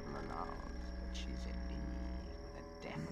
traveler laws, but she's in league with the devil.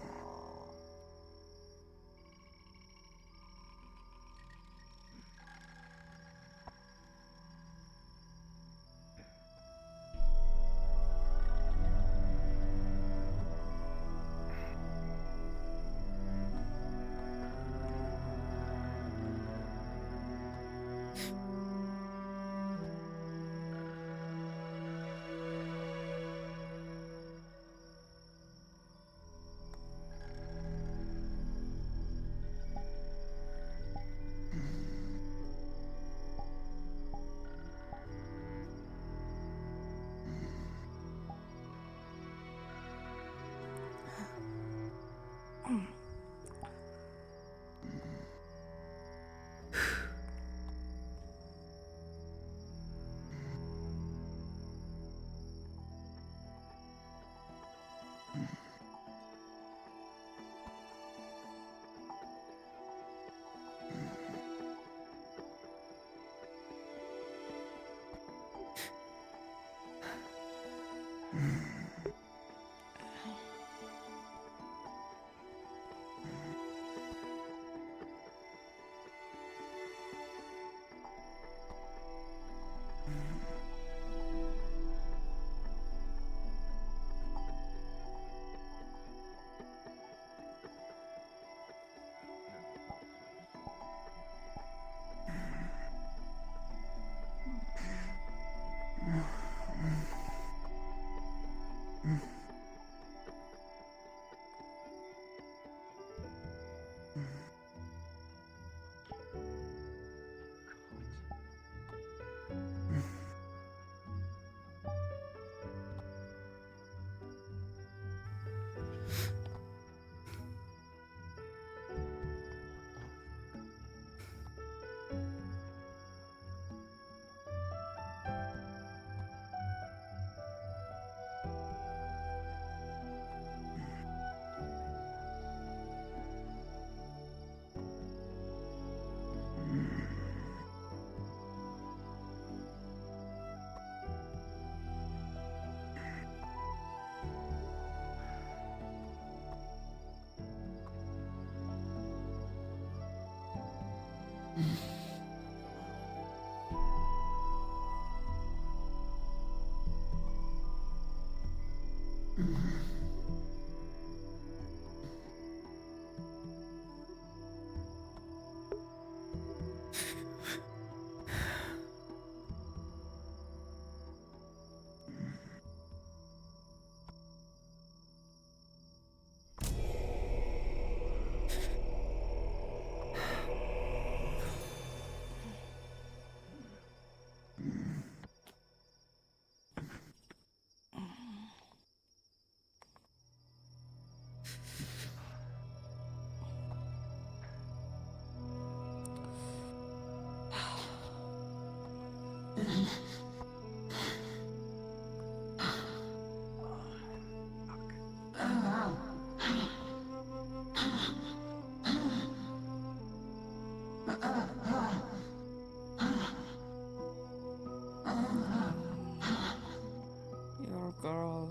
Your girl.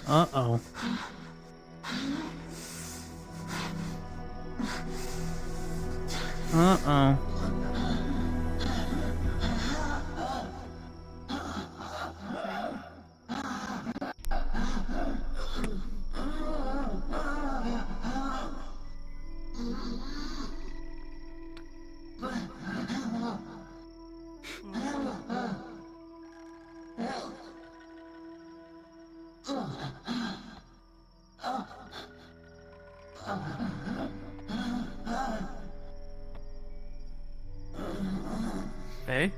Uh-oh. Uh-oh. Hey?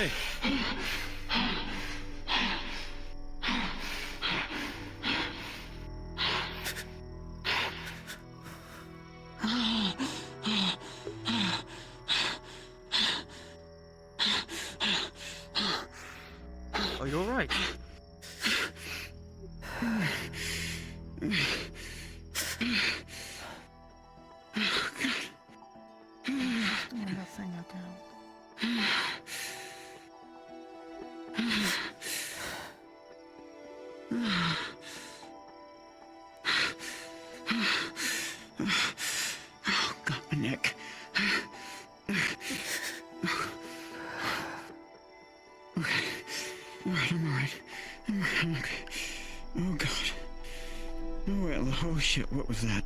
okay? Are you alright? Nothing again. Oh, God, my neck. Okay. Alright, I'm alright. I'm okay. Oh, God. Oh, well, oh, shit, what was that?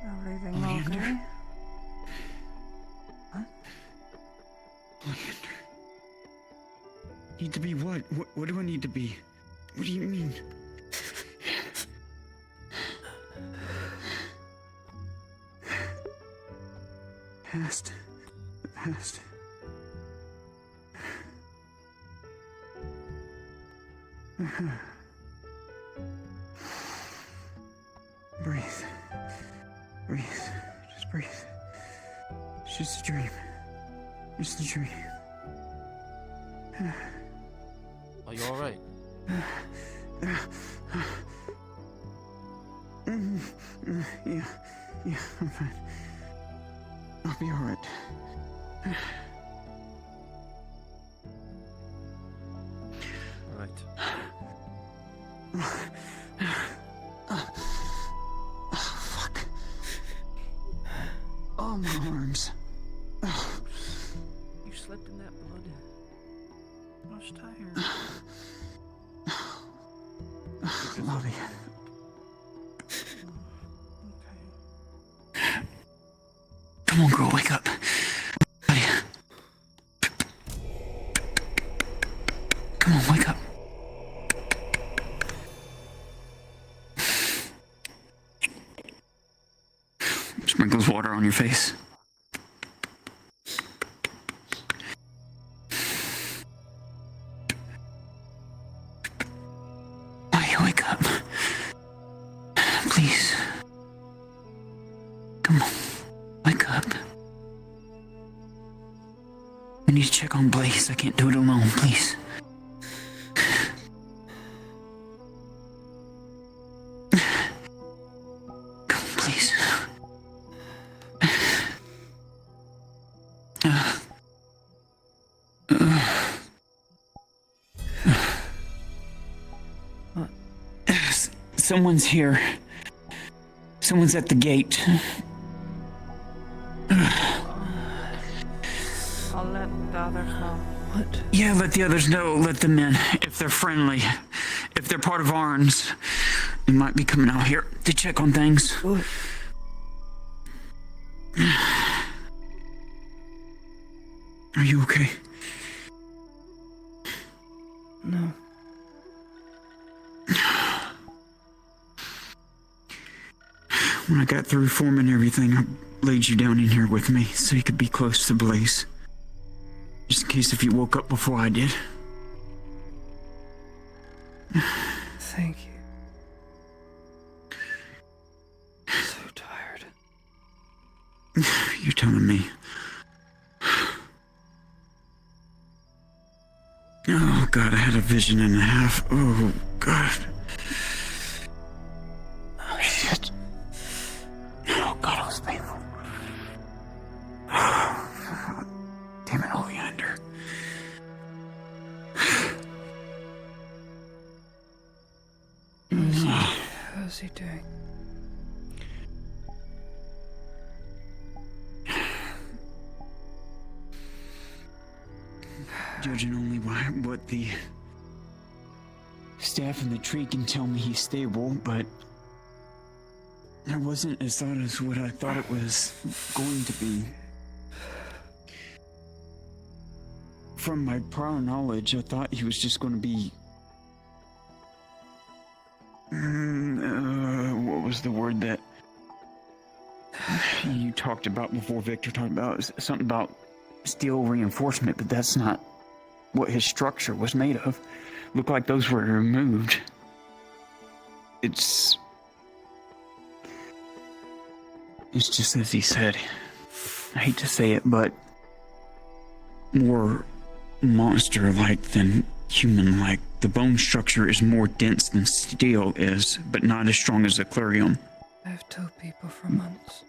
Everything Oleander? okay? What? Oleander. Need to be what? What do I need to be? What do you mean? Past. The past. Breathe. Breathe. Just breathe. It's just a dream. Just a dream. Are you alright? Yeah, I'm fine. I'll be alright. Alright. Fuck. Oh, my arms. You slept in that blood? I was tired. Love you. Okay. Come on, girl, wake up. Buddy. Come on, wake up. Sprinkles water on your face. Buddy, wake up. Please. Come on, wake up. We need to check on Blaze. I can't do it alone, please. Come on, please. Someone's here. Someone's at the gate. I'll let the others know. What? Yeah, let the others know. Let them in. If they're friendly. If they're part of Arns. They might be coming out here to check on things. What? Are you okay? No. When I got through forming everything, I laid you down in here with me so you could be close to Blaze. Just in case if you woke up before I did. Thank you. I'm so tired. You're telling me. Oh, God, I had a vision and a half. Oh, God. Oh, shit. Oh, God, it was painful. Damn it, Oleander. How's he doing? Judging only by what the staff in the tree can tell me, he's stable, but it wasn't as thought as what I thought it was going to be. From my prior knowledge, I thought he was just going to be What was the word that you talked about before? Victor talked about something about steel reinforcement, but that's not what his structure was made of. Looked like those were removed. It's just as he said. I hate to say it, but more monster-like than human-like. The bone structure is more dense than steel is, but not as strong as Eclarium. I've told people for months.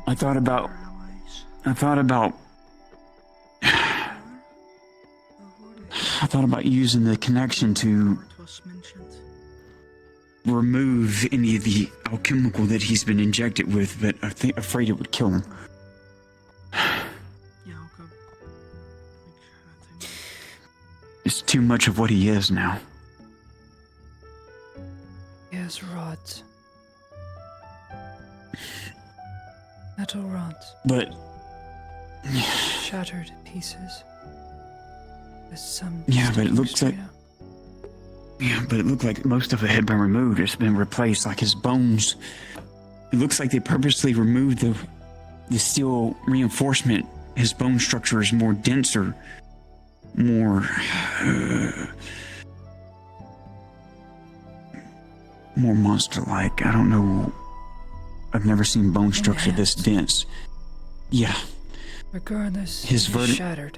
I thought about using the connection to remove any of the alchemical that he's been injected with, but afraid it would kill him. It's too much of what he is now. He has rods. Metal rods. But shattered pieces. There's some. Yeah, but it looks like. Yeah, but it looked like most of it had been removed. It's been replaced, like his bones. It looks like they purposely removed the steel reinforcement. His bone structure is more denser, more monster-like. I don't know. I've never seen bone structure this dense. Yeah. Regardless, his shattered.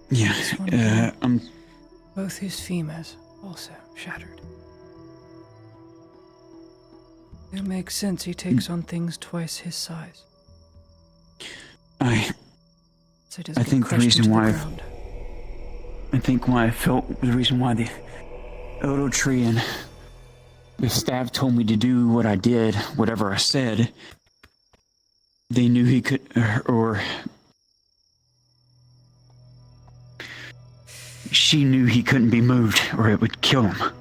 Yeah. Both his femurs also shattered. It makes sense he takes on things twice his size. I think the reason why the Odo tree and the staff told me to do what I did, whatever I said, they knew he could, or she knew he couldn't be moved or it would kill him.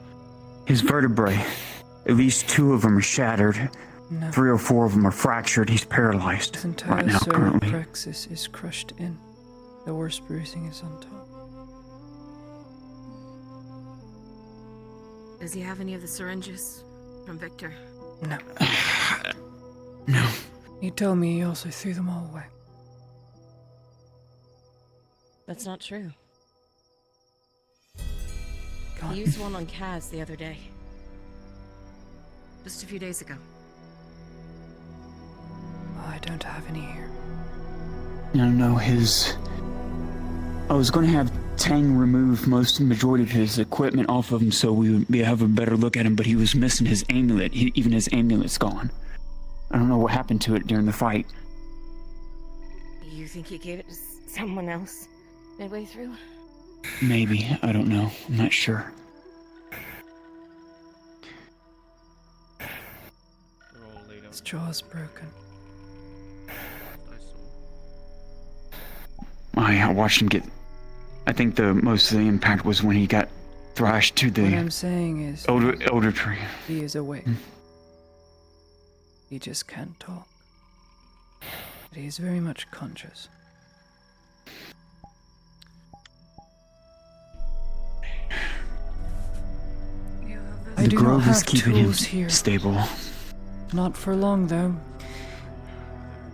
His vertebrae, at least 2 of them are shattered. No. 3 or 4 of them are fractured. He's paralyzed His entire right now, currently. plexus is crushed in. The worst bruising is on top. Does he have any of the syringes from Victor? No. No. He told me he also threw them all away. That's not true. God. He used one on Kaz the other day. Just a few days ago. I don't have any here. No, I was going to have Tang remove majority of his equipment off of him so we would have a better look at him, but he was missing his amulet. Even his amulet's gone. I don't know what happened to it during the fight. You think he gave it to someone else midway through? Maybe. I don't know. I'm not sure. His jaw's broken. I watched him get... I think most of the impact was when he got thrashed to the... What I'm saying is... elder tree. He is awake. He just can't talk. But he is very much conscious. I The do not grove is have keeping him tools here. stable. Not for long, though.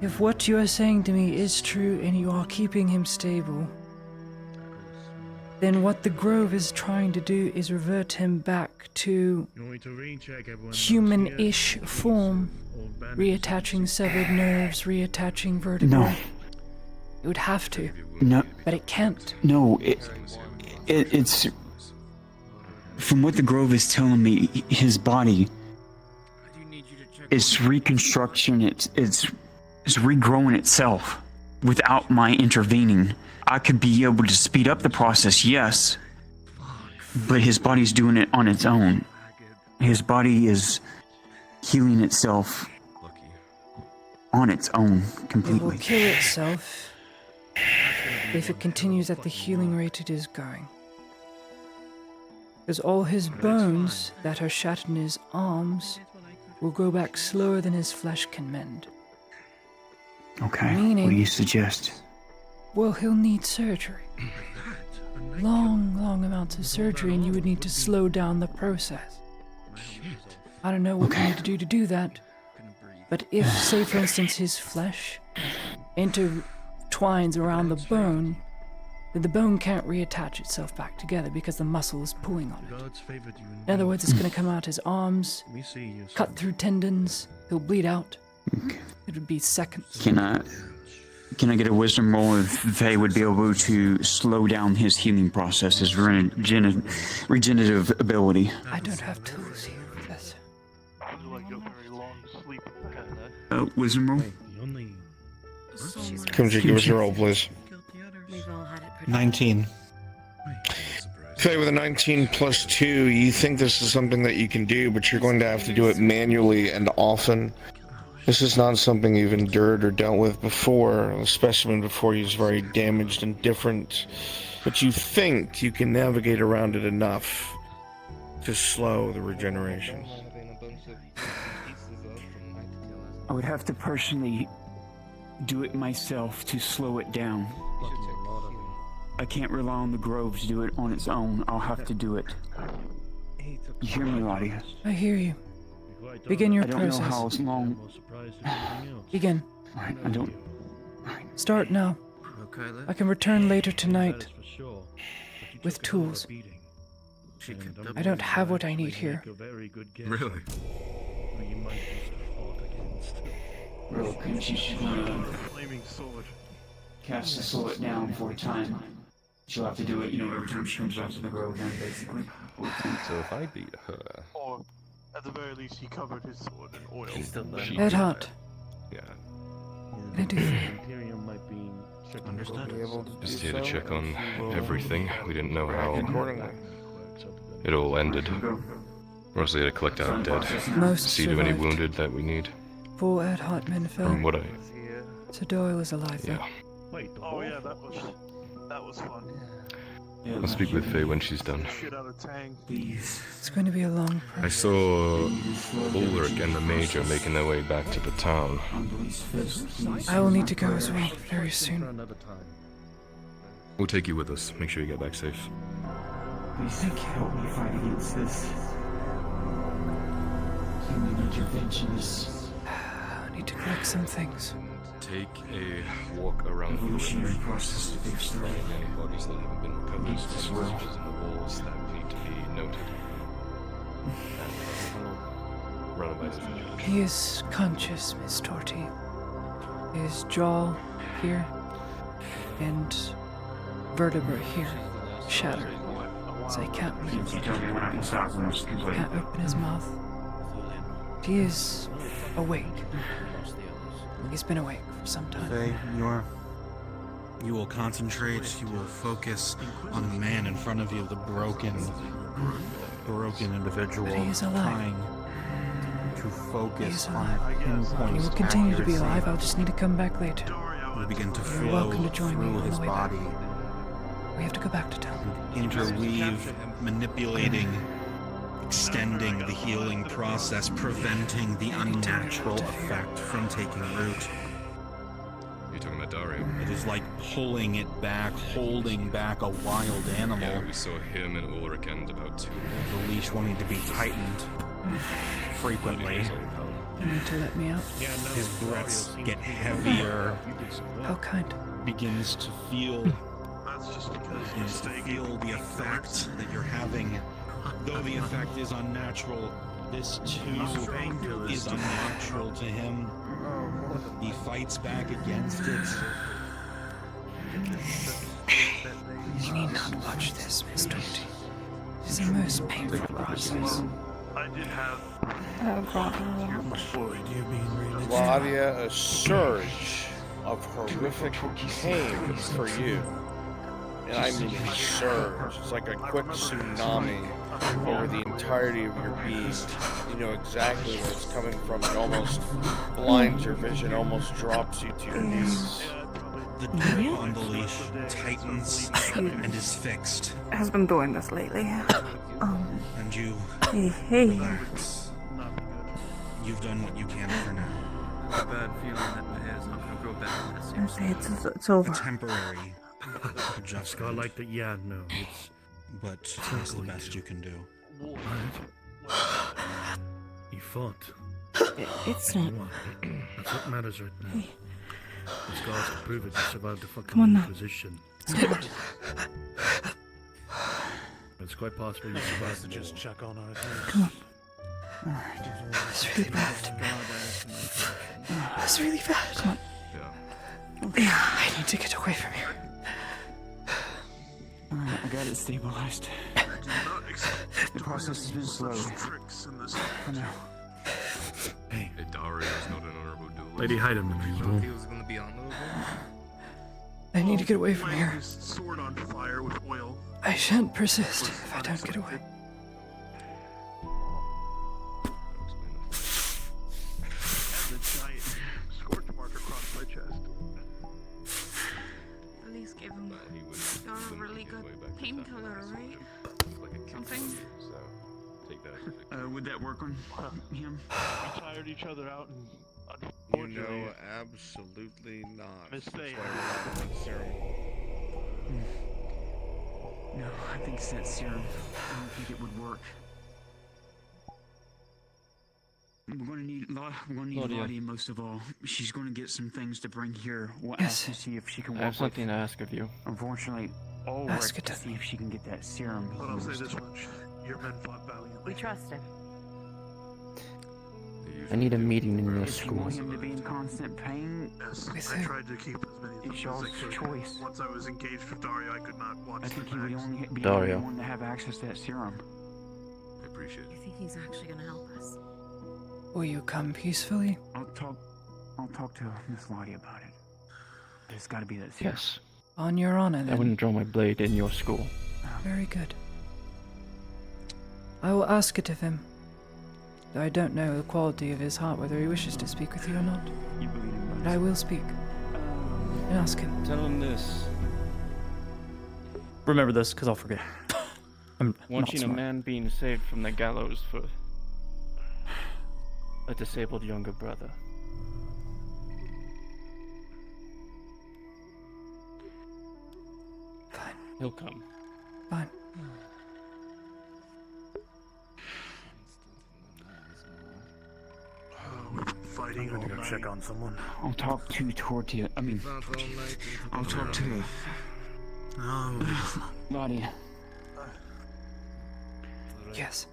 If what you are saying to me is true and you are keeping him stable, then what the Grove is trying to do is revert him back to human-ish form, reattaching severed nerves, reattaching vertebrae. No. It would have to. No. But it can't. No, it's... From what the Grove is telling me, his body is reconstruction, it's regrowing itself without my intervening. I could be able to speed up the process, yes, but his body's doing it on its own. His body is healing itself on its own It completely. will kill itself if it continues at the healing rate it is going. Because all his bones that are shattered in his arms will grow back slower than his flesh can mend. Okay, Meaning- what do you suggest? Well, he'll need surgery. Long amounts of surgery, and you would need to slow down the process. I don't know what we need to do that. But if, say for instance, his flesh intertwines around the bone, then the bone can't reattach itself back together because the muscle is pulling on it. In other words, it's going to come out his arms, cut through tendons, he'll bleed out. It would be seconds. Can I get a wisdom roll if they would be able to slow down his healing process, his regenerative ability? I don't have tools here, Professor. Wisdom roll? Kumji, give us a roll, please. We've all had it pretty 19. Faye, with a 19 plus 2, you think this is something that you can do, but you're going to have to do it manually and often. This is not something you've endured or dealt with before. The specimen before you is very damaged and different, but you think you can navigate around it enough to slow the regeneration. I would have to personally do it myself to slow it down. I can't rely on the grove to do it on its own. I'll have to do it. You hear me, Lottie? I hear you. Begin your I don't process. know how long. Begin. Alright, I don't. Start now. I can return later tonight with tools. I don't have what I need here. Really? Bro, couldn't you cast to slow it down for a time? She'll have to do it, every time she comes out to the grove again, basically. So if I beat her, Or, at the very least, he covered his sword in oil. she Ed beat Hart, her. Yeah. what can I do for you? Understood. Just here to check on everything. We didn't know how Accordingly. it all ended. Mostly to collect our dead. Most See to any survived. wounded that we need. 4 Ed Hart men fell. From what I... Sir Doyle is alive though. Yeah. Oh yeah, that was fun. I'll speak with Faye when she's done. Shit out of Tang. It's going to be a long I process. saw Ulrich and the Major making their way back to the town. I will need to go as well very soon. We'll take you with us. Make sure you get back safe. Please help me fight against this. Human intervention is I need to collect some things. Take a walk around the evolutionary process to fix the any bodies that haven't been recovered. Beast as well. Passages in the walls that need to be noted. Run it by the visual. He is conscious, Miss Torty. His jaw here and vertebra here shattered. So he can't move. Can't open his mouth. He is awake. He's been awake for some time. Faye, you will concentrate, you will focus on the man in front of you, the broken individual, But he is alive. trying to He is focus on alive. pinpoint He will continue to be accuracy. alive. I'll just need to come back later. will begin to You're flow welcome to join me through on his the way back. body, We have to go back to town. interweave, manipulating, extending the healing process, preventing the unnatural effect from taking root. You're talking about Dario? It is like pulling it back, holding back a wild animal. Yeah, we saw him and Ulrich and about 2 The leash wanting to be tightened frequently. You need to let me out. His breaths get heavier, How kind. begins to feel That's just because begins he's to staying feel the effect that you're having. Though the effect is unnatural, this too is unnatural to him. He fights back against it. You need not watch this, Miss Torty. It is a most painful process. I did have Claudia, a surge of horrific pain for you. And I mean surge. It's like a quick tsunami over the entirety of your being. You know exactly where it's coming from. It almost blinds your vision, almost drops you to your knees. The grip on the leash tightens and is fixed. Has been doing this lately. And you, Hey. you've done what you can for now. a bad feeling that my hair's not gonna grow back in that same Okay, style. it's over. A temporary adjustment. Like that, yeah, no, But it's the best you can do. you fought. It's not. That's what matters right now. The scars to prove it, you survived the fucking Come on now. Inquisition. It's quite possible you survived to just check on our things. Come on. It's really bad. It's really bad. Come on. Yeah. I need to get away from here. Alright, I got it stabilized. The process has been slow. For now. Hey, Dario is not an honorable duelist. Lady Hyden, He was gonna be honorable. I need to get away from here. His sword on fire with oil. I shan't persist if I don't get away. And the giant scorch mark across my chest. At least give him He was a really good painkiller, right? Something. So take that as a victory. Would that work on him? We tired each other out, and You unfortunately, know, absolutely not. Miss That's Faye. why we're not on serum. No, I think it's that serum. I don't think it would work. We're gonna need Lottie most of all. She's gonna get some things to bring here. We'll Yes. ask to see if she can work I have something to ask of you. Unfortunately, Ask Ulrich it to of see me. if she can get that serum. but I'll say used. this much: your men fought valiantly. We trust him. I need a meeting in your If you school. want him to be in constant pain, Yes, With I who? tried to keep as many of them it's as y'all's I could. choice. Once I was engaged with Dario, I could not watch I the think he would backs. only be Dario. the only one to have access to that serum. I appreciate You it. think he's actually gonna help us? Will you come peacefully? I'll talk to Miss Lottie about it. There's got to be that serum. Yes. On your honor, I then. wouldn't draw my blade in your school. Very good. I will ask it of him. Though I don't know the quality of his heart, whether he wishes to speak with you or not. You believe in But I will speak and ask him. Tell him this. remember this, because I'll forget. I'm not Watching a smart. man being saved from the gallows for a disabled younger brother. Fine, He'll come. fine. Fighting all night. Check on someone. I'll talk to Tortia. I mean, I'll talk to Lottie. Yes.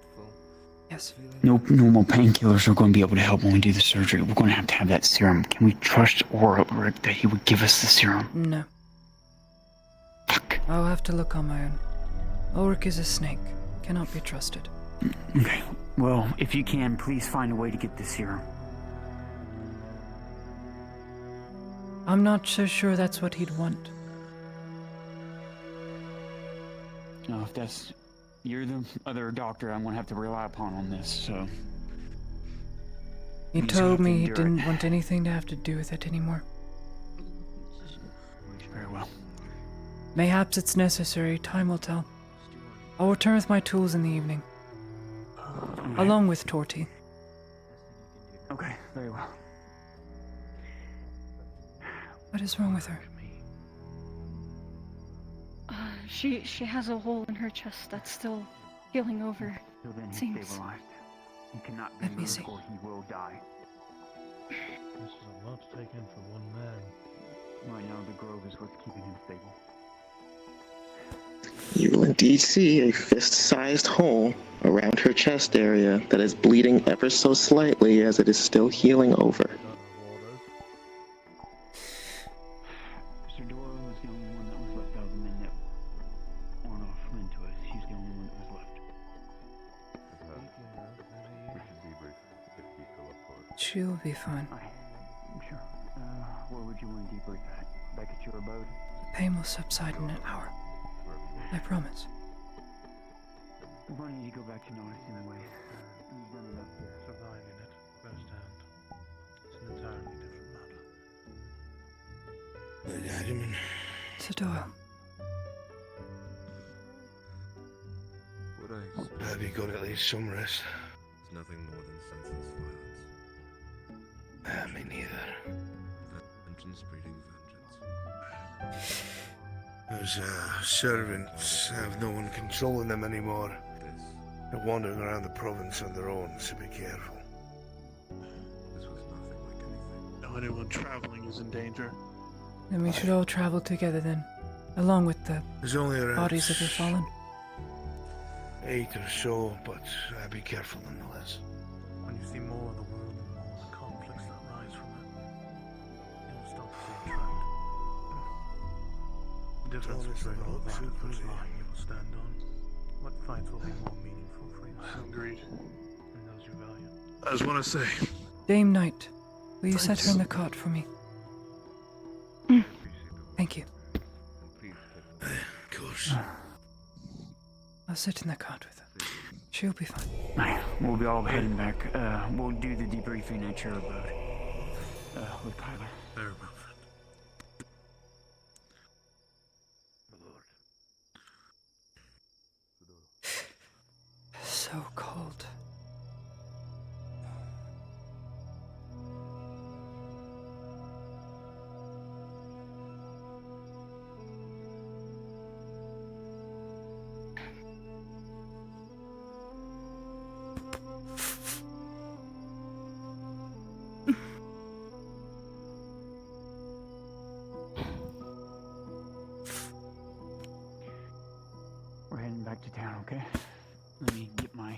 Yes. No normal painkillers are going to be able to help when we do the surgery. We're going to have that serum. Can we trust Ulrich that he would give us the serum? No. Fuck. I'll have to look on my own. Ulrich is a snake. Cannot be trusted. Okay. Well, if you can, please find a way to get the serum. I'm not so sure that's what he'd want. No, if that's... You're the other doctor I'm going to have to rely upon on this, so... He You just told have to me he endure didn't it. want anything to have to do with it anymore. Very well. Mayhaps it's necessary. Time will tell. I'll return with my tools in the evening, along with Torty. Okay, very well. What is wrong with her? She has a hole in her chest that's still healing over. Till then, he's Seems- stabilized. He cannot be Let me moved see. or he will die. This is a lot to take in for one man. Right now, the grove is what's keeping him stable. You will indeed see a fist-sized hole around her chest area that is bleeding ever so slightly as it is still healing over. Mr. Doyle was the only one that was left out of the men that weren't off into us. He's the only one that was left. We should debrief if you feel up for it. She'll be fine. I'm sure. Where would you want to debrief at? Back at your abode? Pain will subside in an hour. I promise. We're going to need to go back to Norris anyway. We've done enough here. Surviving it firsthand. It's an entirely different matter. Gentlemen, Sir Doyle, What I have you got at least some rest? It's nothing more than senseless violence. Me neither. Vengeance breeding vengeance. Those servants have no one controlling them anymore. They're wandering around the province on their own, so be careful. This was nothing like anything. No anyone traveling is in danger. Then we should all travel together then, along with the There's only around bodies of the fallen. 8 or so, but be careful nonetheless. When you see more of the world and more of the conflicts that rise from it, you'll start to feel trapped. The difference between all that and which line you will stand on. What fights will be more meaningful for yourself? Agreed. And those you value. I just want to say, Dame Knight, will you set her in the cot for me? Thank you. Of course. I'll sit in the cot with her. She'll be fine. We'll be all heading back. We'll do the debriefing at your abode. With Kyler. Very well, friend. So cold. We're heading back to town, okay? Let me get my...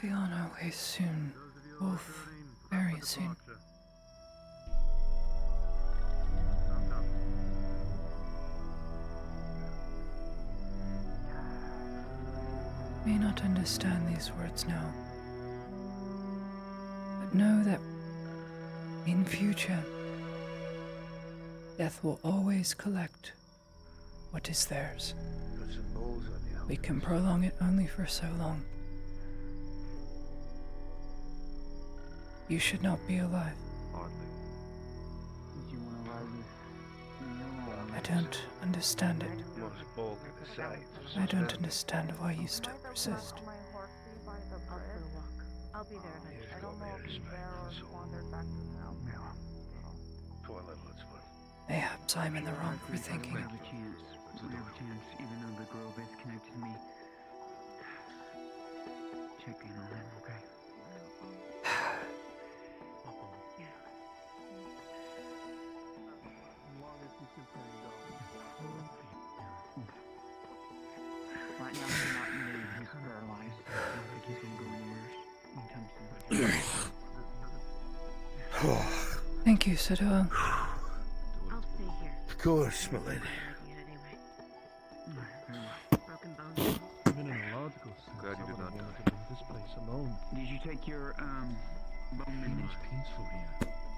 Be on our way soon. Both very soon. May not understand these words now, but know that in future, death will always collect what is theirs. We can prolong it only for so long. You should not be alive. I don't understand it. I don't understand why you still persist. I'll be there next. I don't know if he's there or wandered back to town. Mayhaps I'm in the wrong for thinking. We have a chance. We have a chance, even though the grove is connected to me. Check in on him, okay? Right now, he's not in need. He's paralyzed. I don't think he's gonna go anywhere anytime soon. Thank you, Sadua. I'll stay here. Of course, my lady. Broken bones. Even in a logical sense, Glad you did not die. to leave this place alone. Did you take your, bone mending? It's peaceful here.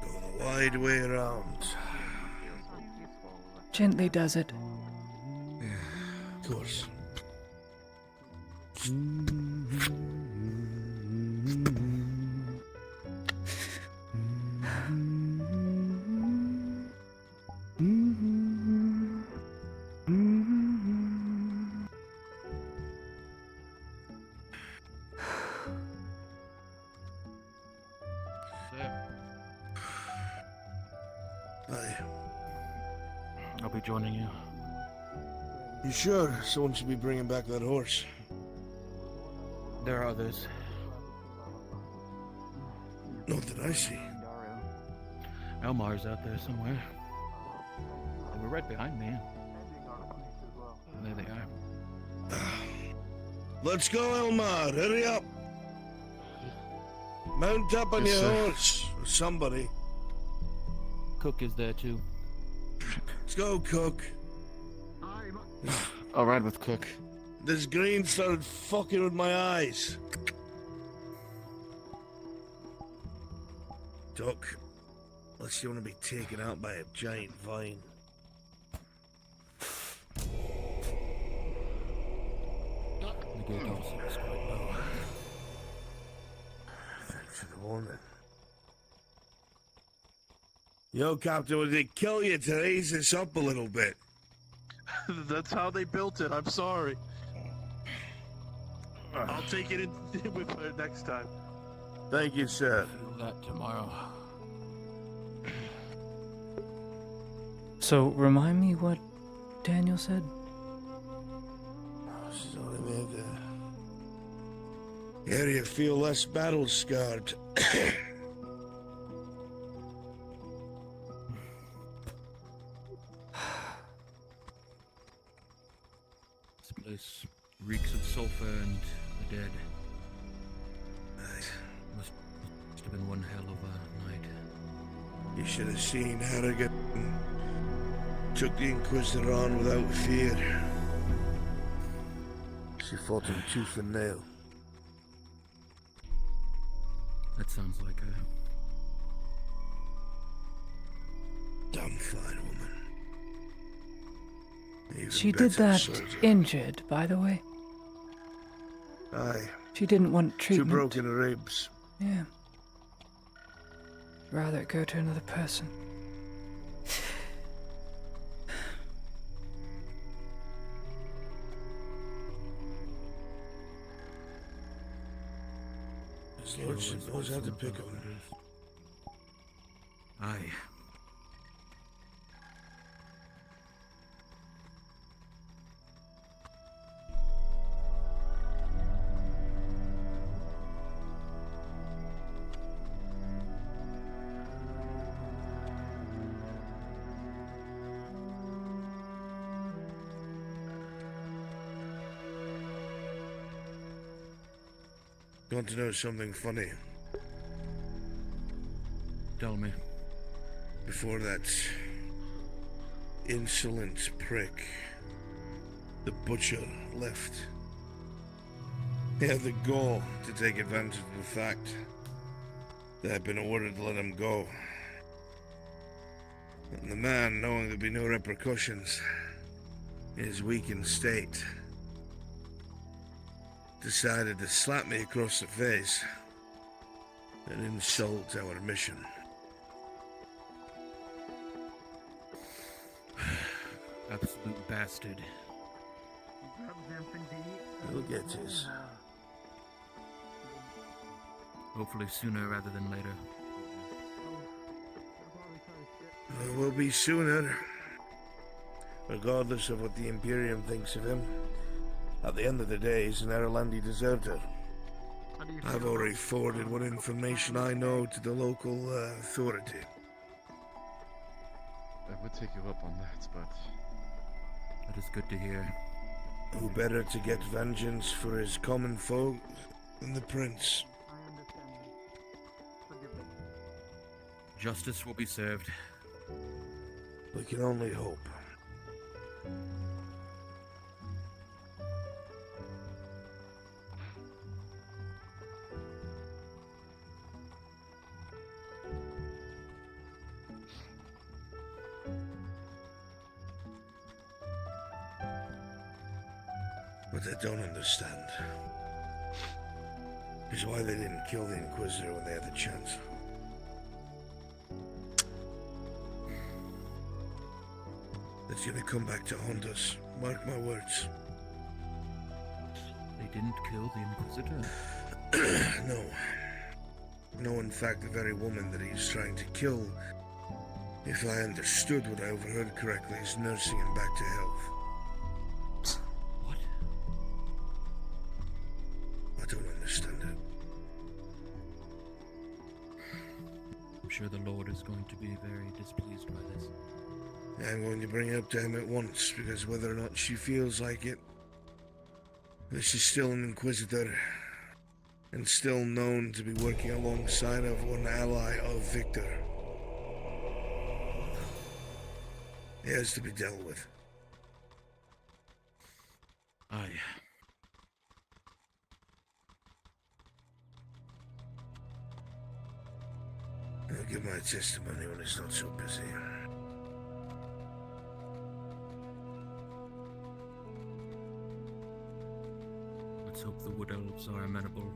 Going a wide way around. Gently does it. Of course. I'll be joining you. You sure someone should be bringing back that horse? There are others. Not that I see. Elmar's out there somewhere. we're right behind me. There they are. Let's go, Elmar. Hurry up. Mount up on Yes, your sir. horse. Or somebody. Cook is there too. Let's go, Cook. I'll ride with Cook. This green started fucking with my eyes. Duck, unless you want to be taken out by a giant vine. The gate also was quite low. Thanks for the warning. Yo, Captain, would they kill you to raise this up a little bit? That's how they built it. I'm sorry. I'll take it in with her next time. Thank you, sir. Feel that tomorrow. So, remind me what Daniel said? Sorry, man. Area feel less battle scarred. This place reeks of sulfur and the dead. Must have been one hell of a night. You should have seen Harrigan. Took the Inquisitor on without fear. She fought him tooth and nail. That sounds like a Damn fine woman. Even She did better that soldier. injured, by the way. Aye. She didn't want treatment. 2 broken ribs. Yeah. Rather it go to another person. His lordship knows how to pick on her. Aye. Want to know something funny? Tell me. Before that insolent prick, the butcher, left, he had the gall to take advantage of the fact that I'd been ordered to let him go. And the man, knowing there'd be no repercussions, in his weakened state, decided to slap me across the face and insult our mission. Absolute bastard. He'll get his. Hopefully sooner rather than later. It will be sooner. Regardless of what the Imperium thinks of him, at the end of the day, he's an Erlandi deserter. I've already forwarded what information I know to the local authority. I would take you up on that, but... That is good to hear. Who better to get vengeance for his common foe than the Prince? Justice will be served. We can only hope. What I don't understand is why they didn't kill the Inquisitor when they had the chance. That's gonna come back to haunt us. Mark my words. They didn't kill the Inquisitor? No. No, in fact, the very woman that he's trying to kill, if I understood what I overheard correctly, is nursing him back to health. What? I don't understand it. I'm sure the Lord is going to be very displeased by this. I'm going to bring it up to him at once, because whether or not she feels like it, this is still an Inquisitor, and still known to be working alongside of one ally of Victor. It has to be dealt with. Aye. I'll give my testimony when it's not so busy. Let's hope the Wood Elves are amenable.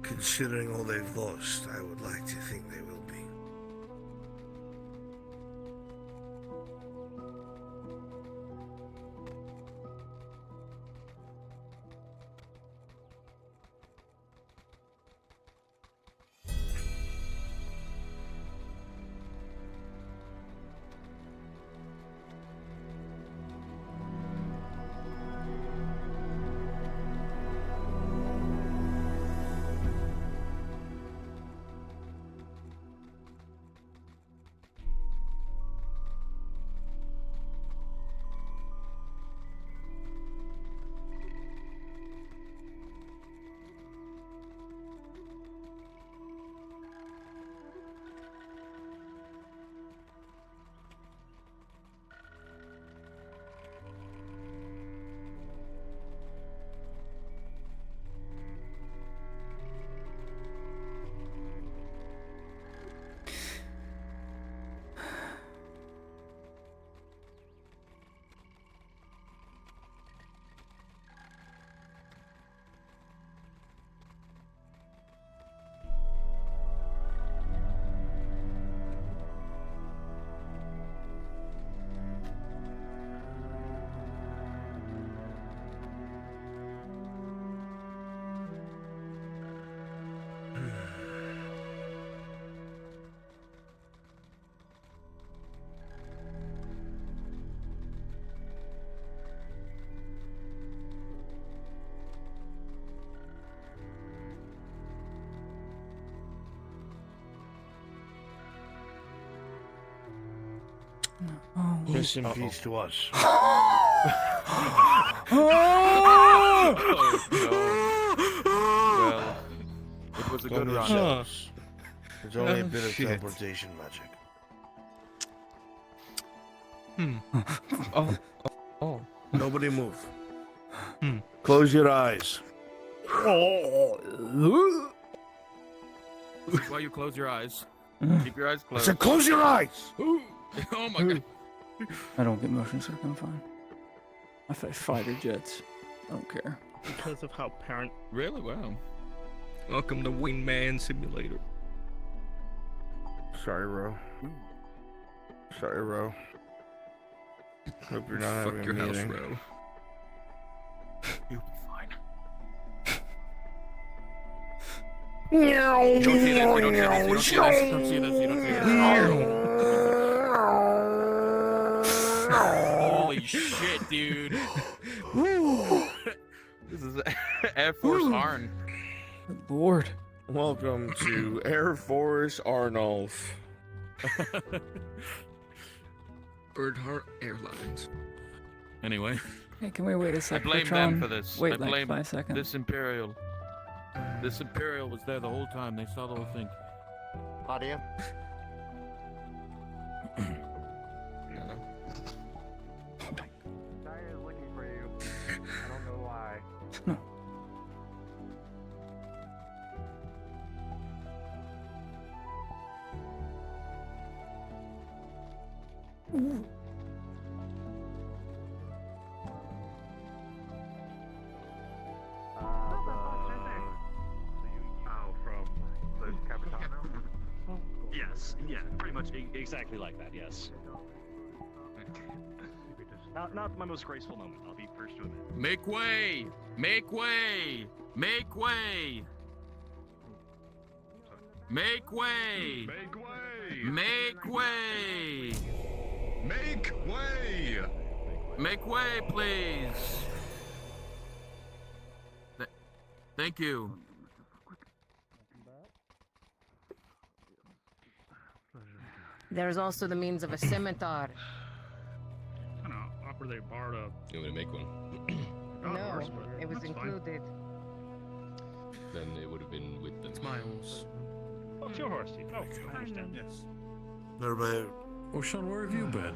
Considering all they've lost, I would like to think they will be. Rest in peace to us. Oh, no. Well, it was a good run. There's only a bit of teleportation magic. Oh. Nobody move. Close your eyes. While you close your eyes. Keep your eyes I closed. said close your eyes! Oh my god. I don't get motion sick, I'm fine. I fight fighter jets. I don't care. Because of how parent. Really? Wow. Welcome to Wingman Simulator. Sorry, Ro. Sorry, Ro. Hope you're not Fuck having your a house, meeting. Ro. You'll be fine. You don't see this, you don't hear this, you don't see this, you don't see this, you don't see this. Holy shit, dude. This is Air Force Arn. Good lord. Welcome to Air Force Arnulf. Birdheart Airlines. Anyway. Hey, can we wait a I sec? blame them for this. Wait I like blame 5 seconds. This Imperial. This Imperial was there the whole time. They saw the whole thing. Audio. Naya is looking for you. I don't know why. No. From the Capitano? Yes, yeah, pretty much exactly like that, yes. Not my most graceful moment, I'll be first to admit. Make way! Make way! Make way! Make way! Make way! Make way! Make way! Make way, please! Thank you. There's also the means of a scimitar. Kind of awkward they borrowed a. You want me to make one? No, horse, but it was that's fine. included. Then it would have been with them. It's my horse. Oh, it's your horse, Steve. Oh, I understand. Yes. What about... Oh, Sean, where have you been?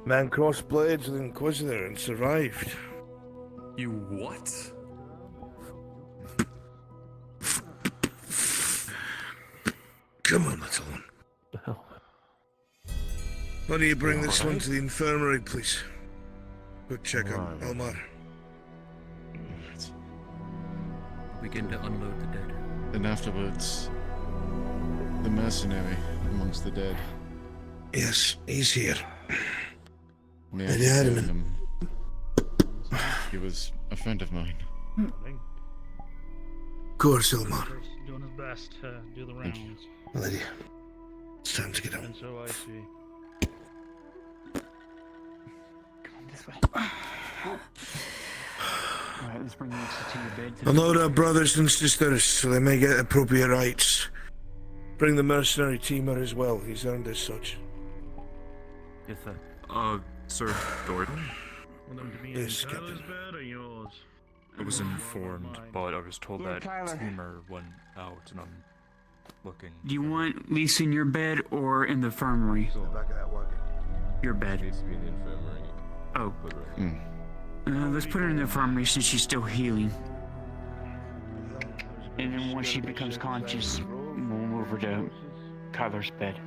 Man crossed blades with Inquisitor and survived. You what? Come on, little one. The hell? Why don't you bring this one to the infirmary, please? Good checkup, Right. Elmar. Begin to unload the dead. And afterwards, the mercenary amongst the dead. Yes, he's here. May I had forgive him. He was a friend of mine. Of course, Elmar. Doing his best to do the Thank you. rounds. Lydia, it's time to get out. And so I see. Alright, let's bring Lisa to your bed. Unload our brothers and sisters so they may get appropriate rights. Bring the mercenary teamer as well. He's earned as such. Yes, sir. Sir Gordon? Want them to be Yes, in Tyler's Captain. bed or yours? I was informed, but I was told Lord that Tyler. Tamer went out and I'm looking. Do you want Lisa in your bed or in the infirmary? Your bed. Needs to be in the infirmary. Oh. Put her in. Let's put her in the infirmary since she's still healing. And then once she becomes conscious, we'll move her to Kyler's bed.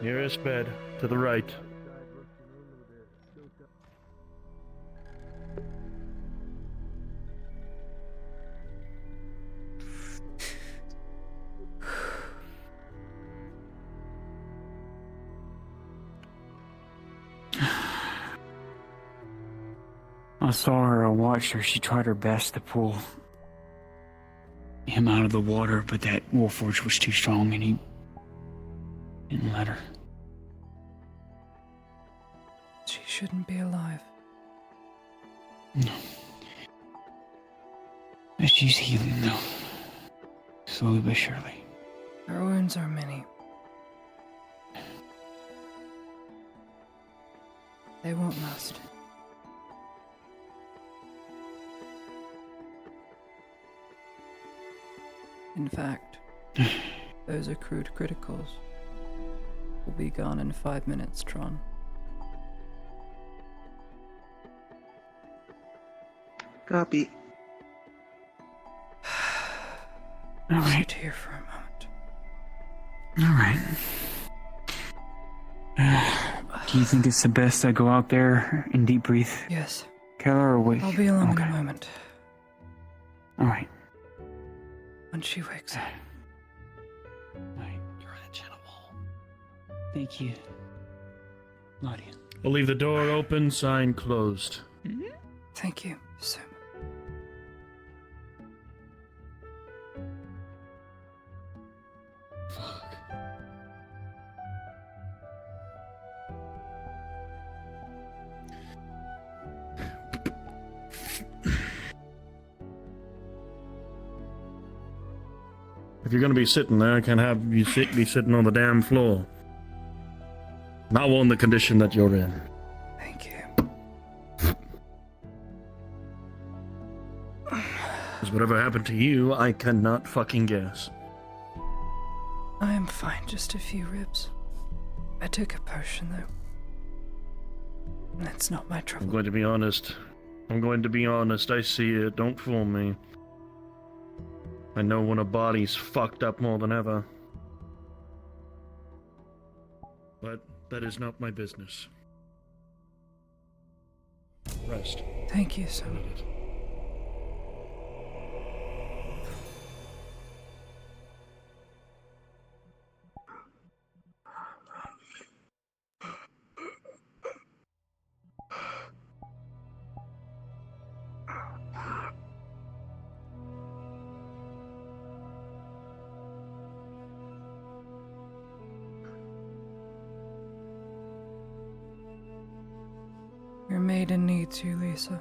Nearest bed, to the right. I saw her, I watched her. She tried her best to pull him out of the water, but that Warforged was too strong and he didn't let her. She shouldn't be alive. No. But she's healing though. Slowly but surely. Her wounds are many. They won't last. In fact, those accrued criticals will be gone in 5 minutes, Tron. Copy. All right. Sit here for a moment. All right. Do you think it's the best I go out there and deep breathe? Yes. Keller, or wait? I'll be along Okay. in a moment. All right. When she wakes up. Right. You're ungenable. Thank you, Nadia. We'll leave the door open, sign closed. Thank you so much. If you're gonna be sitting there, I can't have you be sitting on the damn floor. Not on the condition that you're in. Thank you. Because whatever happened to you, I cannot fucking guess. I am fine, just a few ribs. I took a potion, though. That's not my I'm trouble. going to be honest. I'm going to be honest. I see it. Don't fool me. I know when a body's fucked up more than ever. But that is not my business. Rest. Thank you so much. Your maiden needs you, Lisa.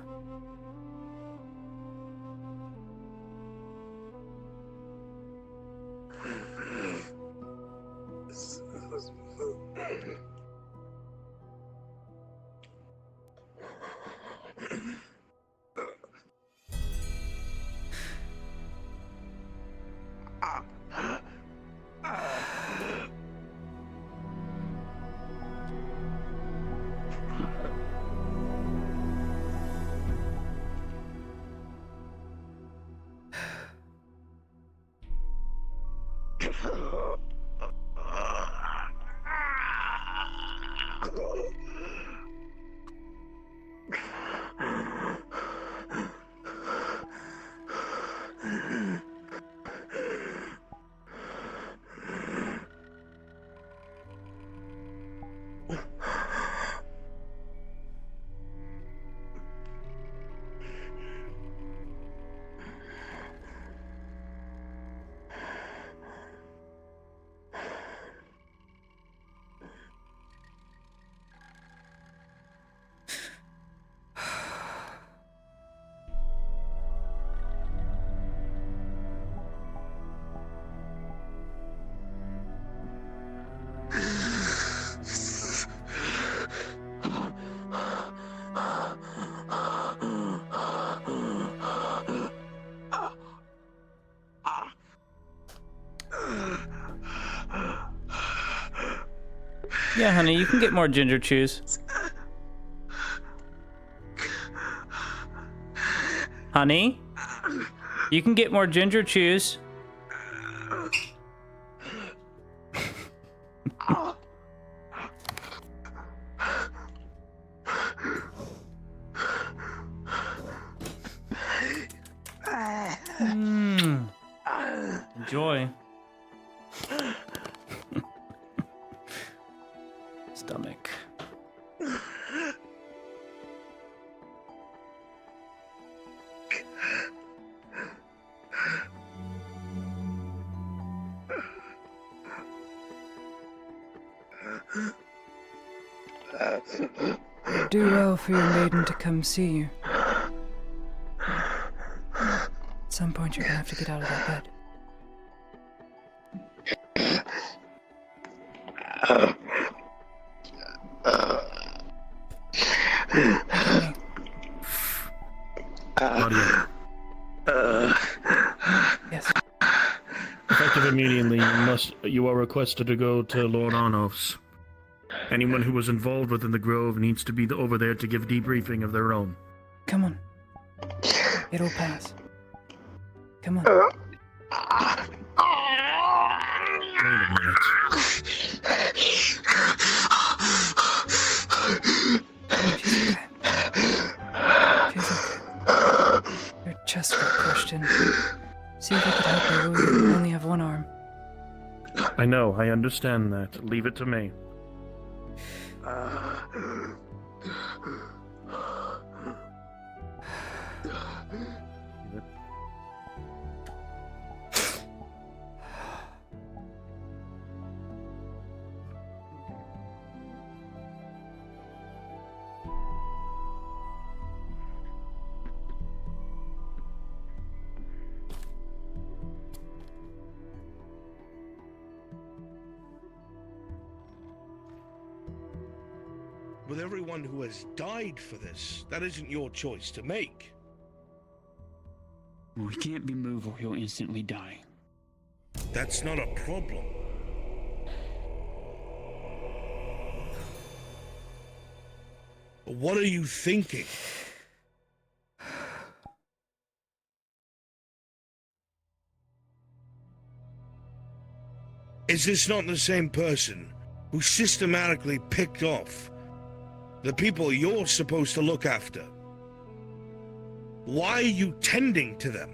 Yeah, honey, you can get more ginger chews. Honey, you can get more ginger chews. Enjoy. Stomach. Do well for your maiden to come see you. At some point, you're gonna have to get out of that bed. Claudia. Yes. Effective immediately, you are requested to go to Lord Arnulf's. Anyone who was involved within the Grove needs to be over there to give debriefing of their own. Come on. It'll pass. Come on. Wait a minute. She's okay. Your chest got crushed in. See if I could help you. You only have one arm. I know, I understand that. Leave it to me. With everyone who has died for this, that isn't your choice to make. Well, he can't be moved or he'll instantly die. That's not a problem. What are you thinking? Is this not the same person who systematically picked off the people you're supposed to look after? Why are you tending to them?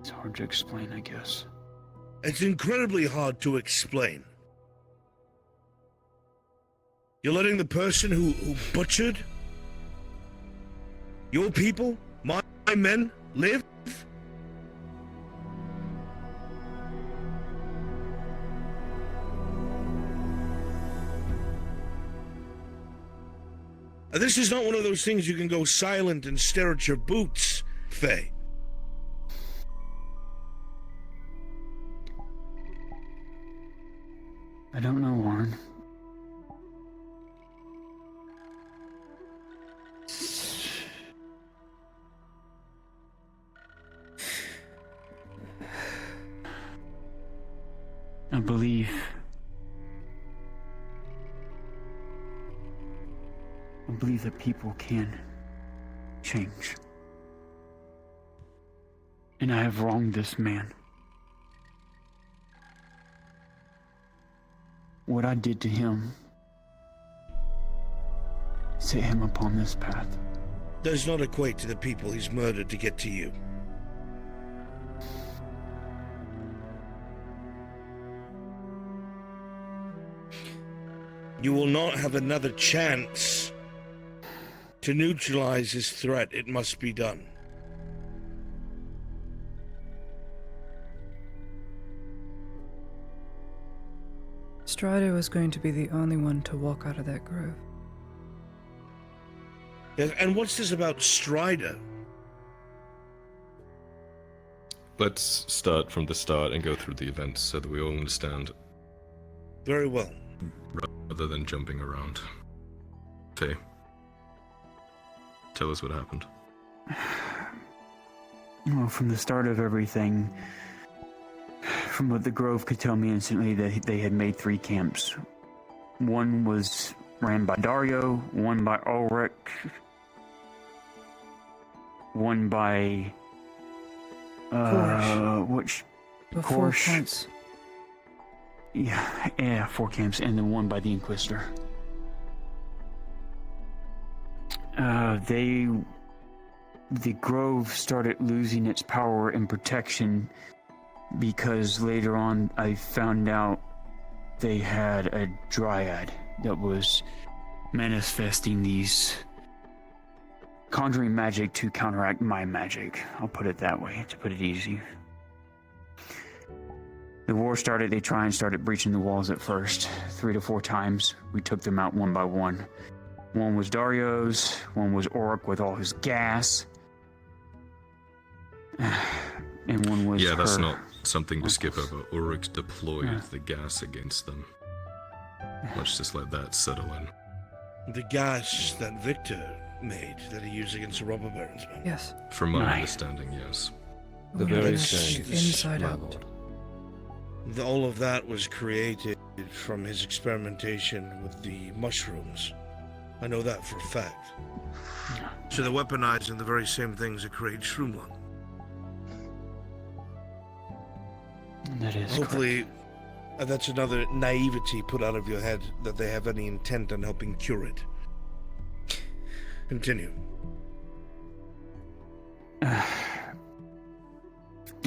It's hard to explain, I guess. It's incredibly hard to explain. You're letting the person who butchered your people, my men, live? This is not one of those things you can go silent and stare at your boots, Faye. I don't know, Warren. I believe that people can change. And I have wronged this man. What I did to him set him upon this path. Does not equate to the people he's murdered to get to you. You will not have another chance to neutralize his threat. It must be done. Strider was going to be the only one to walk out of that grove. Yes, and what's this about Strider? Let's start from the start and go through the events so that we all understand. Very well. Rather than jumping around. Okay. Tell us what happened. Well, from the start of everything, from what the Grove could tell me instantly, they had made 3 camps. One was ran by Dario, one by Ulrich, one by which The 4 course? camps. Yeah, 4 camps, and then one by the Inquisitor. The Grove started losing its power and protection because later on I found out they had a dryad that was manifesting these conjuring magic to counteract my magic. I'll put it that way, to put it easy. The war started, they started breaching the walls at first, 3 to 4 times. We took them out one by one. One was Dario's, one was Oric with all his gas, and one was Yeah, that's her. not something to skip over. Ulrich deployed the gas against them. Let's just let that settle in. The gas that Victor made, that he used against the robber barons. Yes. From my understanding, yes. The very same. Inside out. All of that was created from his experimentation with the mushrooms. I know that for a fact. So they're weaponizing the very same things that create Shroomlung. That is Hopefully, that's another naivety put out of your head that they have any intent on helping cure it. Continue.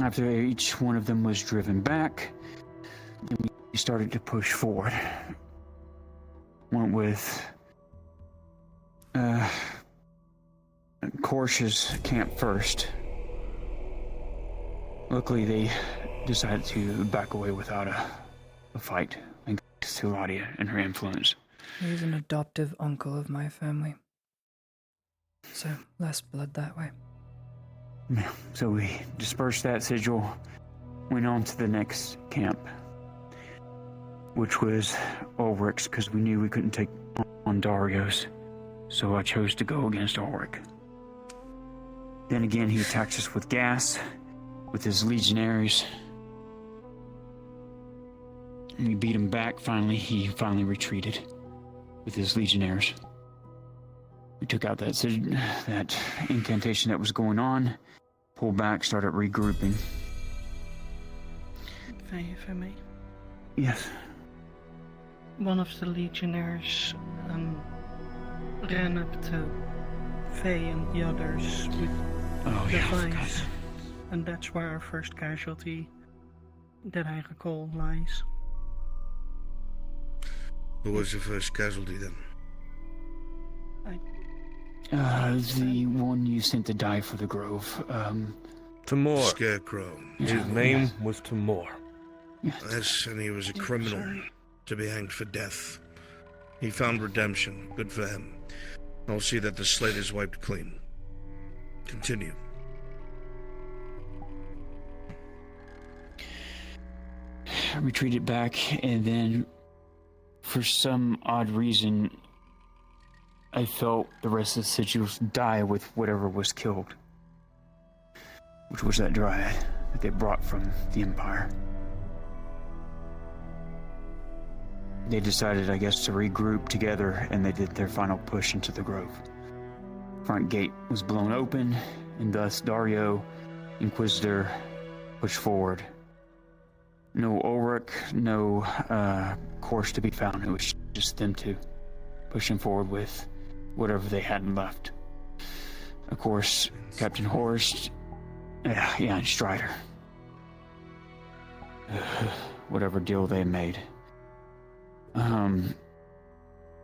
After each one of them was driven back, then we started to push forward. Went with Korsh's camp first. Luckily, they decided to back away without a fight, thanks to Ladia and her influence. He's an adoptive uncle of my family. So, less blood that way. Yeah, so we dispersed that sigil, went on to the next camp, which was Ulrich's, because we knew we couldn't take on Dario's. So I chose to go against Ulrich. Then again, he attacks us with gas, with his legionaries. And we beat him back. He finally retreated with his legionnaires. We took out that incantation that was going on, pulled back, started regrouping. If I may. Yes. One of the legionnaires ran up to Faye and the others with the vines, and that's where our first casualty, that I recall, lies. Who was the first casualty then? The one you sent to die for the Grove. Timur. Scarecrow. His name was Timur. Yes, and he was a criminal to be hanged for death. He found redemption. Good for him. I'll see that the slate is wiped clean. Continue. I retreated back, and then, for some odd reason, I felt the rest of the sigils die with whatever was killed, which was that dryad that they brought from the Empire. They decided, I guess, to regroup together, and they did their final push into the Grove. Front gate was blown open, and thus Dario, Inquisitor, pushed forward. No Ulrich, no course to be found. It was just them two pushing forward with whatever they had left. Of course, Captain Horst, and Strider. Whatever deal they made.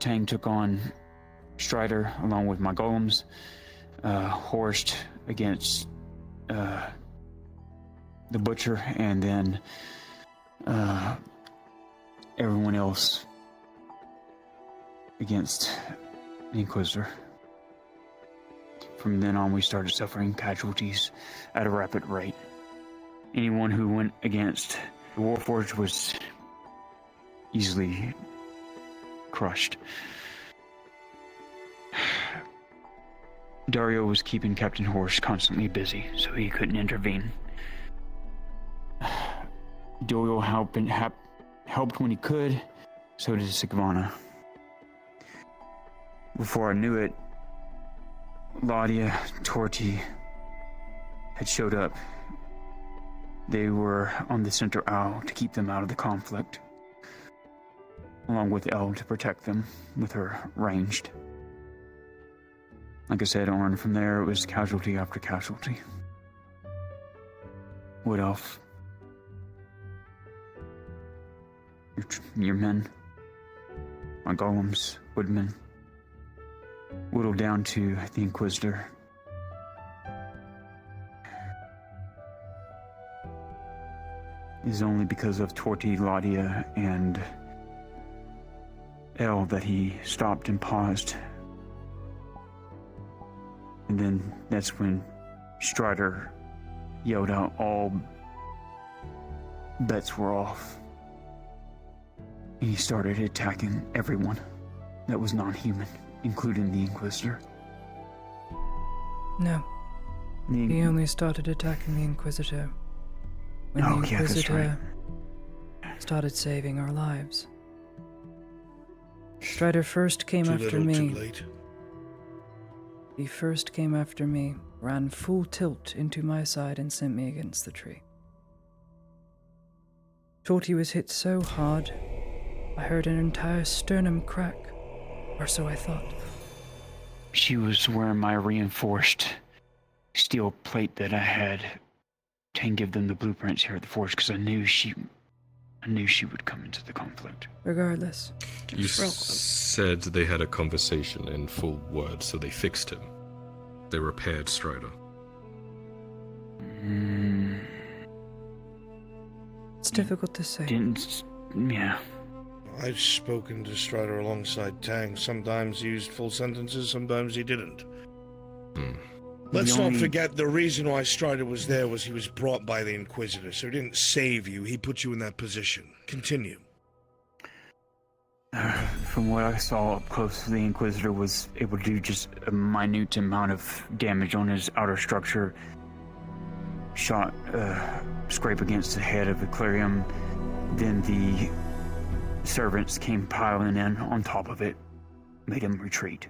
Tang took on Strider along with my golems. Horst against the Butcher, and then everyone else against the Inquisitor. From then on, we started suffering casualties at a rapid rate. Anyone who went against the Warforged was easily crushed. Dario was keeping Captain Horse constantly busy, so he couldn't intervene. Doyle helped when he could, so did Sigvana. Before I knew it, Ladia, Torti had showed up. They were on the center aisle to keep them out of the conflict, along with Elle to protect them with her ranged. Like I said, on from there, it was casualty after casualty. What else? Your men, my golems, woodmen, whittled down to the Inquisitor. It is only because of Torti, Ladia, and Elle that he stopped and paused. And then that's when Strider yelled out all bets were off. And he started attacking everyone that was non-human, including the Inquisitor. No. He only started attacking the Inquisitor when the Inquisitor started saving our lives. Strider first came after me. Too late. He first came after me, ran full tilt into my side, and sent me against the tree. Thought he was hit so hard, I heard an entire sternum crack, or so I thought. She was wearing my reinforced steel plate that I had to give them the blueprints here at the forge, because I knew she would come into the conflict. Regardless. You said they had a conversation in full words, so they fixed him. They repaired Strider. It's difficult to say. Yeah. I've spoken to Strider alongside Tang. Sometimes he used full sentences, sometimes he didn't. Let's not forget the reason why Strider was there was he was brought by the Inquisitor, so he didn't save you, he put you in that position. Continue. From what I saw up close, the Inquisitor was able to do just a minute amount of damage on his outer structure. Shot, scrape against the head of the Eclarium. Then the servants came piling in on top of it, made him retreat.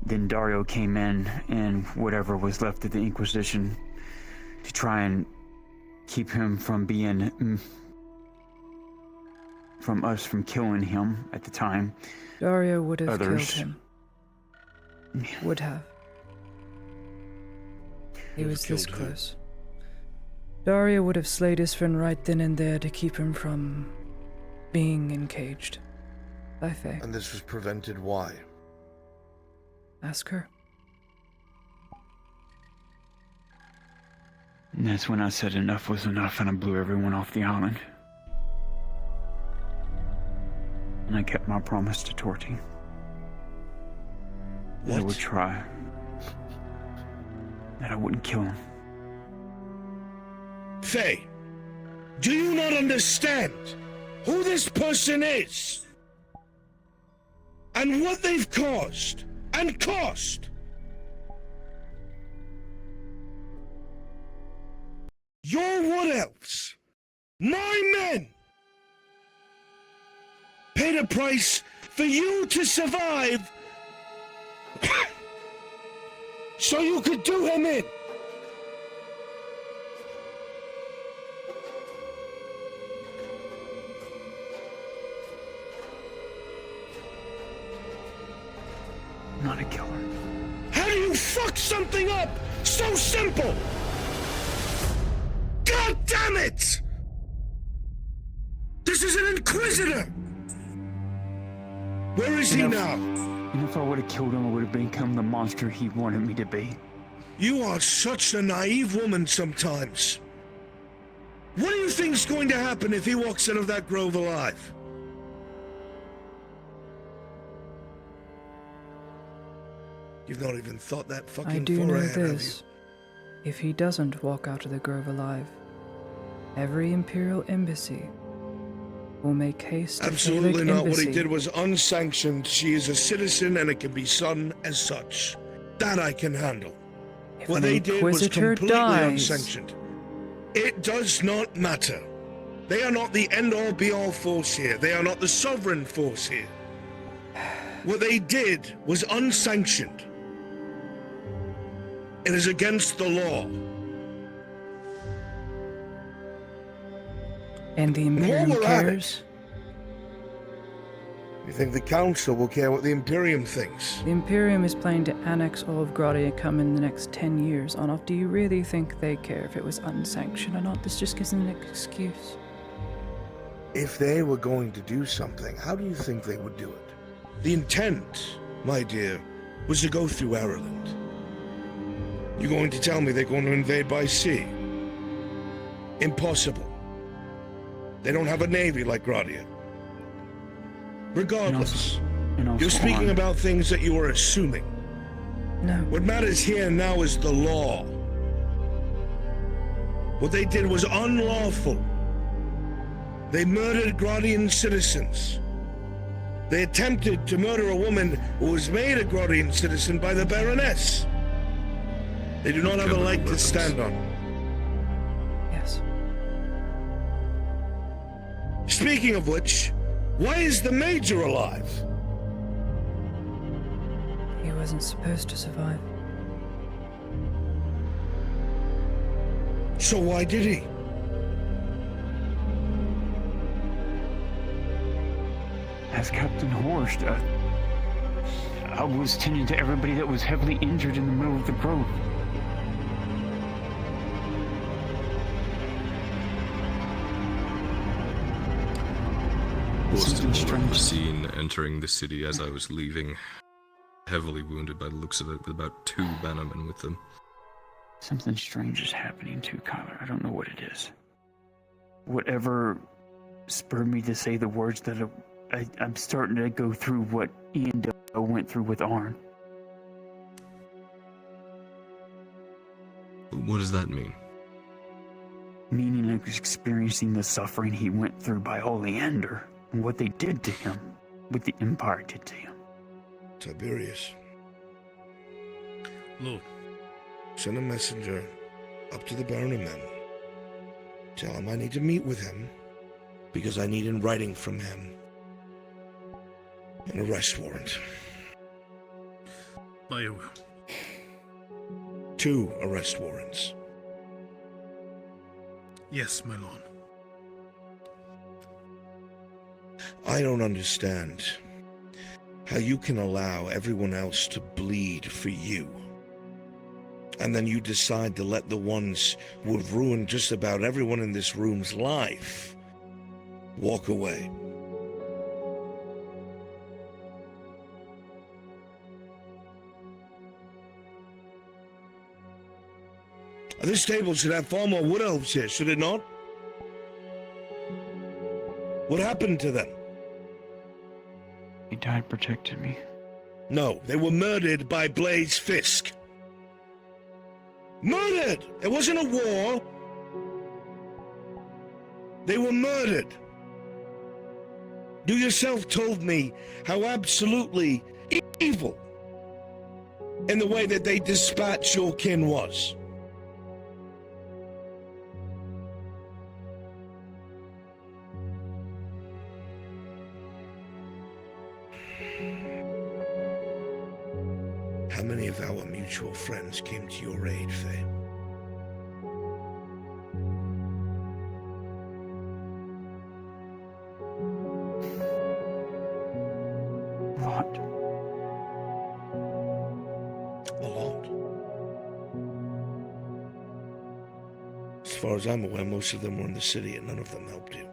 Then Dario came in, and whatever was left of the Inquisition to try and keep him from being, from us from killing him at the time. Dario would have Others. killed him. Would have. He was this close. Dario would have slayed his friend right then and there to keep him from being encaged by Faye. And this was prevented why? Ask her. And that's when I said enough was enough, and I blew everyone off the island. And I kept my promise to Torti. That I would try. That I wouldn't kill him. Faye, do you not understand who this person is? And what they've caused and cost? Your wood elves, my men, paid a price for you to survive so you could do him in. Not a killer. How do you fuck something up so simple? God damn it! This is an Inquisitor! Where is he now? And if I would have killed him, I would have become the monster he wanted me to be. You are such a naive woman sometimes. What do you think's going to happen if he walks out of that grove alive? You've not even thought that fucking I do far know ahead, have you? this. If he doesn't walk out of the grove alive, every Imperial embassy will make haste to Absolutely Halig not. What he Embassy. did was unsanctioned. She is a citizen and it can be done as such. That I can handle. If What an they did was Inquisitor completely dies, unsanctioned. It does not matter. They are not the end-all be-all force here. They are not the sovereign force here. What they did was unsanctioned. It is against the law. and the Imperium we're at it, cares. You think the Council will care what the Imperium thinks? The Imperium is planning to annex all of Gradia come in the next 10 years. Onoff, do you really think they care if it was unsanctioned or not? This just gives them an excuse. If they were going to do something, how do you think they would do it? The intent, my dear, was to go through Ireland. You're going to tell me they're going to invade by sea? Impossible. They don't have a navy like Gradia. Regardless, you're speaking about things that you are assuming. No. What matters here now is the law. What they did was unlawful. They murdered Gradian citizens. They attempted to murder a woman who was made a Gradian citizen by the Baroness. They do not have a leg to stand on. Yes. Speaking of which, why is the Major alive? He wasn't supposed to survive. So why did he? As Captain Horst, I was tending to everybody that was heavily injured in the middle of the grove. Horst and Ulrich were seen entering the city as I was leaving, heavily wounded by the looks of it, with about 2 bannermen with them. Something strange is happening too, Kyler. I don't know what it is. Whatever spurred me to say the words that I'm starting to go through what Ian Doe went through with Arn. What does that mean? Meaning I was experiencing the suffering he went through by Oleander, and what they did to him, what the Empire did to him. Tiberius. Lord. Send a messenger up to the Baron of Men. Tell him I need to meet with him, because I need in writing from him an arrest warrant. By your will. 2 arrest warrants. Yes, my lord. I don't understand how you can allow everyone else to bleed for you, and then you decide to let the ones who have ruined just about everyone in this room's life walk away. This table should have far more wood elves here, should it not? What happened to them? He died protecting me. No, they were murdered by Blaze Fisk. Murdered! It wasn't a war. They were murdered. You yourself told me how absolutely evil in the way that they dispatched your kin was. How many of our mutual friends came to your aid, Faye? What? A lot. As far as I'm aware, most of them were in the city and none of them helped you.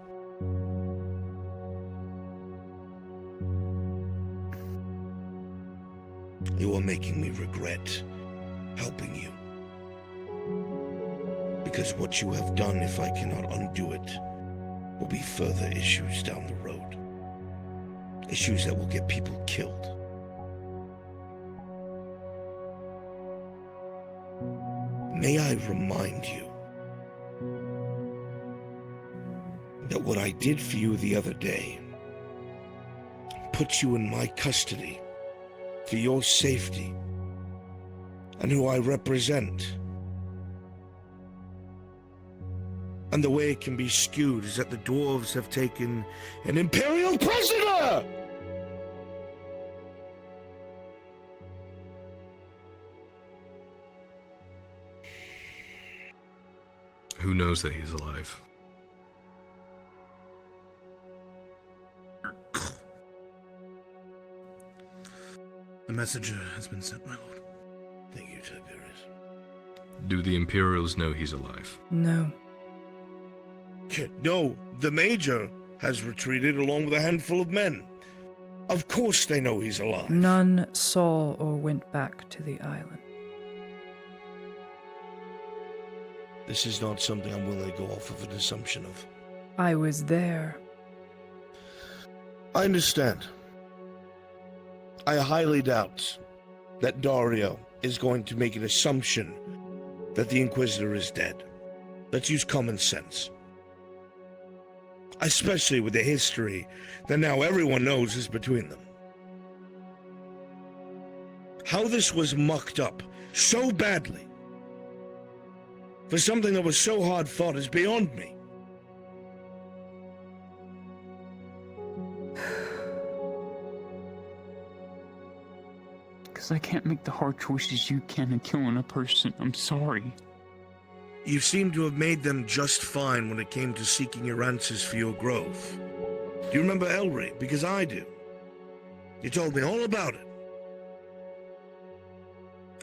You are making me regret helping you. Because what you have done, if I cannot undo it, will be further issues down the road. Issues that will get people killed. May I remind you that what I did for you the other day put you in my custody for your safety and who I represent. And the way it can be skewed is that the dwarves have taken an imperial prisoner! Who knows that he's alive? The messenger has been sent, my lord. Thank you, Tiberius. Do the Imperials know he's alive? No. No, the Major has retreated along with a handful of men. Of course they know he's alive. None saw or went back to the island. This is not something I'm willing to go off of an assumption of. I was there. I understand. I highly doubt that Dario is going to make an assumption that the Inquisitor is dead. Let's use common sense. Especially with the history that now everyone knows is between them. How this was mucked up so badly for something that was so hard fought is beyond me. Because I can't make the hard choices you can in killing a person. I'm sorry. You seem to have made them just fine when it came to seeking your answers for your grove. Do you remember Elry? Because I do. You told me all about it.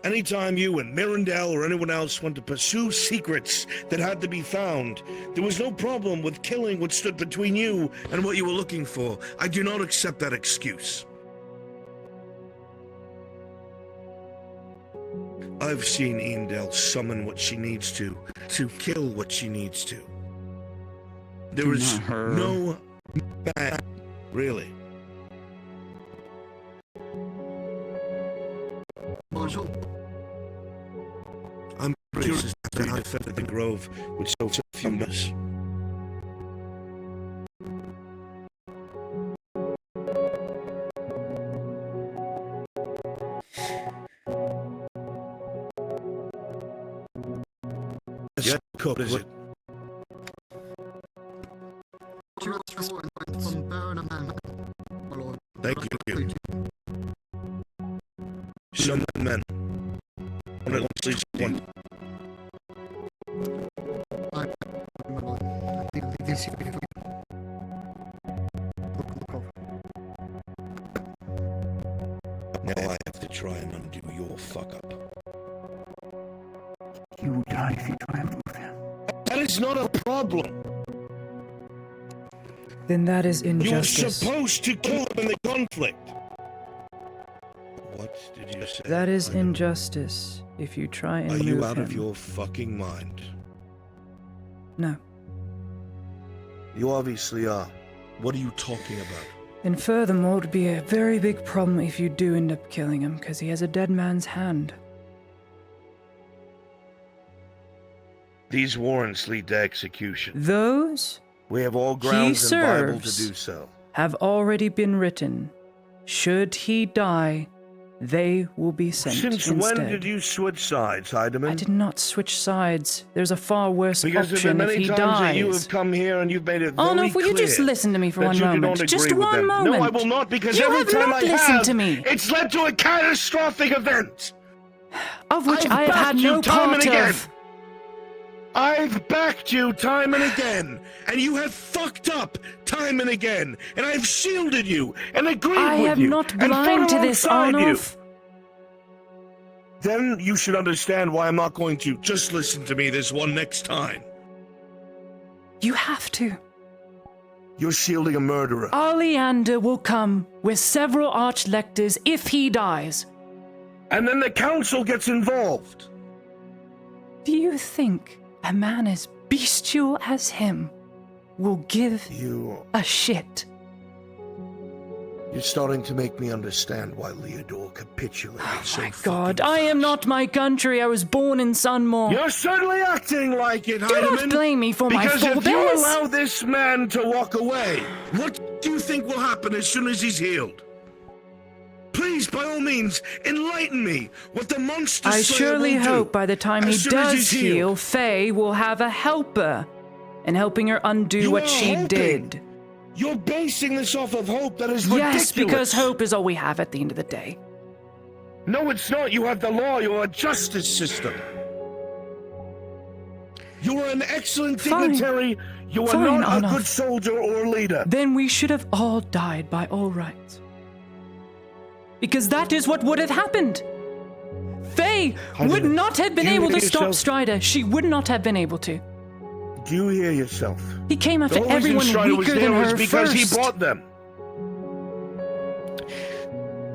Anytime you and Mirandel or anyone else went to pursue secrets that had to be found, there was no problem with killing what stood between you and what you were looking for. I do not accept that excuse. I've seen Eendel summon what she needs to kill what she needs to. There is no bad, really. Bonjour. I'm curious as to how I defended the grove with so few minutes. Yeah, cool, is it? Thank you. Some men. One at least one. Now I have to try and undo your fuck up. You will die if you try and move him. That is not a problem. Then that is injustice. You were supposed to kill him in the conflict. What did you say? That is injustice if you try and move him. Are you out of your fucking mind? No. You obviously are. What are you talking about? And furthermore, it would be a very big problem if you do end up killing him, because he has a dead man's hand. These warrants lead to execution. Those we have all grounds in the Bible to do so. Have already been written. Should he die, they will be sent Since instead. when did you switch sides, Heidemann? I did not switch sides. There's a far worse because option if he times dies. That you have come here and you've made it very Arnulf, will you just listen to me for one moment? Just one moment. No, I will not, because you every have time not I listened have, to me. It's led to a catastrophic event. Of which I have had no part of. I've backed you time and again, and you have fucked up time and again, and I've shielded you and agreed with you. I am not blind to this, Arnulf. Then you should understand why I'm not going to. Just listen to me this one next time. You have to. You're shielding a murderer. Oleander will come with several archlectors if he dies. And then the council gets involved. Do you think a man as bestial as him will give you a shit? You're starting to make me understand why Leodore capitulated so God, I am not my country. I was born in Sunmore. You're certainly acting like it, Do Heidemann. not blame me for my because forebears. if you allow this man to walk away, what do you think will happen as soon as he's healed? Please, by all means, enlighten me what the monster I slayer surely will do hope by the time he as soon as does he's healed. heal, Faye will have a helper, and helping her undo You what are she hoping. did. You're basing this off of hope that is ridiculous. Yes, because hope is all we have at the end of the day. No, it's not. You have the law. You're a justice system. You are an excellent dignitary. You are Fine, not a enough. good soldier or leader. Then we should have all died by all rights. Because that is what would have happened. Faye would not have been Do you able to hear stop yourself? Strider. She would not have been able to. Do you hear yourself? He came The after whole reason everyone Strider was weaker there than was her because first. he bought them.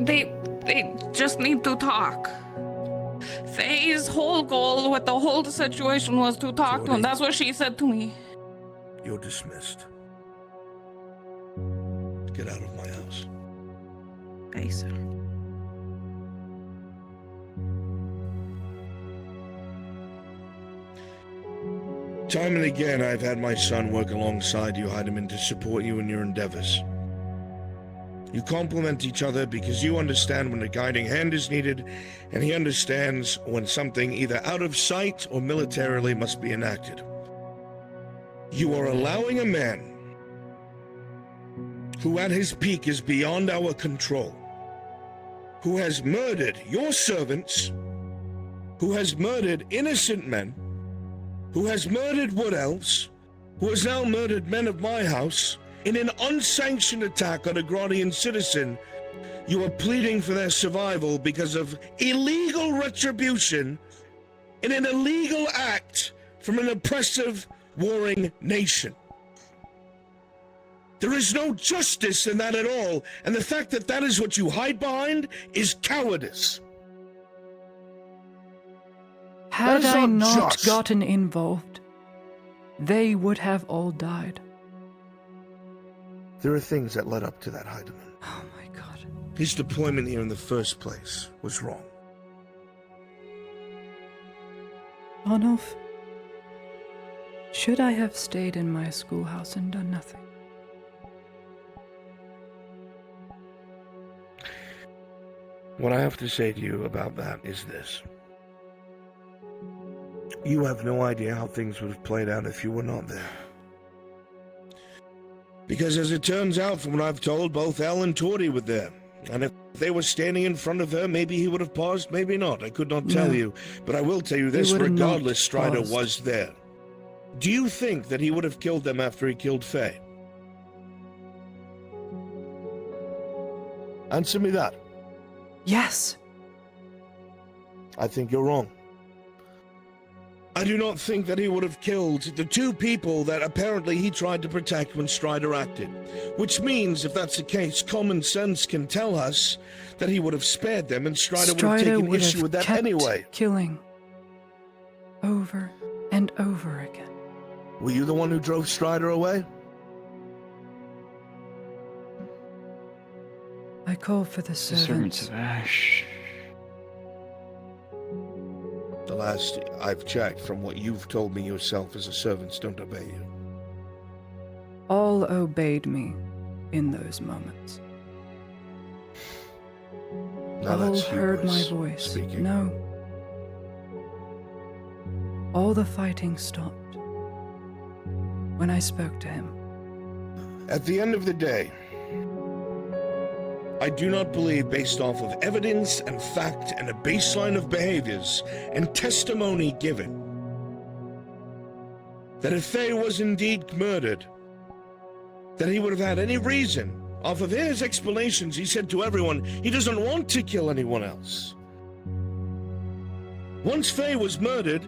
They just need to talk. Faye's whole goal with the whole situation was to talk to him. That's what she said to me. You're dismissed. Get out of my house. Hey, sir. Time and again, I've had my son work alongside you, Heidemann, to support you in your endeavors. You complement each other because you understand when a guiding hand is needed, and he understands when something either out of sight or militarily must be enacted. You are allowing a man who at his peak is beyond our control, who has murdered your servants, who has murdered innocent men, who has murdered Wood Elves, who has now murdered men of my house, in an unsanctioned attack on a Grodian citizen. You are pleading for their survival because of illegal retribution in an illegal act from an oppressive, warring nation. There is no justice in that at all, and the fact that that is what you hide behind is cowardice. Had That is I not not just. gotten involved, they would have all died. There are things that led up to that, Heidemann. Oh my God. His deployment here in the first place was wrong. Arnulf, should I have stayed in my schoolhouse and done nothing? What I have to say to you about that is this. You have no idea how things would have played out if you were not there. Because as it turns out, from what I've told, both Elle and Tori were there. And if they were standing in front of her, maybe he would have paused, maybe not. I could not tell No. you. But I will tell you this, would have not regardless, Strider paused. was there. Do you think that he would have killed them after he killed Faye? Answer me that. Yes. I think you're wrong. I do not think that he would have killed the two people that apparently he tried to protect when Strider acted. Which means, if that's the case, common sense can tell us that he would have spared them and Strider would have taken would issue have with that kept anyway. killing over and over again. Were you the one who drove Strider away? I call for the servants. of Ash. The last I've checked, from what you've told me yourself, is the servants don't obey you. All obeyed me in those moments. Now All that's heard my hubris voice. speaking. No. All the fighting stopped when I spoke to him. At the end of the day, I do not believe, based off of evidence and fact and a baseline of behaviors and testimony given, that if Faye was indeed murdered, that he would have had any reason. Off of his explanations, he said to everyone he doesn't want to kill anyone else. Once Faye was murdered,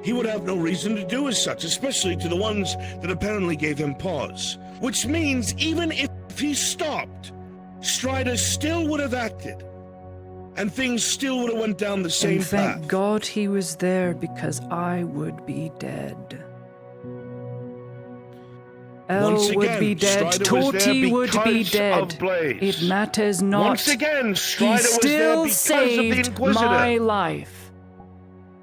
he would have no reason to do as such, especially to the ones that apparently gave him pause. Which means even if he stopped, Strider still would have acted, and things still would have went down the same And thank path. God he was there because I would be dead. Once Elle would again, be dead. Strider was there Torty would be because dead. of Blaze. It matters not. Once again, Strider He was there still because of the saved Inquisitor. my life.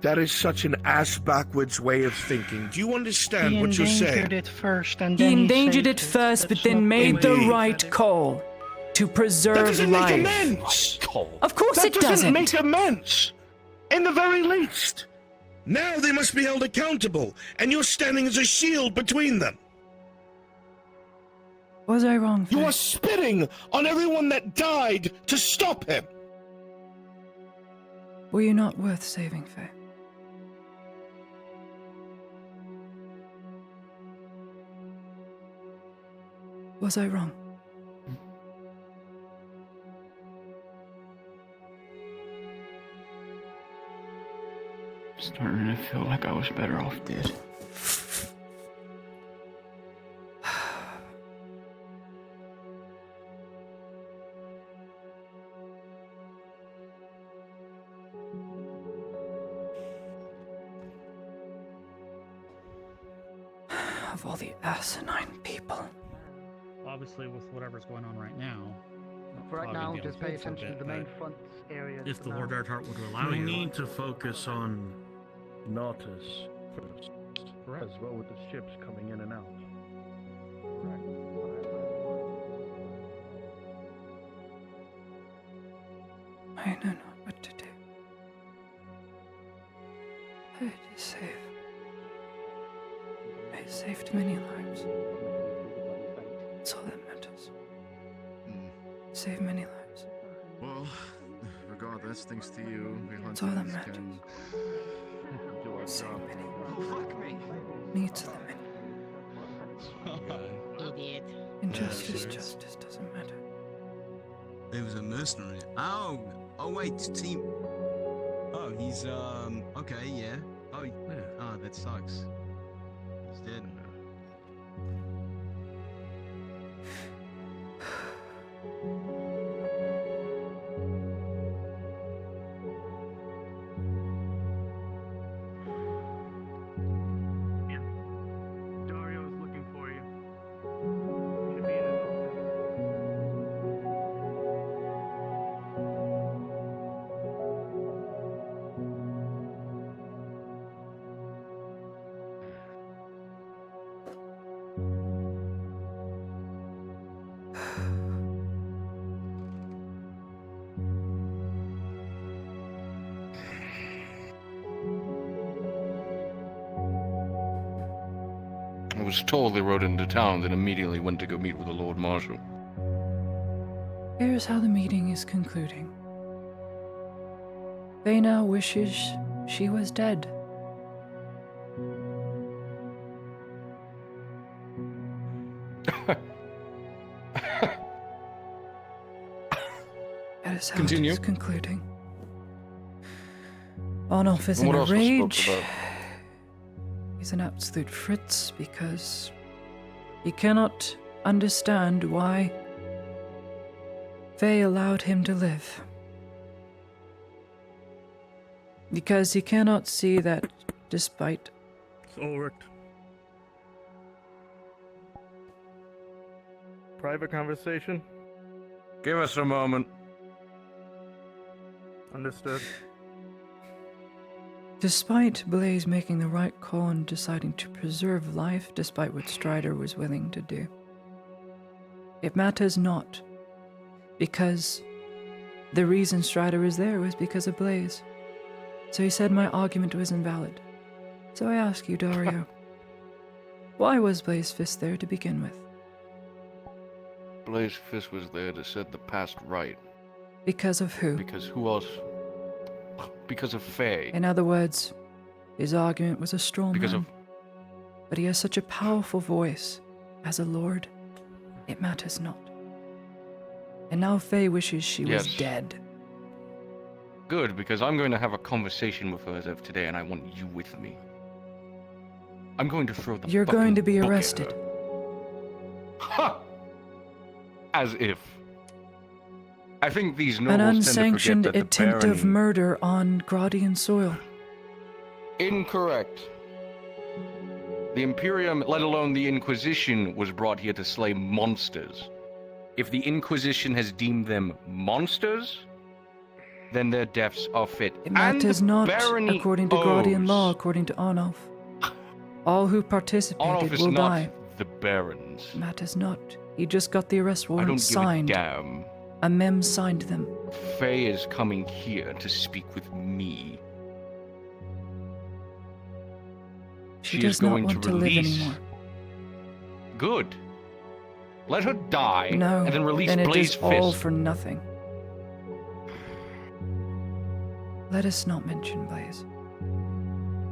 That is such an ass-backwards way of thinking. Do you understand He what you're saying? endangered it first, and He then endangered saved it first, but That's then not made the Indeed. right call to That preserve doesn't life. make amends. Of course That it doesn't. doesn't make amends. In the very least. Now they must be held accountable, and you're standing as a shield between them. Was I wrong? You are spitting on everyone that died to stop him. Were you not worth saving, Faye? Was I wrong? Starting to feel like I was better off dead. Of all the asinine people. Obviously, with whatever's going on right now. For right probably now, be able just to pay move for a attention to bit, the main but front areas. If for the now. Lord Arthart would allow We you. need to focus on Nautis first. Correct. As well with the ships coming in and out. I know not what to do. I to save. I saved many lives. That's all that matters. Save many lives. Well, regardless, thanks to you, we That's all that hunters matters. can do our Save job. many. Fuck me. Needs of the many. Idiot. Injustice, justice doesn't matter. He was a mercenary. Oh wait, team. Oh, he's okay, yeah. Oh, that sucks. He's dead. Dario is looking for you. Should be in it. I was told they rode into town, then immediately went to go meet with the Lord Marshal. Here's how the meeting is concluding. They now wishes she was dead. That is how Continue. it is concluding. Arnulf is in What a else was spoke rage. about? He's an absolute fritz because he cannot understand why Faye allowed him to live. Because he cannot see that despite It's Ulrich. Private conversation? Give us a moment. Understood. Despite Blaze making the right call and deciding to preserve life despite what Strider was willing to do, it matters not, because the reason Strider was there was because of Blaze. So he said my argument was invalid. So I ask you, Dario, why was Blaze Fist there to begin with? Blaze Fist was there to set the past right. Because of who? Because who else? Because of Faye. In other words, his argument was a straw man. Because of... But he has such a powerful voice. As a lord, it matters not. And now Faye wishes she was Yes. dead. Good, because I'm going to have a conversation with her as of today, and I want you with me. I'm going to throw the You're fucking going to be book at arrested. her. Ha! As if. I think these An nobles tend to unsanctioned forget that the attempt of Baron... murder on Gradian soil. Incorrect. The Imperium, let alone the Inquisition, was brought here to slay monsters. If the Inquisition has deemed them monsters, then their deaths are fit. It matters And not, Barony according to Guardian owes. law, according to Arnulf. All who participated Arnulf is will not die. the Barons. Matters not. He just got the arrest I warrant don't signed. give a damn. A mem signed them. Faye is coming here to speak with me. She is does not going want to to live release. anymore. Good. Let her die, No, and then release then it Blaze is Fist. all for nothing. Let us not mention Blaze.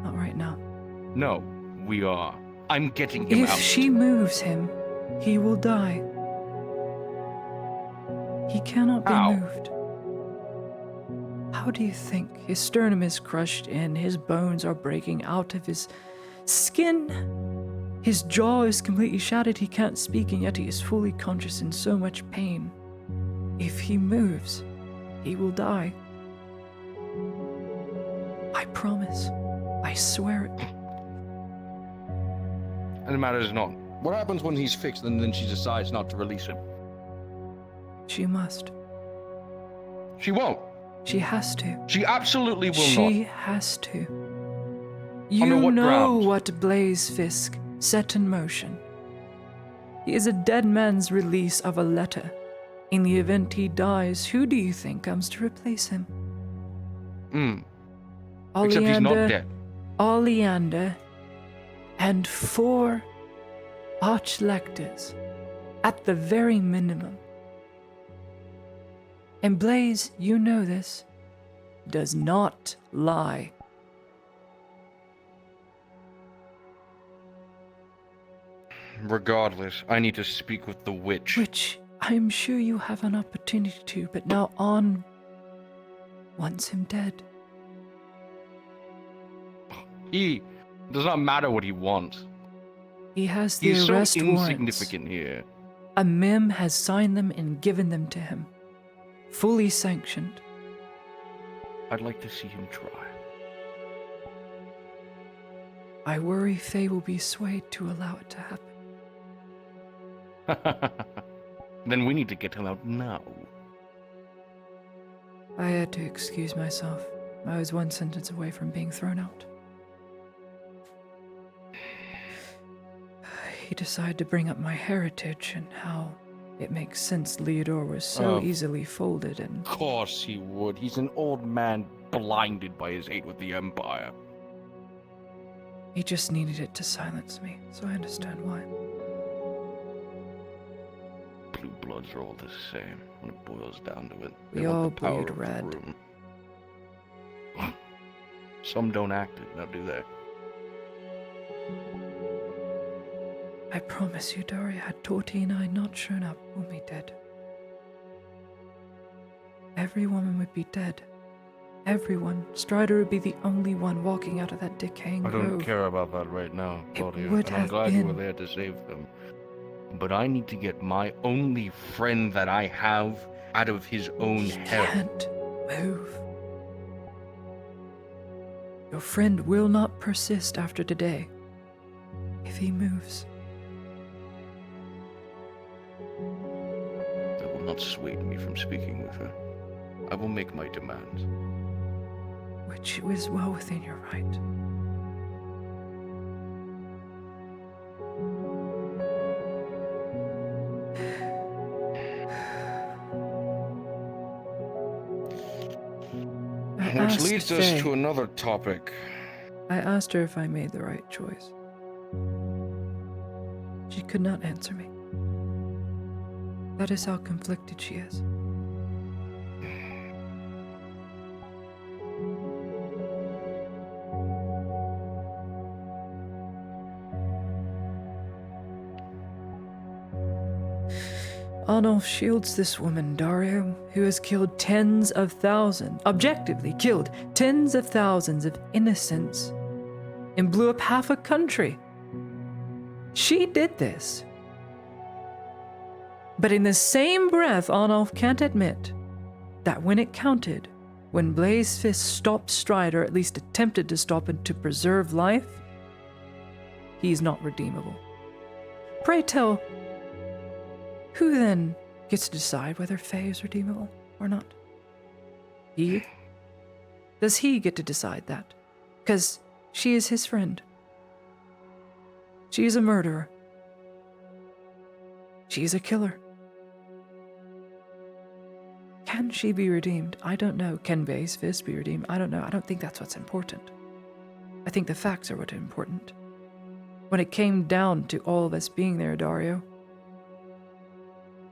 Not right now. No, we are. I'm getting him If out. she moves him, he will die. He cannot be How? moved. How do you think? His sternum is crushed in, his bones are breaking out of his skin. His jaw is completely shattered, he can't speak, and yet he is fully conscious in so much pain. If he moves, he will die. I promise. I swear it. And it matters not. What happens when he's fixed and then she decides not to release him? She must. She won't. She has to. She absolutely will She not. has to. Under You what know grounds? what Blaze Fisk set in motion. He is a dead man's release of a letter. In the event he dies, who do you think comes to replace him? Except he's not dead. Oleander and 4 archlectors, at the very minimum. And Blaze, you know this, does not lie. Regardless, I need to speak with the witch. Which I'm sure you have an opportunity to, but now On wants him dead. He does not matter what he wants. He has the He's so arrest warrants. insignificant here. A mem has signed them and given them to him. Fully sanctioned. I'd like to see him try. I worry Faye will be swayed to allow it to happen. Then we need to get him out now. I had to excuse myself. I was one sentence away from being thrown out. He decided to bring up my heritage and how it makes sense Leodore was so Of easily folded and... Of course he would. He's an old man blinded by his hate with the Empire. He just needed it to silence me, so I understand why. Blue bloods are all the same when it boils down to it. We They want all the power bleed of the red. room. Some don't act it, now do they? I promise you, Daria, had Torty and I not shown up, we'll be dead. Every woman would be dead. Everyone. Strider would be the only one walking out of that decaying I don't grove. care about that right now, Claudia, would and I'm have glad you were been. there to save them. But I need to get my only friend that I have out of his own hell. Can't move. Your friend will not persist after today. If he moves, That will not sway me from speaking with her. I will make my demands. which is well within your right. I Which asked leads us Faye- to another topic. I asked her if I made the right choice. She could not answer me. That is how conflicted she is. Arnulf shields this woman, Dario, who has killed tens of thousands, objectively killed tens of thousands of innocents, and blew up half a country. She did this. But in the same breath, Arnulf can't admit that when it counted, when Blaze Fist stopped Strider, at least attempted to stop it to preserve life, he's not redeemable. Pray tell, who then gets to decide whether Faye is redeemable or not? He? Does he get to decide that? Because she is his friend. She is a murderer. She's a killer. Can she be redeemed? I don't know. Can Faye's fist be redeemed? I don't know. I don't think that's what's important. I think the facts are what are important. When it came down to all of us being there, Dario,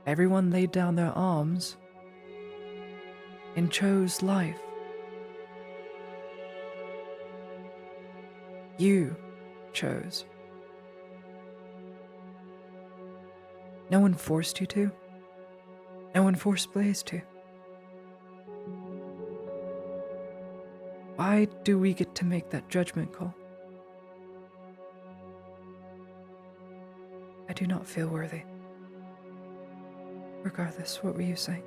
everyone laid down their arms and chose life. You chose. No one forced you to. No one forced Blaze to. Why do we get to make that judgment call? I do not feel worthy. Regardless, what were you saying?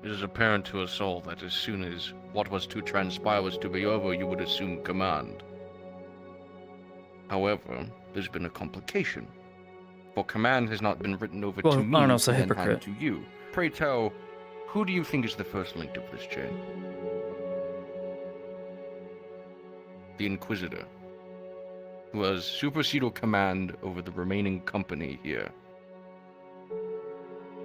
It is apparent to us all that as soon as what was to transpire was to be over, you would assume command. However, there's been a complication. For command has not been written over to me, Arnold's a and then hypocrite. handed to you. Pray tell, who do you think is the first link of this chain? The Inquisitor, who has supersedal command over the remaining company here.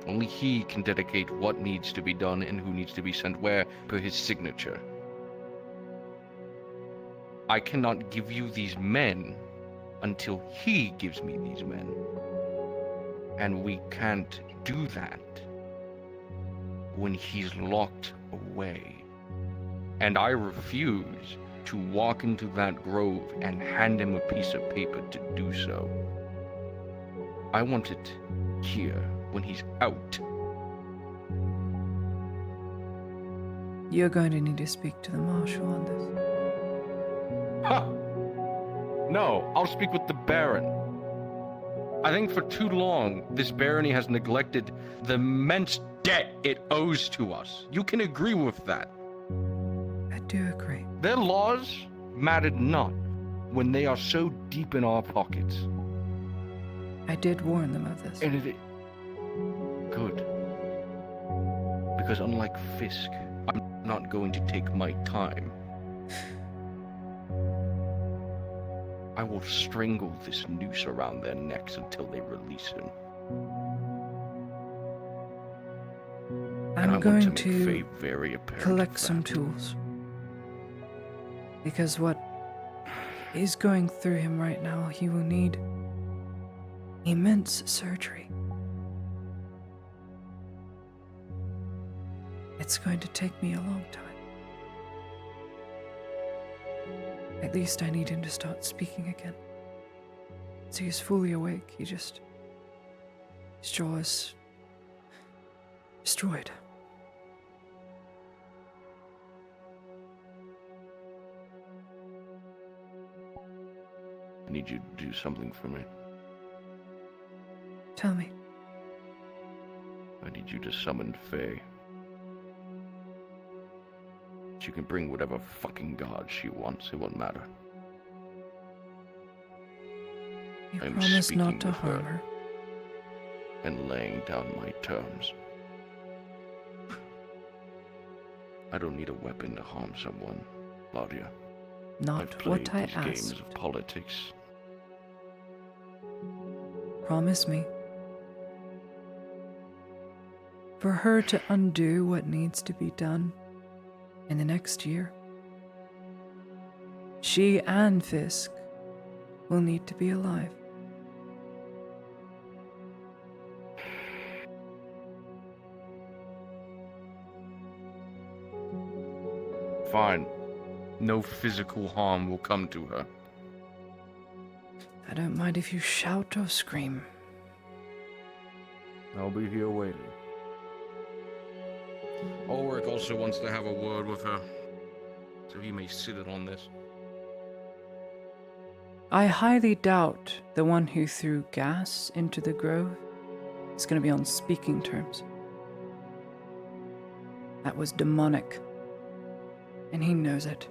Only he can dedicate what needs to be done and who needs to be sent where per his signature. I cannot give you these men until he gives me these men. And we can't do that when he's locked away. And I refuse to walk into that grove and hand him a piece of paper to do so. I want it here when he's out. You're going to need to speak to the Marshal on this. Ha! No, I'll speak with the Baron. I think for too long, this barony has neglected the immense debt it owes to us. You can agree with that. I do agree. Their laws mattered not when they are so deep in our pockets. I did warn them of this. And it... Good. Because unlike Fisk, I'm not going to take my time. I will strangle this noose around their necks until they release him. I'm going to Faye very apparent collect of some that. tools. Because what is going through him right now, he will need immense surgery. It's going to take me a long time. At least I need him to start speaking again. So he's fully awake. His jaw is destroyed. I need you to do something for me. Tell me. I need you to summon Faye. She can bring whatever fucking god she wants, it won't matter. You I'm promise speaking not to with harm her. And laying down my terms. I don't need a weapon to harm someone, Claudia. Not I've played what I these games asked. of politics. Promise me. For her to undo what needs to be done in the next year, she and Fisk will need to be alive. Fine. No physical harm will come to her. I don't mind if you shout or scream. I'll be here waiting. Ulrich also wants to have a word with her, so he may sit in on this. I highly doubt the one who threw gas into the grove is going to be on speaking terms. That was demonic. And he knows it.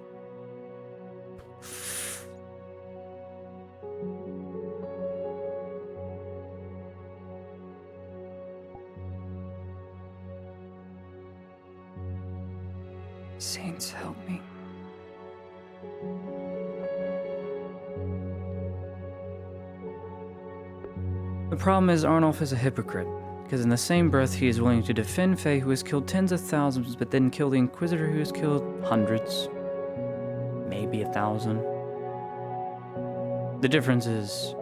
Saints help me. The problem is Arnulf is a hypocrite, because in the same breath he is willing to defend Faye, who has killed tens of thousands, but then kill the Inquisitor, who has killed hundreds, maybe 1,000. The difference is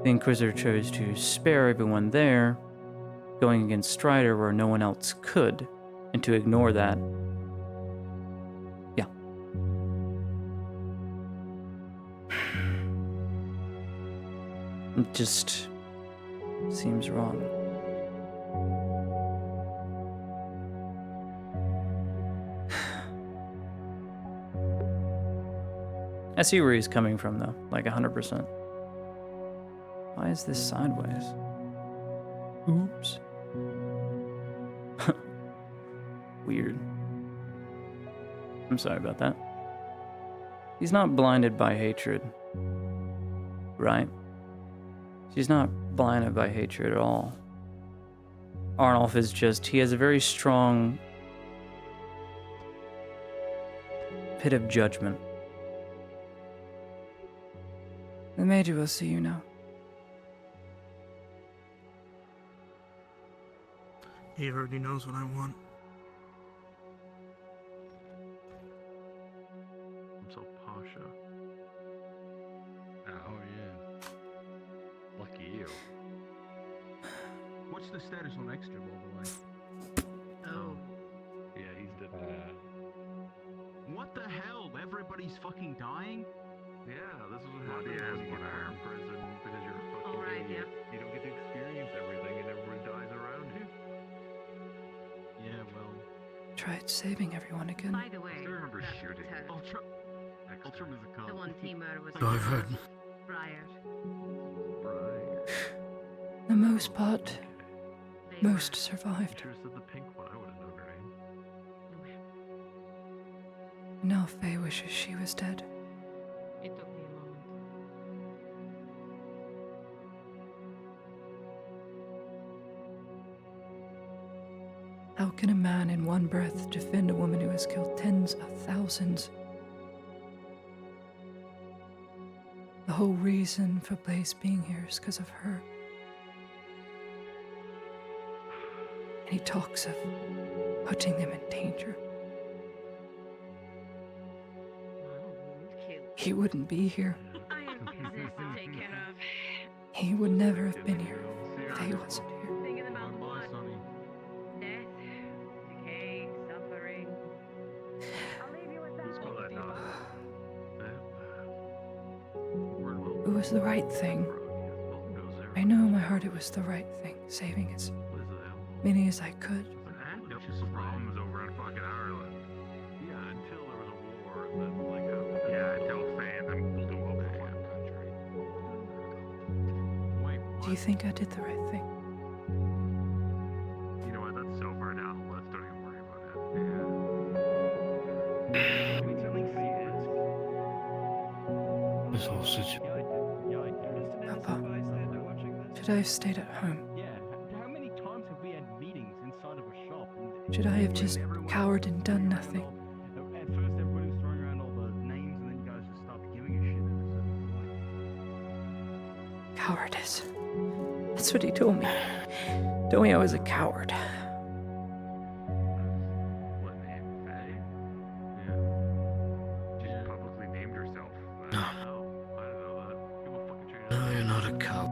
the Inquisitor chose to spare everyone there, going against Strider where no one else could, and to ignore that. Yeah. It just seems wrong. I see where he's coming from, though, like 100%. Why is this sideways? Oops. Weird. I'm sorry about that. He's not blinded by hatred, right? She's not blinded by hatred at all. Arnulf is just, he has a very strong pit of judgment. The Major will see you now. He already knows what I want. I'm so Pasha. Oh yeah. Lucky you. What's the status on Extra, by the way? Oh. Yeah, he's dead. What the hell? Everybody's fucking dying? Yeah, this is what happens when you get put in prison because you're a fucking idiot. You don't get to experience everything and everyone dies around you. Yeah, well. Tried saving everyone again. By the way, I still remember shooting. Ultram is a cunt. the one Timur was So I've heard. Briar. The most part, most survived. Sure said the pink one. I would have known her name. Now Faye wishes she was dead. It took me a moment. How can a man in one breath defend a woman who has killed tens of thousands? The whole reason for Blaze being here is because of her. And he talks of putting them in danger. He wouldn't be here. I have business to take care of. He would never have been here if he wasn't here. Thinking about what? Death, decay, suffering. I'll leave you with that. Let's call that now. It was the right thing. I know in my heart it was the right thing, saving as many as I could. Problems over in fucking Ireland. Yeah, until there was a war. Then, like, yeah, until Faye and them blew up the fucking country. Wait, Do you think I did the right thing? you know what? That's so far down the list. Don't even worry about it. Yeah. This whole situation. Papa, should I have stayed at home? How many times have we had meetings inside of a shop? Should I have just cowered and done nothing? At first, everybody was throwing around all the names, and then you guys just stopped giving a shit at a certain point. Cowardice. That's what he told me. Told me I was a coward. What name? Faye? Yeah. She just publicly named herself. I don't know that. People fucking treat her. No, you're not a cow.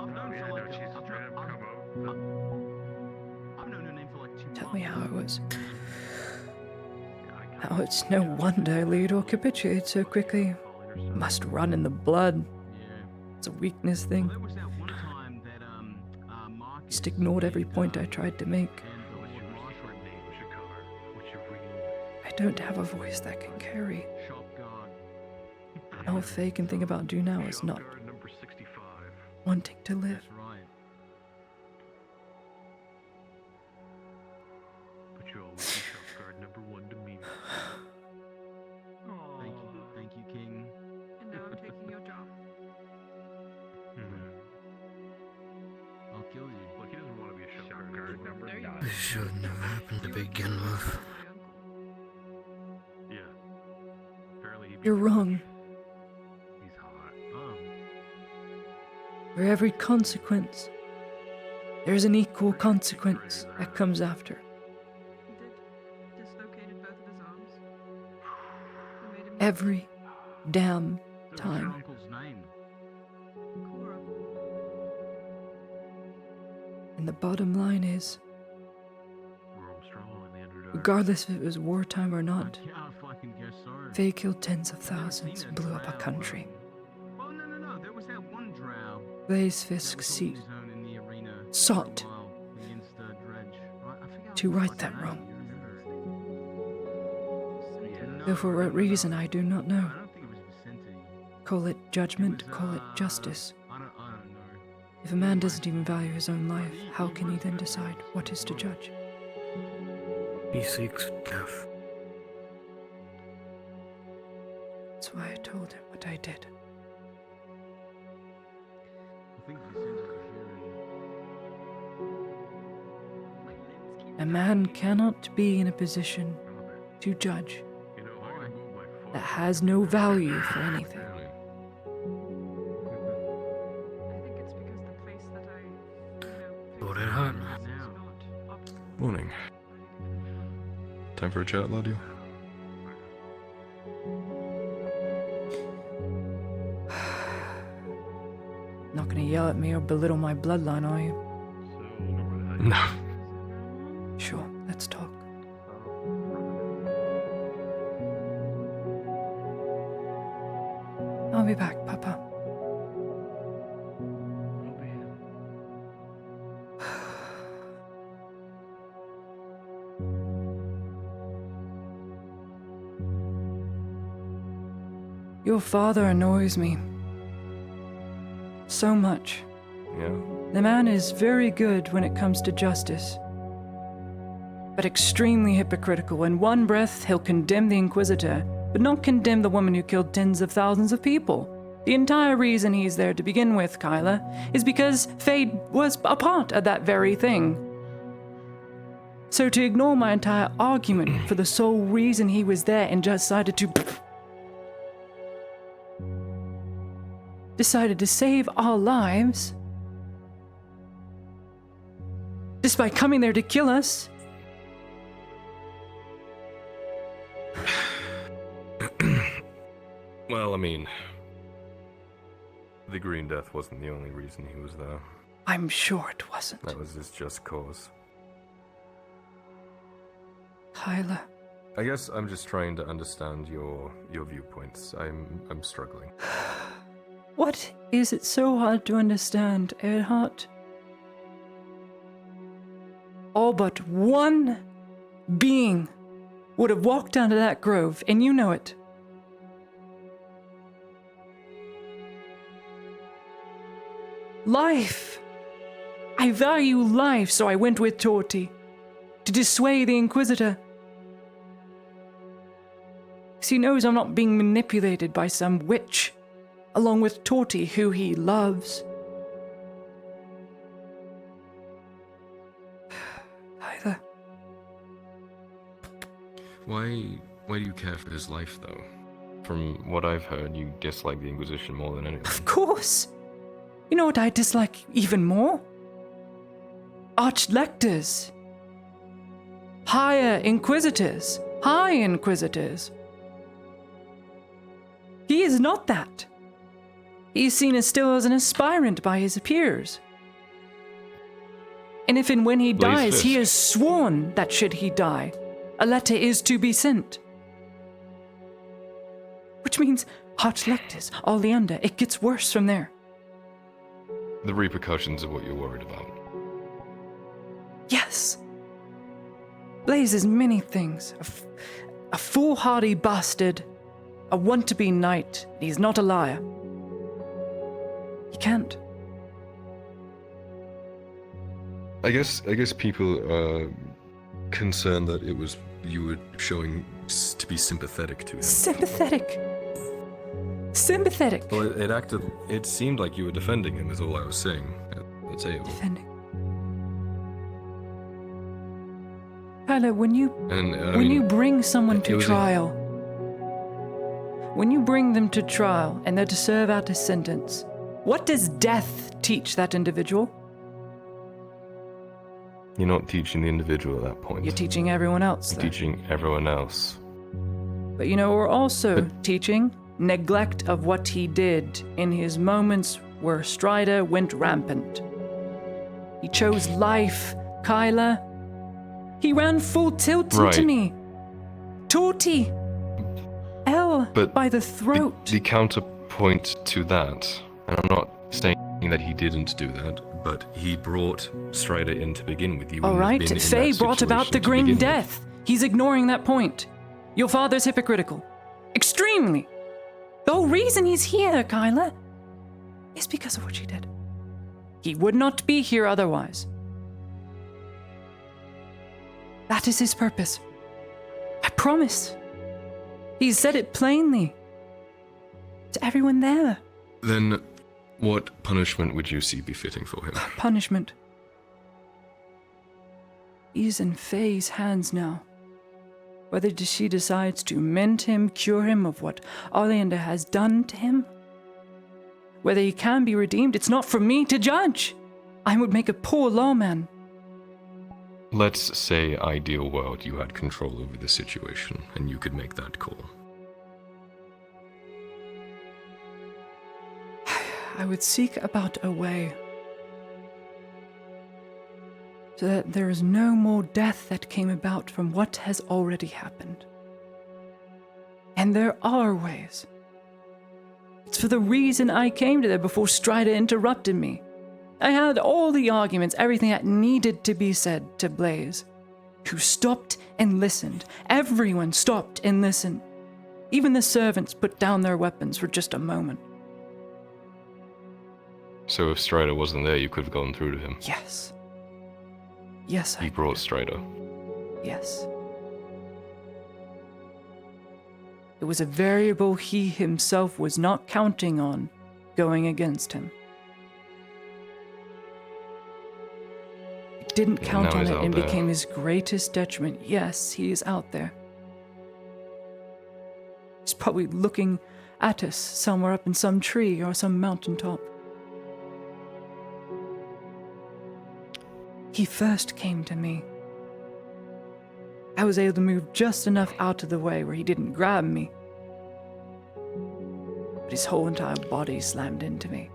Oh, yeah, no, she's straight up come out. I've known her name for like 2 months. Tell me how it was. How it's no wonder Leodor capitulated so quickly. Must run in the blood. It's a weakness thing. Just ignored every point I tried to make. I don't have a voice that can carry. All Faye can think about do now is not wanting to live. But you'll always be shop guard number 1 to me. This shouldn't have happened to begin with. Yeah. Apparently he You're wrong. He's hot. For every consequence, there's an equal consequence that comes after. Dislocated both of his arms. They made him Every damn What's your time. uncle's name? Cora. And the bottom line is, regardless if it was wartime or not, Yeah, I fucking guess so. they killed tens of thousands and blew up a country. Oh, no. There was that one drow. Blaze Fisk's seat sought to right that wrong. Though for what reason I do not know. Call it judgment, call it justice. If a man doesn't even value his own life, how can he then decide what is to judge? He seeks death. That's why I told him what I did. A man cannot be in a position to judge that has no value for anything. Lord Erhard. Morning. Time for a chat, Ladio? Not gonna yell at me or belittle my bloodline, are you? No. Sure, let's talk. I'll be back, Papa. Your father annoys me. So much. Yeah? The man is very good when it comes to justice, but extremely hypocritical. In one breath, he'll condemn the Inquisitor, but not condemn the woman who killed tens of thousands of people. The entire reason he's there to begin with, Kyla, is because Fade was a part of that very thing. So to ignore my entire argument for the sole reason he was there and decided to save our lives, despite coming there to kill us. Well, I mean, the Green Death wasn't the only reason he was there. I'm sure it wasn't. That was his just cause. Kyla. I guess I'm just trying to understand your viewpoints. I'm struggling. What is it so hard to understand, Earhart? All but one being would have walked down to that grove, and you know it. Life. I value life, so I went with Torty to dissuade the Inquisitor. Because he knows I'm not being manipulated by some witch, along with Torty, who he loves. Either. Why do you care for his life, though? From what I've heard, you dislike the Inquisition more than anything. Of course! You know what I dislike even more? Archlectors. High Inquisitors. He is not that. He is seen as still as an aspirant by his peers. And if and when he dies, he is sworn that should he die, a letter is to be sent. Which means Archlectors, Oleander, it gets worse from there. The repercussions are what you're worried about. Yes. Blaze is many things. A foolhardy bastard, a want-to-be knight. He's not a liar. He can't. I guess people are concerned that you were showing to be sympathetic to him. Sympathetic. Well, it seemed like you were defending him, is all I was saying. That's it. Defending. Kyla, when you bring someone to trial, when you bring them to trial and they're to serve out a sentence, what does death teach that individual? You're not teaching the individual at that point. You're teaching everyone else, You're though. teaching everyone else. But we're also teaching neglect of what he did in his moments where Strider went rampant. He chose life, Kyla. He ran full tilt into me. Torty. L by the throat. The counterpoint to that, and I'm not saying that he didn't do that, but he brought Strider in to begin with. All right, Faye brought about the Green Death. He's ignoring that point. Your father's hypocritical. Extremely. The whole reason he's here, Kyla, is because of what she did. He would not be here otherwise. That is his purpose. I promise. He said it plainly to everyone there. Then what punishment would you see befitting for him? Punishment. He's in Faye's hands now. Whether she decides to mend him, cure him of what Oleander has done to him, whether he can be redeemed, it's not for me to judge. I would make a poor lawman. Let's say, ideal world, you had control over the situation, and you could make that call. I would seek about a way so that there is no more death that came about from what has already happened. And there are ways. It's for the reason I came to there before Strider interrupted me. I had all the arguments, everything that needed to be said to Blaze, who stopped and listened. Everyone stopped and listened. Even the servants put down their weapons for just a moment. So if Strider wasn't there, you could have gone through to him. Yes. Yes, He brought Strider. Yes. It was a variable he himself was not counting on going against him. He didn't count on it and became his greatest detriment. Yes, he is out there. He's probably looking at us somewhere up in some tree or some mountaintop. He first came to me. I was able to move just enough out of the way where he didn't grab me. But his whole entire body slammed into me.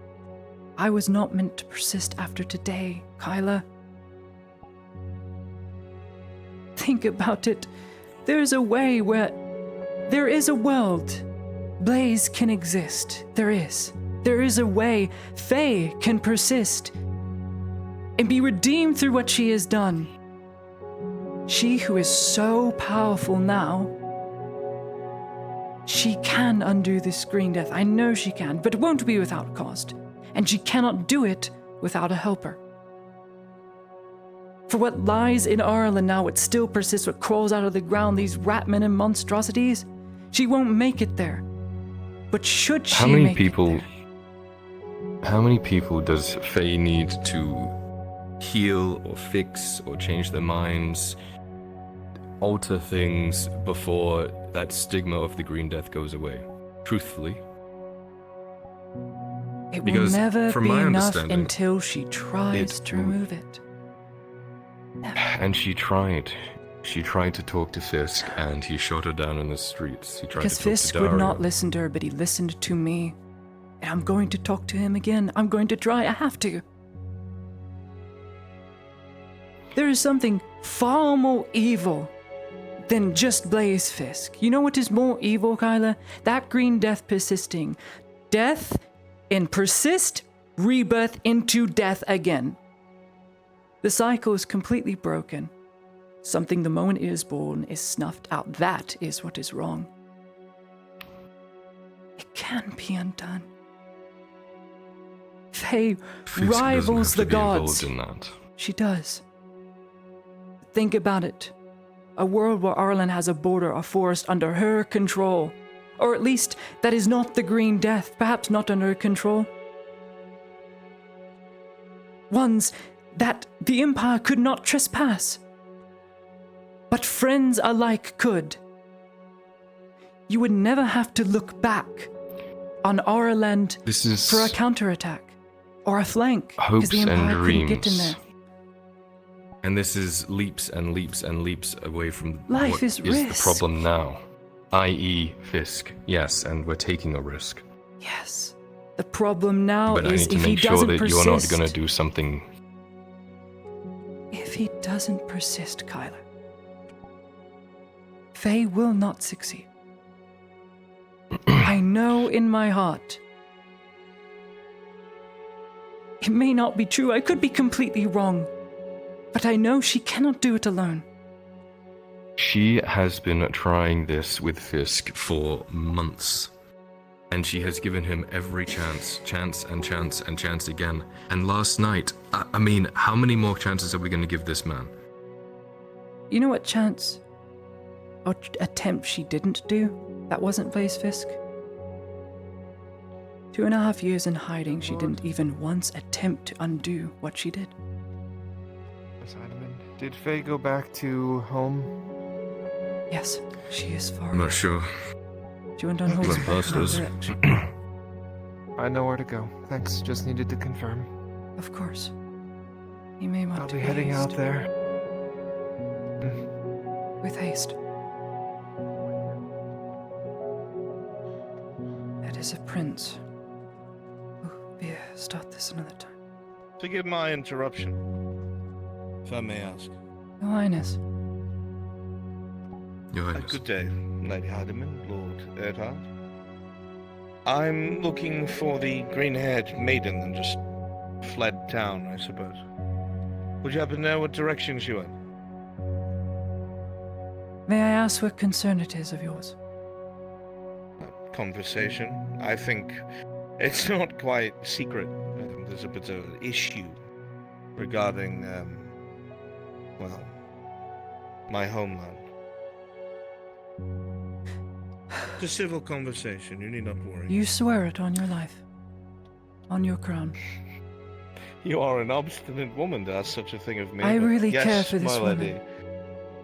I was not meant to persist after today, Kyla. Think about it. There's a way where... There is a world. Blaze can exist. There is. There is a way Faye can persist and be redeemed through what she has done. She who is so powerful now, she can undo this Green Death. I know she can, but it won't be without cost. And she cannot do it without a helper. For what lies in Ireland now, what still persists, what crawls out of the ground, these ratmen and monstrosities, she won't make it there. But should she make it there? How many people does Faye need to heal or fix or change their minds, alter things before that stigma of the Green Death goes away? Truthfully. It will never be enough until she tries to remove it. And she tried. She tried to talk to Fisk, and he shot her down in the streets. He tried Because to talk Fisk to Dario. would not listen to her, but he listened to me. And I'm going to talk to him again. I'm going to try. I have to. There is something far more evil than just Blaze Fisk. You know what is more evil, Kyla? That Green Death persisting. Death and persist, rebirth into death again. The cycle is completely broken. Something the moment it is born is snuffed out. That is what is wrong. It can be undone. Faye rivals the gods. In that. She does. Think about it. A world where Ireland has a border, a forest under her control. Or at least that is not the Green Death, perhaps not under her control. Ones that the Empire could not trespass. but friends alike could. You would never have to look back on our land for a counterattack or a flank, because hopes the and Empire couldn't get in dreams. there. And this is leaps and leaps and leaps away from Life what is the risk. problem now, i.e. Fisk. Yes, and we're taking a risk. Yes. The problem now But I is need to if he make sure doesn't that persist. you're not going to do something. If he doesn't persist, Kyler, Faye will not succeed. I know in my heart. It may not be true, I could be completely wrong, but I know she cannot do it alone. She has been trying this with Fisk for months. And she has given him every chance and chance again. And last night, I mean, how many more chances are we going to give this man? You know what chance or attempt she didn't do? That wasn't Faye's Fisk. 2.5 years in hiding, she didn't even once attempt to undo what she did. Miss Heidemann, did Faye go back to home? Yes, she is far I'm not away. sure. She went on horseback past in that us. direction. I know where to go. Thanks, just needed to confirm. Of course. You may want I'll to be heading out haste. there. With haste. It is a prince. Oh, beer, start this another time. Forgive my interruption, if I may ask. Your Highness. Your Highness. Good day, Lady Heidemann, Lord Erdhard. I'm looking for the green-haired maiden that just fled town, I suppose. Would you happen to know what direction she went? May I ask what concern it is of yours? Conversation. I think it's not quite secret. There's a bit of an issue regarding, well, my homeland. It's a civil conversation, you need not worry. You swear it on your life. On your crown. You are an obstinate woman to ask such a thing of me. I but really yes, care for this my woman. lady.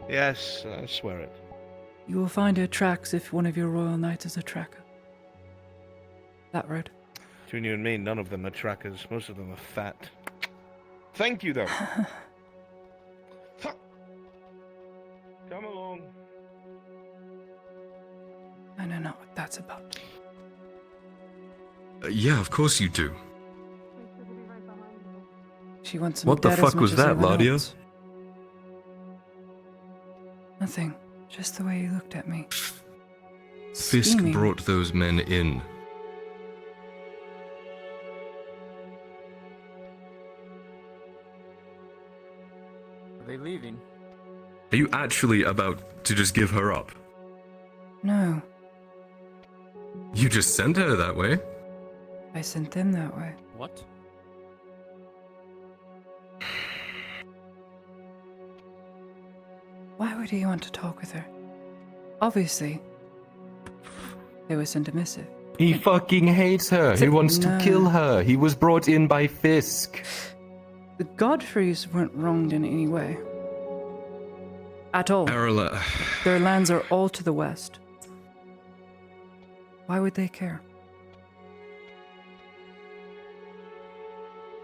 Yes, I swear it. You will find her tracks if one of your royal knights is a tracker. That road. Between you and me, none of them are trackers. Most of them are fat. Thank you, though. Come along. I know not what that's about. Yeah, of course you do. She wants him What the dead fuck as much was as that, anyone Ladia? else. Nothing. Just the way you looked at me. Fisk Scheming. brought those men in. Are they leaving? Are you actually about to just give her up? No, You just sent her that way. I sent them that way. What? Why would he want to talk with her? Obviously, they were sent a missive. He fucking hates her. He wants to No. kill her. He was brought in by Fisk. The Godfreys weren't wronged in any way. At all. Arla, Their lands are all to the west. Why would they care?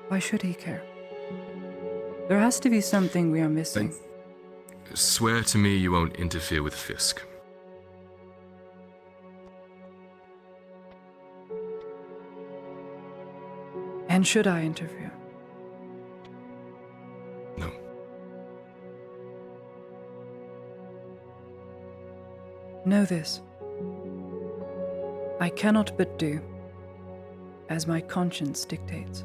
Why should he care? There has to be something we are missing. swear to me you won't interfere with Fisk. And should I interfere? No. Know this. I cannot but do as my conscience dictates.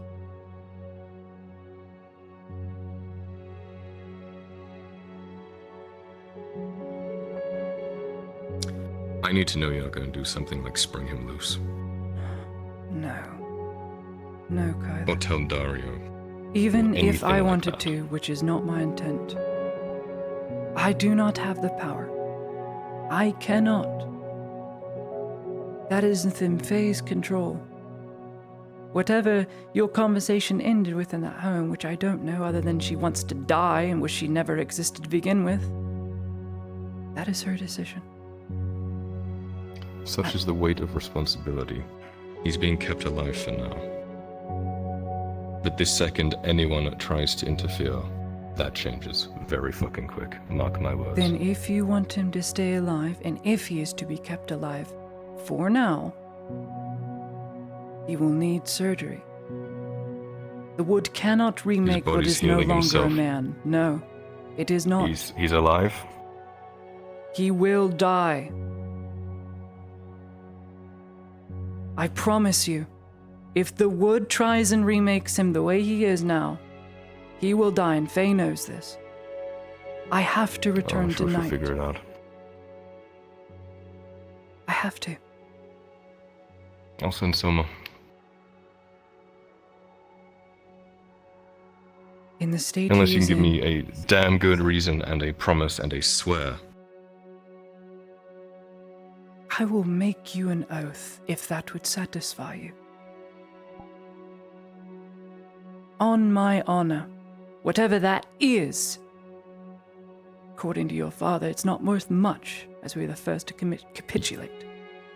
I need to know you're not going to do something like spring him loose. No. No, Kyler. Or tell Dario. Even Or if anything I like wanted that. to, which is not my intent, I do not have the power. I cannot. That is within Faye's control. Whatever your conversation ended with in that home, which I don't know other than she wants to die and wish she never existed to begin with, That is her decision. Such is the weight of responsibility. He's being kept alive for now. But this second anyone tries to interfere, that changes very fucking quick. Mark my words. Then if you want him to stay alive, and if he is to be kept alive, for now, he will need surgery. The wood cannot remake what body's is no healing longer himself. a man. No, it is not. He's alive? He will die. I promise you, if the wood tries and remakes him the way he is now, he will die, and Faye knows this. I have to return I'm sure she'll tonight. figure it out. I have to. I'll send Soma. In the state Unless he you is can give in, me a damn good reason and a promise and a swear. I will make you an oath if that would satisfy you. On my honor, whatever that is. According to your father, it's not worth much, as we're the first to capitulate.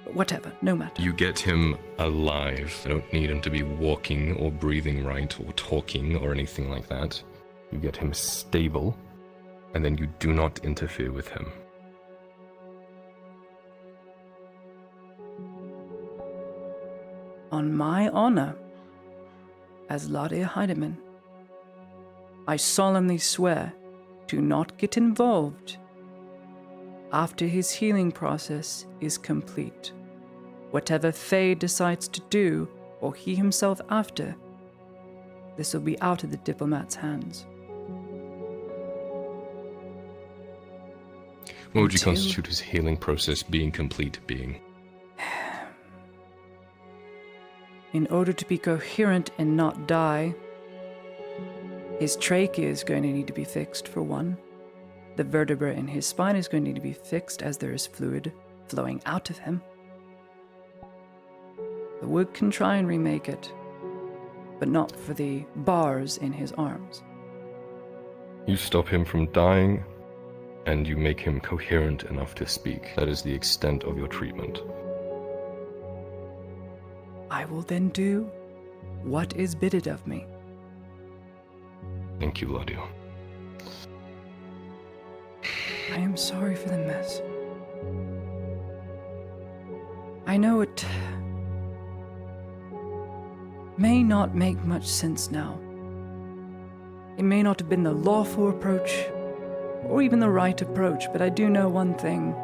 But whatever, no matter. You get him alive. I don't need him to be walking or breathing right or talking or anything like that. You get him stable, and then you do not interfere with him. On my honor, as Ladia Heidemann, I solemnly swear to not get involved after his healing process is complete. Whatever Faye decides to do, or he himself after, this will be out of the diplomat's hands. What would you constitute his healing process being complete being? In order to be coherent and not die, his trachea is going to need to be fixed, for one. The vertebra in his spine is going to need to be fixed, as there is fluid flowing out of him. The wood can try and remake it, but not for the bars in his arms. You stop him from dying, and you make him coherent enough to speak. That is the extent of your treatment. I will then do what is bidded of me. Thank you, Ladio. I am sorry for the mess. I know it may not make much sense now. It may not have been the lawful approach, or even the right approach, but I do know one thing.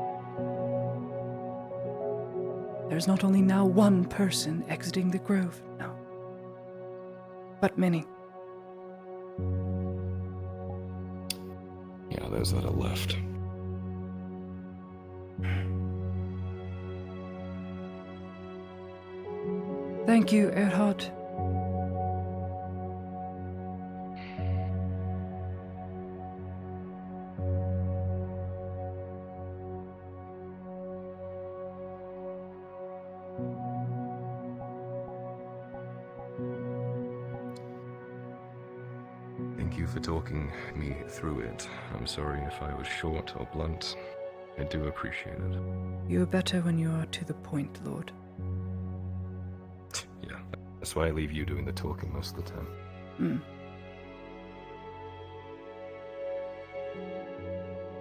There's not only now one person exiting the grove now, but many. Yeah, those that are left. Thank you, Erhard. Thank you for talking me through it. I'm sorry if I was short or blunt. I do appreciate it. You are better when you are to the point, Lord. Yeah, that's why I leave you doing the talking most of the time. Hmm.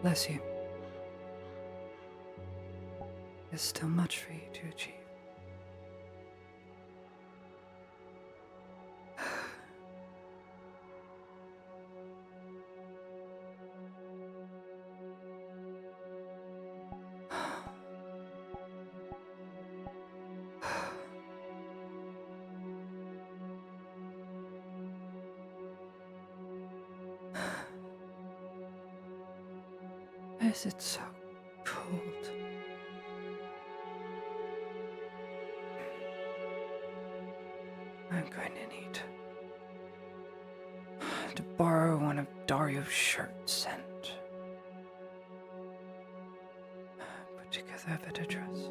Bless you. There's still much for you to achieve. Is it so cold? I'm going to need to borrow one of Dario's shirts and put together a better dress.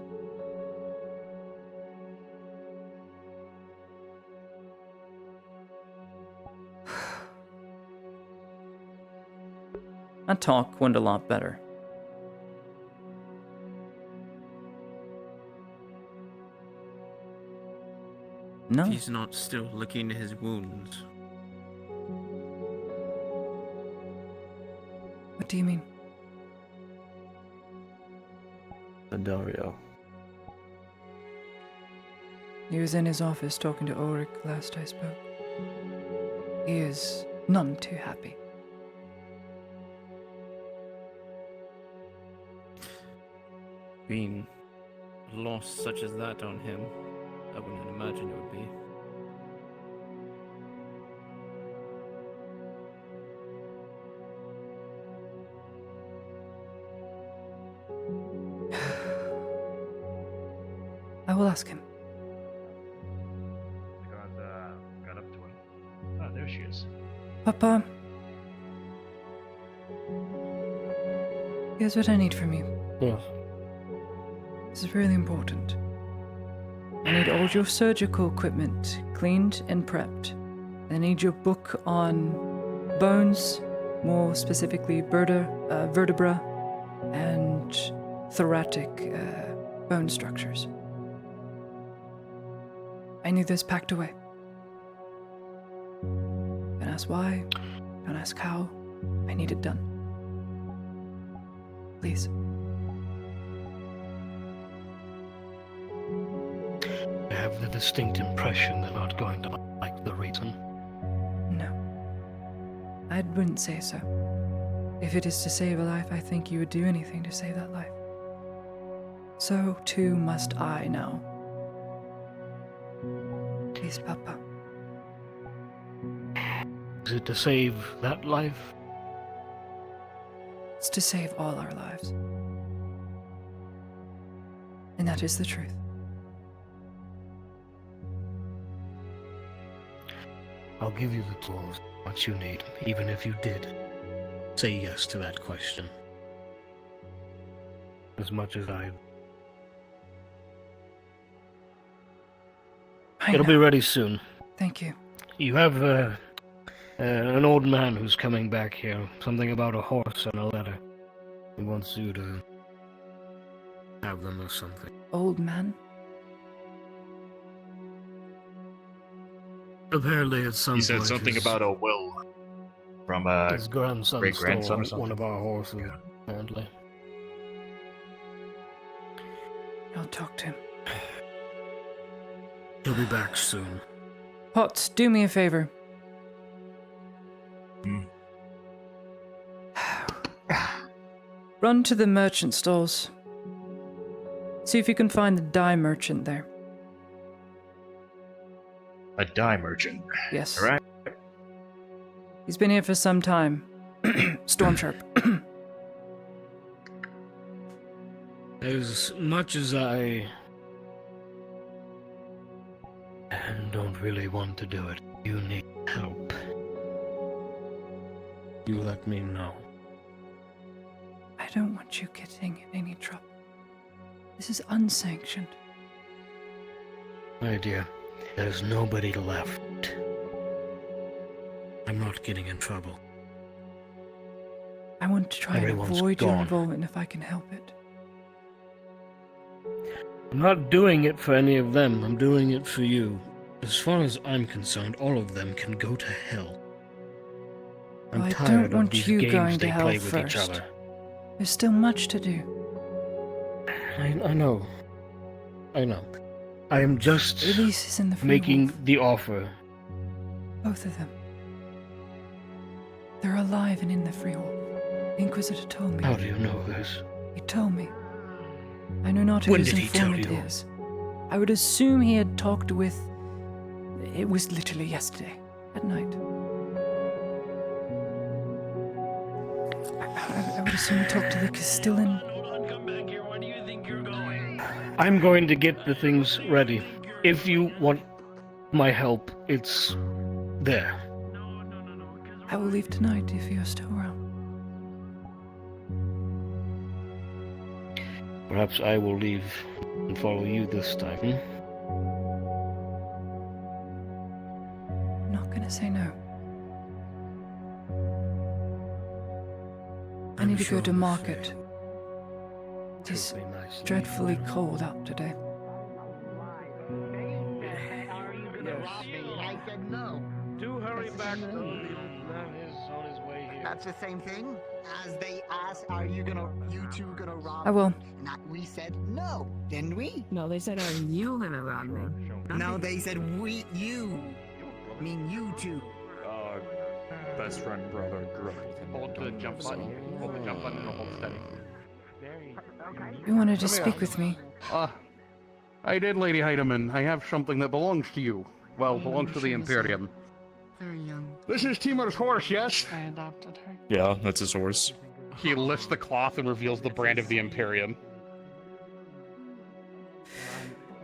That talk went a lot better. No. If he's not still licking his wounds. What do you mean? Dario. He was in his office talking to Ulrich last I spoke. He is none too happy. Being a loss such as that on him, I wouldn't imagine it would be. I will ask him. Got up to him. Ah, there she is. Papa. Here's what I need from you. Yes. This is really important. I need all your surgical equipment cleaned and prepped. I need your book on bones, more specifically vertebra and thoracic bone structures. I need this packed away. Don't ask why, don't ask how. I need it done. Please. I have the distinct impression they're not going to like the reason. No. I wouldn't say so. If it is to save a life, I think you would do anything to save that life. So too must I now. Please, Papa. Is it to save that life? It's to save all our lives. And that is the truth. I'll give you the tools, what you need, even if you did say yes to that question. As much as I... It'll be ready soon. Thank you. You have an old man who's coming back here. Something about a horse and a letter. He wants you to have them or something. Old man? Apparently at some He point said something his- about a will from his grandson great-grandson or stole one something. of our horses, apparently. I'll talk to him. He'll be back soon. Potts, do me a favor. Run to the merchant stalls. See if you can find the dye merchant there. A dye merchant. Yes. All right. He's been here for some time. Storm Sharp. As much as I don't really want to do it, you need help. You let me know. I don't want you getting in any trouble. This is unsanctioned. My dear, there's nobody left. I'm not getting in trouble. I want to try and Everyone's avoid your gone. involvement if I can help it. I'm not doing it for any of them. I'm doing it for you. As far as I'm concerned, all of them can go to hell. I'm Well, I tired don't of want these you games going to they hell play with first. each other. There's still much to do. I know. I know. I am just Elise is in the making the offer. Both of them. They're alive and in the Freehold. The Inquisitor told me. How do you know this? He told me. I know not When whose did he tell informant you? is. I would assume he had talked with... It was literally yesterday, at night. I would assume he talked to the Castellan. I'm going to get the things ready. If you want my help, it's there. I will leave tonight if you're still around. Perhaps I will leave and follow you this time. I'm not gonna say no. I need to go to market. It is dreadfully cold out today. back. That's the same thing as they asked, "Are you two gonna rob?" I will. me?" And we said no, didn't we? No, they said, "Are you gonna rob me?" No, they said you. I mean you two. Best friend, brother, growth. Hold the jump button. Hold the jump button and hold steady. You wanted to speak with me. I did, Lady Heidemann. I have something that belongs to you. Well, belongs to the Imperium. Very young. This is Timer's horse, yes? I adopted her. Yeah, that's his horse. He lifts the cloth and reveals the brand of the Imperium.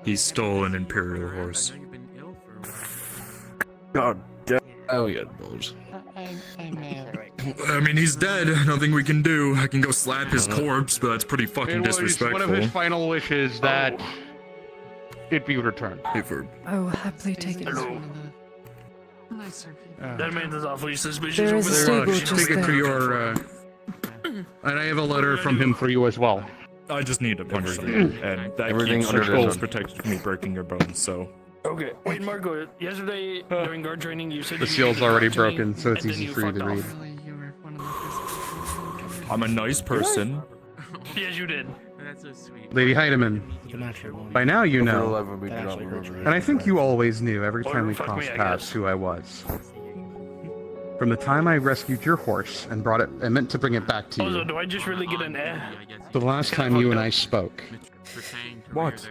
He stole an Imperial horse. God damn. Oh yeah, those. I mean, he's dead. Nothing we can do. I can go slap his corpse, but that's pretty fucking It was disrespectful. one of his final wishes that it be returned. I will happily take it. That man is awfully suspicious There is a over there. stable just Take it for there. your, and I have a letter from him for you as well. I just need to punch something, and that Everything keeps under your the- skulls protected from me breaking your bones, so... Okay, wait, Marco. Yesterday during guard training, you said The you seal's needed to already talk to me, broken, so it's and then easy you for you to fucked read. off. I'm a nice person. Yes, you did. That's so sweet. Lady Heidemann, by now you know, Actually, and I think you always knew every Or time we fuck crossed me, I paths guess. who I was. From the time I rescued your horse and brought it, I meant to bring it back to Also, you, do I just really get an to the last time you and I spoke. What?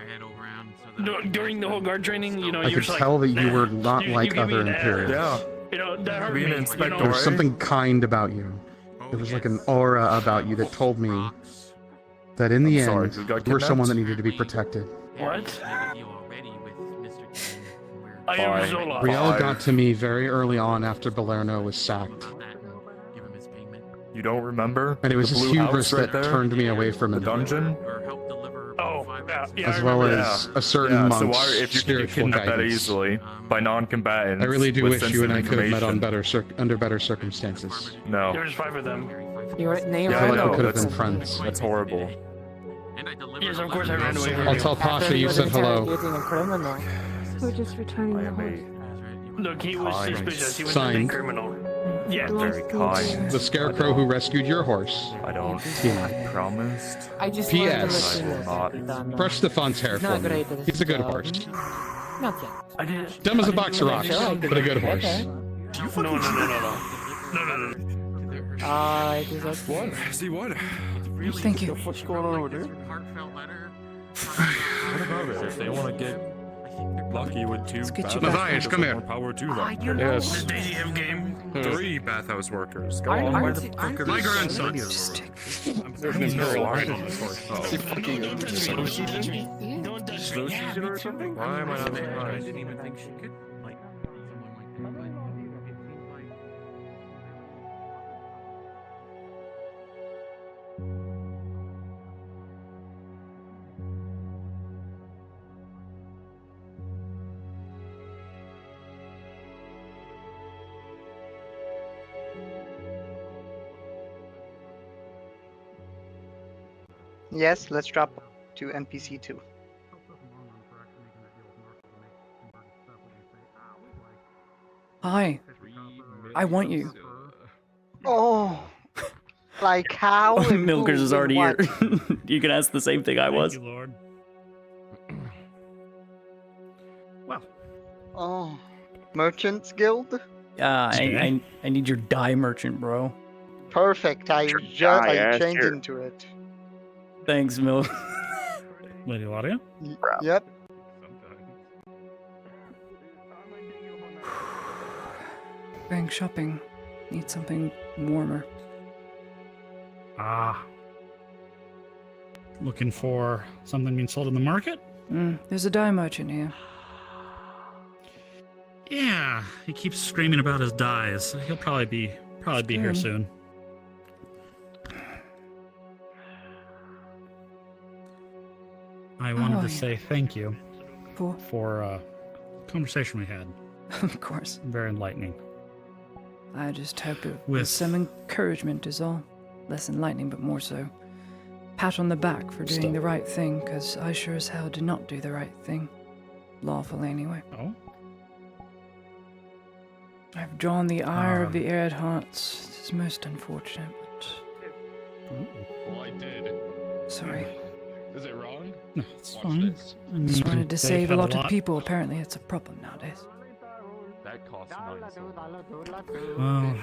During the whole guard training, you know, I you could were like, tell that you were "Eh." not You like gave me other an Imperials. Yeah. You know, that hurt Being me. an inspector, you There know? was something kind about you. There was like an aura about you that told me that in the I'm sorry, end, who got you were someone that kidnapped? needed to be protected. What? I Bye. am Zola. Riel got to me very early on after Balerno was sacked. You don't remember? And it was the his blue hubris house right that there? turned me away from The him. dungeon? Oh, yeah, As I well remember as that. a certain Yeah, so monk's why, if you can get spiritual kidnapped that guidance. easily by non-combatants I really do with wish you and I could have met on information. under better circumstances. No. There's 5 of them. You're right. They I Yeah, feel I like know. we could have That's, been friends. that's horrible. Yes, of course I ran away from I'll you. tell Pasha you said hello. We're just returning I the am horse. Look, he was Kind. suspicious. He was a Signed. criminal. Yeah, Very kind. The scarecrow who rescued your horse. I don't. Tina. I promised. I just wanted to P.S. let you know I will not. that I'm, Brush Stefan's hair He's for not me. great at his He's a good job. horse. Not yet. I did. Dumb as a I box didn't of do rocks, anything. but a good horse. Okay. No. It is like What? See what? Thank you. What's going on over there? What about it? If they want to get lucky with 2 Let's get you bathhouse Matthias, workers, come here. more power to them. Yes. The DGM game. 3 bathhouse workers. Go Aren't- on. aren't Why the you- fuck aren't are My they- grandson. There's an imperial riding on this horse. Don't touch Slow me. season or something? Why am I not being I right? didn't even think she could, like, someone like that. Yes, let's drop to NPC 2. Hi. I want you. Oh, like how? and Milkers who is and already what? here. You can ask the same thing I was. Thank you, Lord. Oh, Merchants Guild. I need your dye merchant, bro. Perfect. I changed into it. Thanks, Milk. Lady Ladia? Yep. Going shopping. Need something warmer. Looking for something being sold in the market? There's a dye merchant here. Yeah, he keeps screaming about his dyes. He'll probably be here Good. soon. I wanted Oh, to yeah. say thank you For? conversation we had. Of course. Very enlightening. I just hope it With- was some encouragement is all. Less enlightening, but more so. Pat on the back for doing the right thing, because I sure as hell did not do the right thing. Lawful anyway. Oh? I've drawn the ire of the Arid Hearts. This is most unfortunate, Well, I did. but sorry. Is it wrong? No, it's Watch fine. this. I mean, Just wanted to they've save a had lot of people. Apparently, it's a problem nowadays. That costs 9 silver. Well,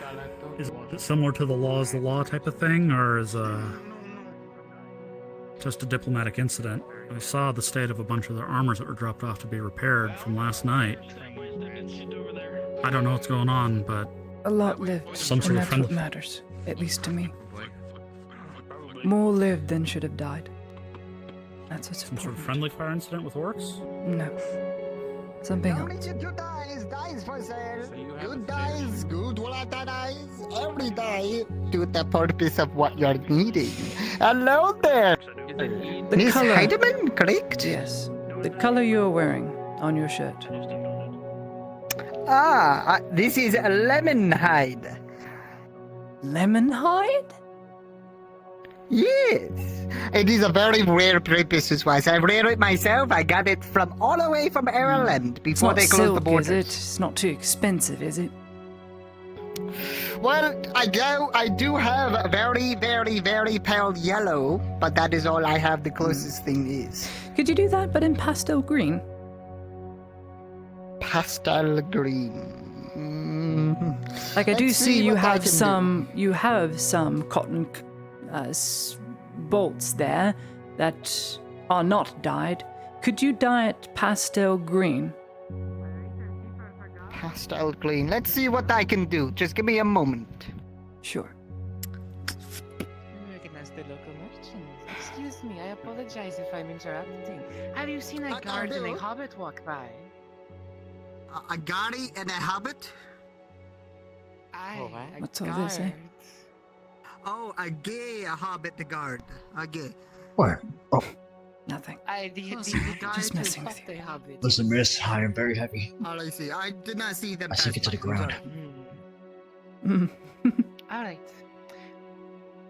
is it similar to the law is the law type of thing, or is just a diplomatic incident? I saw the state of a bunch of their armors that were dropped off to be repaired from last night. I don't know what's going on, but A lot lived, Some sort and of that's friendly- what matters, at least to me. More lived than should have died. That's what's some sort of important. friendly fire incident with orcs. No. Something Only else. two dice for sale. Good dice, good volatile dice. Every die to the purpose of what you're needing. Hello there. The Miss color. Heidemann, correct? Yes. The color you're wearing on your shirt. This is a lemon hide. Lemon hide? Yes. It is a very rare preparation wise. I rare it myself. I got it from all the way from Ireland It's before not they closed the silk, borders. is it? It's not too expensive, is it? Well, I do have a very, very, very pale yellow, but that is all I have. The closest thing is Could you do that, but in pastel green? pastel green. Like I do Let's see you what I have can do. you have some cotton bolts there that are not dyed. Could you dye it pastel green? Pastel green. Let's see what I can do. Just give me a moment. Sure. Recognize the local merchants. Excuse me, I apologize if I'm interrupting. Have you seen a guard and a hobbit walk by? A Gary and a hobbit? Aye, a What's all this, eh? guard. Oh, a gay hobbit guard. A gay. What? Oh, Nothing. The guard Just who messing with fought the hobbit. listen, miss, I am very heavy. All I see. I did not see them. I sink it to the ground. All right.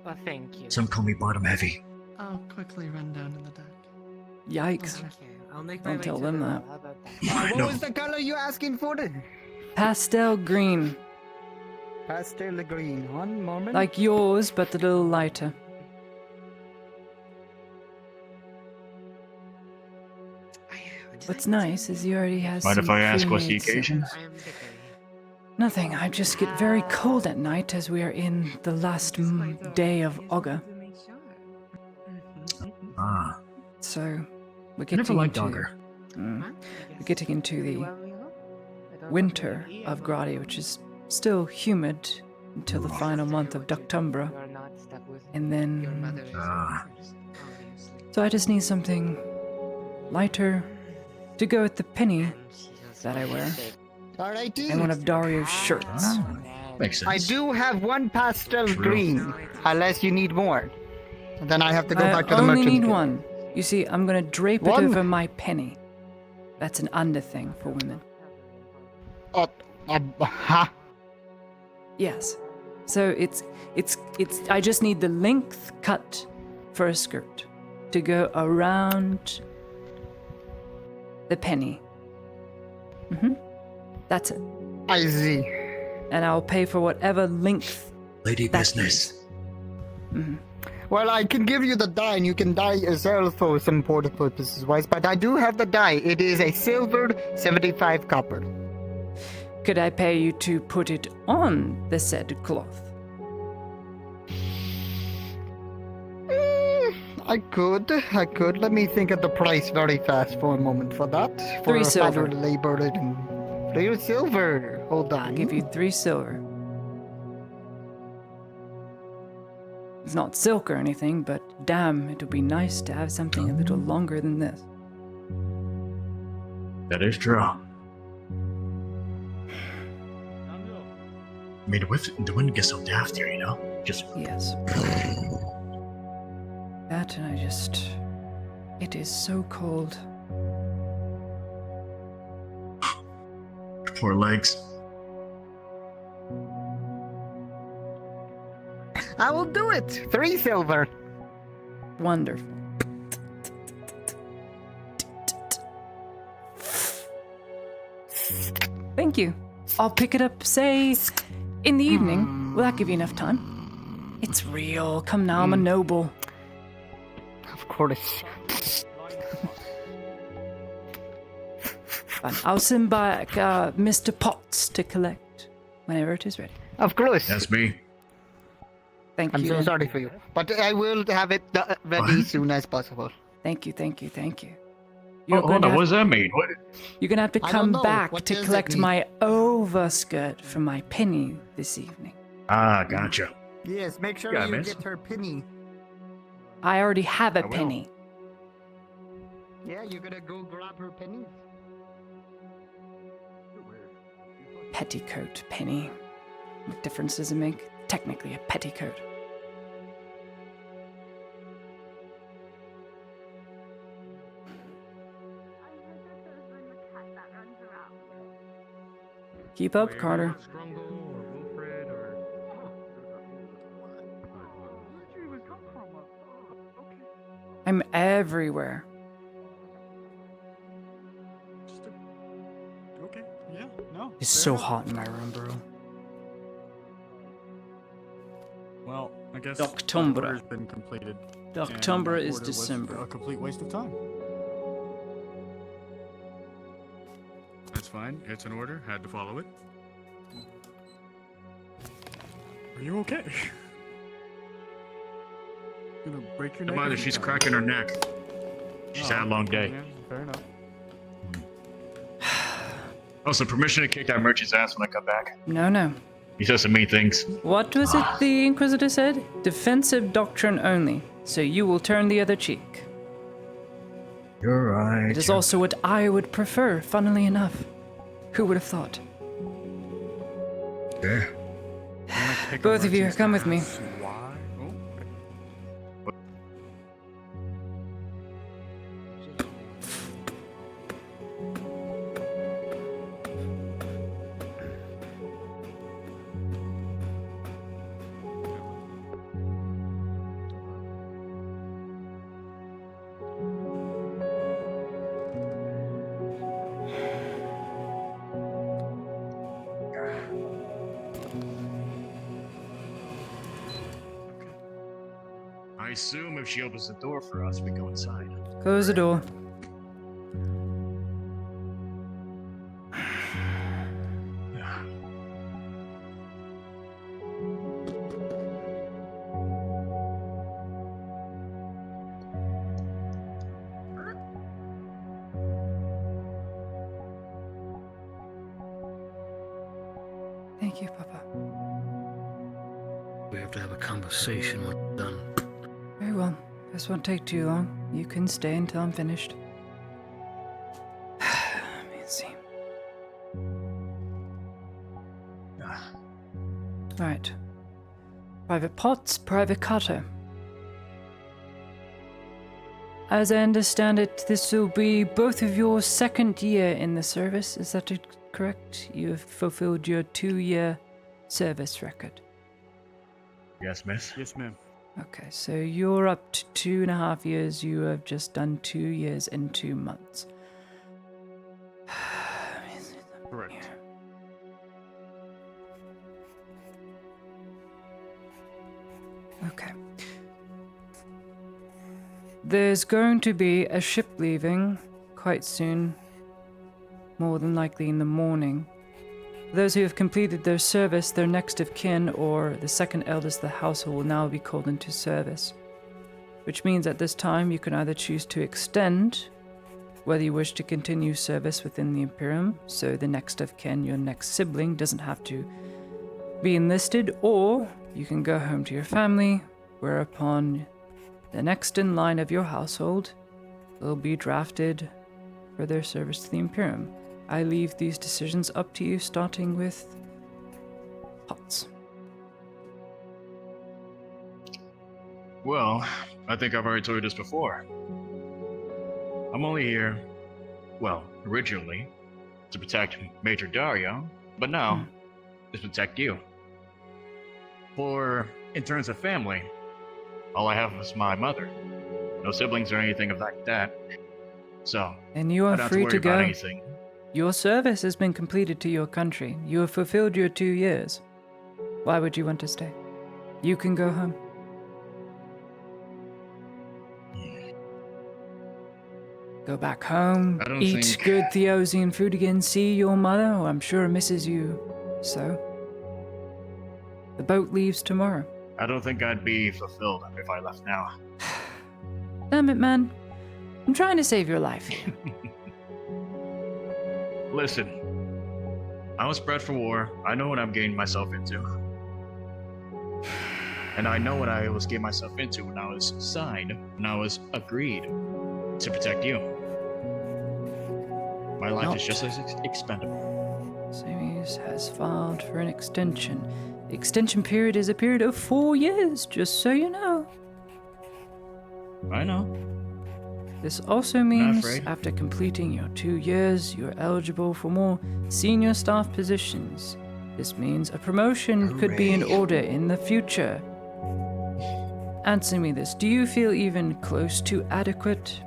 Well, thank you. Some call me bottom heavy. I'll quickly run down to the dock. Yikes. Thank you. I'll make my Don't way tell to them the that. How about that? What was the color you asking for? Pastel green. Pastel green. One moment. Like yours, but a little lighter. What's nice is he already has Mind some if I ask what's the pre-made occasion? settings. Nothing. I just get very cold at night as we are in the last day of Augur. Ah, So we're I getting never liked into Augur. we're getting into the winter of Gradi, which is still humid until the final month of Ductumbra, and then so I just need something lighter to go with the penny that I wear All right, and one of Dario's shirts. Makes sense. I do have one pastel green, unless you need more. Then I have to go I back to the only merchant. need guild. one. You see, I'm gonna drape it One? over my penny. That's an under thing for women. Ha. Yes. So it's I just need the length cut for a skirt to go around the penny. That's it. I see. And I'll pay for whatever length. Lady that business. Well, I can give you the dye, and you can dye yourself for some important purposes, wise. But I do have the dye. It is a silver, 75 copper. Could I pay you to put it on the said cloth? I could. Let me think of the price very fast for a moment for that. For 3 silver. labor and 3 silver. Hold on. I'll give you 3 silver. It's not silk or anything, but damn, it would be nice to have something a little longer than this. That is true. I mean, the wind gets so daft here, you know? Just. Yes. That and it is so cold. Poor legs. I will do it. 3 silver. Wonderful. Thank you. I'll pick it up, say, in the evening. Will that give you enough time? It's real. Come now, I'm a noble. Of course. Fine. I'll send back Mr. Potts to collect whenever it is ready. Of course. That's me. Thank I'm you. so sorry for you. But I will have it ready soon as possible. Thank you. Oh, hold on, what does that mean? What? You're gonna have to I come don't know. back What to does it collect mean? my overskirt from my penny this evening. Ah, gotcha. Yes, make sure Yeah, you miss. get her penny. I already have a will. penny. Yeah, you're gonna go grab her penny. Petticoat penny. What difference does it make? Technically a petticoat. Keep up, Carter. I'm everywhere. Okay, yeah, no. It's fair so enough. hot in my room, bro. Well, I guess Doctombra. the order's been completed. Doctombra and is order was December. A complete waste of time. That's fine. It's an order. Had to follow it. Are you okay? Gonna break your neck? Mother, every she's time. cracking her neck. She's had a long day. Yeah, fair enough. Also, permission to kick that merchant's ass when I come back. No. He says some mean things. What was it the Inquisitor said? Defensive doctrine only, so you will turn the other cheek. You're right. It is also what I would prefer, funnily enough. Who would have thought? Yeah. Both of you, come with me. Why? Oh. I assume if she opens the door for us, we go inside. Close the door. Thank you, Papa. We have to have a conversation when we're done. Very well. This won't take too long. You can stay until I'm finished. Let me see. Right. Private Potts, Private Carter. As I understand it, this will be both of your second year in the service. Is that correct? You have fulfilled your 2-year service record. Yes, miss. Yes, ma'am. Okay, so you're up to 2.5 years. You have just done 2 years and 2 months. Correct. Okay. There's going to be a ship leaving quite soon, more than likely in the morning. Those who have completed their service, their next of kin, or the second eldest of the household will now be called into service. Which means at this time you can either choose to extend, whether you wish to continue service within the Imperium, so the next of kin, your next sibling, doesn't have to be enlisted, or you can go home to your family, whereupon the next in line of your household will be drafted for their service to the Imperium. I leave these decisions up to you, starting with Potts. Well, I think I've already told you this before. I'm only here, well, originally, to protect Major Dario, but now, to protect you. In terms of family, all I have is my mother. No siblings or anything like that. So, And you I are don't have free to worry to about go. anything. Your service has been completed to your country. You have fulfilled your 2 years. Why would you want to stay? You can go home. Go back home, I don't eat think- good Theosian food again, see your mother, who I'm sure misses you so. The boat leaves tomorrow. I don't think I'd be fulfilled if I left now. Damn it, man. I'm trying to save your life here. Listen, I was bred for war. I know what I'm getting myself into. And I know what I was getting myself into when I was signed, when I was agreed to protect you. My life is just as expendable. Samies has filed for an extension. The extension period is a period of 4 years, just so you know. I know. This also means afraid. after completing your 2 years, you're eligible for more senior staff positions. This means a promotion could be in order in the future. Answer me this. Do you feel even close to adequate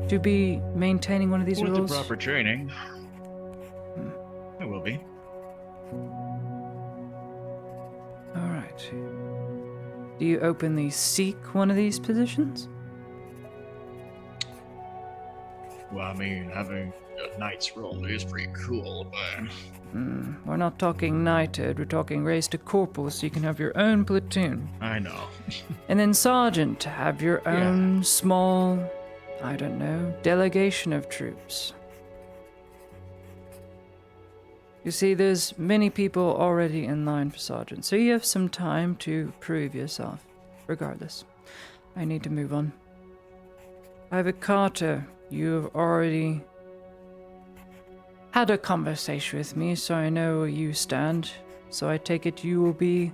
to be maintaining one of these With roles? the proper training, I will be. Alright. Do you openly seek one of these positions? Well, I mean, having a knight's role is pretty cool, but... We're not talking knighthood, we're talking raised to corporal so you can have your own platoon. I know. And then sergeant to have your own small, I don't know, delegation of troops. You see, there's many people already in line for sergeant, so you have some time to prove yourself. Regardless, I need to move on. Private Carter, you have already had a conversation with me, so I know where you stand. So I take it you will be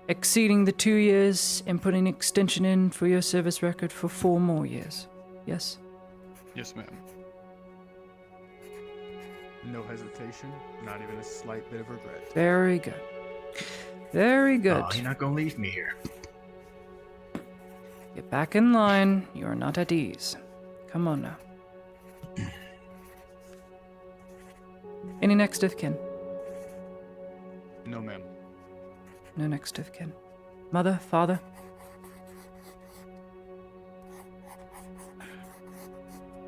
exceeding the 2 years and putting an extension in for your service record for 4 more years. Yes? Yes, ma'am. No hesitation, not even a slight bit of regret. Very good. Very good. Oh, you're not gonna leave me here. Get back in line. You are not at ease. Come on now. Any next of kin? No, ma'am. No next of kin. Mother, father?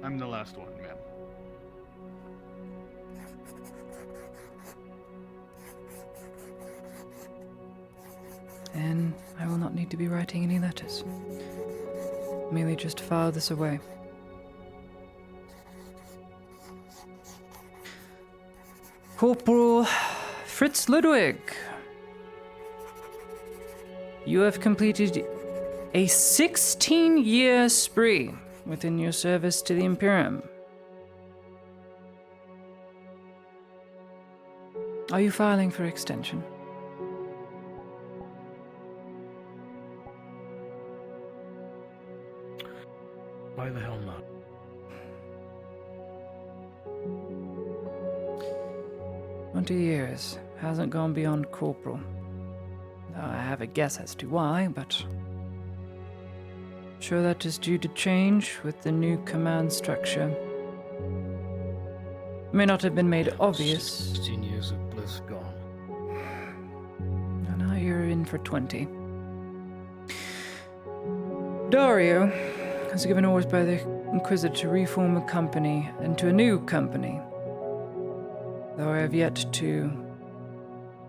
I'm the last one, ma'am. And I will not need to be writing any letters. Merely just file this away. Corporal Fritz Ludwig, you have completed a 16-year spree within your service to the Imperium. Are you filing for extension? Why the hell not? Years. Hasn't gone beyond corporal. I have a guess as to why, but I'm sure that is due to change with the new command structure. It may not have been made obvious. 16 years of bliss gone. And now you're in for 20. Dario was given orders by the Inquisitor to reform a company into a new company. Though I have yet to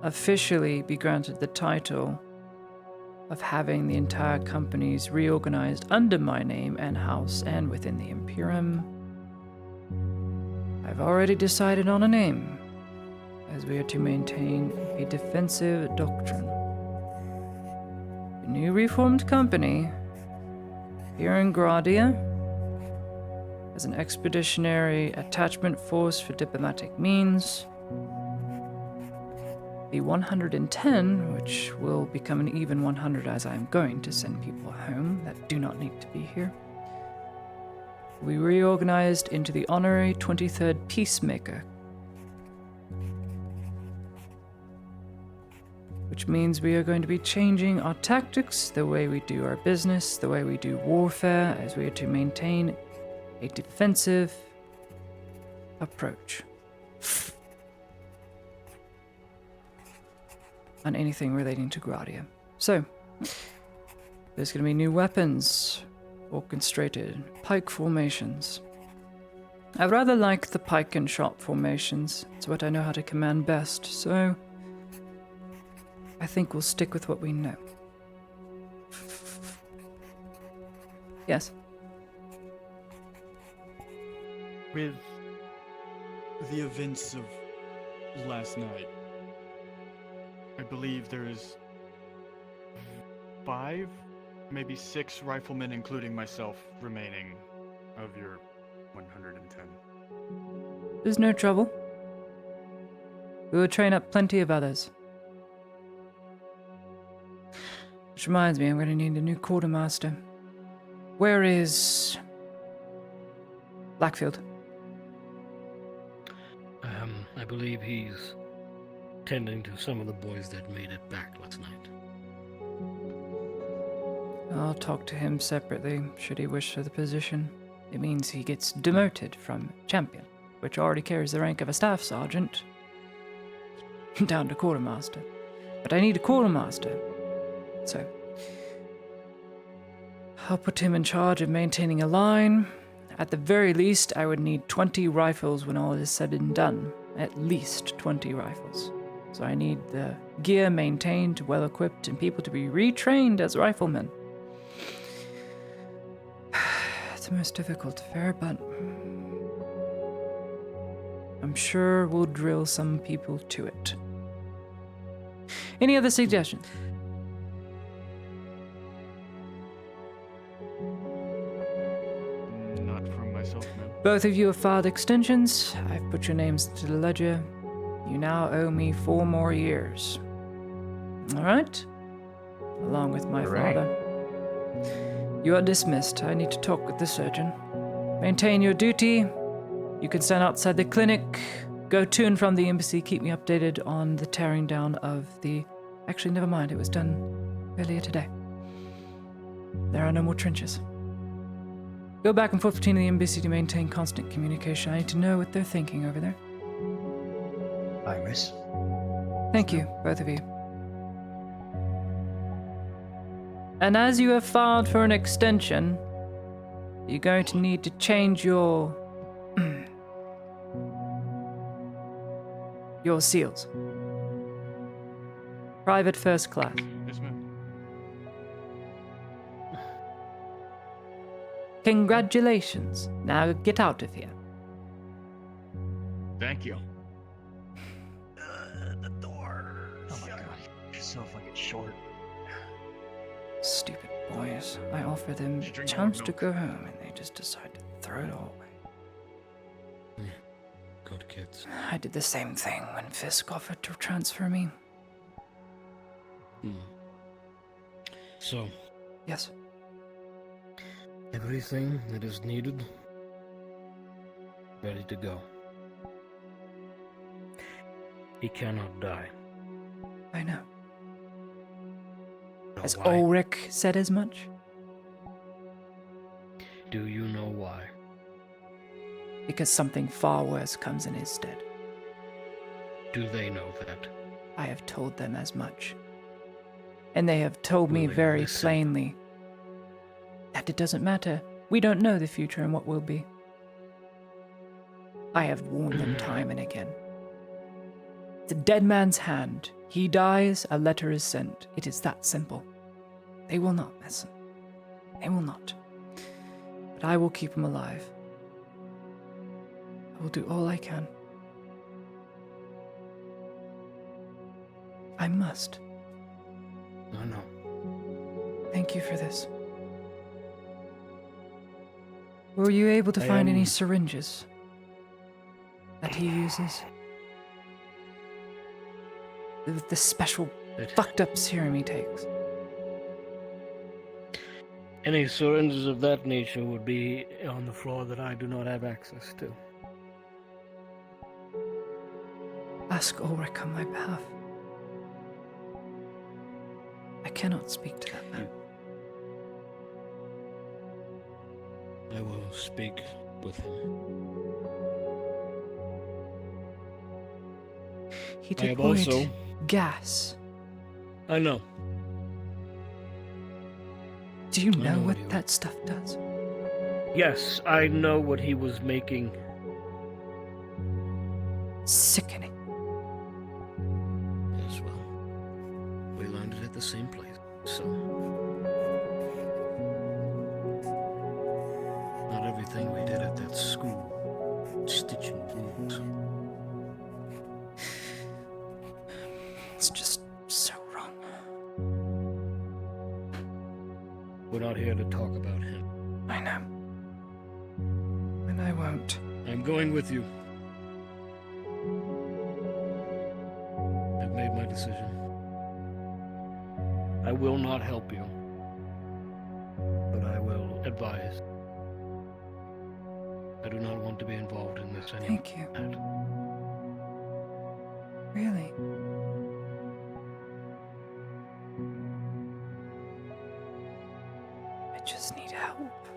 officially be granted the title of having the entire companies reorganized under my name and house and within the Imperium, I've already decided on a name, as we are to maintain a defensive doctrine. The new reformed company here in Gradia as an expeditionary attachment force for diplomatic means. The 110, which will become an even 100 as I'm going to send people home that do not need to be here, will be reorganized into the honorary 23rd Peacemaker, which means we are going to be changing our tactics, the way we do our business, the way we do warfare, as we are to maintain a defensive approach on anything relating to Gradia. So, there's going to be new weapons, orchestrated, pike formations. I rather like the pike and shot formations. It's what I know how to command best, so I think we'll stick with what we know. Yes? With the events of last night, I believe there is 5, maybe 6 riflemen, including myself, remaining of your 110. There's no trouble. We will train up plenty of others. Which reminds me, I'm going to need a new quartermaster. Where is Blackfield? I believe he's tending to some of the boys that made it back last night. I'll talk to him separately, should he wish for the position. It means he gets demoted from champion, which already carries the rank of a staff sergeant, down to quartermaster. But I need a quartermaster, so I'll put him in charge of maintaining a line. At the very least, I would need 20 rifles when all is said and done. At least 20 rifles. So I need the gear maintained, well-equipped, and people to be retrained as riflemen. It's the most difficult affair, but I'm sure we'll drill some people to it. Any other suggestions? Not from myself, man. Both of you have filed extensions. I've put your names into the ledger. You now owe me 4 more years. All right? Along with my father. You are dismissed. I need to talk with the surgeon. Maintain your duty. You can stand outside the clinic. Go to and from the embassy. Keep me updated on the tearing down of the... Actually, never mind. It was done earlier today. There are no more trenches. Go back and forth between the embassy to maintain constant communication. I need to know what they're thinking over there. Iris. Thank you, both of you. And as you have filed for an extension, you're going to need to change your... your seals. Private first class. Yes, ma'am. Congratulations. Now get out of here. Thank you. The door. Oh my god, you're so fucking short. Stupid boys. I offer them a chance to go home and they just decide to throw it all away. Good kids. I did the same thing when Fisk offered to transfer me. So, yes. Everything that is needed, ready to go. He cannot die. I know. Know Has why? Ulrich said as much? Do you know why? Because something far worse comes in his stead. Do they know that? I have told them as much. And they have told me Will they very listen? plainly that it doesn't matter. We don't know the future and what will be. I have warned them time and again. It's a dead man's hand. He dies, a letter is sent. It is that simple. They will not listen. They will not. But I will keep him alive. I will do all I can. I must. I know. Thank you for this. Were you able to I find any am- syringes that he uses? With the special fucked up serum he takes. Any syringes of that nature would be on the floor that I do not have access to. Ask Ulrich on my behalf. I cannot speak to that man. I will speak with him. He I have deployed also... gas. I know. Do you I know know what what that stuff does? Yes, I know what he was making. Sickening. Yes, well, we learned it at the same place, so... Not everything we did at that school. Stitching wounds. It's just so wrong. We're not here to talk about him. I know. And I won't. I'm going with you. I've made my decision. I will not help you, but I will advise. I do not want to be involved in this anymore. Thank you. Really? I just need help.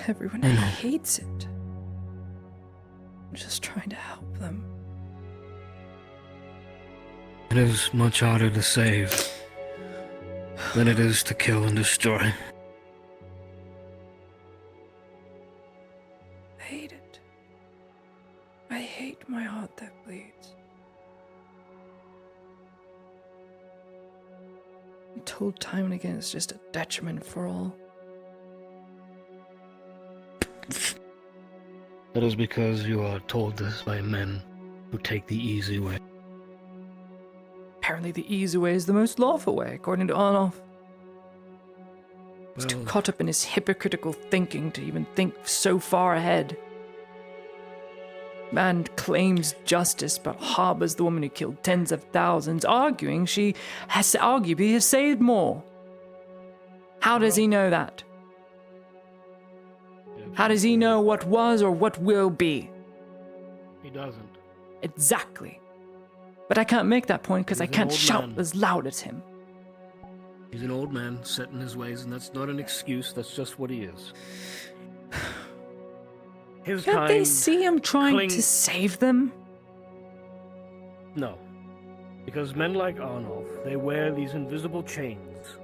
Everyone hates it. I'm just trying to help them. It is much harder to save than it is to kill and destroy. I hate it. I hate my heart that bleeds. I'm told time and again it's just a detriment for all. That is because you are told this by men who take the easy way. Apparently the easy way is the most lawful way, according to Arnold. He's too caught up in his hypocritical thinking to even think so far ahead. Man claims justice but harbors the woman who killed tens of thousands, arguing she has arguably has saved more. How does he know that? How does he know what was or what will be? He doesn't. Exactly. But I can't make that point because I He's an can't old shout man. as loud as him. He's an old man set in his ways, and that's not an excuse, that's just what he is. His Can't they kind see him trying to save them? No. Because men like Arnulf, they wear these invisible chains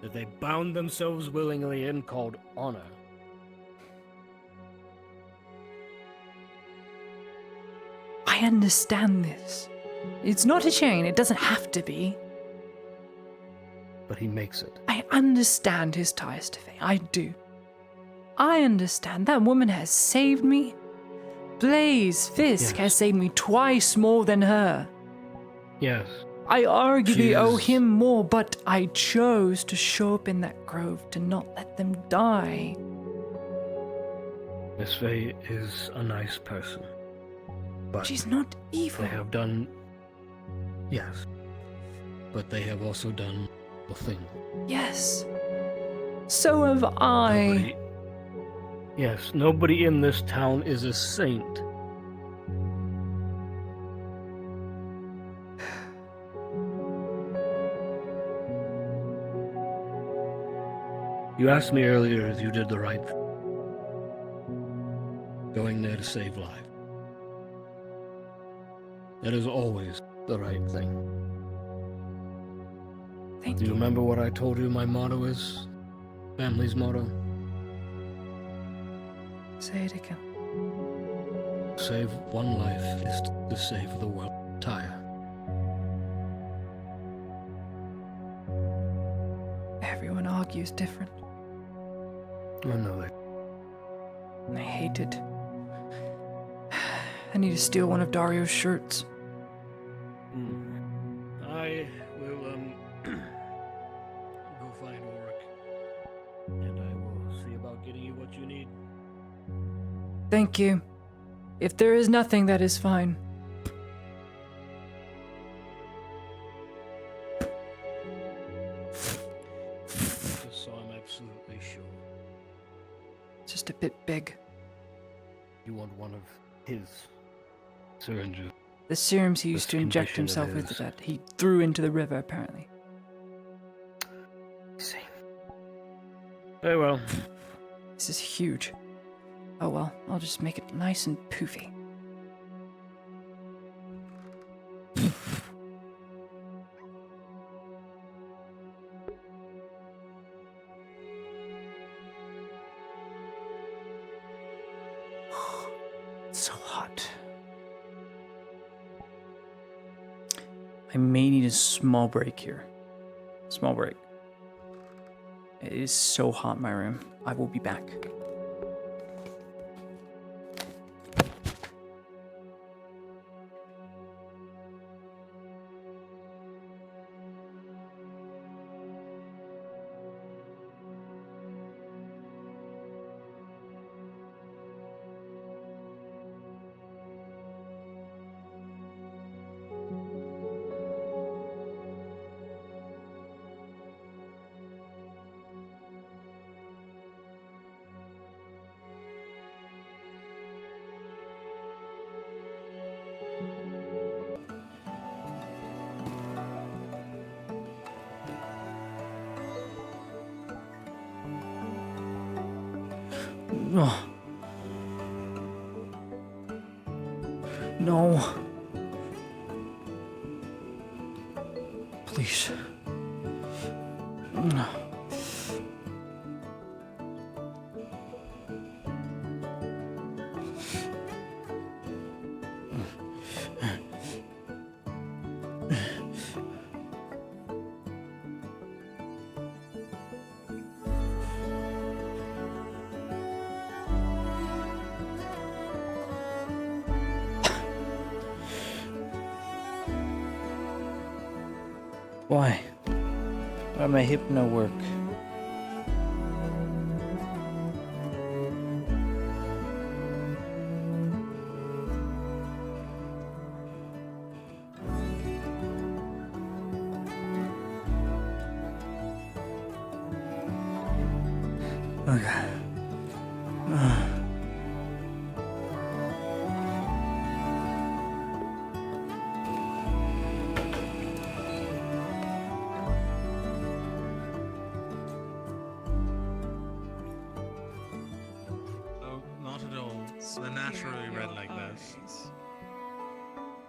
that they bound themselves willingly in called honor. I understand this. It's not a chain, it doesn't have to be. But he makes it. I understand his ties to Faye, I do. I understand that woman has saved me. Blaze Fisk has saved me twice more than her. Yes. I arguably She owe is- him more, but I chose to show up in that grove to not let them die. Miss Faye is a nice person. But she's not evil. They have done... Yes. But they have also done the thing. Yes. So have I. Yes, nobody in this town is a saint. You asked me earlier if you did the right thing. Going there to save lives. That is always the right thing. Thank Do you you. remember what I told you my motto is? Family's motto? Say it again. Save one life is to save the world entire. Everyone argues different. I know that. And I hate it. I need to steal one of Dario's shirts. I will, go find Oric. And I will see about getting you what you need. Thank you. If there is nothing, that is fine. Just so I'm absolutely sure. Just a bit big. You want one of his syringes. The serums he used This to inject condition himself it with is. that he threw into the river, apparently. See. Very well. This is huge. Oh well, I'll just make it nice and poofy. so hot. I may need a small break here. Small break. It is so hot in my room. I will be back. Oh. No. Please. Why? Why my hip no work? Okay. Oh, not at all. They're naturally red like that.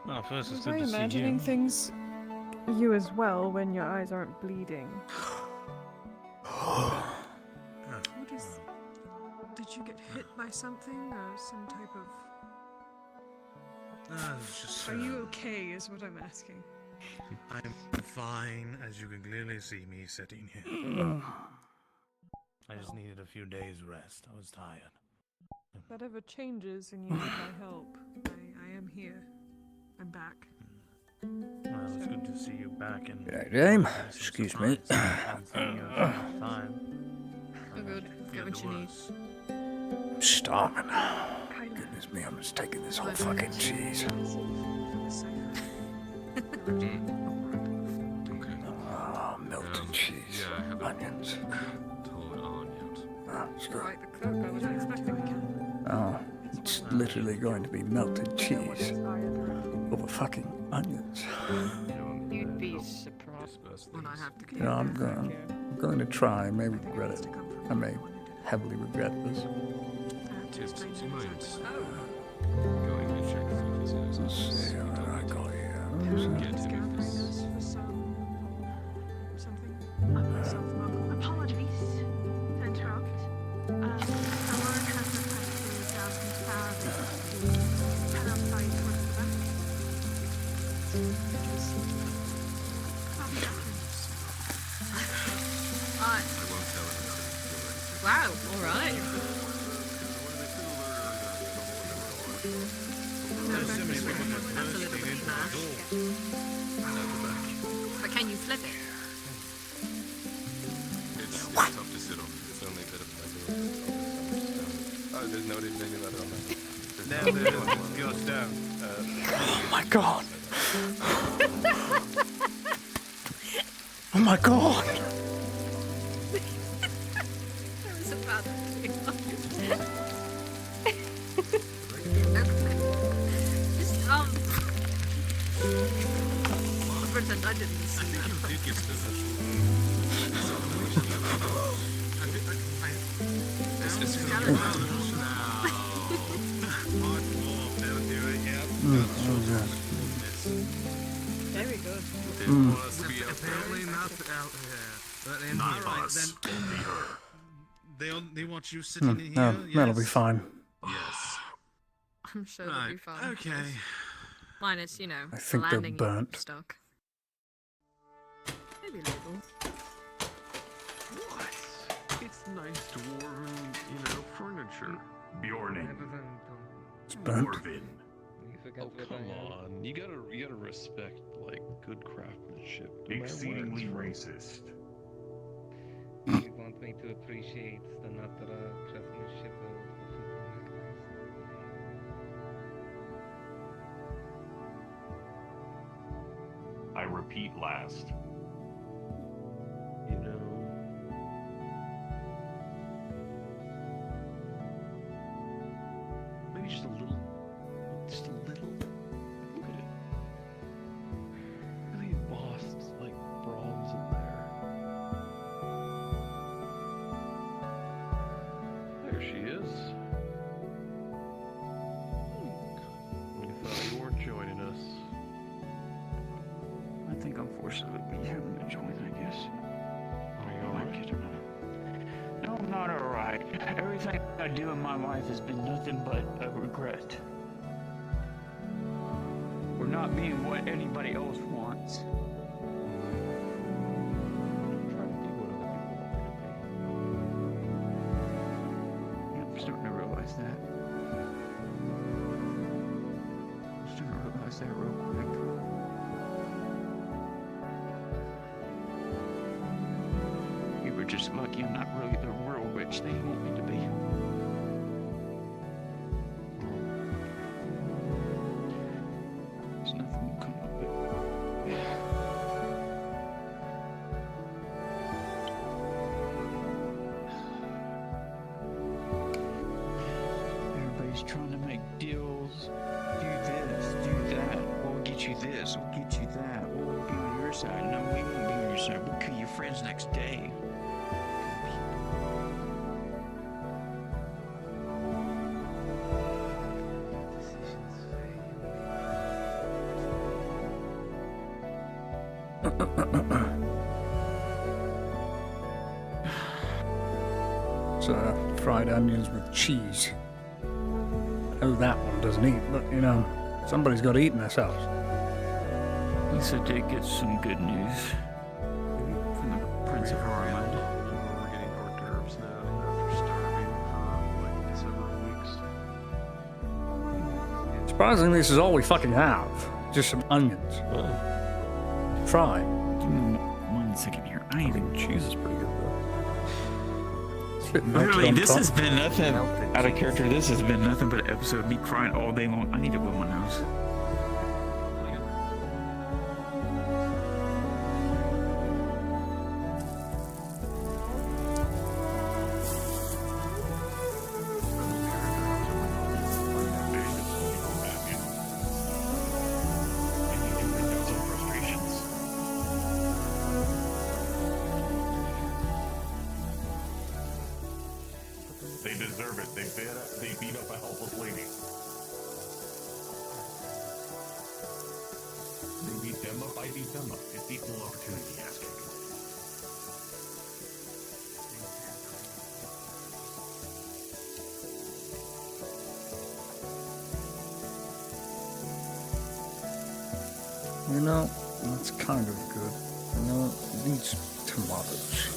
Well, first Was I imagining things you as well when your eyes aren't bleeding? What is... Did you get hit by something or some type of... It's just, Are you okay is what I'm asking. I'm fine, as you can clearly see me sitting here. I just needed a few days rest. I was tired. If that ever changes and you need my help, I am here. I'm back. Well, it's good to see you back in. G'day, Dame. Excuse me. Haven't seen you in so much time. Oh good. Get what you need. I'm starving. Goodness me, I'm just taking this whole fucking cheese. Oh, melted cheese. Onions. Oh, screw it. Quite the cook. I wasn't expecting again. Oh, it's literally going to be melted cheese over fucking onions. You'd be surprised. When I have to You know, I'm going to try. I may regret it. I may heavily regret this. Just 2 moments. Going to check for his Let's see what I got here. Apologies to interrupt. Someone has requested head outside towards the back. I won't tell anybody. Wow, alright. Absolutely smash. But can you flip it? It's tough to sit on. It's only a bit of leather. Oh, there's no any leather on that. Now there's pure stone. Oh my god. Oh my god. That was about just pretend I didn't see that. Very good. Apparently not out here. But then, Not right, us, then only her. they want you sitting in here. No, that'll be Yes. fine. Yes. I'm sure they'll Right, be fine. okay. Minus, you know, I the think they're landing burnt. stuck. Maybe labels. What? It's nice dwarven, furniture. Bjorning. It's burnt. Dwarven. Oh come on! You gotta respect like good craftsmanship. No matter where Exceedingly it's from. racist. You want me to appreciate the natural craftsmanship of I repeat last. You know. Maybe just a little. Just a little. Look at it. Really embossed like bronze in there. There she is. We thought you weren't joining us. I think unfortunately we having to join, I guess. Are you alright? No, I'm not alright. Everything I do in my life has been nothing but a regret. We're not being what anybody else wants. Try to be what other people want you to be. Yeah, I'm starting to realize that. I'm starting to realize that real quick. You were just lucky I'm not really the real rich they want me to be. There's nothing will come of it. Everybody's trying to make deals. Do this, do that. We'll get you this, we'll get you that. We'll be on your side. No, we won't be on your side. We'll kill your friends next day. So, fried onions with cheese. I know that one doesn't eat, but somebody's got to eat in this house. At least I did get some good news from the Prince of Harmond. We're getting hors d'oeuvres now after starving for several weeks. Surprisingly, this is all we fucking have. Just some onions. Fried. Give me 1 second here. I even cheese is pretty good though. Literally, Literally, this has been nothing out of character. This has been nothing but an episode of me crying all day long. I need to blow my nose. They deserve it. They beat up a helpless lady. They beat them up, I beat them up. It's equal opportunity asking. That's kind of good. These tomatoes.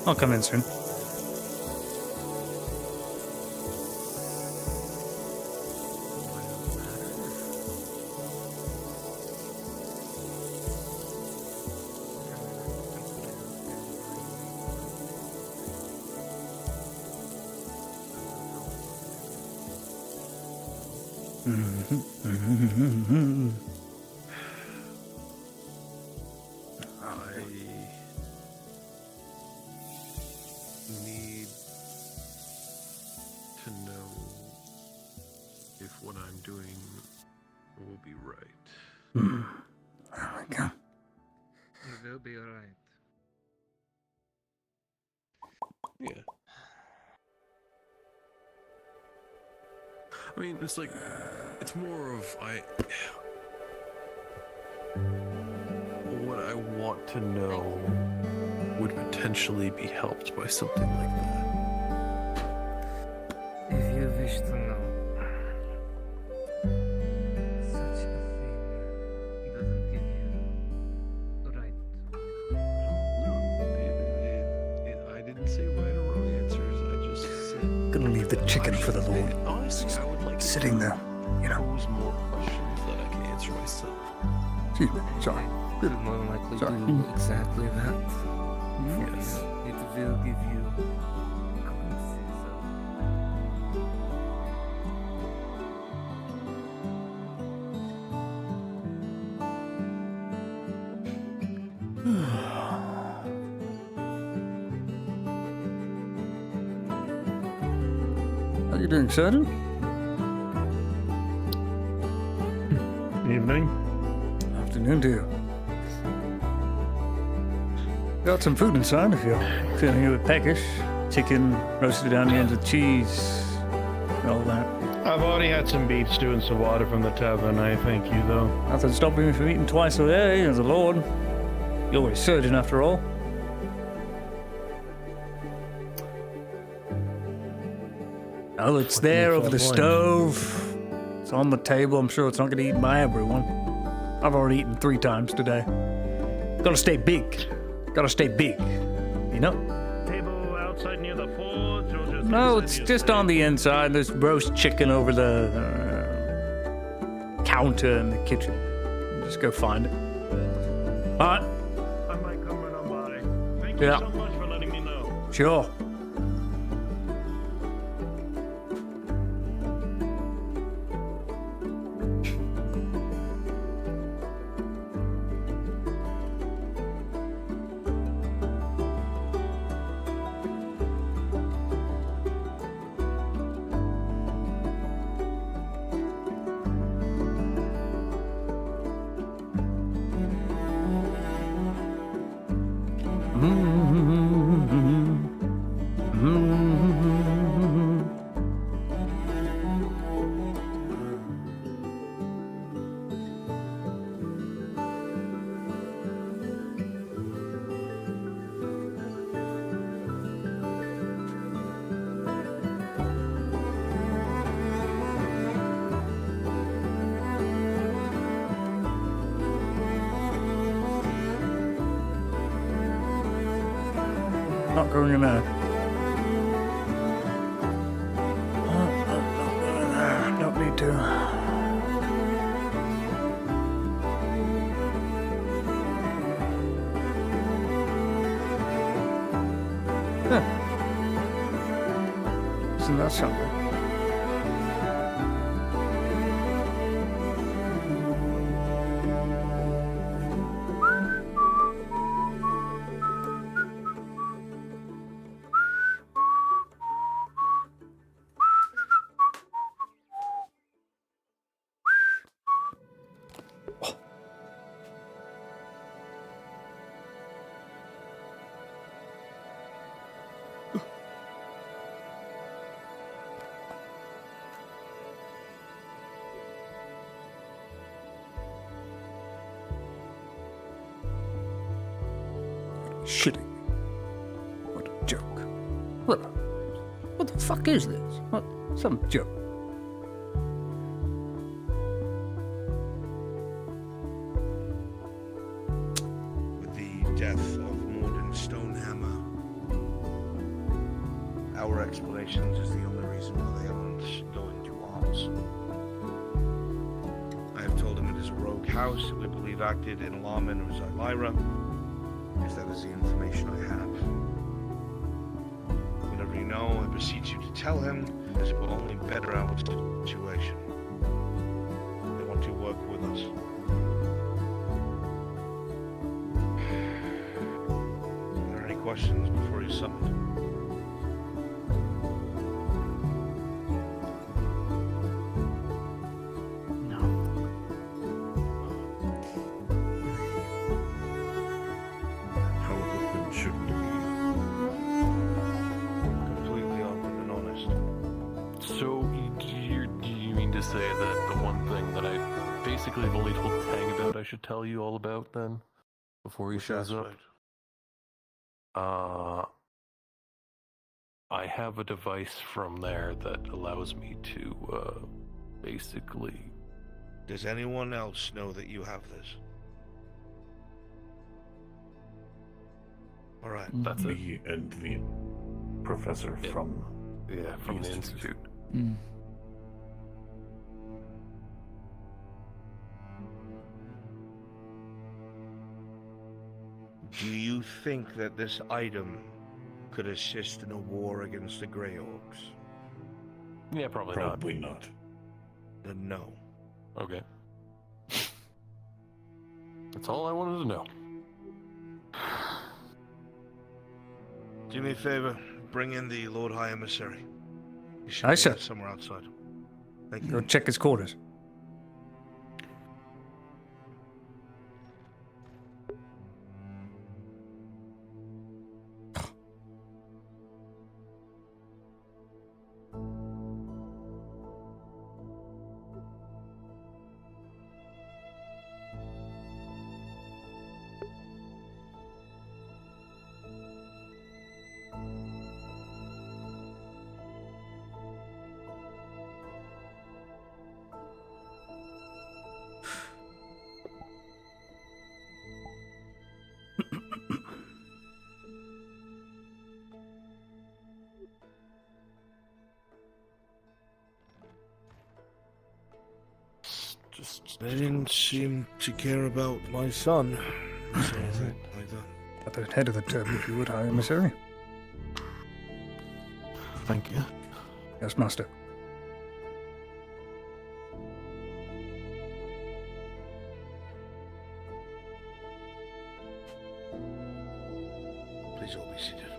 I'll come in soon. Need doing will be right. There we go. It will be alright. Yeah. I mean, it's like, it's more of what I want to know would potentially be helped by something like that. If you wish to know, such a thing doesn't give you the right I didn't say right or wrong answers. I just said. Gonna leave the chicken for the Lord. Honestly, I would like Sitting there, you know. pose more questions that I can answer myself. Excuse me. Sorry. will more than likely Sorry. do exactly that. Yes. It will give you glimpses How you doing, Sergeant? Evening. Afternoon to you. Got some food inside if you're feeling a bit peckish. Chicken, roasted onions with cheese, all that. I've already had some beef stew and some water from the tavern. I thank you, though. Nothing stopping me from eating twice a day, as a lord. You're a surgeon, after all. Oh, it's there over the stove. It's on the table. I'm sure it's not going to be eaten by everyone. I've already eaten 3 times today. Gotta stay big. Gotta stay big. You know? Table outside near the forge, or just No, it's just on the inside. There's roast chicken over the counter in the kitchen. Just go find it. Alright. I might come run on by. Thank Yeah. you so much for letting me know. Sure. Not going in there. Don't need to. Huh. Isn't that something? Shitting. What a joke. What the fuck is this? What? Some joke. With the death of Morden Stonehammer, our explanations is the only reason why they aren't going to arms. I have told him it is a rogue house that we believe acted in Alarmin or Zylira, because that is the information I have. Whatever you know, I beseech you to tell him, as it will only better our situation. They want to work with us. Are there any questions before you summon? say that the one thing that I basically have only told Tang about I should tell you all about then, before he shows up. I have a device from there that allows me to, basically... Does anyone else know that you have this? Alright. That's it. Me and the professor from from the institute. Do you think that this item could assist in a war against the Grey Orcs? Yeah, probably not. Then no. Okay. That's all I wanted to know. Do me a favor, bring in the Lord High Emissary. He should Aye, be sir. somewhere outside. Thank you. Go check his quarters. They didn't seem to care about my son. So anything like that. At the head of the table, if you would, High Emissary. Thank you. Yes, Master. Please all be seated.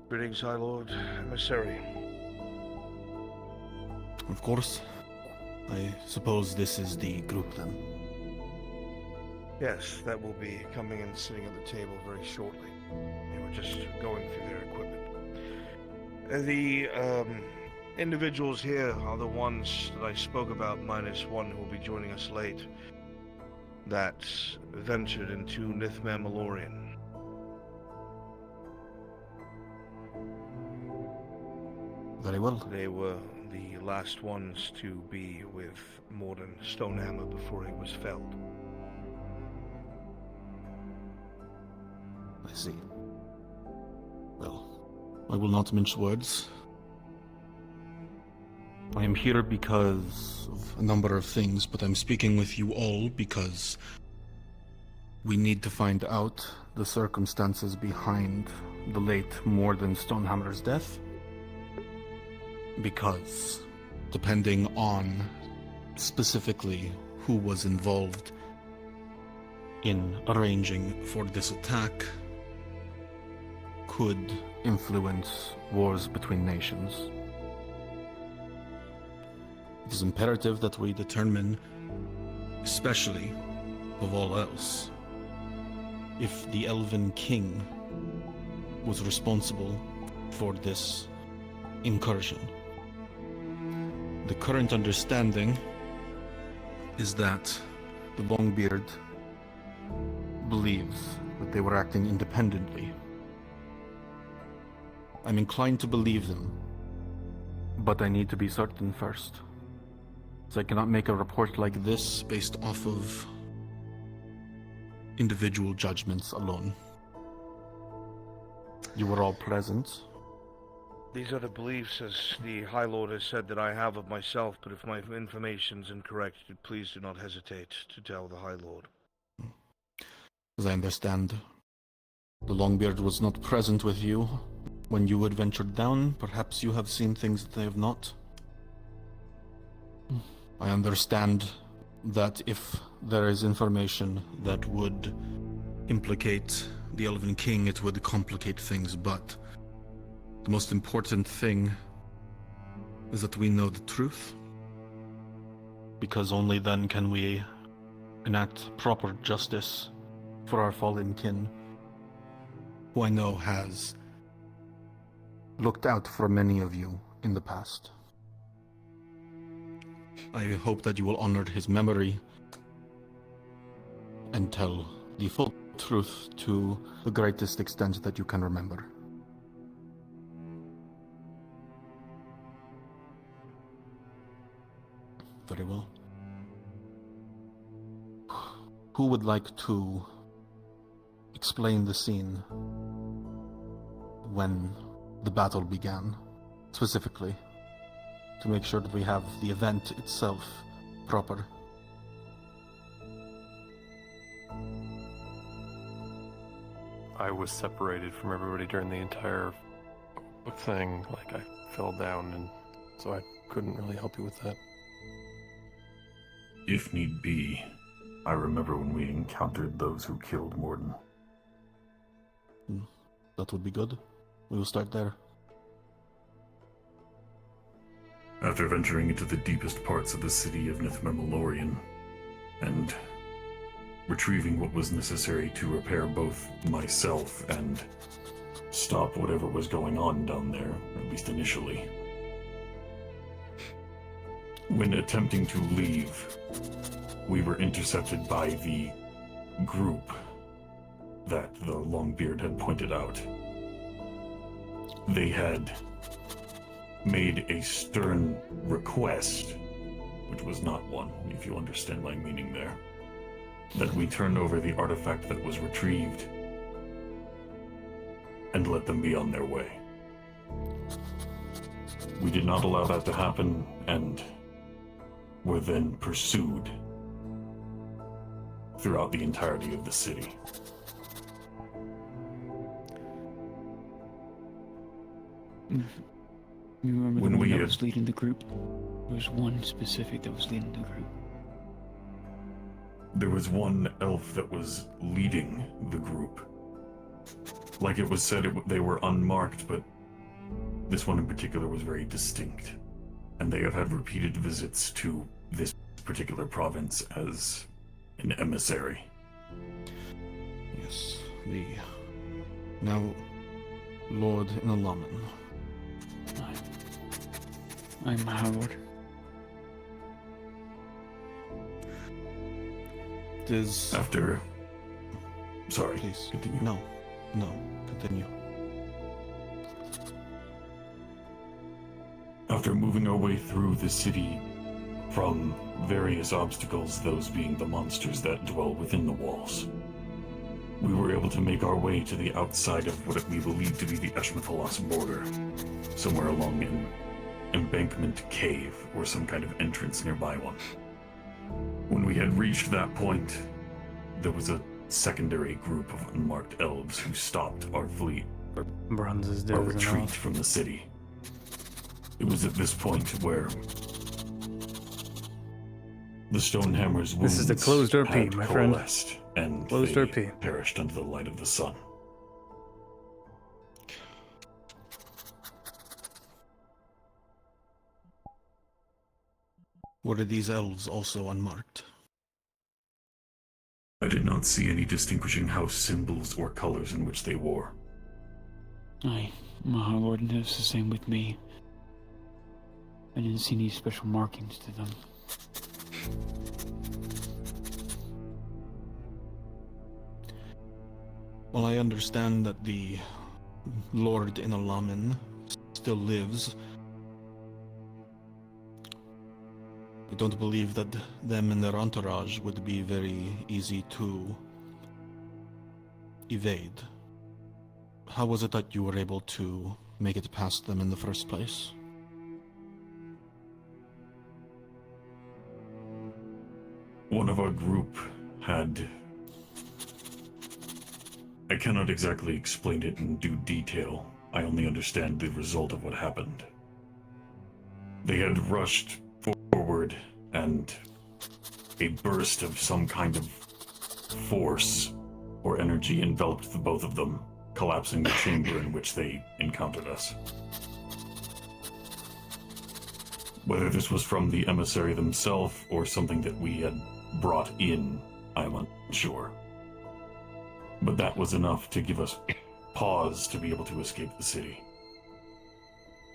Greetings, High Lord Emissary. Of course. I suppose this is the group then. Yes, that will be coming and sitting at the table very shortly. They were just going through their equipment. The individuals here are the ones that I spoke about, minus one who will be joining us late, that ventured into Nithmam Malorian. Very well. They were the last ones to be with Morden Stonehammer before he was felled. I see. Well, I will not mince words. I am here because of a number of things, but I'm speaking with you all because we need to find out the circumstances behind the late Morden Stonehammer's death. Because, depending on specifically who was involved in arranging for this attack, could influence wars between nations. It is imperative that we determine, especially of all else, if the Elven King was responsible for this incursion. The current understanding is that the Longbeard believes that they were acting independently. I'm inclined to believe them, but I need to be certain first. So I cannot make a report like this based off of individual judgments alone. You were all present. These are the beliefs, as the High Lord has said, that I have of myself, but if my information's incorrect, please do not hesitate to tell the High Lord. As I understand, the Longbeard was not present with you when you had ventured down. Perhaps you have seen things that they have not. I understand that if there is information that would implicate the Elven King, it would complicate things, but the most important thing is that we know the truth, because only then can we enact proper justice for our fallen kin, who I know has looked out for many of you in the past. I hope that you will honor his memory and tell the full truth to the greatest extent that you can remember. Very well. Who would like to explain the scene when the battle began, specifically, to make sure that we have the event itself proper? I was separated from everybody during the entire thing. Like, I fell down, and so I couldn't really help you with that. If need be, I remember when we encountered those who killed Morden. That would be good. We will start there. After venturing into the deepest parts of the city of Nithmemilorian, and retrieving what was necessary to repair both myself and stop whatever was going on down there, at least initially. When attempting to leave, we were intercepted by the group that the Longbeard had pointed out. They had made a stern request, which was not one, if you understand my meaning there, that we turn over the artifact that was retrieved and let them be on their way. We did not allow that to happen, and were then pursued throughout the entirety of the city. You remember When the one we that had- was leading the group? There was one specific that was leading the group. There was one elf that was leading the group. Like it was said, they were unmarked, but this one in particular was very distinct. And they have had repeated visits to this particular province as an emissary. Yes, now, Lord Inalaman. I'm Howard. After... Sorry. Please. Continue. No, continue. After moving our way through the city from various obstacles, those being the monsters that dwell within the walls, we were able to make our way to the outside of what we believe to be the Eshmathalas border, somewhere along an embankment cave or some kind of entrance nearby one. When we had reached that point, there was a secondary group of unmarked elves who stopped our fleet, Bronze's our does retreat enough. from the city. It was at this point where the Stonehammer's wounds This is the closed RP, had my friend. coalesced, and Closed they RP. perished under the light of the sun. Were these elves also unmarked? I did not see any distinguishing house symbols or colors in which they wore. Aye, my lord does the same with me. I didn't see any special markings to them. Well, I understand that the Lord Inalaman still lives. I don't believe that them and their entourage would be very easy to evade. How was it that you were able to make it past them in the first place? One of our group had... I cannot exactly explain it in due detail. I only understand the result of what happened. They had rushed forward, and a burst of some kind of force or energy enveloped the both of them, collapsing the chamber in which they encountered us. Whether this was from the emissary themselves or something that we had brought in, I am unsure. But that was enough to give us pause to be able to escape the city.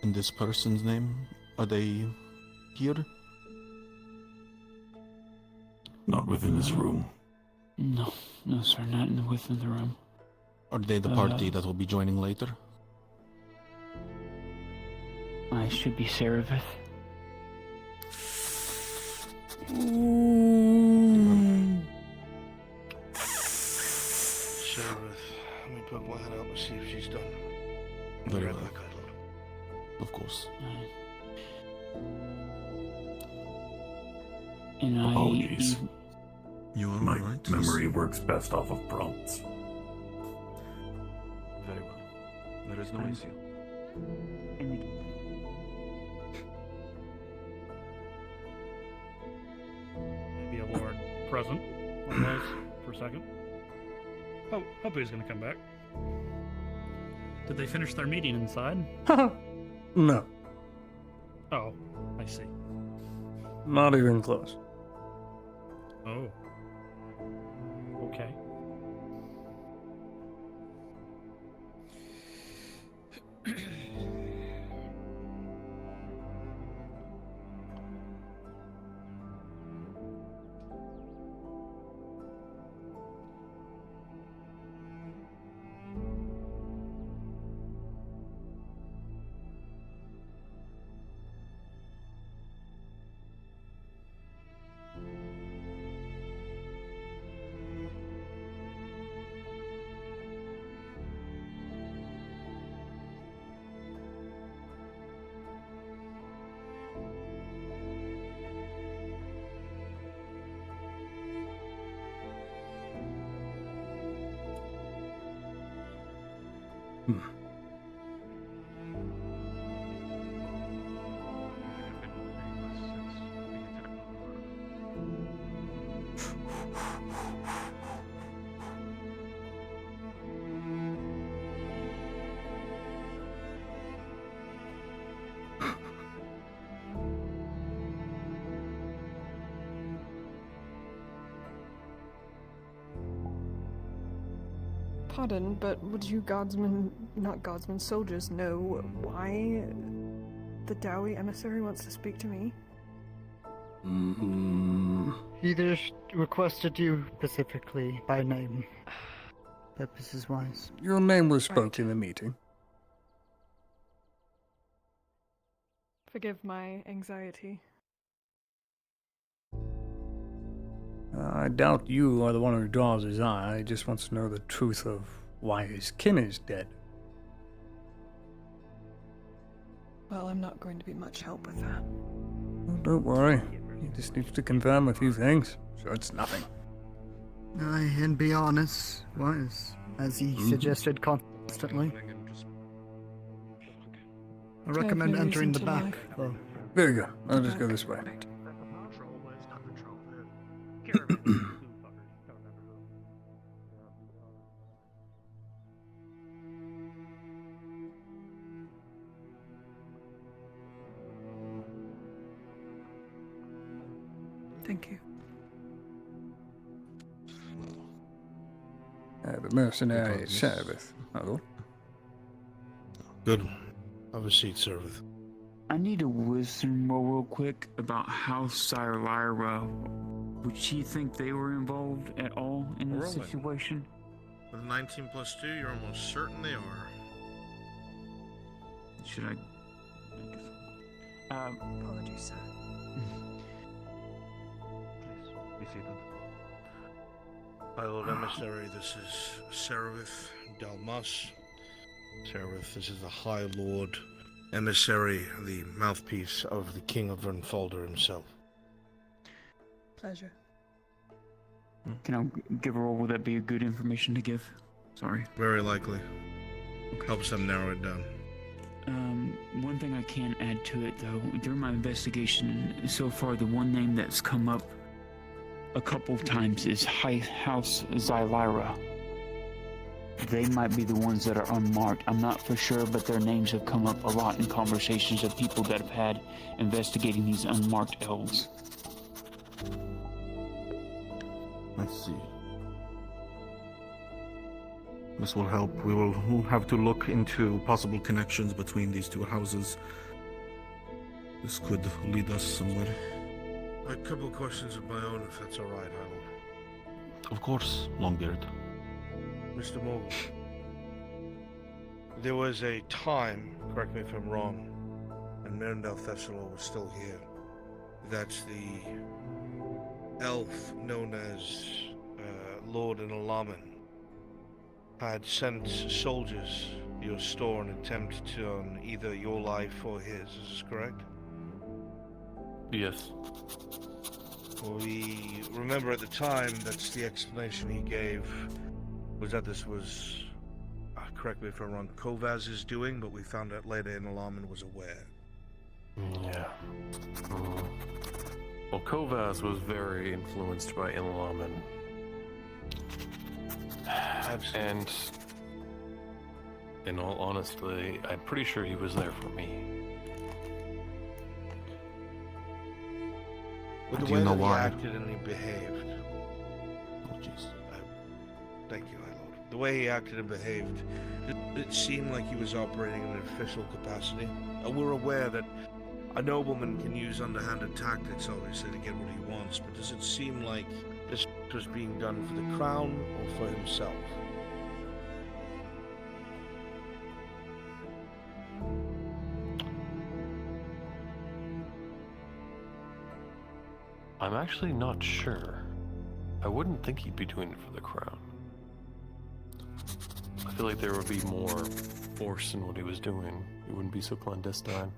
In this person's name? Are they here? Not within this room. No, no, sir, not within the room. Are they the party that will be joining later? I should be Seraph. Seraph, let me poke my head out and see if she's done. Very Right well. back, Lord. Of course. And Apologies. You are My alright? memory works best off of prompts. Very well. There is no issue. Maybe a lord present on those for a second. Oh, hope he's gonna come back. Did they finish their meeting inside? No, Oh, I see. not even close. Oh. Okay. Pardon, but would you soldiers know why the Dowie emissary wants to speak to me? He just requested you specifically by name. Purposes wise. Your name was spoke in the meeting. Forgive my anxiety. I doubt you are the one who draws his eye. He just wants to know the truth of why his kin is dead. Well, I'm not going to be much help with that. Oh, don't worry. He just needs to confirm a few things. Sure, it's nothing. And be honest, wise, as he suggested constantly. I recommend no entering the reason to back, though. There you go. I'll just go this way. Thank you. The mercenary Sabbath. Hello. Good. Have a seat, Seraph. I need a wisdom roll real quick about House Lyra. Would she think they were involved at all in this Roll it. situation? With 19 plus 2, you're almost certain they are. Should I? Apologies, sir. Be seated. My Lord Emissary, this is Seraph Dalmas. Seraph, this is the High Lord Emissary, the mouthpiece of the King of Vernfolder himself. Pleasure. Can I give a roll? Would that be a good information to give? Sorry. Very likely. Helps them narrow it down. One thing I can add to it, though, during my investigation so far, the one name that's come up a couple of times is House Xylyra. They might be the ones that are unmarked. I'm not for sure, but their names have come up a lot in conversations of people that have had investigating these unmarked elves. I see. This will help. We'll have to look into possible connections between these two houses. This could lead us somewhere. A couple of questions of my own, if that's all right, High Lord. Of course, Longbeard. Mr. Mogul, there was a time, correct me if I'm wrong, and Mirandel Thessalor was still here, that the elf known as Lord in Alaman had sent soldiers to your store in an attempt to on either your life or his. Is this correct? Yes. We remember at the time that's the explanation he gave was that this was, correct me if I'm wrong, Kovaz's doing, but we found out later in Alaman was aware. Yeah. Well, Kovaz was very influenced by Inalaman. And in all honesty, I'm pretty sure he was there for me. With the Do way you know that why? he acted and he behaved. Oh, jeez. Thank you, my lord. The way he acted and behaved, it seemed like he was operating in an official capacity. We're aware that a nobleman can use underhanded tactics, obviously, to get what he wants, but does it seem like this was being done for the crown or for himself? I'm actually not sure. I wouldn't think he'd be doing it for the crown. I feel like there would be more force in what he was doing. It wouldn't be so clandestine.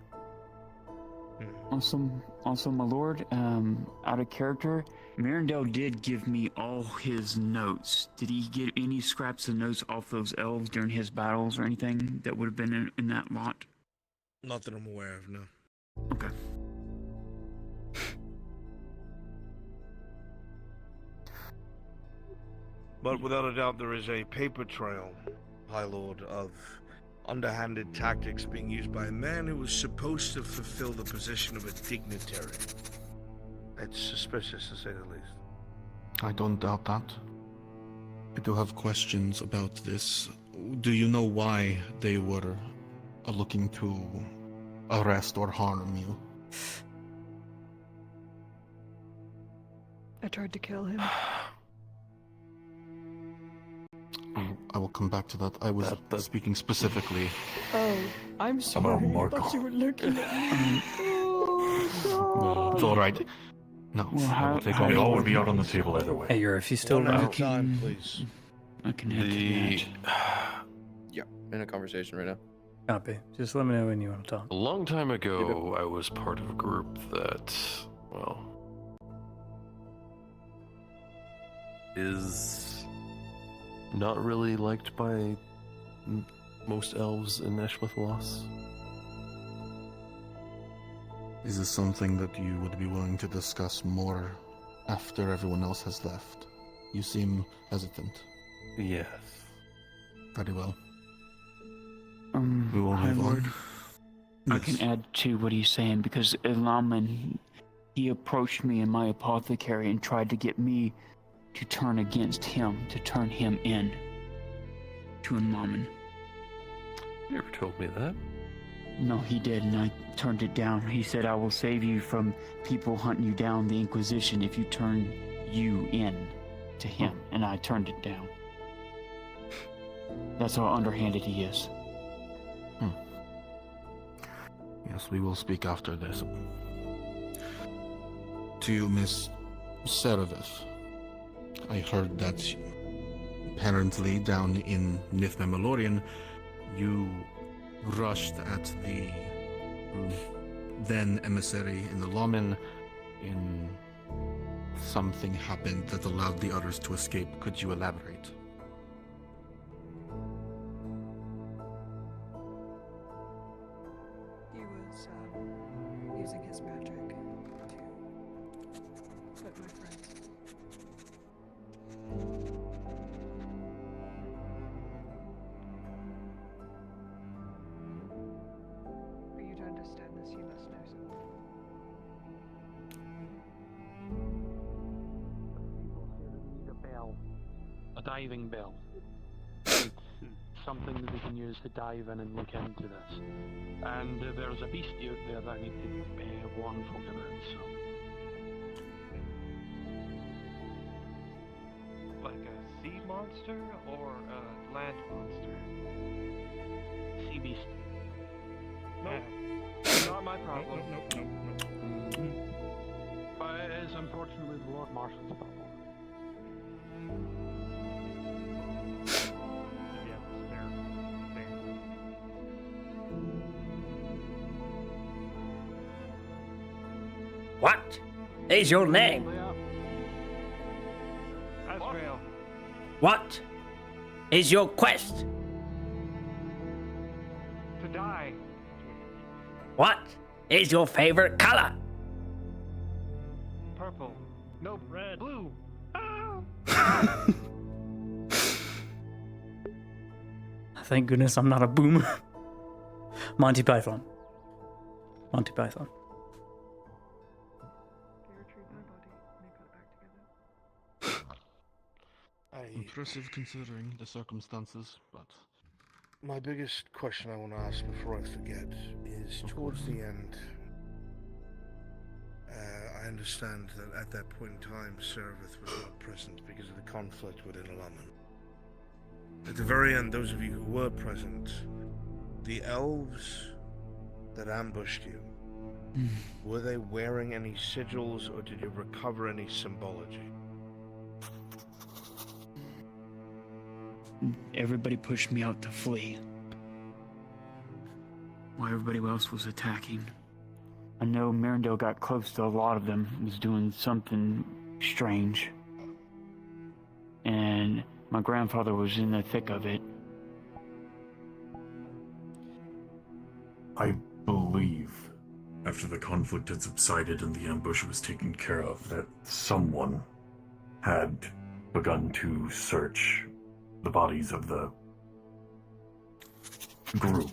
Also, my lord, out of character, Mirandel did give me all his notes. Did he get any scraps of notes off those elves during his battles or anything that would have been in that lot? Not that I'm aware of, no. Okay. But without a doubt, there is a paper trail, High Lord, of underhanded tactics being used by a man who was supposed to fulfill the position of a dignitary. It's suspicious, to say the least. I don't doubt that. I do have questions about this. Do you know why they were looking to arrest or harm you? I tried to kill him. I will come back to that. I was speaking specifically. Oh, I'm sorry. I thought you were looking at me. Oh, It's all right. No, Well, I will how- take how all do the you- All would be out on the table either way. Hey, you're if you still One at a know. time, please. I can add to that. Yeah, in a conversation right now. Copy. Just let me know when you want to talk. A long time ago, I was part of a group that, well, is not really liked by most elves in Eshmith-Loss. Is this something that you would be willing to discuss more after everyone else has left? You seem hesitant. Yes. Very well. We will High move on. Lord, I can add to what he's saying because Elaman, he approached me in my apothecary and tried to get me to turn against him, to turn him in to Elaman. You never told me that. No, he did, and I turned it down. He said, I will save you from people hunting you down, the Inquisition, if you turn you in to him, and I turned it down. That's how underhanded he is. Yes, we will speak after this. To you, Miss Serevith. I heard that apparently down in Nith Memorian, you rushed at the then emissary in the Lomin, in something happened that allowed the others to escape. Could you elaborate? he was using his magic to put my friends. For you to understand this, you must know something. Need a bell, a diving bell. It's something that we can use to dive in and look into this. And there's a beast out there that I need to warn folk about. So monster or a land monster? Sea beast. No, not my problem. It's unfortunately the Lord Marshal's problem. What is your name? Azrael. What is your quest? To die. What is your favorite color? Purple. No, red. Blue. Thank goodness I'm not a boomer. Monty Python. Monty Python. Impressive considering the circumstances, but My biggest question I want to ask before I forget is towards the end. I understand that at that point in time, Serveth was not present because of the conflict within Alaman. At the very end, those of you who were present, the elves that ambushed you, were they wearing any sigils or did you recover any symbology? Everybody pushed me out to flee. While everybody else was attacking. I know Mirandale got close to a lot of them, was doing something strange. And my grandfather was in the thick of it. I believe, after the conflict had subsided and the ambush was taken care of, that someone had begun to search the bodies of the group.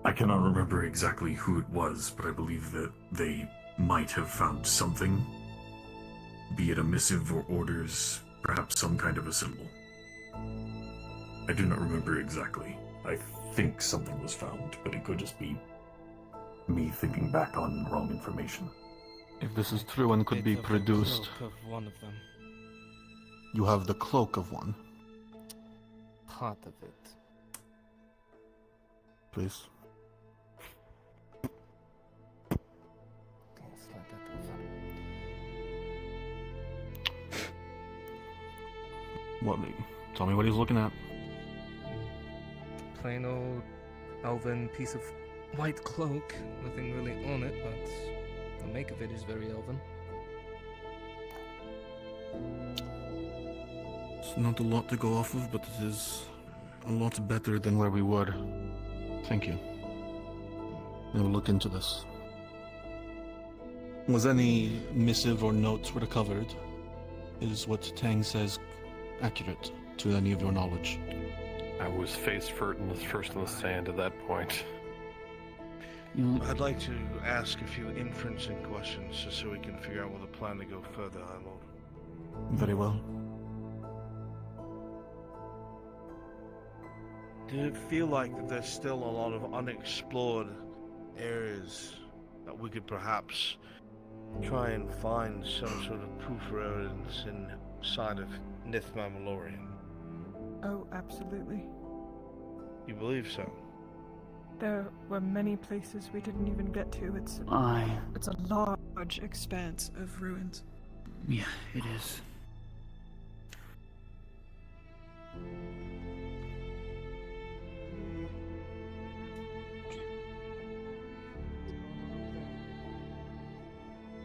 I cannot remember exactly who it was, but I believe that they might have found something, be it a missive or orders, perhaps some kind of a symbol. I do not remember exactly. I think something was found, but it could just be me thinking back on wrong information. if this is true and could be produced, Of one of them. you have the cloak of one. Part of it. Please. Slide that over. What? Tell me what he's looking at. Plain old elven piece of white cloak. Nothing really on it, but the make of it is very elven. It's not a lot to go off of, but it is a lot better than where we were. Thank you. I will look into this. Was any missive or notes recovered? Is what Tang says accurate to any of your knowledge? I was first in the sand at that point. I'd like to ask a few inferencing questions just so we can figure out what the plan to go further, High Lord. Very well. Did it feel like that there's still a lot of unexplored areas that we could perhaps try and find some sort of proof or evidence inside of Nithma Malorian? Oh, absolutely. You believe so? There were many places we didn't even get to. It's a large expanse of ruins. Yeah, it is.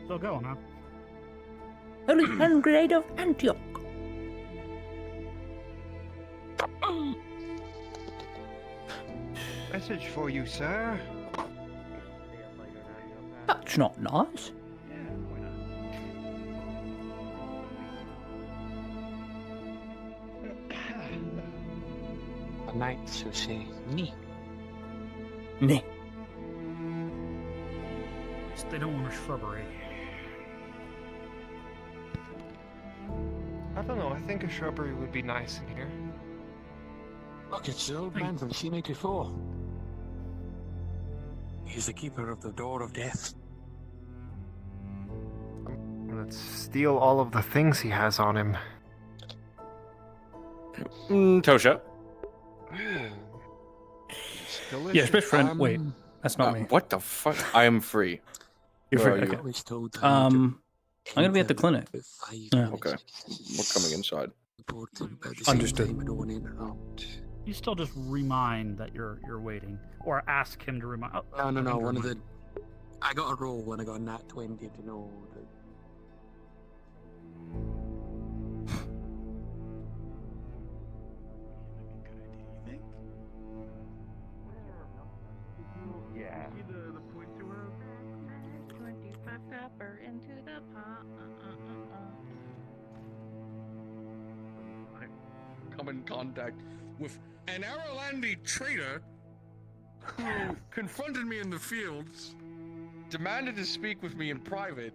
Still going, huh? Holy Handgrade of Antioch. Message for you, sir. That's not nice. A knight who say ni. Ni. They don't want a shrubbery. I don't know, I think a shrubbery would be nice in here. Look, it's the old man from Scene 84. He's the keeper of the door of death. Let's steal all of the things he has on him. Tosha. Yes, best friend. Wait, that's not me. What the fuck? I am free. You're Where free. are you? Okay. I'm gonna be at the clinic. Yeah. Okay. We're coming inside. Understood. You still just remind that you're waiting, or ask him to remind. Oh, No. him to One of remind. the. I got a roll when I got a nat 20 to know that. Yeah. The point to her. 25 copper into the pot. Come in contact with an Aralandi traitor who confronted me in the fields, demanded to speak with me in private,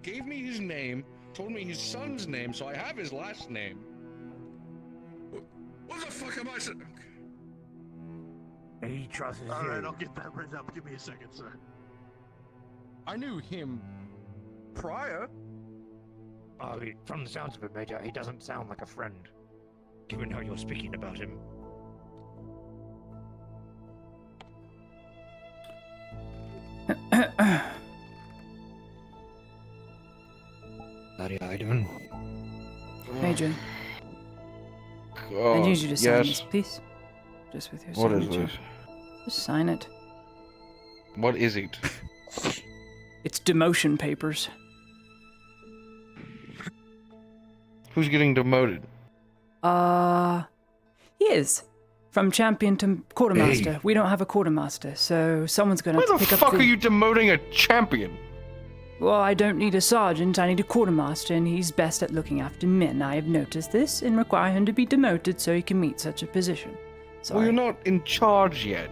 gave me his name, told me his son's name, so I have his last name. What the fuck am I saying? He trusts you. Alright, I'll get that written up. Give me a second, sir. I knew him prior. From the sounds of it, Major, he doesn't sound like a friend, given how you're speaking about him. Bloody how you doing? Major, Oh, I need you to sign yes. this, please. Just with your What is signature. this? Just sign it. What is it? It's demotion papers. Who's getting demoted? He is. From champion to quartermaster. Hey. We don't have a quartermaster, so someone's gonna Why have to the pick fuck up the... are you demoting a champion? Well, I don't need a sergeant, I need a quartermaster, and he's best at looking after men. I have noticed this and require him to be demoted so he can meet such a position. So Well, you're not in charge yet.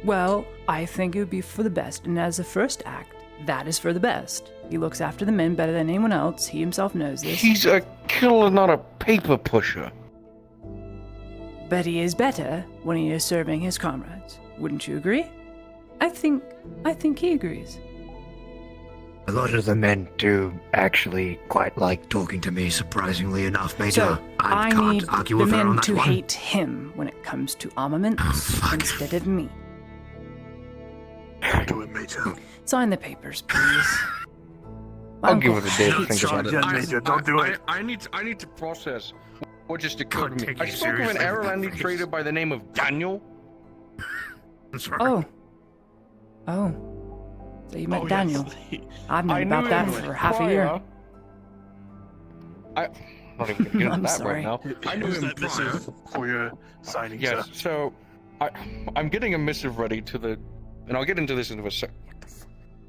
Well, I think it would be for the best, and as a first act, that is for the best. He looks after the men better than anyone else. He himself knows this. He's a killer, not a paper pusher. But he is better when he is serving his comrades. Wouldn't you agree? I think he agrees. A lot of the men do actually quite like talking to me, surprisingly enough, Major. So, I can't need argue the with her on men that to one. hate him when it comes to armaments instead of me. Do it, Major. Sign the papers, please. My I'll give uncle it a day to hates think about it. Major, don't do it. I need to process what just occurred to me. take I you spoke with an seriously. Aralandi trader by the name of Daniel. I'm sorry. Oh. So you met Oh, yes. Daniel. I've known I about knew that him for half a year. I'm not even gonna get into I'm that sorry. right now. I knew Who's him that prior. missive for your signing, Yes, sir? so I'm getting a missive ready to the, and I'll get into this into a sec.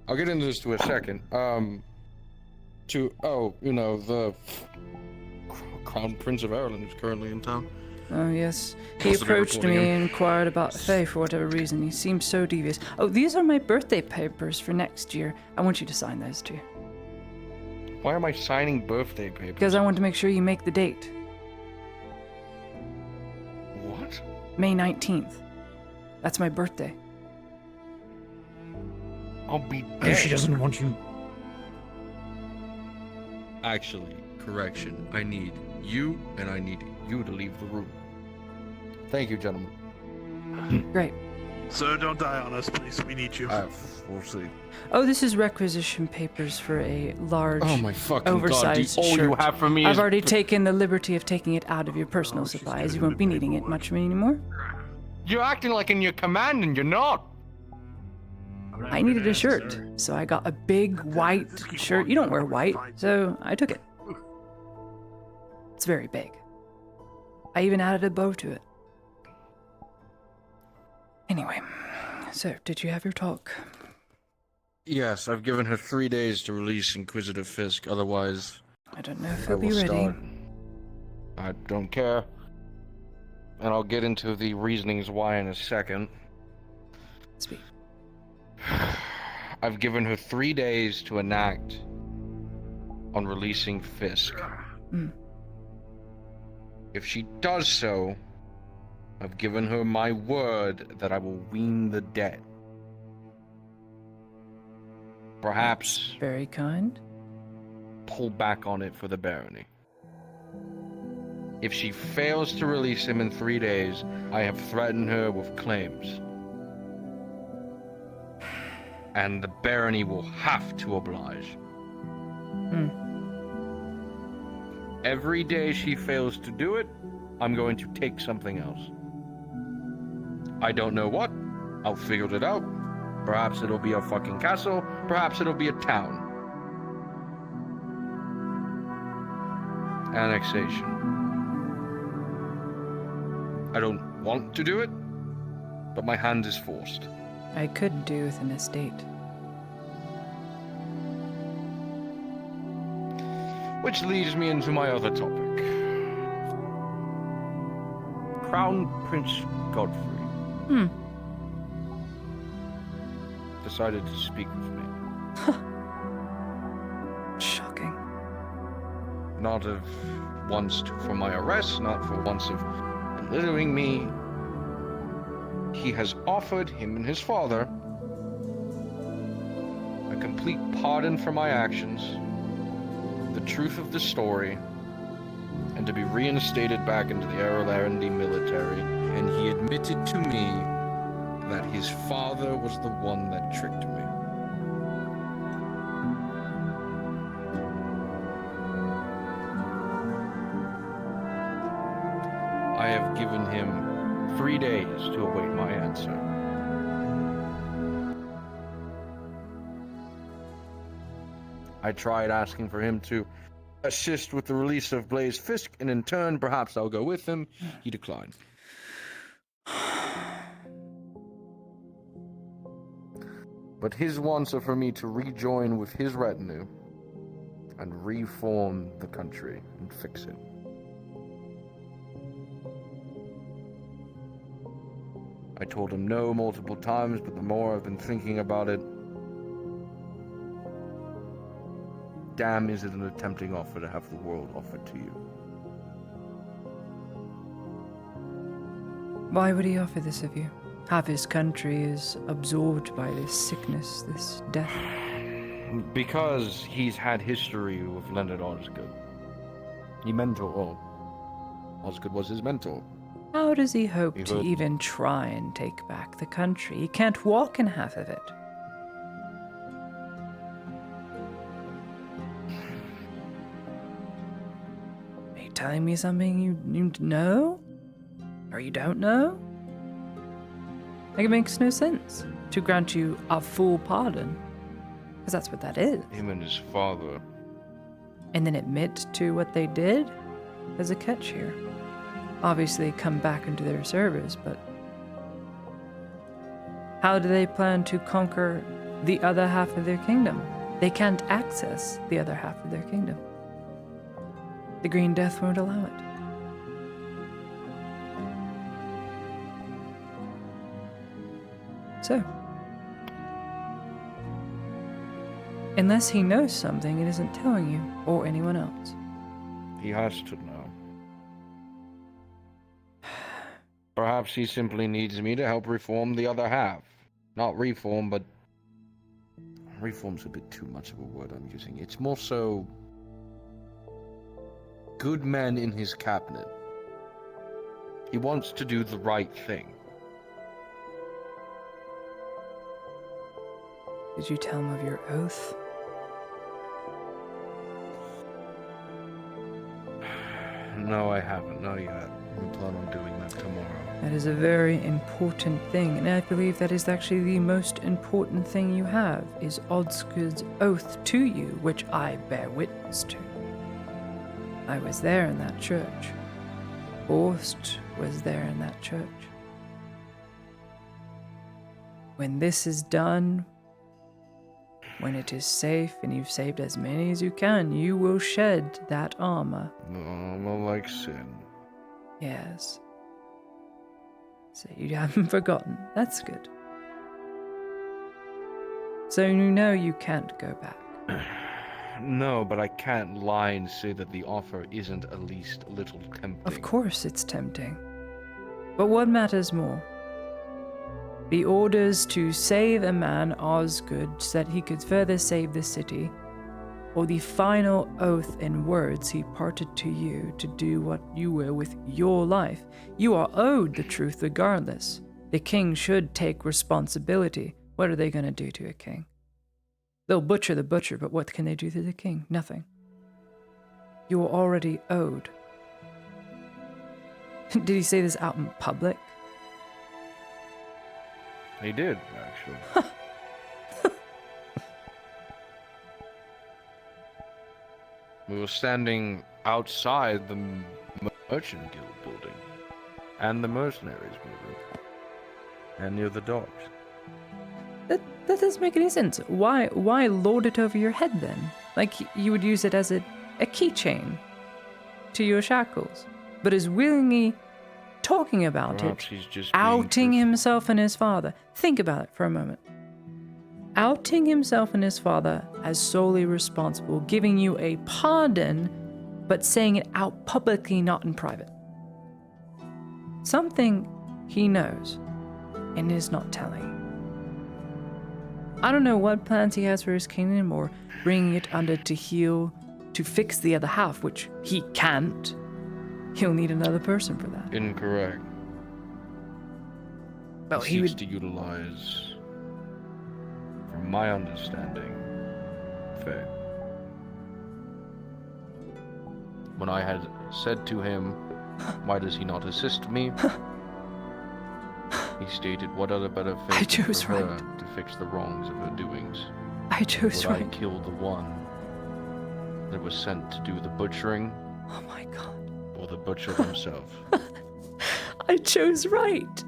I'll get into this to a second. To the Crown Prince of Ireland is currently in town. Oh, yes. He Must have been approached recording me him. and inquired about Faye for whatever reason. He seemed so devious. Oh, these are my birthday papers for next year. I want you to sign those too. Why am I signing birthday papers? Because I want to make sure you make the date. What? May 19th. That's my birthday. I'll be Oh, dead. she doesn't want you. Actually, correction. I need you, and I need you to leave the room. Thank you, gentlemen. Great. Sir, don't die on us, please. We need you. We'll see. Oh, this is requisition papers for a large, Oh my fucking God, oversized all you shirt. have for me I've is already pr- taken the liberty of taking it out of your personal supplies. You won't be needing it much anymore. You're acting like in your command, and you're not. I needed a shirt, so I got a big white shirt. You don't wear white, so I took it. It's very big. I even added a bow to it. Anyway, so did you have your talk? Yes, I've given her 3 days to release Inquisitive Fisk. Otherwise, I don't know if I he'll be will ready. start. I don't care. And I'll get into the reasonings why in a second. Speak. I've given her 3 days to enact on releasing Fisk. Mm. If she does so, I've given her my word that I will wean the debt. Perhaps Very kind. pull back on it for the barony. If she fails to release him in 3 days, I have threatened her with claims. And the barony will have to oblige. Every day she fails to do it, I'm going to take something else. I don't know what. I'll figure it out. Perhaps it'll be a fucking castle. Perhaps it'll be a town. Annexation. I don't want to do it, but my hand is forced. I could do with an estate. Which leads me into my other topic. Crown Prince Godfrey decided to speak with me. Shocking. Not of once for my arrest, not for once of belittling me. He has offered him and his father a complete pardon for my actions, the truth of the story, and to be reinstated back into the Aralandi military. And he admitted to me that his father was the one that tricked me. I have given him 3 days to await my answer. I tried asking for him to assist with the release of Blaze Fisk, and in turn, perhaps I'll go with him. He declined. But his wants are for me to rejoin with his retinue and reform the country and fix it. I told him no multiple times, but the more I've been thinking about it, damn, is it an tempting offer to have the world offered to you. Why would he offer this of you? Half his country is absorbed by this sickness, this death. Because he's had history with Leonard Osgood. He mentored. Osgood was his mentor. How does he hope to even try and take back the country? He can't walk in half of it. Are you telling me something you know? Or you don't know? Like, it makes no sense to grant you a full pardon. Because that's what that is. Him and his father. And then admit to what they did? There's a catch here. Obviously come back into their service, but how do they plan to conquer the other half of their kingdom? They can't access the other half of their kingdom. The Green Death won't allow it. So, unless he knows something and isn't telling you or anyone else. He has to know. Perhaps he simply needs me to help reform the other half. Not reform, but... reform's a bit too much of a word I'm using. It's more so... good men in his cabinet. He wants to do the right thing. Did you tell him of your oath? No, I haven't. Not yet. We plan on doing that tomorrow. That is a very important thing, and I believe that is actually the most important thing you have, is Osgood's oath to you, which I bear witness to. I was there in that church. Horst was there in that church. When this is done, when it is safe and you've saved as many as you can, you will shed that armor. Armor like sin. Yes. So you haven't forgotten. That's good. So you know you can't go back. No, but I can't lie and say that the offer isn't at least a little tempting. Of course it's tempting. But what matters more? The orders to save a man Osgood so that he could further save the city, or the final oath and words he parted to you to do what you will with your life, you are owed the truth regardless. The king should take responsibility. What are they going to do to a king? They'll butcher the butcher, but what can they do to the king? Nothing. You are already owed. Did he say this out in public? He did, actually. We were standing outside the Merchant Guild building, and the Mercenaries building, and near the docks. That doesn't make any sense. Why lord it over your head then? Like you would use it as a keychain to your shackles, but is willingly talking about Perhaps it, he's just outing himself and his father. Think about it for a moment. Outing himself and his father as solely responsible, giving you a pardon, but saying it out publicly, not in private. Something he knows and is not telling. I don't know what plans he has for his kingdom or bringing it under to heal, to fix the other half, which he can't. He'll need another person for that. Incorrect. Well, he he seeks to utilize, from my understanding, Faye. When I had said to him, why does he not assist me? He stated, what other better I fate chose for her right. to fix the wrongs of her doings? I chose Would I right. kill the one that was sent to do the butchering? Oh my god. Or the butcher himself? I chose right.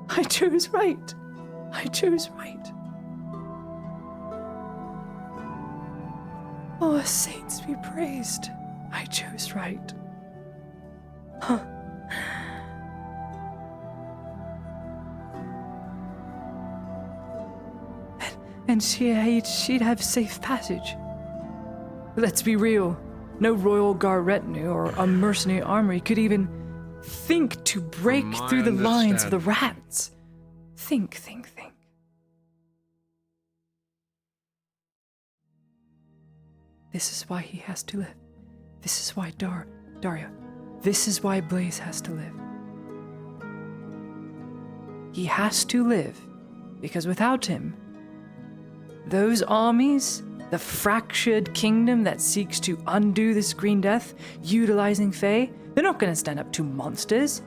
I chose right. I chose right. Oh, saints be praised. I chose right. Huh. And she'd have safe passage. Let's be real. No royal guard retinue or a mercenary army could even think to break my through the lines of the understanding. rats. Think. This is why he has to live. This is why Daria. This is why Blaze has to live. He has to live because without him, those armies, the fractured kingdom that seeks to undo this Green Death, utilizing Fae, they're not going to stand up to monsters.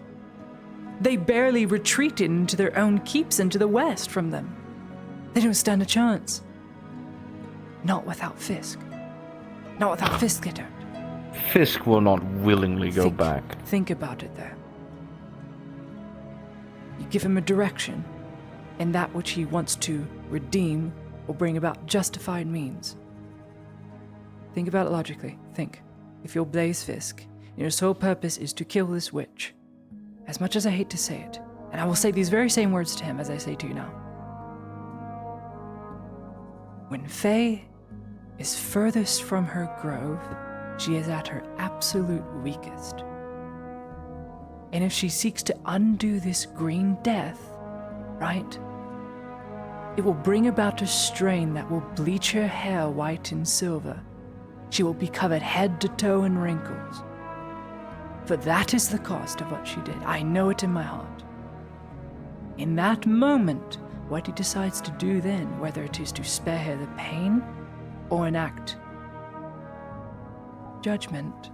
They barely retreated into their own keeps and to the west from them. They don't stand a chance. Not without Fisk. Not without Fisk, they don't. Fisk will not willingly go back. Think about it there. You give him a direction, and that which he wants to redeem will bring about justified means. Think about it logically. Think. If you're Blaze Fisk, and your sole purpose is to kill this witch, as much as I hate to say it, and I will say these very same words to him as I say to you now. When Faye is furthest from her grove, she is at her absolute weakest. And if she seeks to undo this green death, right, it will bring about a strain that will bleach her hair white and silver. She will be covered head to toe in wrinkles. For that is the cost of what she did. I know it in my heart. In that moment, what he decides to do then, whether it is to spare her the pain or enact judgment,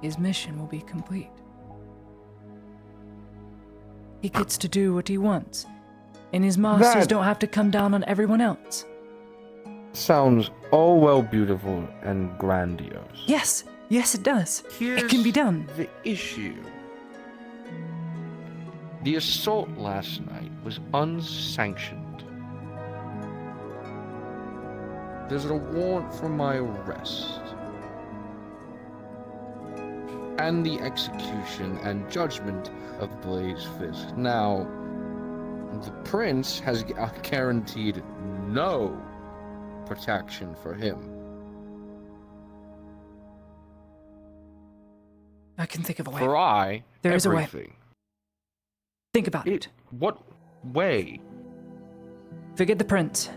his mission will be complete. He gets to do what he wants, and his masters That- don't have to come down on everyone else. Sounds all well beautiful and grandiose. Yes, it does. It can be done. The issue. The assault last night was unsanctioned. There's a warrant for my arrest. And the execution and judgment of Blaze Fisk. Now, the prince has guaranteed no protection for him. I can think of a way. For I, There is a way. everything. Think about it. What way? Forget the prince.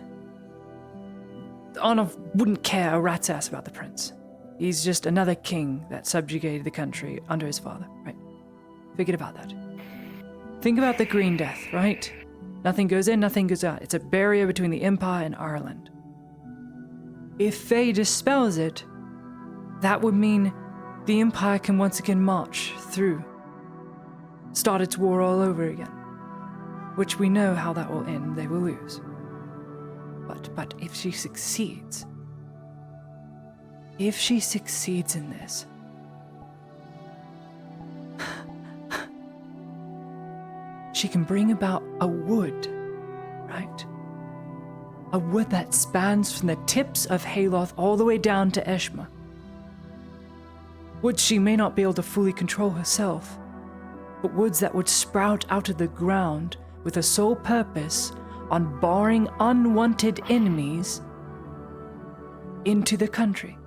Arnulf wouldn't care a rat's ass about the prince. He's just another king that subjugated the country under his father, right? Forget about that. Think about the Green Death, right? Nothing goes in, nothing goes out. It's a barrier between the Empire and Ireland. If Faye dispels it, that would mean the Empire can once again march through, start its war all over again, which we know how that will end. They will lose. But if she succeeds, in this, she can bring about a wood, right? A wood that spans from the tips of Hayloth all the way down to Eshma. Woods she may not be able to fully control herself, but woods that would sprout out of the ground with a sole purpose on barring unwanted enemies into the country.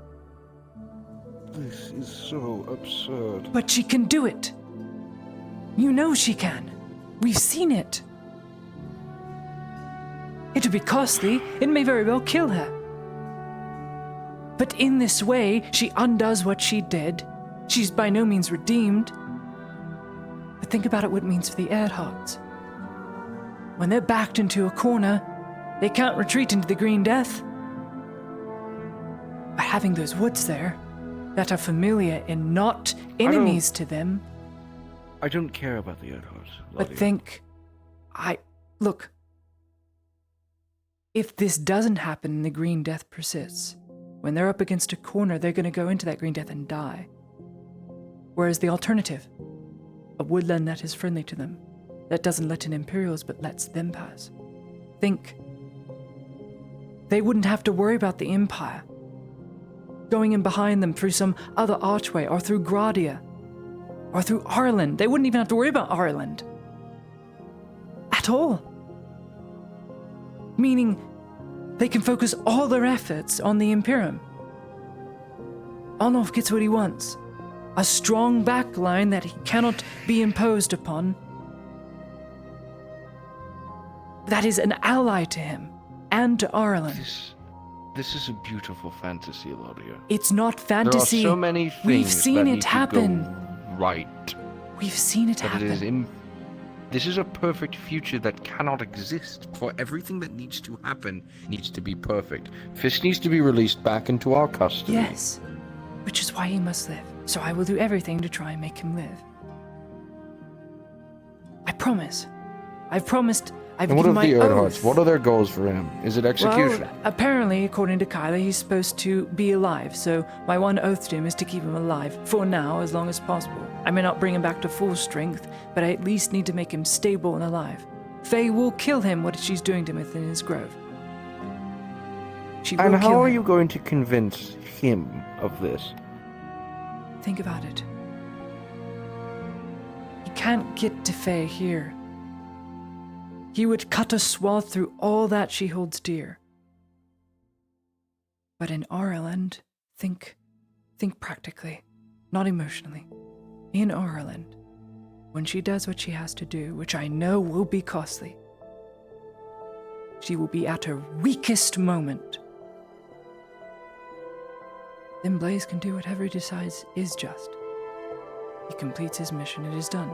This is so absurd. But she can do it. You know she can. We've seen it. It'll be costly. It may very well kill her. But in this way, she undoes what she did. She's by no means redeemed. But think about what it means for the Earharts. When they're backed into a corner, they can't retreat into the Green Death. But having those woods there that are familiar and not enemies to them. I don't care about the Earharts. But look. If this doesn't happen and the Green Death persists, when they're up against a corner, they're going to go into that Green Death and die. Whereas the alternative, a woodland that is friendly to them, that doesn't let in Imperials but lets them pass. Think. They wouldn't have to worry about the Empire going in behind them through some other archway or through Gradia or through Ireland. They wouldn't even have to worry about Ireland at all. Meaning they can focus all their efforts on the Imperium. Arnulf gets what he wants. A strong backline that he cannot be imposed upon. That is an ally to him and to Ireland. This is a beautiful fantasy, Laudia. It's not fantasy. There are so many things We've seen that it need to happen. go right. We've seen it happen. This is a perfect future that cannot exist. For everything that needs to happen needs to be perfect. Fisk needs to be released back into our custody. Yes, which is why he must live. So I will do everything to try and make him live. I promise. I've promised. I've And what given of the my Earharts? oath. What are their goals for him? Is it execution? Well, apparently, according to Kyla, he's supposed to be alive, so my one oath to him is to keep him alive, for now, as long as possible. I may not bring him back to full strength, but I at least need to make him stable and alive. Faye will kill him what she's doing to him within his grove. She will And how kill are him. you going to convince him of this? Think about it. He can't get to Faye here. He would cut a swath through all that she holds dear. But in Ireland, think practically, not emotionally. In Ireland, when she does what she has to do, which I know will be costly, she will be at her weakest moment. Then Blaze can do whatever he decides is just. He completes his mission, it is done.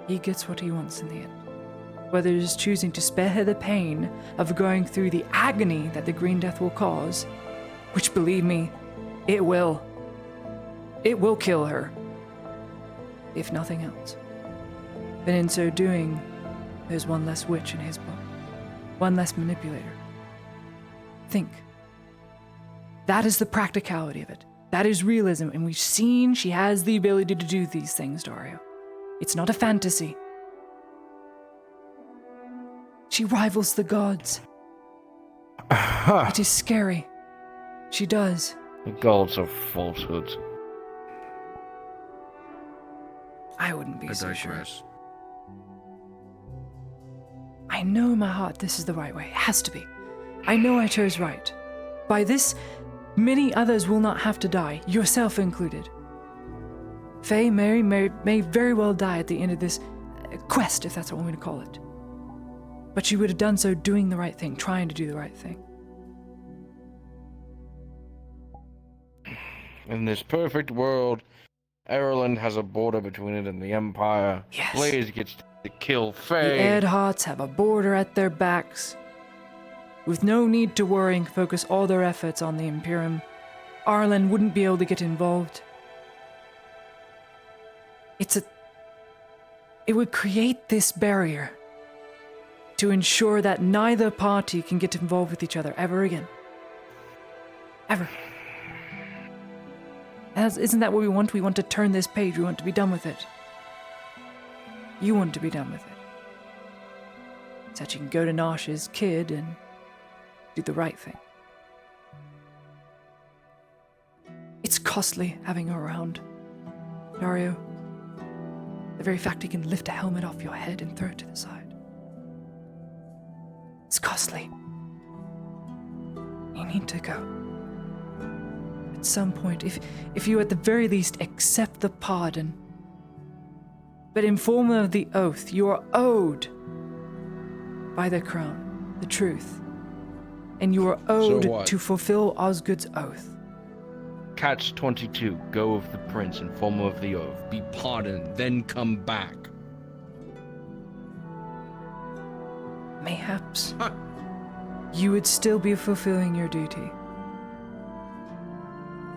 He gets what he wants in the end. Whether it is choosing to spare her the pain of going through the agony that the Green Death will cause, which, believe me, it will. It will kill her, if nothing else. But in so doing, there's one less witch in his book, one less manipulator. Think. That is the practicality of it. That is realism, and we've seen she has the ability to do these things, Dario. It's not a fantasy. She rivals the gods. It is scary. She does. The gods are falsehoods. I wouldn't be so sure. I know in my heart this is the right way. It has to be. I know I chose right. By this, many others will not have to die, yourself included. Faye may very well die at the end of this quest, if that's what we want to call it. But she would have done so doing the right thing, trying to do the right thing. In this perfect world, Ireland has a border between it and the Empire. Yes. Blaze gets to kill Fae. The Eadharts have a border at their backs. With no need to worry and focus all their efforts on the Imperium, Ireland wouldn't be able to get involved. It would create this barrier to ensure that neither party can get involved with each other ever again. Ever. Isn't that what we want? We want to turn this page. We want to be done with it. You want to be done with it. So that you can go to Nosh's kid and do the right thing. It's costly having her around, Dario. The very fact he can lift a helmet off your head and throw it to the side. It's costly. You need to go. At some point, if you at the very least accept the pardon, but in form of the oath, you are owed by the crown the truth, and you are owed to fulfill Osgood's oath. Catch 22, go of the prince in form of the oath, be pardoned, then come back. Mayhaps you would still be fulfilling your duty.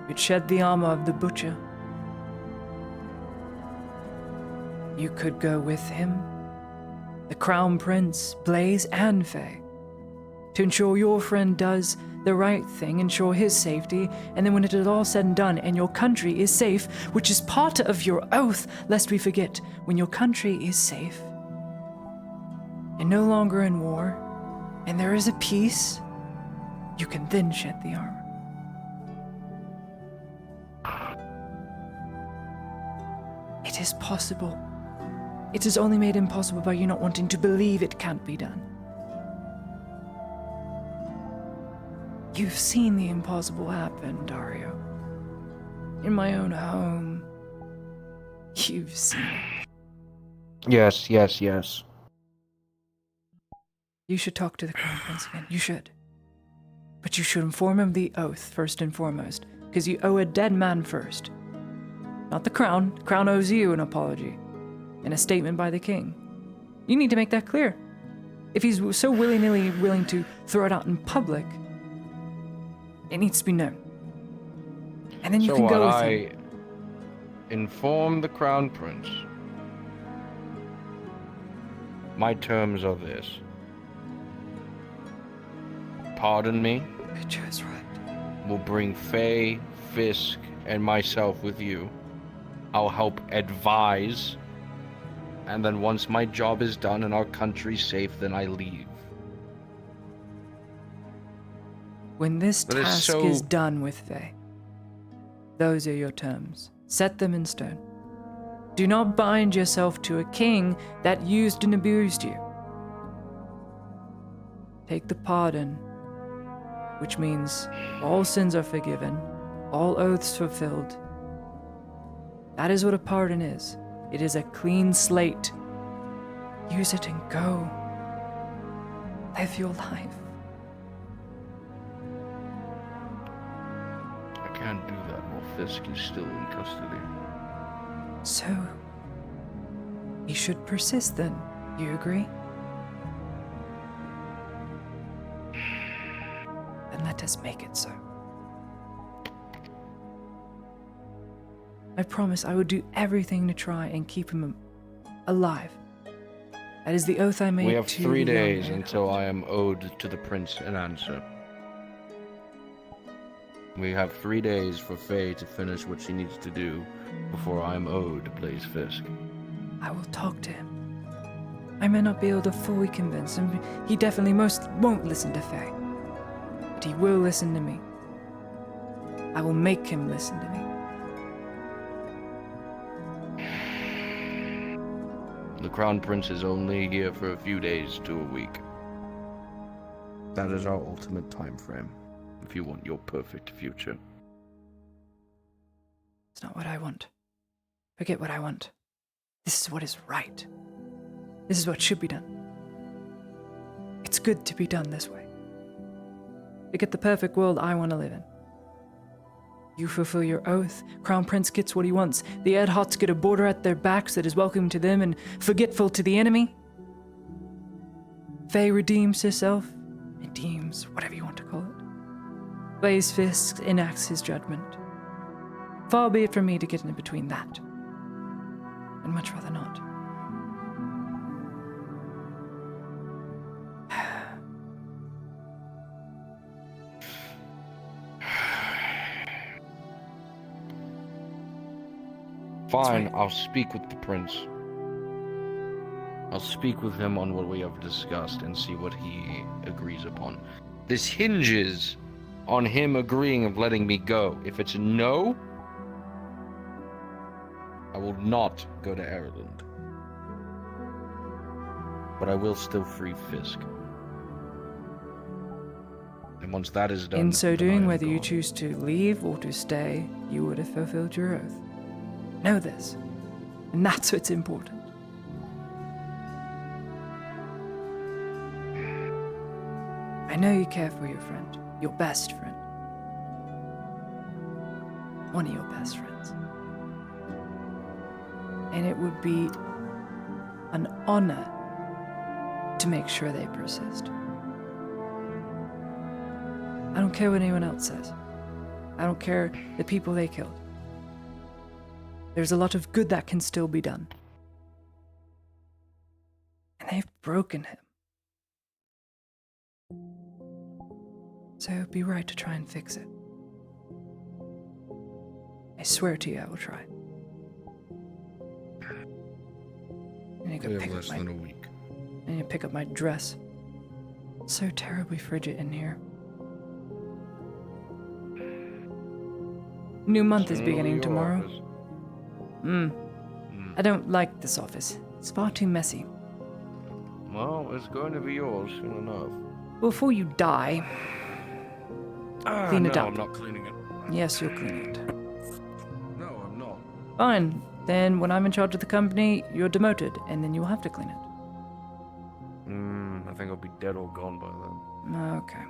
You'd shed the armor of the butcher. You could go with him, the crown prince, Blaze, and Faye, to ensure your friend does the right thing, ensure his safety, and then when it is all said and done and your country is safe, which is part of your oath, lest we forget, when your country is safe and no longer in war, and there is a peace, you can then shed the armor. It is possible. It is only made impossible by you not wanting to believe it can't be done. You've seen the impossible happen, Dario. In my own home. You've seen it. Yes, yes, yes. You should talk to the Crown Prince again. You should. But you should inform him of the oath first and foremost, because you owe a dead man first. Not the crown. The crown owes you an apology and a statement by the king. You need to make that clear. If he's so willy-nilly willing to throw it out in public, it needs to be known. And then you can go with him. Inform the crown prince. My terms are this. Pardon me. That's right. We'll bring Faye, Fisk, and myself with you. I'll help advise. And then once my job is done and our country's safe, then I leave. When this task is done with Faye, those are your terms. Set them in stone. Do not bind yourself to a king that used and abused you. Take the pardon, which means all sins are forgiven, all oaths fulfilled. That is what a pardon is. It is a clean slate. Use it and go. Live your life. I can't do that while Fisk is still in custody. So, you should persist then. You agree? Then let us make it so. I promise I will do everything to try and keep him alive. That is the oath I made to We have 3 the young days man. until I am owed to the prince an answer. We have 3 days for Faye to finish what she needs to do before I am owed Blaze Fisk. I will talk to him. I may not be able to fully convince him. He definitely won't listen to Faye. But he will listen to me. I will make him listen to me. The Crown Prince is only here for a few days to a week. That is our ultimate time frame, if you want your perfect future. It's not what I want. Forget what I want. This is what is right. This is what should be done. It's good to be done this way. To get the perfect world I want to live in. You fulfill your oath, Crown Prince gets what he wants. The Edhots get a border at their backs that is welcoming to them and forgetful to the enemy. Faye redeems herself. Redeems, whatever you want to call it. Faye's fist enacts his judgment. Far be it from me to get in between that. I'd much rather not. Fine, I'll speak with the prince. I'll speak with him on what we have discussed and see what he agrees upon. This hinges on him agreeing of letting me go. If it's a no, I will not go to Ireland. But I will still free Fisk. And once that is done... In so then I doing, am whether you gone. choose to leave or to stay, you would have fulfilled your oath. Know this. And that's what's important. I know you care for your friend. Your best friend. One of your best friends. And it would be an honor to make sure they persist. I don't care what anyone else says. I don't care the people they killed. There's a lot of good that can still be done. And they've broken him. So it would be right to try and fix it. I swear to you I will try. I need to We have pick up less my, than a week. I need to pick up my dress. It's so terribly frigid in here. New month is beginning tomorrow. I don't like this office. It's far too messy. Well, it's going to be yours soon enough. Before you die, clean it no, up. I'm not cleaning it. Yes, you'll clean it. No, I'm not. Fine. Then when I'm in charge of the company, you're demoted, and then you'll have to clean it. I think I'll be dead or gone by then. Okay.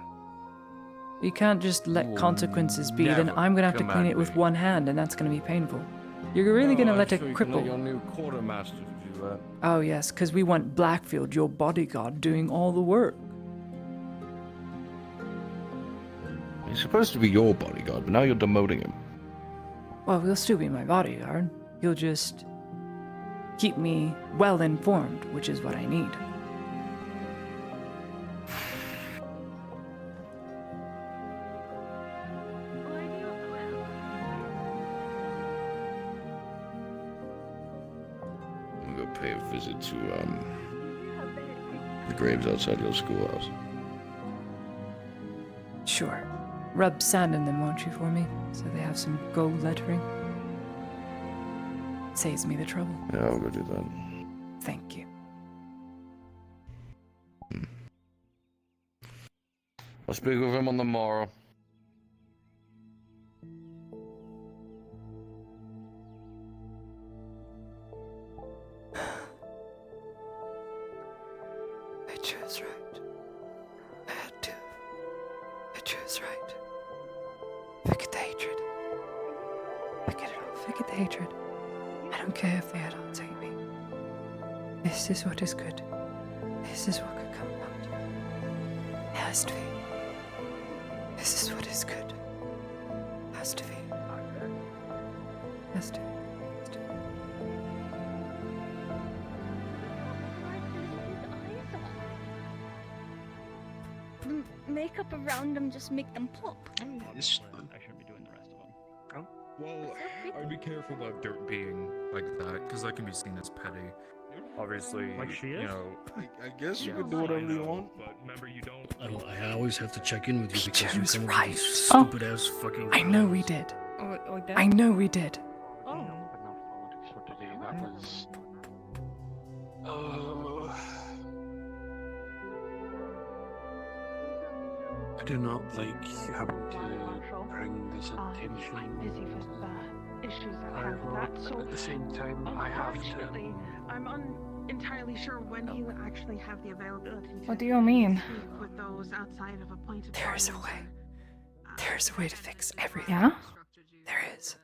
You can't just let will consequences be, then never I'm gonna have to clean command it with me. one hand, and that's gonna be painful. You're really gonna let a You can let cripple... your new quartermaster do that. Oh yes, because we want Blackfield, your bodyguard, doing all the work. He's supposed to be your bodyguard, but now you're demoting him. Well, he'll still be my bodyguard. He'll just keep me well informed, which is what I need. I'm gonna go pay a visit to the graves outside your schoolhouse. Sure. Rub sand in them, won't you, for me? So they have some gold lettering. Saves me the trouble. Yeah, I'll go do that. Thank you. I'll speak with him on the morrow. I chose right. I had to. I chose right. Forget the hatred. Forget it all. Forget the hatred. I don't care if they had all take me. This is what is good. This is what could come about. It has to be. This is what is good. Has to be. Has to be. The makeup around them just make them pop. I shouldn't be doing the rest of them. Well, I'd be careful about dirt being like that, because that can be seen as petty. Obviously, Like she is? you know, I guess you Yeah. can do whatever you want. But remember, you don't. I always have to check in with you because you chose come up right. with these Oh, stupid ass fucking. I know we did. Like that? I know we did. Oh. For today, that was. I do not like having to bring this attention. I'm busy with the issues at hand. However, That so at the same time, I have to. unfortunately, I'm entirely sure when he will actually have the availability. What do you mean? Speak with those outside of appointed There's a bodies way. or, There's a way to fix everything. Yeah? There is.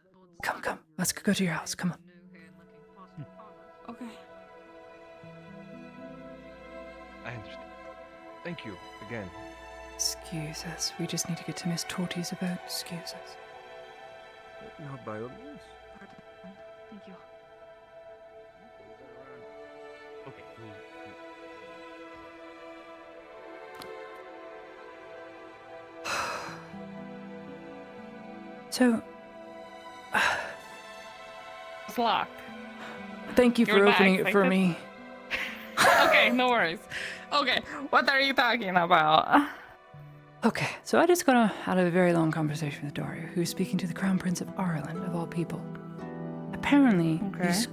Come. Let's go to your house. Come on. Okay. I understand. Thank you again. Excuse us. We just need to get to Miss Torty's abode. Excuse us. Not by all means. Pardon. Thank you. Okay. So, It's locked. thank you for You're not opening it for excited? me. Okay, no worries. Okay, what are you talking about? Okay, so I just got out of a very long conversation with Dario, who's speaking to the Crown Prince of Ireland, of all people. Apparently, he's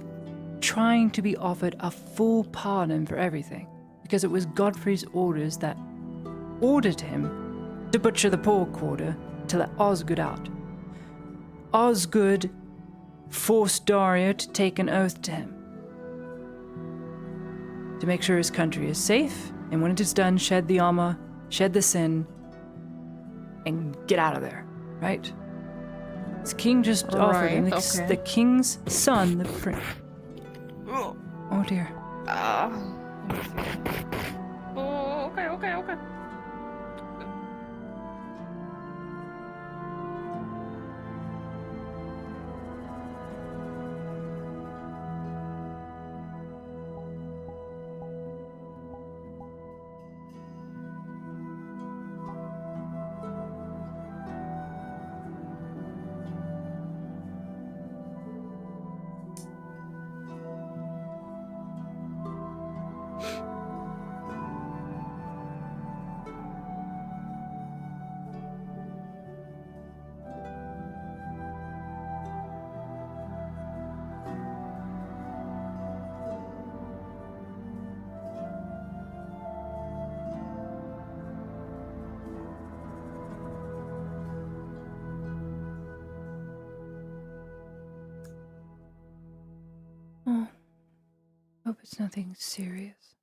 trying to be offered a full pardon for everything, because it was Godfrey's orders that ordered him to butcher the poor quarter to let Osgood out. Osgood forced Dario to take an oath to him, to make sure his country is safe, and when it is done, shed the armor, shed the sin, and get out of there, right? This king just offered him, the king's son, the prince. Oh dear. Oh, okay. Oh, hope it's nothing serious.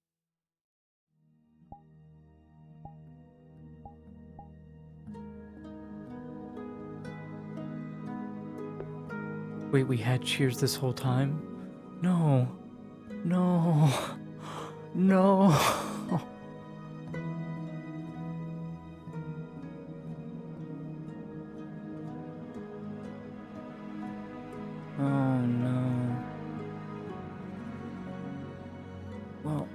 Wait, we had cheers this whole time? No. Oh no. Well.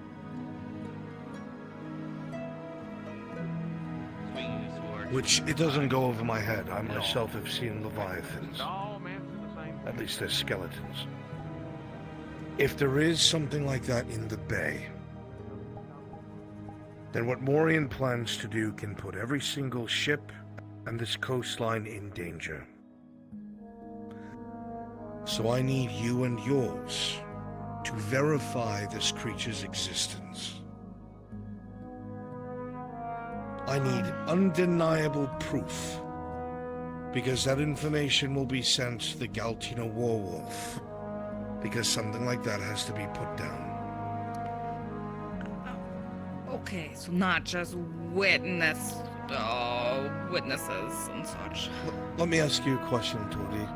Which, it doesn't go over my head. I myself have seen Leviathans. At least they're skeletons. If there is something like that in the bay, then what Morian plans to do can put every single ship and this coastline in danger. So I need you and yours to verify this creature's existence. I need undeniable proof, because that information will be sent to the Galtino Warwolf, because something like that has to be put down. Okay, so not just witnesses and such. Let me ask you a question, Tori.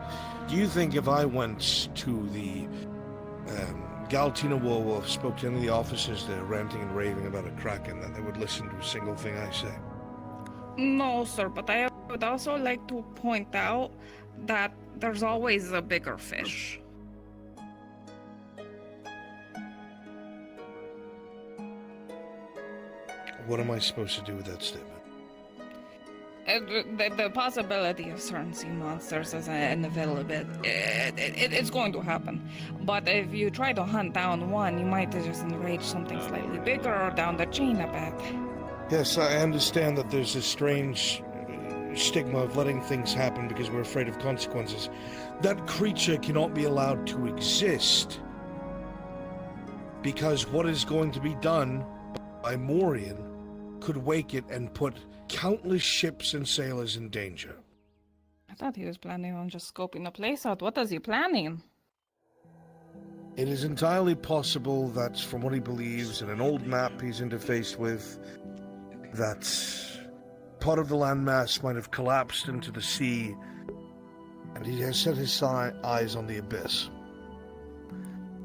Do you think if I went to the Galtino Warwolf, spoke to any of the officers there ranting and raving about a kraken, that they would listen to a single thing I say? No, sir, but I would also like to point out that there's always a bigger fish. What am I supposed to do with that statement? The possibility of certain sea monsters is inevitable. It's going to happen. But if you try to hunt down one, you might just enrage something slightly bigger or down the chain a bit. Yes, I understand that there's a strange stigma of letting things happen because we're afraid of consequences. That creature cannot be allowed to exist because what is going to be done by Morian could wake it and put countless ships and sailors in danger. I thought he was planning on just scoping the place out. What is he planning? It is entirely possible that, from what he believes in an old map he's interfaced with, that part of the landmass might have collapsed into the sea, and he has set his eyes on the abyss.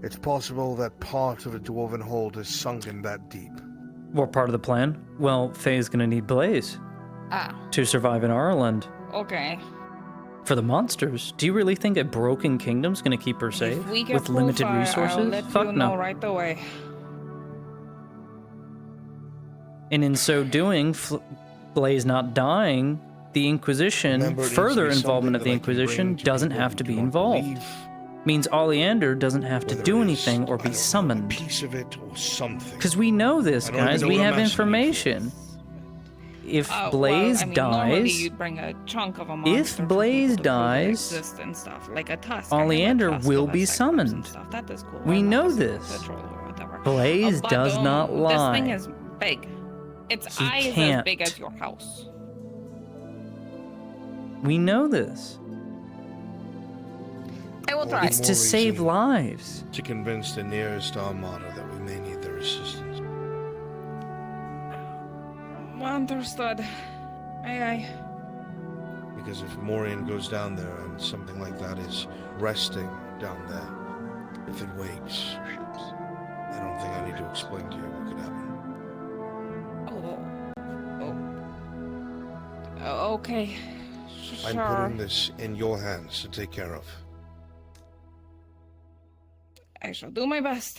It's possible that part of a dwarven hold has sunken that deep. What part of the plan? Well, Faye's gonna need Blaze to survive in Ireland. Okay. For the monsters, do you really think a broken kingdom's gonna keep her safe If we get with limited full fire, resources? I'll let Fuck you no. know right away. And in so doing, Blaze not dying, the Inquisition, Remember, it needs further to be involvement of the something that I can Inquisition bring to doesn't people have who to do be not involved. believe, Means Oleander doesn't have to whether do it is, anything or I be don't know, summoned. a piece of it or something. Because we know this, I don't even guys. know We what I'm have asking you for. information. If Well, Blaze I mean, normally dies, you'd bring a chunk of a monster if for Blaze people to prove it dies, exists and stuff, like a tusk. I have a Oleander tusk will of a be Cyclops and summoned. stuff. That is cool. We I'm not know a super this. petrol or whatever. Blaze But, does not lie. This thing is big. Its He eye is as can't. big as your house. We know this. I will All try. the It's more to save reason lives. to convince the nearest armada that we may need their assistance. Understood. Aye. Because if Morian goes down there and something like that is resting down there, if it wakes, I don't think I need to explain to you what could happen. Okay. I'm Sure. putting this in your hands to take care of. I shall do my best.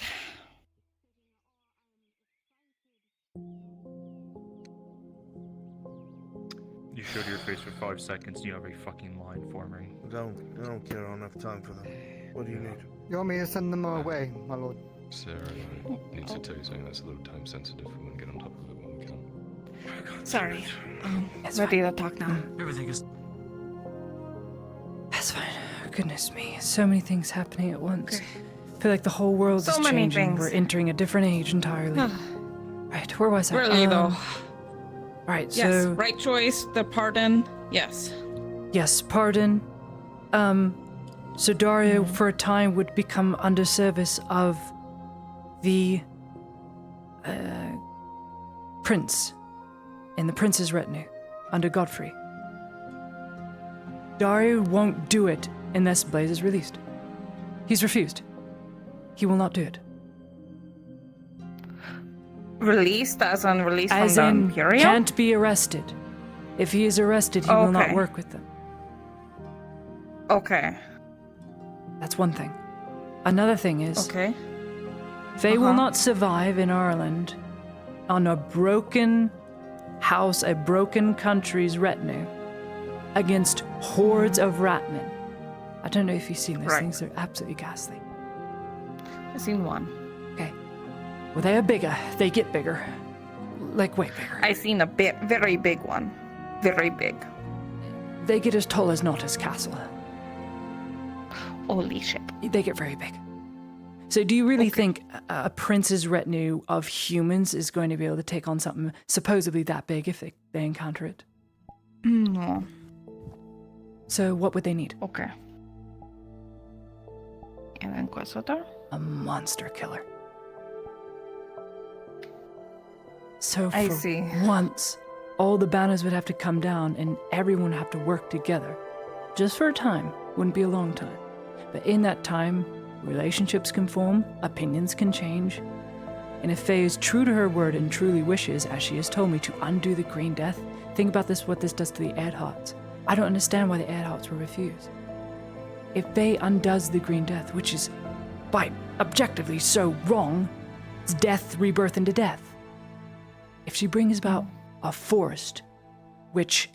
You showed your face for 5 seconds and you have a fucking line for me. I don't care. I don't have time for them. What do you need? You want me to send them away, my lord? Sarah, I need to tell you something that's a little time sensitive. We want to get on top of it when we can. Sorry. Ready to talk now. Everything is. That's fine. Goodness me, so many things happening at once. I feel like the whole world So is many changing. things. We're entering a different age entirely. Right, where was I? Really though. Right, Yes, so right choice. The pardon. Yes. yes, pardon. So Dario for a time would become under service of the prince in the prince's retinue under Godfrey. Dario won't do it unless Blaze is released. He's refused. He will not do it. Released as unreleased As from the in, Imperial? can't be arrested. If he is arrested, he will not Okay. work with them. Okay. That's one thing. Another thing is, Okay. they will not survive in Ireland on a broken house, a broken country's retinue, against hordes of ratmen. I don't know if you've seen these Right. things, they're absolutely ghastly. I've seen one. Okay. Well, they are bigger. They get bigger. Like, way bigger. I seen a very big one. Very big. They get as tall as Notta's castle. Holy shit. They get very big. So do you really think a prince's retinue of humans is going to be able to take on something supposedly that big if they encounter it? No. So what would they need? Okay. An Inquisitor? A monster killer. So I for see. once, all the banners would have to come down and everyone would have to work together. Just for a time. Wouldn't be a long time. But in that time, relationships can form, opinions can change. And if Faye is true to her word and truly wishes, as she has told me, to undo the Green Death, think about this, what this does to the Earharts. I don't understand why the Earharts were refused. If Faye undoes the Green Death, which is, by objectively so wrong, it's death, rebirth into death. If she brings about a forest, which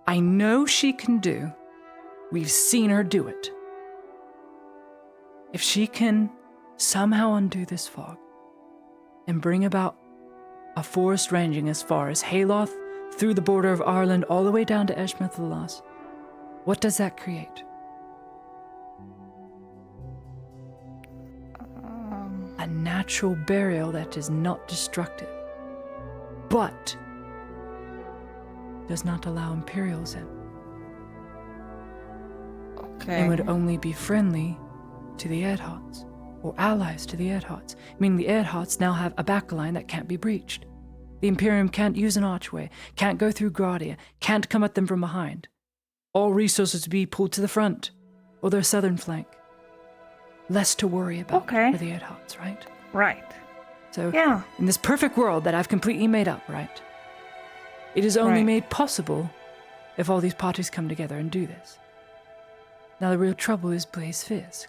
I know she can do, we've seen her do it. If she can somehow undo this fog and bring about a forest ranging as far as Hayloth, through the border of Ireland, all the way down to Eshmith the Lost, what does that create? A natural burial that is not destructive, but does not allow Imperials in. Okay. And would only be friendly to the Earharts, or allies to the Earharts, meaning the Earharts now have a backline that can't be breached. The Imperium can't use an archway, can't go through Gradia, can't come at them from behind. All resources to be pulled to the front, or their southern flank. Less to worry about for the Earharts, right? Right. So, in this perfect world that I've completely made up, right? It is only made possible if all these parties come together and do this. Now the real trouble is Blaze Fisk.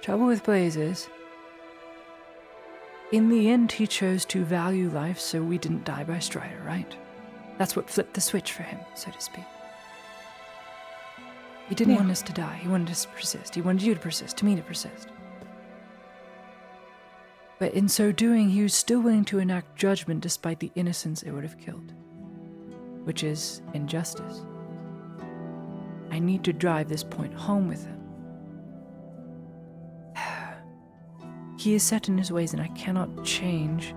Trouble with Blaze is, in the end, he chose to value life so we didn't die by Strider, right? That's what flipped the switch for him, so to speak. He didn't want us to die. He wanted us to persist. He wanted you to persist, to me to persist. But in so doing, he was still willing to enact judgment despite the innocence it would have killed, which is injustice. I need to drive this point home with him. He is set in his ways, and I cannot change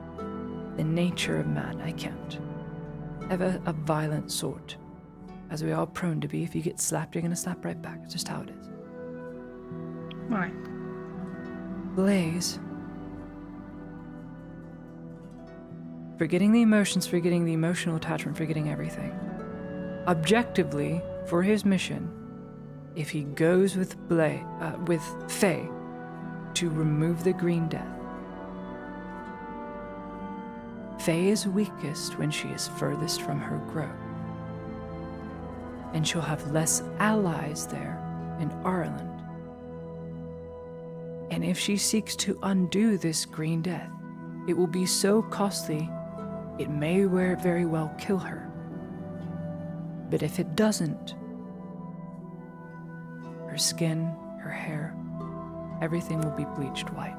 the nature of man. I can't. Ever a violent sort, as we are prone to be. If you get slapped, you're going to slap right back. It's just how it is. Right. Blaze, forgetting the emotions, forgetting the emotional attachment, forgetting everything. Objectively, for his mission, if he goes with Faye to remove the Green Death, Faye is weakest when she is furthest from her grove, and she'll have less allies there in Ireland. And if she seeks to undo this Green Death, it will be so costly, it may very well kill her. But if it doesn't, her skin, her hair, everything will be bleached white.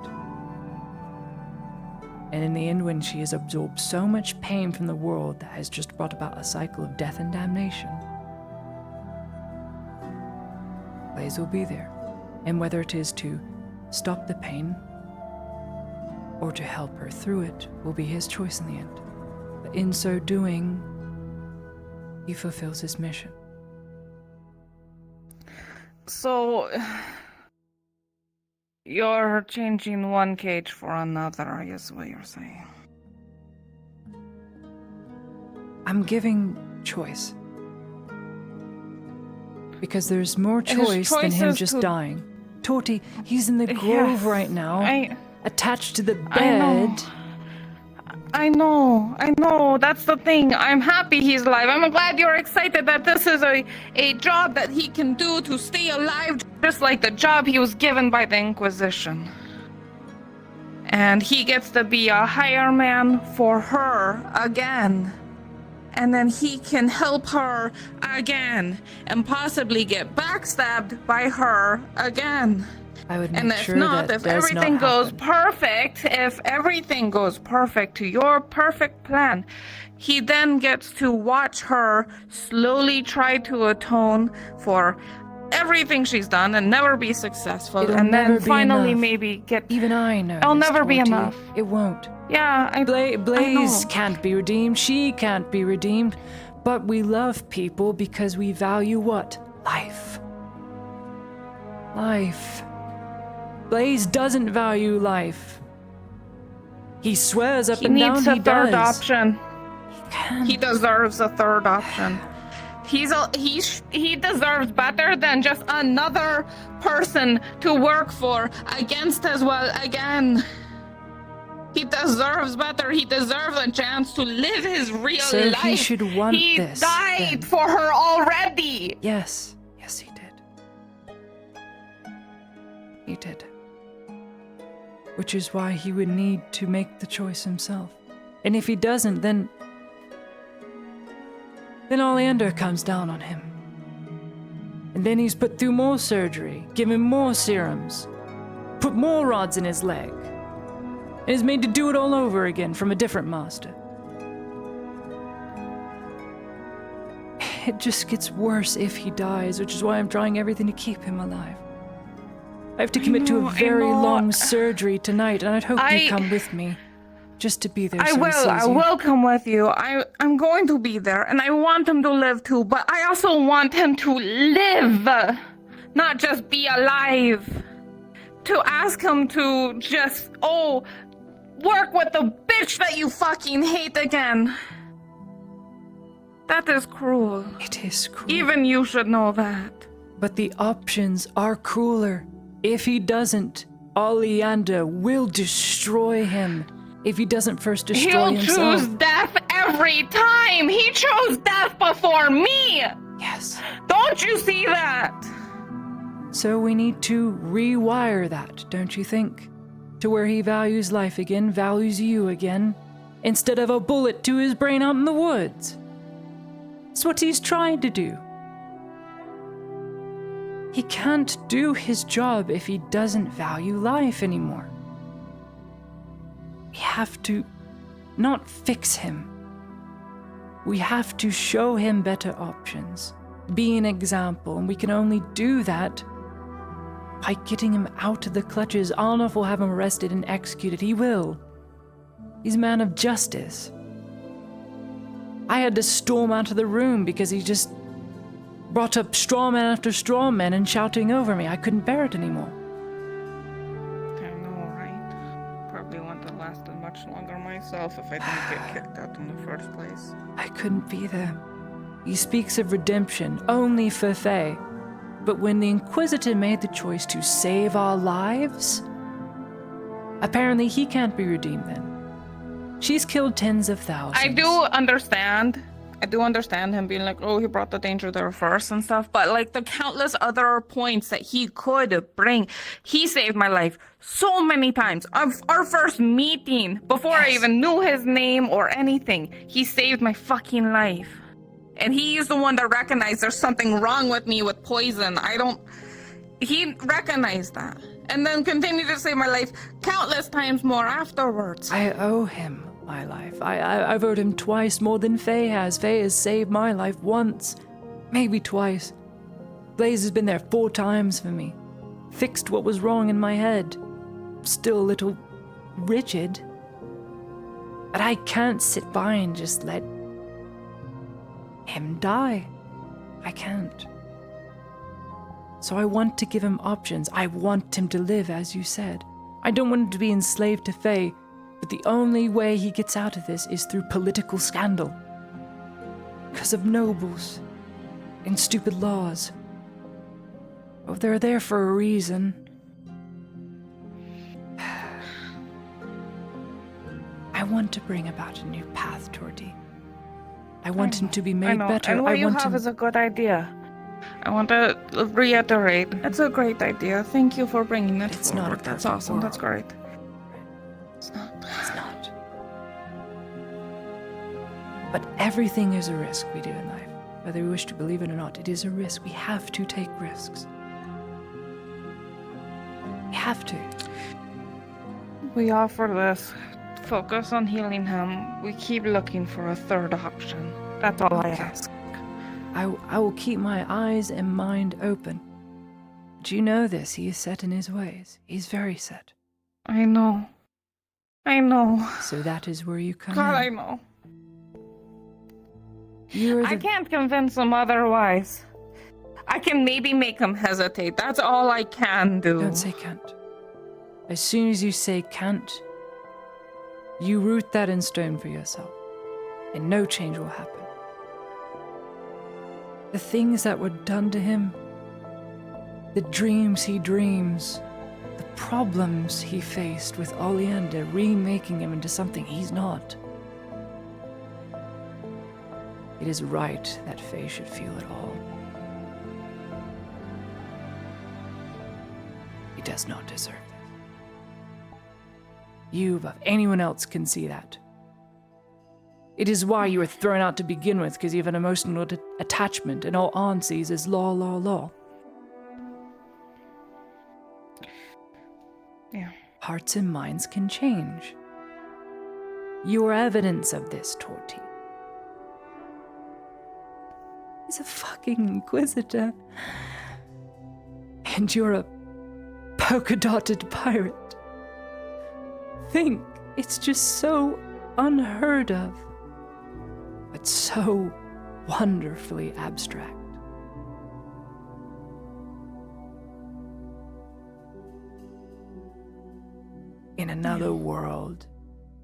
And in the end, when she has absorbed so much pain from the world that has just brought about a cycle of death and damnation, Blaze will be there. And whether it is to stop the pain or to help her through it will be his choice in the end. But in so doing, he fulfills his mission. So, you're changing one cage for another, I guess what you're saying. I'm giving choice. Because there's more choice than him just dying. Torty, he's in the grove right now, attached to the bed. I know, that's the thing. I'm happy he's alive. I'm glad you're excited that this is a job that he can do to stay alive, just like the job he was given by the Inquisition. And he gets to be a hire man for her again. And then he can help her again, and possibly get backstabbed by her again. I would make and if sure not, that if does everything not goes happen. perfect, if everything goes perfect to your perfect plan, he then gets to watch her slowly try to atone for everything she's done and never be successful. It'll and never then be finally enough. maybe get... Even I know. It'll this, never be Torty. enough. It won't. Yeah, Blaze I know. can't be redeemed. She can't be redeemed. But we love people because we value what? Life. Life. Blaze doesn't value life. He swears up and down He needs a third does. option. He deserves a third option. He deserves better than just another person to work for against as well again. He deserves better. He deserves a chance to live his real So life. he should want he this, died then. for her already. Yes. Yes, he did. He did. Which is why he would need to make the choice himself. And if he doesn't, then Oleander comes down on him. And then he's put through more surgery, given more serums, put more rods in his leg, and is made to do it all over again from a different master. It just gets worse if he dies, which is why I'm trying everything to keep him alive. I have to commit to a very long surgery tonight, and I'd hope you come with me. Just to be there so he sees I you. will come with you. I'm going to be there, and I want him to live too, but I also want him to live. not just be alive. To ask him to just, work with the bitch that you fucking hate again. That is cruel. It is cruel. Even you should know that. But the options are crueler. If he doesn't, Oleander will destroy him. If he doesn't first destroy himself. He'll choose death every time. He chose death before me. Yes. Don't you see that? So we need to rewire that, don't you think? To where he values life again, values you again, instead of a bullet to his brain out in the woods. It's what he's trying to do. He can't do his job if he doesn't value life anymore. We have to not fix him. We have to show him better options, be an example, and we can only do that by getting him out of the clutches. Arnulf will have him arrested and executed. He will. He's a man of justice. I had to storm out of the room because he just brought up straw man after straw man and shouting over me. I couldn't bear it anymore. I know, right? Probably wouldn't have lasted much longer myself if I didn't get kicked out in the first place. I couldn't be there. He speaks of redemption only for Faye. But when the Inquisitor made the choice to save our lives, apparently he can't be redeemed then. She's killed tens of thousands. I do understand him being like, he brought the danger there first and stuff, but like the countless other points that he could bring. He saved my life so many times. Our first meeting, before I even knew his name or anything, he saved my fucking life. And he's the one that recognized there's something wrong with me with poison. He recognized that. And then continued to save my life countless times more afterwards. I owe him my life. I've owed him twice more than Faye has. Faye has saved my life once, maybe twice. Blaze has been there 4 times for me. Fixed what was wrong in my head. Still a little rigid. But I can't sit by and just let him die. I can't. So I want to give him options. I want him to live, as you said. I don't want him to be enslaved to Faye, but the only way he gets out of this is through political scandal. Because of nobles and stupid laws. Oh, they're there for a reason. I want to bring about a new path, Torty. I want him to be made better. And what you have is a good idea. I want to reiterate, it's a great idea. Thank you for bringing it forward. That's awesome. That's great. It's not. But everything is a risk we do in life. Whether we wish to believe it or not, it is a risk. We have to take risks. We have to. We offer this. Focus on healing him. We keep looking for a third option. That's all I ask. I will keep my eyes and mind open. But you know this. He is set in his ways. He's very set. I know. So that is where you come God, in. I know. I can't convince him otherwise. I can maybe make him hesitate. That's all I can do. Don't say can't. As soon as you say can't, you root that in stone for yourself, and no change will happen. The things that were done to him, the dreams he dreams, the problems he faced with Oleander remaking him into something he's not. It is right that Faye should feel it all. He does not deserve this. You above anyone else can see that. It is why you were thrown out to begin with, because you have an emotional attachment, and all Arn sees is law. Yeah. Hearts and minds can change. You are evidence of this, Torty. He's a fucking Inquisitor. And you're a polka-dotted pirate. Think, it's just so unheard of, but so wonderfully abstract. in another world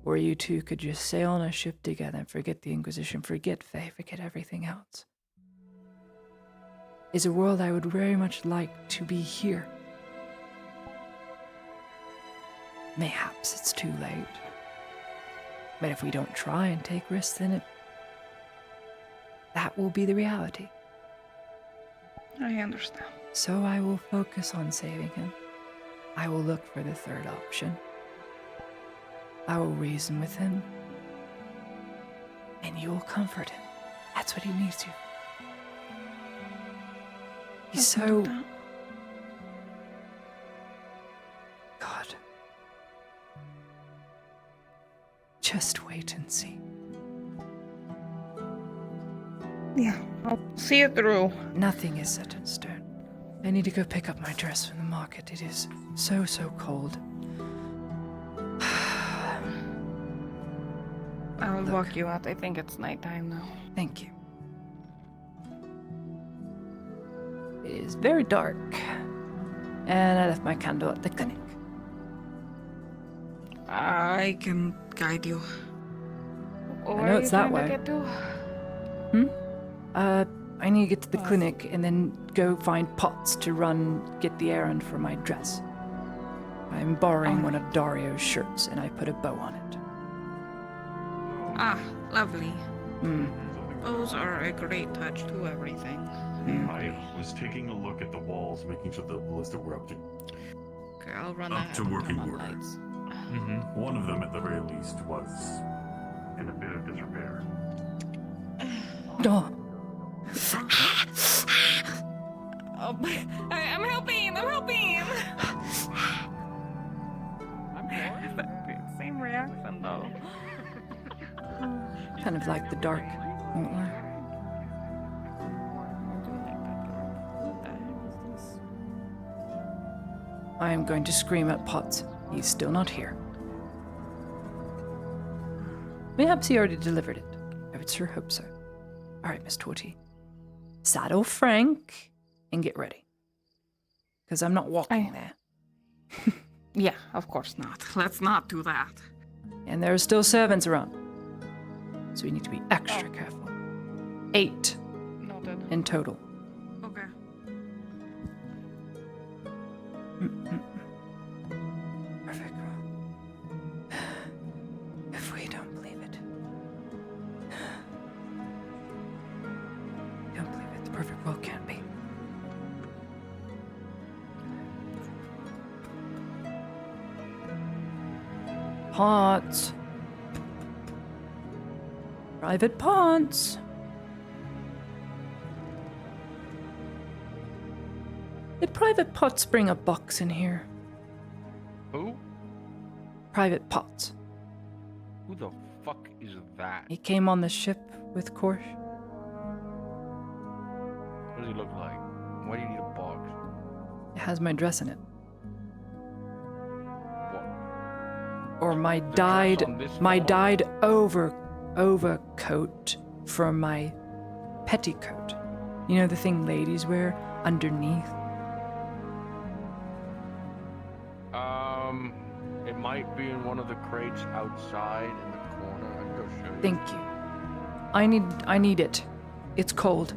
where you two could just sail on a ship together and forget the Inquisition, forget Fae, forget everything else, is a world I would very much like to be here. Mayhaps it's too late. But if we don't try and take risks, then that will be the reality. I understand. So I will focus on saving him. I will look for the third option. I will reason with him. And you will comfort him. That's what he needs you. He's so... God. Just wait and see. Yeah, I'll see it through. Nothing is set in stone. I need to go pick up my dress from the market. It is so cold. I'll walk you out. I think it's nighttime now. Thank you. It is very dark. And I left my candle at the clinic. I can guide you. I know it's that way. I need to get to the clinic and then go find pots to get the errand for my dress. I'm borrowing one of Dario's shirts and I put a bow on it. Ah, lovely. Those are a great touch to everything. I was taking a look at the walls, making sure the ballista were up to Okay, I'll run up ahead to and working turn on order. lights. One of them, at the very least, was in a bit of disrepair. Oh. Oh, I'm helping! Same reaction though. Kind of like the dark, won't you? I am going to scream at Potts. He's still not here. Perhaps he already delivered it. I would sure hope so. All right, Miss Torty. Saddle Frank and get ready. Because I'm not walking there. Yeah, of course not. Let's not do that. And there are still servants around. So we need to be extra careful. 8 Noted. in total. Okay. Perfect. If we don't believe it. Don't believe it. The perfect world can't be. Potts. Private Potts. Did Private Potts bring a box in here? Who? Private Potts. Who the fuck is that? He came on the ship with Korsh. What does he look like? Why do you need a box? It has my dress in it. What? Or my dress dyed on this overcoat for my petticoat. You know the thing ladies wear underneath? It might be in one of the crates outside in the corner. I can go show you. Thank you. I need it. It's cold.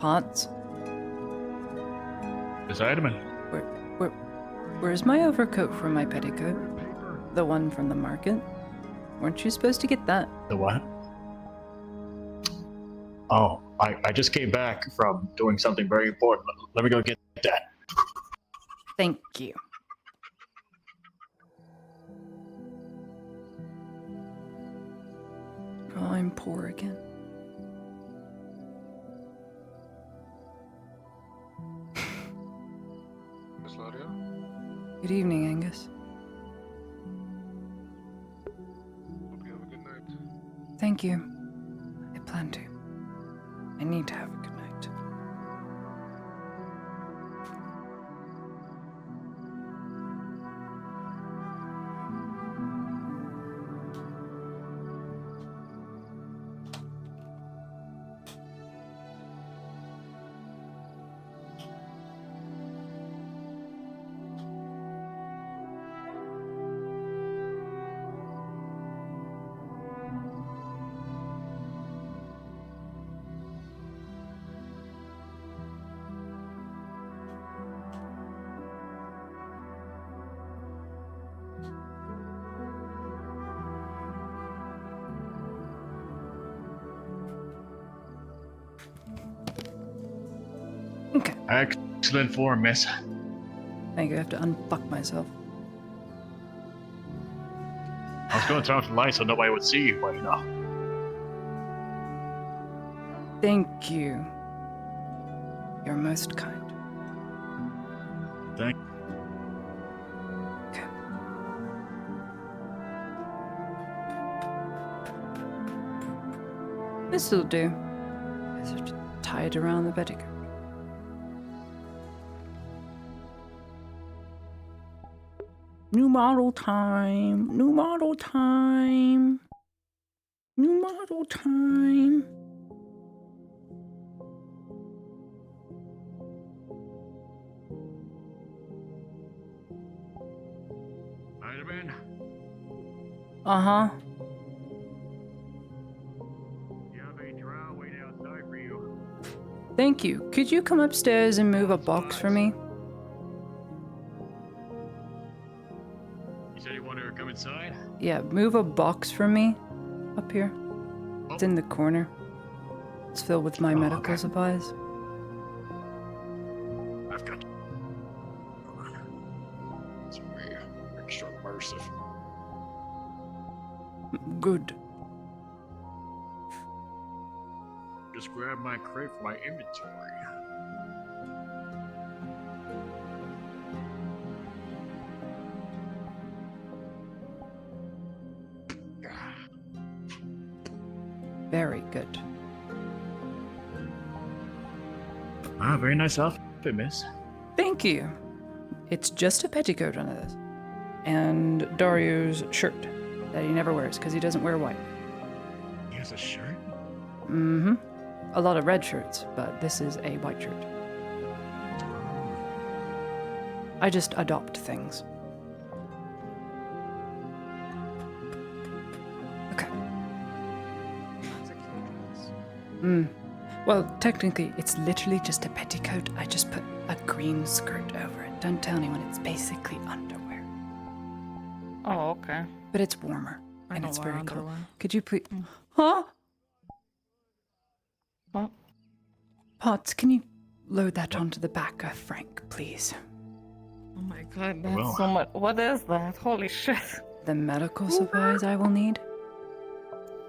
Potts. Beside me. Where's my overcoat from my petticoat? The one from the market? Weren't you supposed to get that? The what? Oh, I just came back from doing something very important. Let me go get that. Thank you. Oh, I'm poor again. Good evening, Angus. Hope you have a good night. Thank you. I plan to. I need to have a good night. Okay. Excellent form, miss. Thank you. I have to unfuck myself. I was going to turn off the light so nobody would see you, but you know. Thank you. You're most kind. Thank Okay. This'll do. I have to tie it around the petticoat. New model time. New model time. New model time. Spider-Man, Uh-huh. you have a trial waiting outside for you. Thank you. Could you come upstairs and move a box for me? You said you wanted to come inside? Yeah, move a box for me. Up here. It's in the corner. It's filled with my medical supplies. I've got it's very extra immersive. Good. Just grab my crate for my inventory. Very good. Ah, very nice outfit, miss. Thank you. It's just a petticoat under this. And Dario's shirt that he never wears because he doesn't wear white. He has a shirt? Mm-hmm. A lot of red shirts, but this is a white shirt. I just adopt things. Okay. Well, technically, it's literally just a petticoat. I just put a green skirt over it. Don't tell anyone, it's basically underwear. Oh, okay. But it's warmer, I and don't it's wear very cold. underwear. Could you please... Huh? What? Potts, can you load that onto the back of Frank, please? Oh my god, that's Well. so much. What is that? Holy shit. The medical supplies I will need.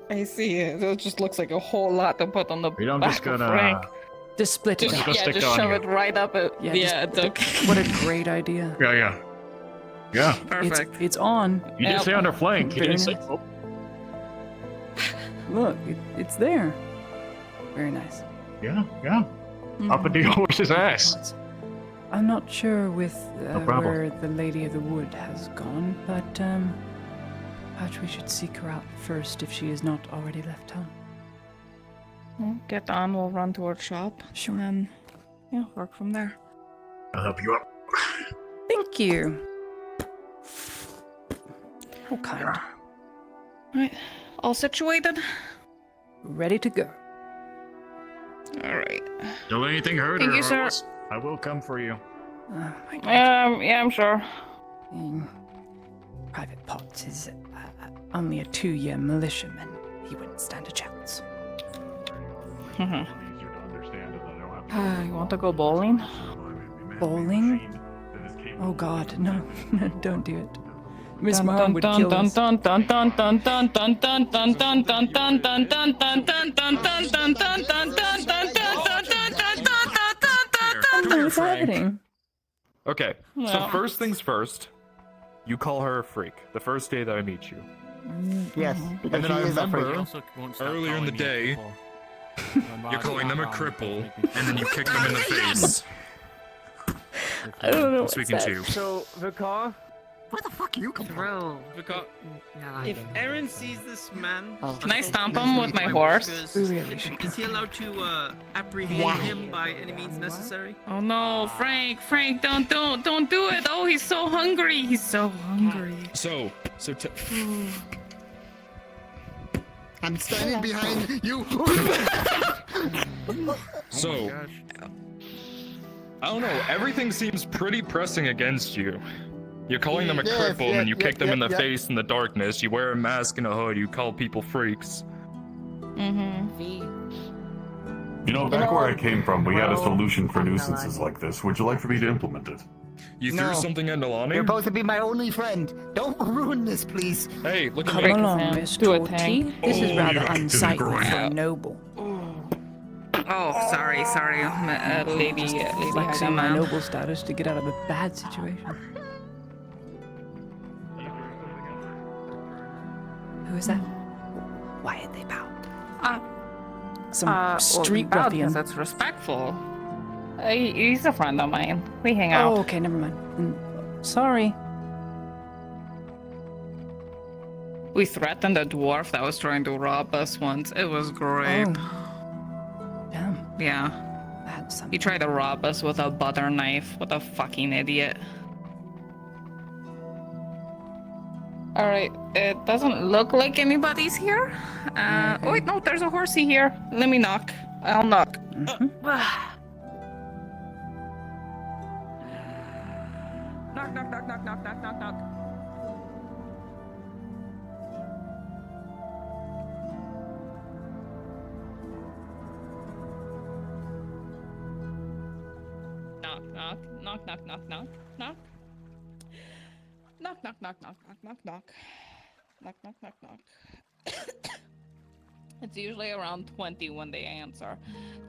I see it. It just looks like a whole lot to put on the You know, I'm back just of gonna Frank. Just split it Just, up. Just yeah, stick just it on shove you. it right up it. Yeah, Yeah, just- it's okay. What a great idea. Yeah, yeah. Yeah. Perfect. It's on. You didn't say under flank. You Very didn't say. nice. Oh, Look, it's there. Very nice. yeah, yeah. Up in the horse's ass. I'm not sure with No problem. where the Lady of the Wood has gone, but perhaps we should seek her out first if she has not already left town. Well, get on, we'll run to our shop. Sure. And then, yeah, work from there. I'll help you up. Thank you. How kind. Right, all situated? Ready to go. Alright. Don't let anything hurt Thank her. you, sir. Heartless. I will come for you. Oh my god. Yeah, I'm sure. Private Potts is only a 2-year militiaman. He wouldn't stand a chance. Easier to understand if I don't have to. You want to go bowling? Bowling? Oh god, no, don't do it. Miss Mom would kill us. I'm What's happening? Okay, so Well. first things first, you call her a freak the first day that I meet you. Yes, And because then she I is a freak. remember earlier in the day, you're calling them a cripple, and then you kick them in the face. I don't know I'm speaking to you. So, Vikar? Where the fuck you come from? Vikar, if Aaron sees this man... Can I stomp him with my horse? Is he allowed to apprehend him by any means necessary? Oh no, Frank, don't do it. Oh, he's so hungry. He's so hungry. So I'm standing behind you. So, I don't know, everything seems pretty pressing against you. You're calling them a Yes, cripple, and then you yes, kick them in the yes. face in the darkness, you wear a mask and a hood, you call people freaks. You know, back where I came from, we had a solution for nuisances like this. Would you like for me to implement it? You threw something at Nalani? You're supposed to be my only friend. Don't ruin this, please. Hey, look at Come me. along, Miss Torty. This is rather unsightly for a noble. Oh, sorry, lady Flexing my Hagaman. noble status to get out of a bad situation. Who is that? Why did they bow? Some street ruffian. That's respectful. He's a friend of mine. We hang out. Oh, okay, never mind. Sorry. We threatened a dwarf that was trying to rob us once. It was great. Damn. Yeah. That's something. He tried to rob us with a butter knife. What a fucking idiot. Alright, it doesn't look like anybody's here. Oh wait, no, there's a horsey here. Let me knock. I'll knock. Knock, knock, knock, knock, knock, knock, knock, knock. Knock, knock, knock, knock, knock, knock, knock. Knock, knock, knock, knock, knock, knock, knock. Knock, knock, knock, knock. It's usually around 20 when they answer.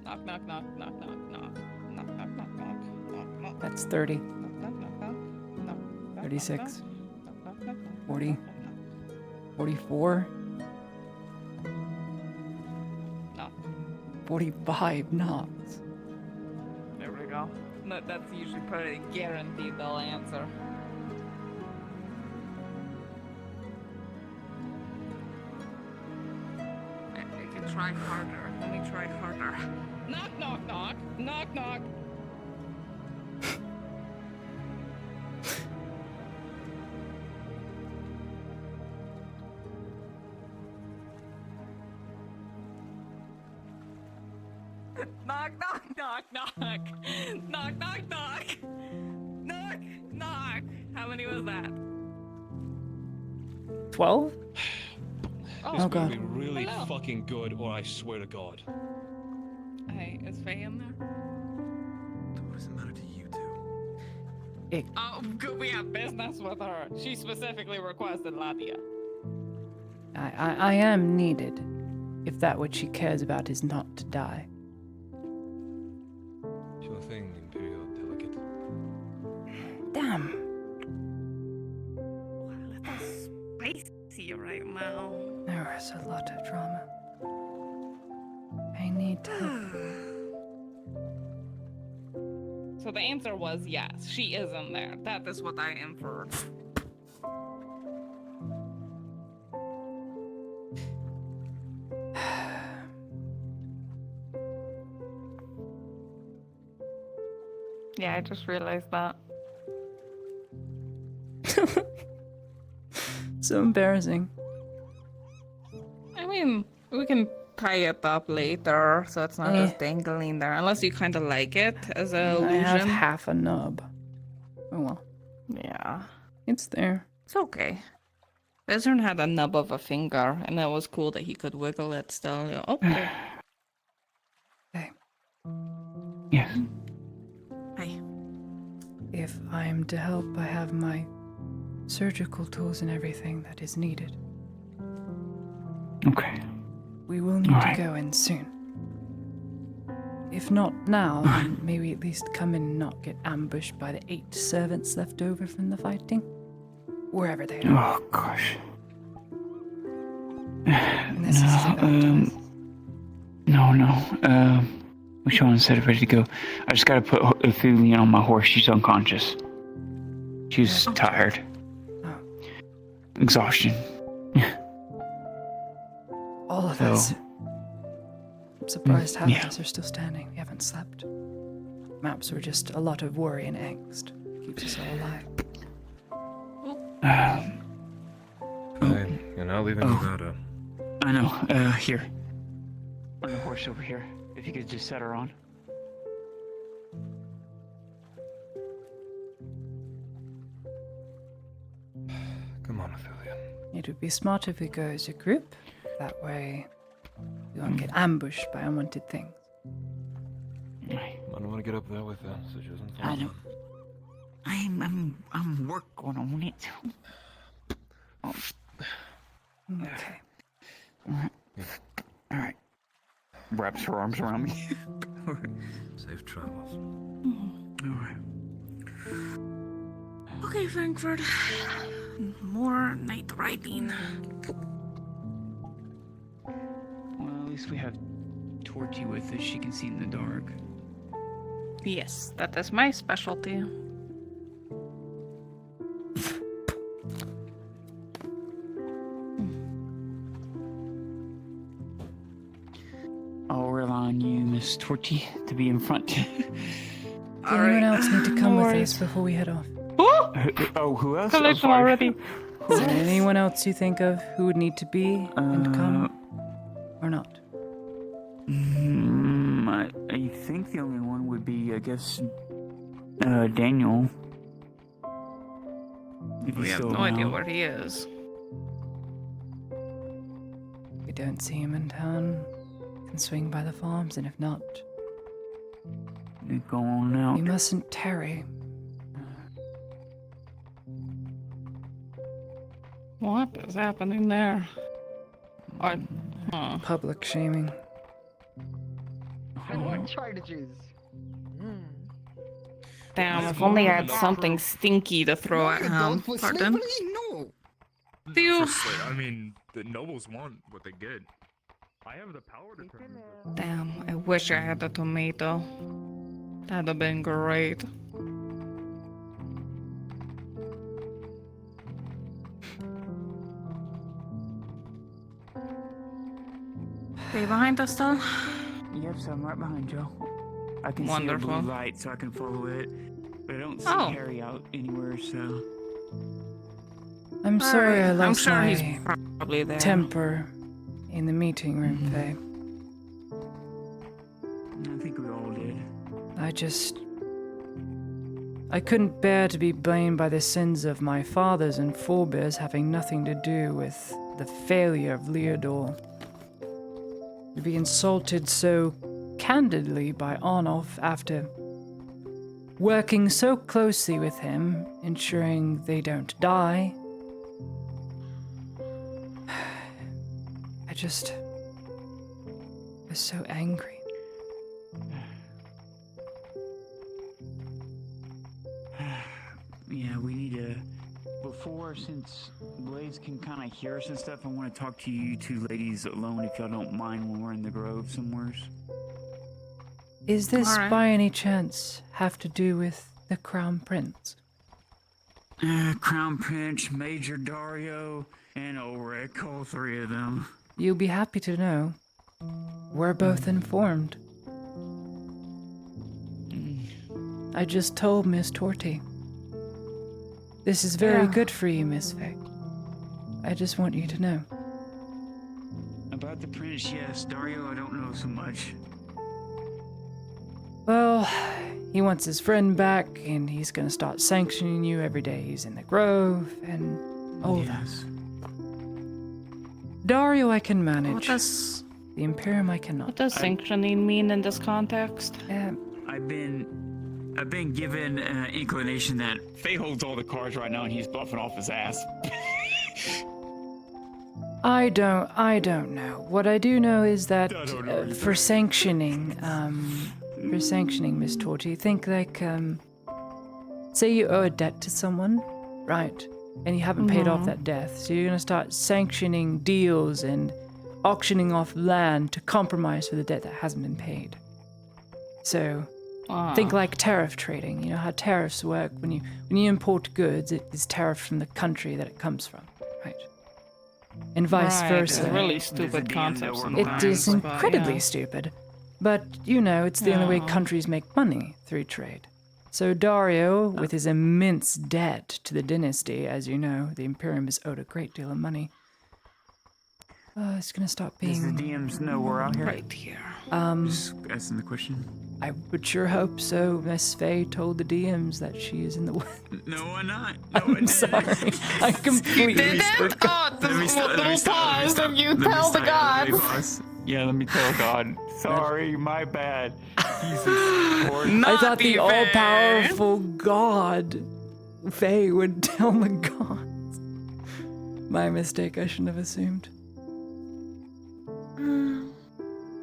Knock, knock, knock, knock, knock, knock. Knock, knock, knock, knock, knock, knock. That's 30. Knock, knock, knock, knock. Knock, knock, 36. knock, knock, knock, 40. 44. knock. 45 knocks. There we go. No, that's usually pretty guaranteed they'll answer. I can try harder. Let me try harder. Knock, knock, knock. Knock, knock. Knock, knock, knock, knock. Knock, knock, knock. Knock, knock. How many was that? 12? Oh, This God. will be really Hello. fucking good, or I swear to God. Hey, is Faye in there? What does it matter to you two? Oh, good. We have business with her. She specifically requested Latia. I am needed, if that what she cares about is not to die. Sure thing, Imperial Delegate. Damn. Spicy right now. There is a lot of drama. I need to. So the answer was yes. She is in there. That is what I inferred. Yeah, I just realized that. So embarrassing. I mean, we can tie it up later, so it's not just dangling there. Unless you kind of like it as a I have illusion. half a nub. Oh well. Yeah. It's there. It's okay. Bezern had a nub of a finger, and it was cool that he could wiggle it still. Yeah, oh, there. Yes. Hi. If I'm to help, I have my surgical tools and everything that is needed. Okay. We will need Alright. to go in soon. If not now, then maybe at least come in and not get ambushed by the 8 servants left over from the fighting. Wherever they are. Oh, gosh. No. Michonne said ready to go. I just gotta put Ophelia on my horse. She's unconscious. She's tired. Exhaustion. All of us. I'm surprised half of us are still standing. We haven't slept. Maps were just a lot of worry and angst. Keeps us all alive. You're not leaving without a... I know. Here. On the horse over here. If you could just set her on. Come on, Ophelia. It would be smart if we go as a group. That way, we won't get ambushed by unwanted things. I don't want to get up there with her, so she doesn't fall. I know. I'm working on it. Okay. All right. Wraps her arms around me. Safe travels. All right. Okay, Frankfurt. More night riding. Well, at least we have Torty with us. She can see in the dark. Yes, that is my specialty. I'll rely on you, Miss Torty, to be in front. Anyone else need to come with us before we head off? Who else? Collision already. Is there anyone else you think of who would need to be and come? Or not? I think the only one would be, I guess, Daniel. We have no idea where he is. We don't see him in town. Can swing by the farms, and if not, go on out. We mustn't tarry. What is happening there? Public shaming. What charges? Damn, if only I had something stinky to throw at him. Pardon? No. I mean, the nobles want what they get. I have the power to turn this. Damn, I wish I had a tomato. That'd have been great. They behind us still? Yep, so I'm right behind you. I can Wonderful. see a blue light, so I can follow it. But I don't see Harry out anywhere, so... I'm sorry I lost I'm sure my he's probably there. temper in the meeting room, Faye. I think we all did. I couldn't bear to be blamed by the sins of my fathers and forebears having nothing to do with the failure of Leodor. To be insulted so candidly by Arnulf after working so closely with him, ensuring they don't die. I was so angry. Yeah, we need to... Before, since Blaze can kind of hear us and stuff, I want to talk to you two ladies alone, if y'all don't mind, when we're in the grove somewheres. Is this by any chance have to do with the Crown Prince? Crown Prince, Major Dario, and Ulrich, all three of them. You'll be happy to know. We're both informed. I just told Miss Torty. This is very good for you, Miss Faye. I just want you to know. About the Prince, yes. Dario, I don't know so much. Well, he wants his friend back, and he's gonna start sanctioning you every day he's in the grove, and all that. Dario I can manage. What does... The Imperium I cannot. What does sanctioning mean in this context? I've been given an inclination that Faye holds all the cards right now and he's bluffing off his ass. I don't know. What I do know is that for sanctioning, for sanctioning, Miss Torty. Think like, say you owe a debt to someone, right? And you haven't paid off that debt. So you're going to start sanctioning deals and auctioning off land to compromise for the debt that hasn't been paid. So think like tariff trading. You know how tariffs work? When you import goods, it is tariffed from the country that it comes from, right? And vice versa. It's really stupid concepts. It is incredibly stupid. But, you know, it's the only way countries make money, through trade. So Dario, with his immense debt to the dynasty, as you know, the Imperium is owed a great deal of money. It's gonna stop being... Does the DMs know we're out here? Right here. Just asking the question. I would sure hope so. Miss Faye told the DMs that she is in the... No, I'm not. I'm sorry. I completely forgot. Little pause and you tell the gods. Yeah, let me tell God. Sorry, my bad. Jesus. I thought the all-powerful God, Faye, would tell the gods. My mistake, I shouldn't have assumed.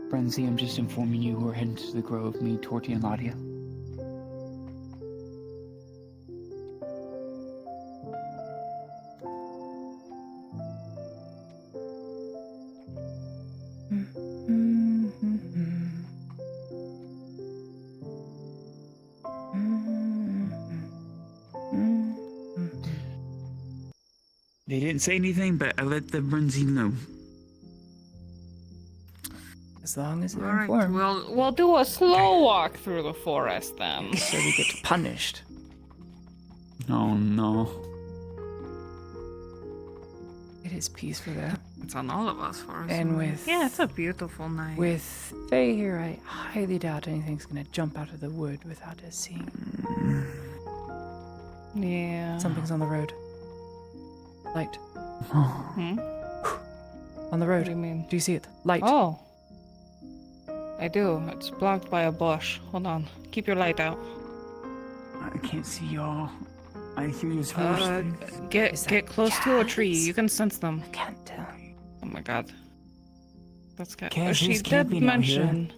Frenzy, I'm just informing you we're heading to the grove, me, Torty, and Ladia. They didn't say anything, but I let the Frenzy know. As long as they're Alright, informed. we'll do a slow walk through the forest then. So we get punished. Oh no. It is peaceful though. It's on all of us for us. And with... Yeah, it's a beautiful night. With Faye here, I highly doubt anything's gonna jump out of the wood without us seeing. Yeah. Something's on the road. Light. Hmm? On the road. What do you mean? Do you see it? Light. Oh. I do. It's blocked by a bush. Hold on. Keep your light out. I can't see y'all. I hear his horse. Get close to a tree. You can sense them. I can't tell. Oh my god. That's good. Kaz She is did camping out here. mention.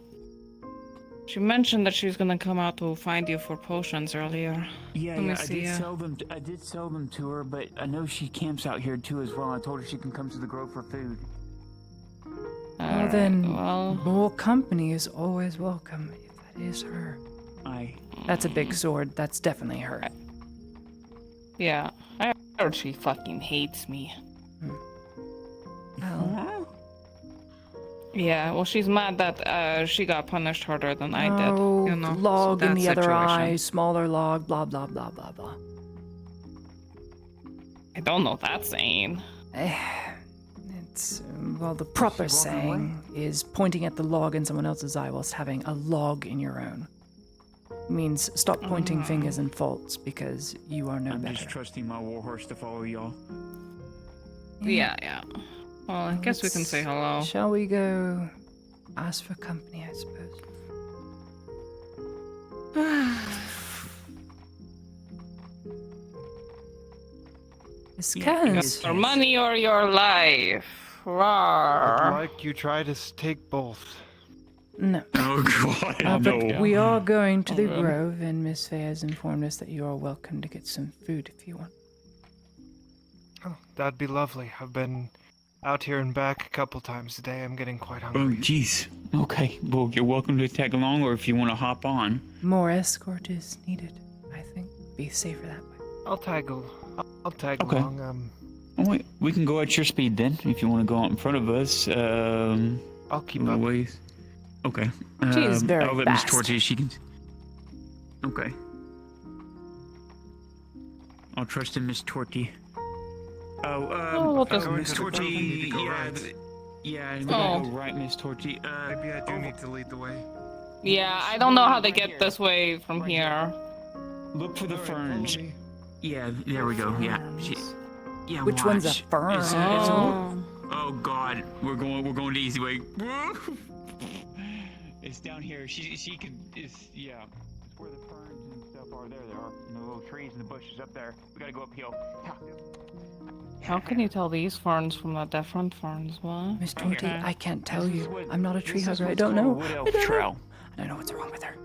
She mentioned that she was gonna come out to find you for potions earlier. Yeah, Let me I see, did sell them. I did sell them to her, but I know she camps out here too as well. I told her she can come to the grove for food. Well then, more company is always welcome, if that is her. That's a big sword, that's definitely her. Yeah, I heard she fucking hates me. Well... Yeah, well, she's mad that she got punished harder than I did. Oh, You know, log so in that the other situation. eye, smaller log, blah blah blah blah blah. I don't know what that's saying. It's, well, the proper saying is pointing at the log in someone else's eye whilst having a log in your own. It means stop pointing fingers and faults because you are no I'm better. just trusting my warhorse to follow y'all. Yeah. Well, I guess we can say hello. Shall we go ask for company, I suppose? It's Kaz. Your money or your life. Rawr. I'd like you try to take both. No. Oh god, But we are going to the grove, and Miss Faye has informed us that you are welcome to get some food if you want. Oh, that'd be lovely. I've been out here and back a couple times today. I'm getting quite Oh hungry. jeez. Okay, well you're welcome to tag along, or if you want to hop on. More escort is needed, I think. Be safer that way. I'll tag Okay. along. Oh, wait, we can go at your speed then, if you want to go out in front of us. I'll keep up. Ways. Okay. She is very I'll let Miss fast. Torty, she can... Okay. I'll trust in Miss Torty. we'll just- Miss Torty, yeah, we gotta go right, Miss Torty. Maybe I do need to lead the way. Yeah, I don't know how to get this way from here. Look for the ferns. Yeah, there we go. Yeah. Yeah. Which one's a watch. fern? Oh God, we're going the easy way. It's down here. She can. It's yeah. It's where the ferns and stuff are. There they are. And the little trees and the bushes up there. We gotta go uphill. How can you tell these ferns from the different ferns? What? Miss Torty, I can't tell you. I'm not a tree This is hugger. I what's don't called know. a wood elf I don't know. trail. I don't know what's wrong with her.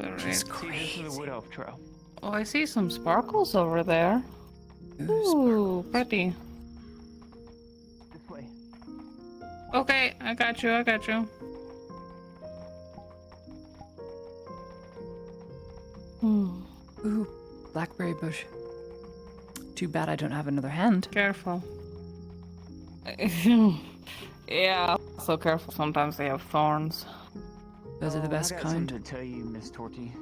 Alright. See, this is the Wood Elf Trail. Oh, I see some sparkles over there. Ooh, pretty. This way. Okay, I got you. Ooh, blackberry bush. Too bad I don't have another hand. Careful. Yeah, so careful. Sometimes they have thorns. Those are the best I got kind. something to tell you, Miss Torty.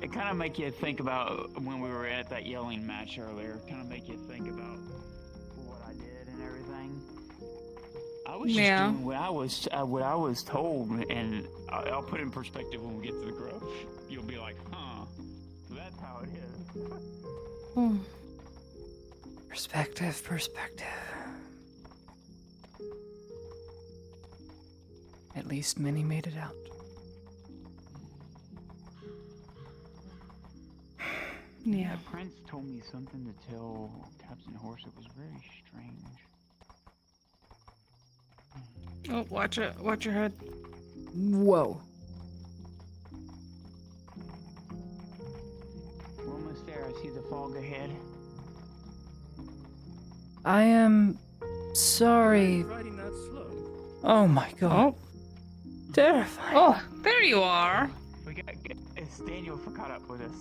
It kind of make you think about when we were at that yelling match earlier. Kind of make you think about what I did and everything. I was just doing what I was told, and I'll put it in perspective when we get to the grove. You'll be like, huh? So that's how it is. Perspective. At least Minnie made it out. Yeah. The prince told me something to tell Captain Horse. It was very strange. Oh, watch it. Watch your head. Whoa. We're almost there. I see the fog ahead. I am sorry. Riding that slow. Oh my god. Oh. Terrifying. Oh, there you are. We got Daniel caught up with us.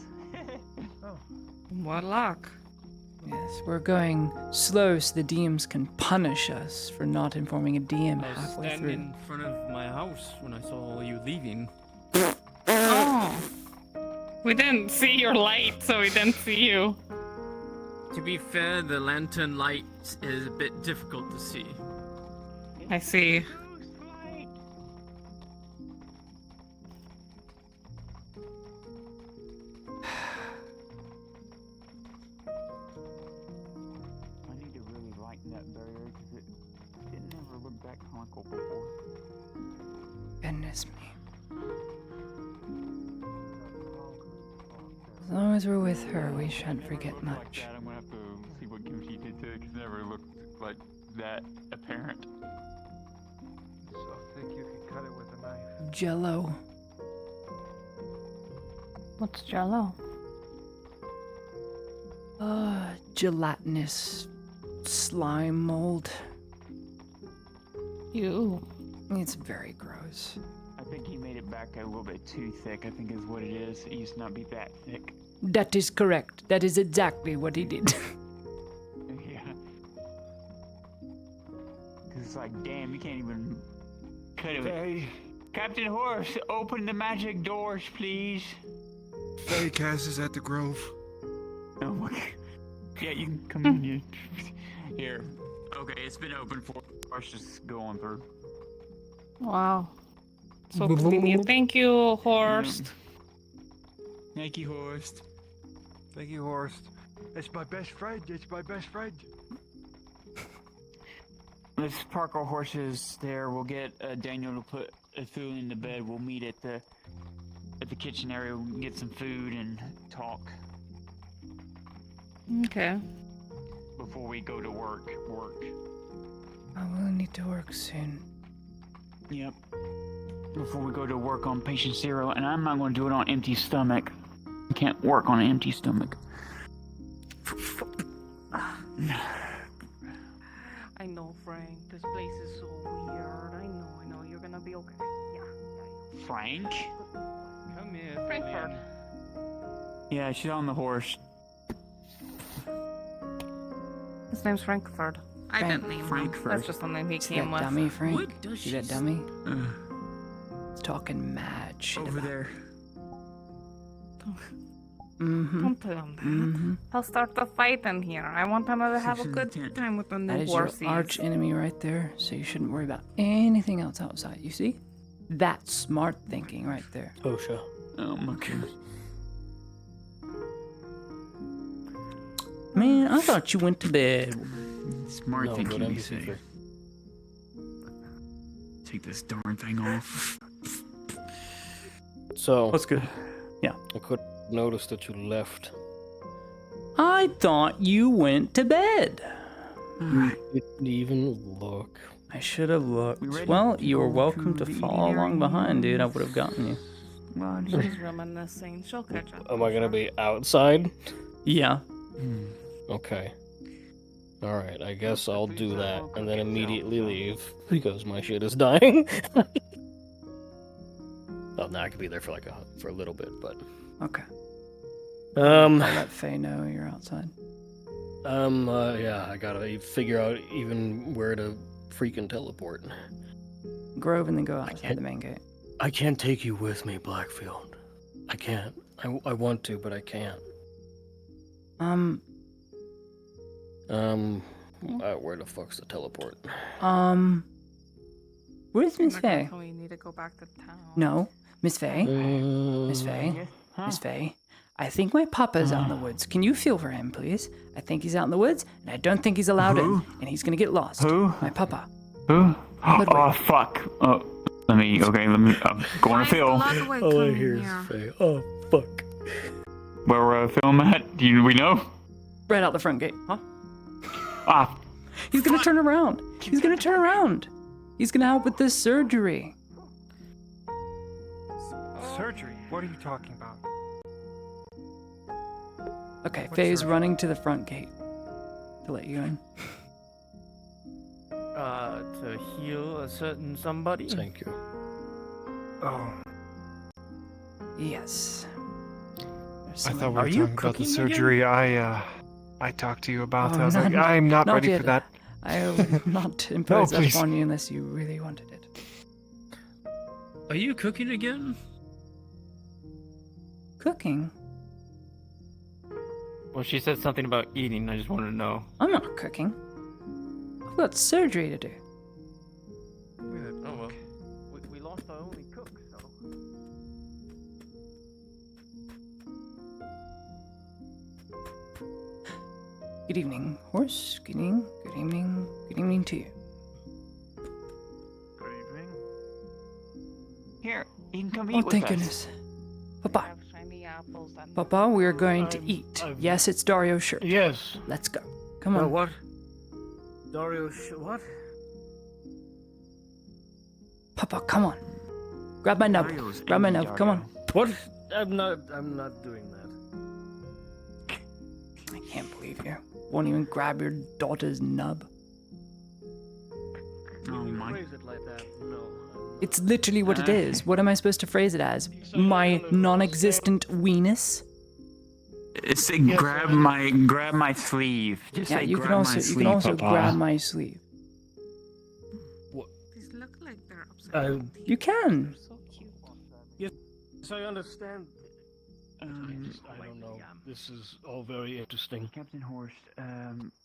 What luck. Yes, we're going slow so the DMs can punish us for not informing a DM I was halfway standing through. in front of my house when I saw you leaving. Oh. We didn't see your light, so we didn't see you. To be fair, the lantern light is a bit difficult to see. I see. I need to really lighten that barrier because it didn't ever look that comical before. Goodness me. As long as we're with her, we shan't forget much. I'm gonna have to see what Kimchi did to it because it never looked like that apparent. So thick you could cut it with a knife. Jello. What's Jello? Gelatinous slime mold. Ew. It's very gross. I think he made it back a little bit too thick, I think is what it is. It used to not be that thick. That is correct. That is exactly what he did. Yeah. Because it's like, damn, you can't even cut it. Faye. Captain Horse, open the magic doors, please. Faye Cass is at the Grove. Oh my god. Yeah, you can come in here. Okay, it's been open for us, just going through. Wow. So convenient. Thank you, Horst. Thank you, Horst. Thank you, Horst. It's my best friend. Let's park our horses there. We'll get Daniel to put food in the bed. We'll meet at the kitchen area. We'll get some food and talk. Okay. Before we go to work. I will need to work soon. Yep. Before we go to work on patient zero, and I'm not going to do it on empty stomach. You can't work on an empty stomach. I know, Frank. This place is so weird. I know. You're gonna be okay. Yeah. Frank? Come here, Frankfurt. Yeah, she's on the horse. His name's Frankfurt. I didn't name him. Frankfurt. That's just the name he See came that with. dummy, Frank? What does See that she dummy? It's talking mad shit Over about- there. Mhm. Don't tell him that. Mhm. He'll start the fight in here. I want him to have a good time with the That new is your horses. arch enemy right there, so you shouldn't worry about anything else outside. You see? That's smart thinking right there. Osha. Oh my god. Man, I thought you went to bed. Smart No, thinking, but you say. Take this darn thing off. So That's good. Yeah. I could notice that you left. I thought you went to bed. You didn't even look. I should have looked. We ready Well, to you were go welcome to to the follow along behind, dude. I would have gotten you. Well, She's reminiscing. She'll catch up. Am I gonna be outside? Yeah. Okay. Alright, I guess I'll do that and then immediately leave because my shit is dying. Well, now I could be there for for a little bit, but Okay. I'll let Faye know you're outside. Yeah, I gotta figure out even where to freaking teleport. Grove and then go outside the main gate. I can't take you with me, Blackfield. I can't. I want to, but I can't. Where the fuck's the teleport? Where's Miss Faye? We need to go back to town. No, Miss Faye. Miss Faye. Miss Faye. I think my papa's out in the woods. Can you feel for him, please? I think he's out in the woods, and I don't think he's allowed in, and he's gonna get lost. Who? My papa. Who? Ludwig. Oh, fuck. Oh, let me, I'm going to Phil. All I hear is Faye. Oh, fuck. Where Phil at? Do we know? Right out the front gate. Huh? Ah. He's gonna turn around. He's gonna turn around. He's gonna help with this surgery. Surgery? What are you talking about? Okay, Faye's running to the front gate to let you in. To heal a certain somebody? Thank you. Oh. Yes. I thought we were Are you talking about the cooking surgery I talked to you about. Oh, I was like, I'm not ready yet. for that. I will not impose that please. upon you unless you really wanted it. Are you cooking again? Cooking? Well, she said something about eating. I just wanted to know. I'm not cooking. I've got surgery to do. Oh well. We lost our only cook, so. Good evening, horse. Good evening. Good evening. Good evening to you. Good evening. Here, you can come eat Oh, with thank us. goodness. Papa. Have shiny apples and Papa, we are going to eat. Yes, it's Dario's shirt. Yes. Let's go. Come on. What? Dario, what? Papa, come on. Grab my nub. Grab my nub. Come on. What? I'm not doing that. I can't believe you. Won't even grab your daughter's nub. Oh my. Phrase it like that. No. It's literally what it is. What am I supposed to phrase it as? My non-existent weenus? Say, grab my sleeve. Just Yeah, say, you grab can also my you sleeve, can also Papa. grab my sleeve. These look like they're upside You can. So cute. Yes, I understand. I don't know. This is all very interesting. Captain Horst,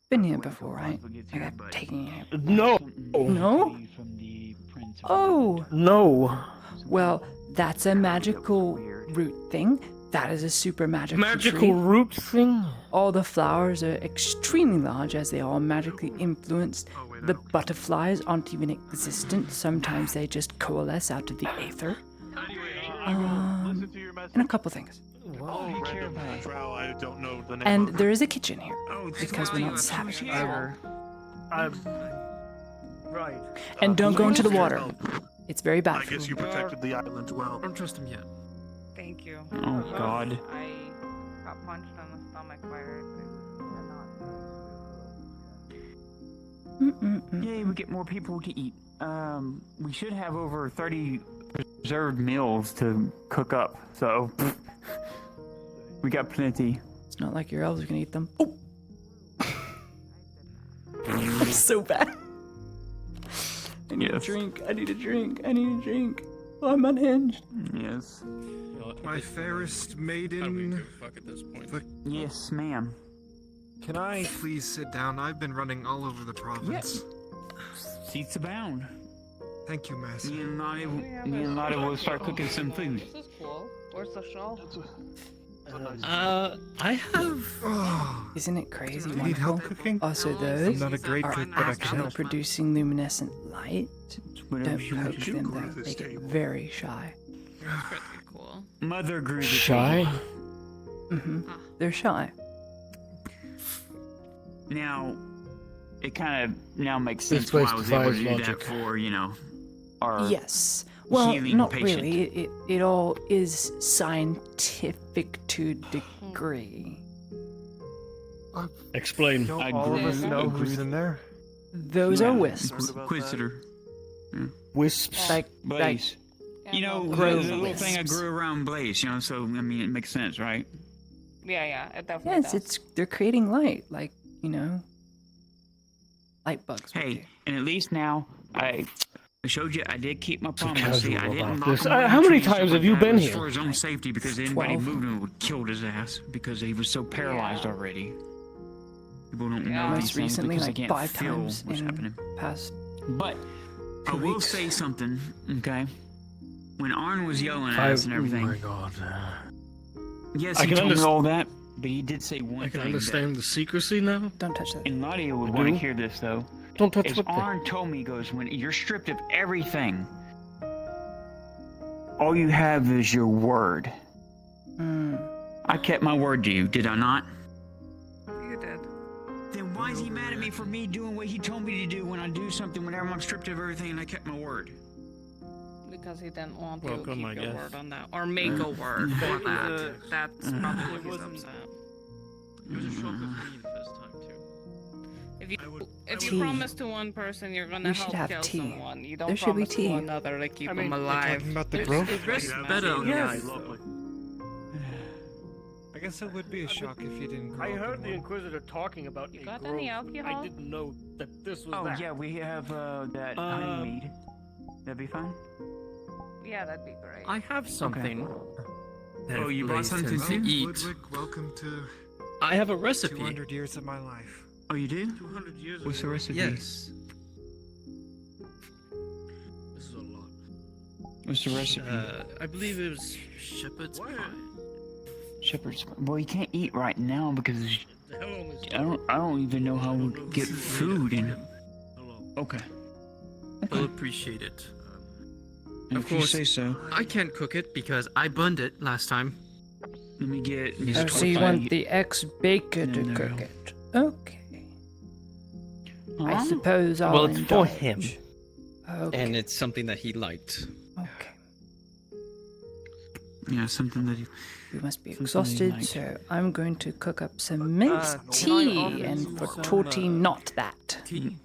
Been here before, right? I got taken here. No. No? From the prince. Oh. No. Well, that's a magical root thing. That is a super magical tree. root thing? All the flowers are extremely large as they are magically influenced. The butterflies aren't even existent. Sometimes they just coalesce out of the aether. And a couple things. I don't know the name. And there is a kitchen here. Because we're not savages. Right. And don't go into the water. It's very bad I for guess you. you protected the island well. Don't trust him yet. Thank you. Oh God. I got punched in the stomach by her. Yay, we get more people to eat. We should have over 30 preserved meals to cook up, so we got plenty. It's not like your elves are gonna eat them. Oh! That's so bad. I need a drink. I need a drink. I need a drink. Oh, I'm unhinged. Yes. My fairest maiden. Fuck at this point. Yes, ma'am. Can I please sit down? I've been running all over the province. Seats abound. Thank you, Master. Me and Lottie will start cooking some food. This is cool. Where's the shawl? I have. Isn't it crazy? Do you need help cooking? Also, those I'm not a great are cook, but I can actually help. producing luminescent light. Whatever Don't you poke do, them, grow though. this They get table. very shy. Pretty cool. Mother grew the Shy? table. Mm-hmm. They're shy. Now, it kind of now makes This sense why place I was able to defies do logic. that for, our Yes. Well, healing not patient. really. It all is scientific to a degree. Explain. Don't I all of us agree. know Agree. who's in there? Those are wisps. Inquisitor. Wisps. Like Blaze. You know, grow the little thing I wisps. grew around Blaze, so, I mean, it makes sense, right? Yeah, it definitely Yes, does. they're creating light, like light bugs. Hey, and at least now, I showed you I did keep my promise. See, I casual didn't about lock this. him away How in many trees, stuff times have like you that. been It was here? for his own safety, because anybody 12. moved him would killed his ass, because he was so paralyzed already. People don't know Most these things recently, because like they can't 5 feel times what's in happening. past. But I 2 will weeks. say something, okay? When Arn was yelling at us and everything, Oh my god. yes, I he can told me underst- all that, but he did say one I can thing. understand the secrecy now. Don't touch that. And Nadia would I want to do? hear this, though. Don't touch As what thing. Arn told me, he goes, when you're stripped of everything, all you have is your word. I kept my word to you, did I not? You did. Then why is he mad at me for me doing what he told me to do when I do something whenever I'm stripped of everything and I kept my word? Because he didn't want to Welcome, keep I your guess. word on that, or make a word for that. That's probably what he's upset. It was a shock of me the first time too. If you Tea. promise to one person you're gonna We should help have kill tea. someone, you don't There should be promise tea. to another to keep I mean, them we're alive. Talking about the It's- growth? it's Rests messy. better on the Yes. eyes. I guess it would be a shock if you didn't grow I up heard in the one. Inquisitor talking about a got grove. any alcohol? I didn't know that this was Oh, that. yeah, we have that honey mead. That'd be fine? Yeah, that'd be great. I have something. Oh, you brought something to to eat. Ludwig, welcome to I have a recipe. 200 years of my life. Oh, you do? 200 years What's the recipe? Yes. This is a lot. What's the recipe? I believe it was shepherd's pie. Shepherd's. Well, you can't eat right now because The hell on this? I don't even know how to get food in. Hello. Okay. I'll appreciate it. If Of you course, say so. I can't cook it because I burned it last time. Let me get. Oh, so you want the ex-baker to No, no. cook it? Okay. I Huh? suppose I'll Well, it's for him. indulge. Okay. And it's something that he liked. Okay. Yeah, something that you. You must be Something exhausted, like- so I'm going to cook up some mint can I tea, offer and you for some, Torty, not that. Tea?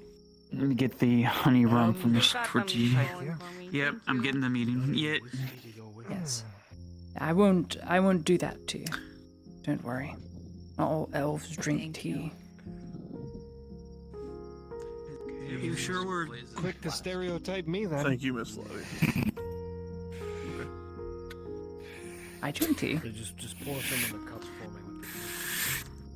Let me get the honey rum from the Got them Torty. going for me. Yep, I'm getting the meeting. Yet. Yes. I won't do that to you. Don't worry. Not all elves drink tea. You sure were quick to stereotype me then. Thank you, Miss Lottie. I drink tea. Just pour some in the cups for me.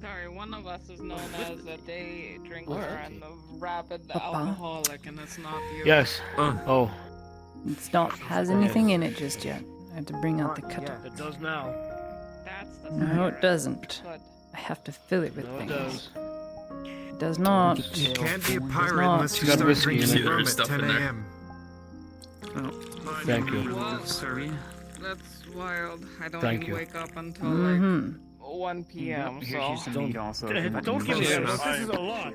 Sorry, one of us is known as a day drinker Alright. and the rapid Papa? alcoholic, and it's not you. Yes. Oh. It's not has anything in it just yet. I had to bring out the cutter. It does now. That's the No, spirit. it doesn't. Good. I have to fill it with No, it things. does. It does not. You can't be a pirate not. unless you Got start whiskey in drinking it. rum at Stuff 10 in there. a.m. Oh, Thank you. Well, Sorry. that's wild. I don't Thank even you. wake up until Mm-hmm. like 1 p.m. Here's So you some meat also. if you want Don't to give me use that. it. This is a lot.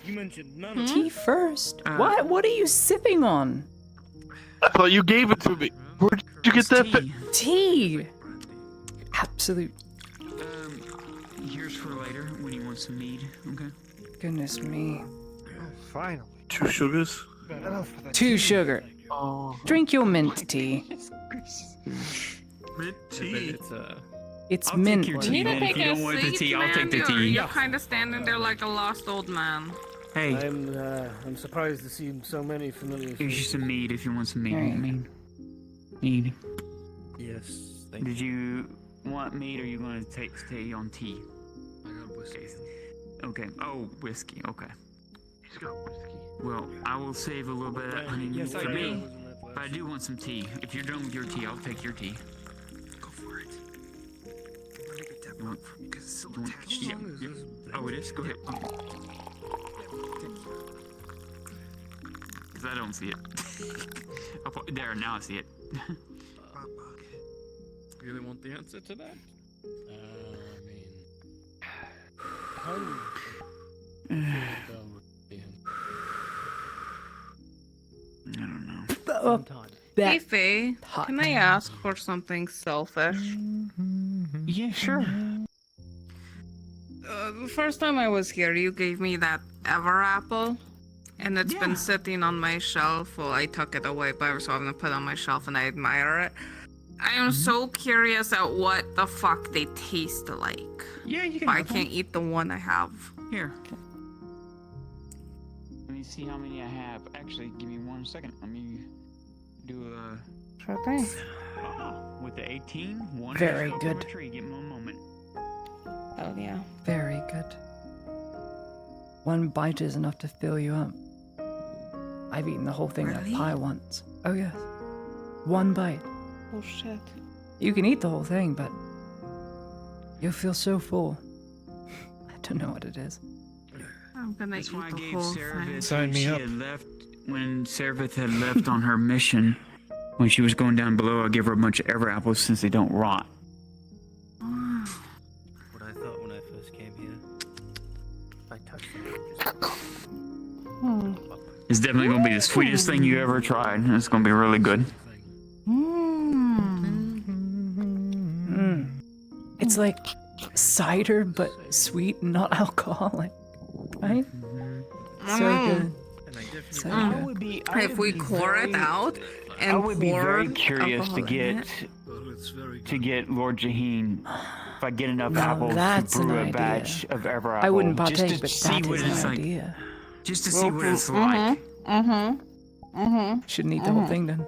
You mentioned none of Tea first. Uh, What are you sipping on? I thought you gave it to me. Where'd you get that? Tea. Tea. Absolute Here's for later when you want some mead. Okay. goodness me. Finally. 2 sugars. Enough for the 2 sugar. Oh. Drink your mint tea. Mint tea. It's I'll mint take your you tea need to then. If take you a don't want the seat, tea, man. I'll take the You're, tea. you're kind of standing there like a lost old man. Hey, I'm surprised to see so many familiar here's you faces. some mead if you want some mead. There you Mead. Yes. Did you want mead or are you going to stay on tea? I got whiskey. Okay. Oh, whiskey. Okay. He's got whiskey. Well, I will save a little bit of that honey mead Yes, I for do. me. But I do want some tea. If you're done with your tea, I'll take your tea. Go for it. Let me get that You want- book from because it's still you want- attached. yeah, yeah. Oh, it is? Go ahead. Because I don't see it. There, now I see it. You really want the answer to that? I mean, Hey, Faye, can I ask for something selfish? Yeah, sure. The first time I was here, you gave me that Ever apple, and it's been sitting on my shelf. Well, I took it away, but so I'm gonna put it on my shelf, and I admire it. I am so curious at what the fuck they taste like. Yeah, you can. But I can't eat the one I have. Here. Let me see how many I have. Actually, give me 1 second. Let me do a. Sure thing. With the 18, one Very fell good. from a tree. Give me 1 moment. Oh yeah. Very good. One bite is enough to fill you up. I've eaten the whole thing in a pie once. Oh yes. One bite. Oh shit. You can eat the whole thing, but you'll feel so full. I don't know what it is. I'm gonna That's eat why I the gave whole Seraph thing. Sign when me she up. had left. When Seraph had left on her mission, when she was going down below, I gave her a bunch of Ever apples since they don't rot. What I thought when I first came here. If I touch them, It's definitely gonna be the sweetest thing you ever tried. And it's gonna be really good. It's like cider, but sweet and not alcoholic. Right? So good. So good. If we pour it out and I would be very pour curious to alcohol in get it. Lord Jaheen if I get enough Now apples that's to brew an a batch of Ever apple. I wouldn't just partake, to but see that what is it's an like. idea. Just to see what it's like. Shouldn't eat the whole thing then.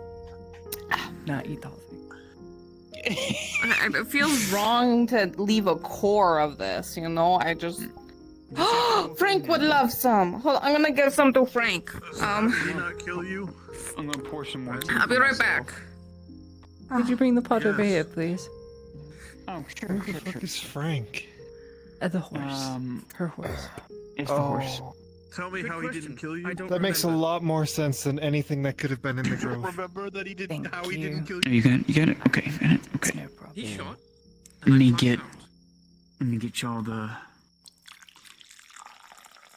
Not eat the whole thing. It feels wrong to leave a core of this, you know? I just. Frank would love some. Hold on, I'm gonna give some to Frank. Did he not kill you? I'm gonna pour some more. I'll be right back. Could you bring the pot over here, please? Oh, sure. Who the fuck is Frank? The horse. Her horse. It's the horse. Tell me how he didn't kill you. That makes a lot more sense than anything that could have been in the grove. Remember that he didn't. How he didn't kill Oh, you. you got it? Okay, got it. Okay. No problem. He shot. Let me get y'all the.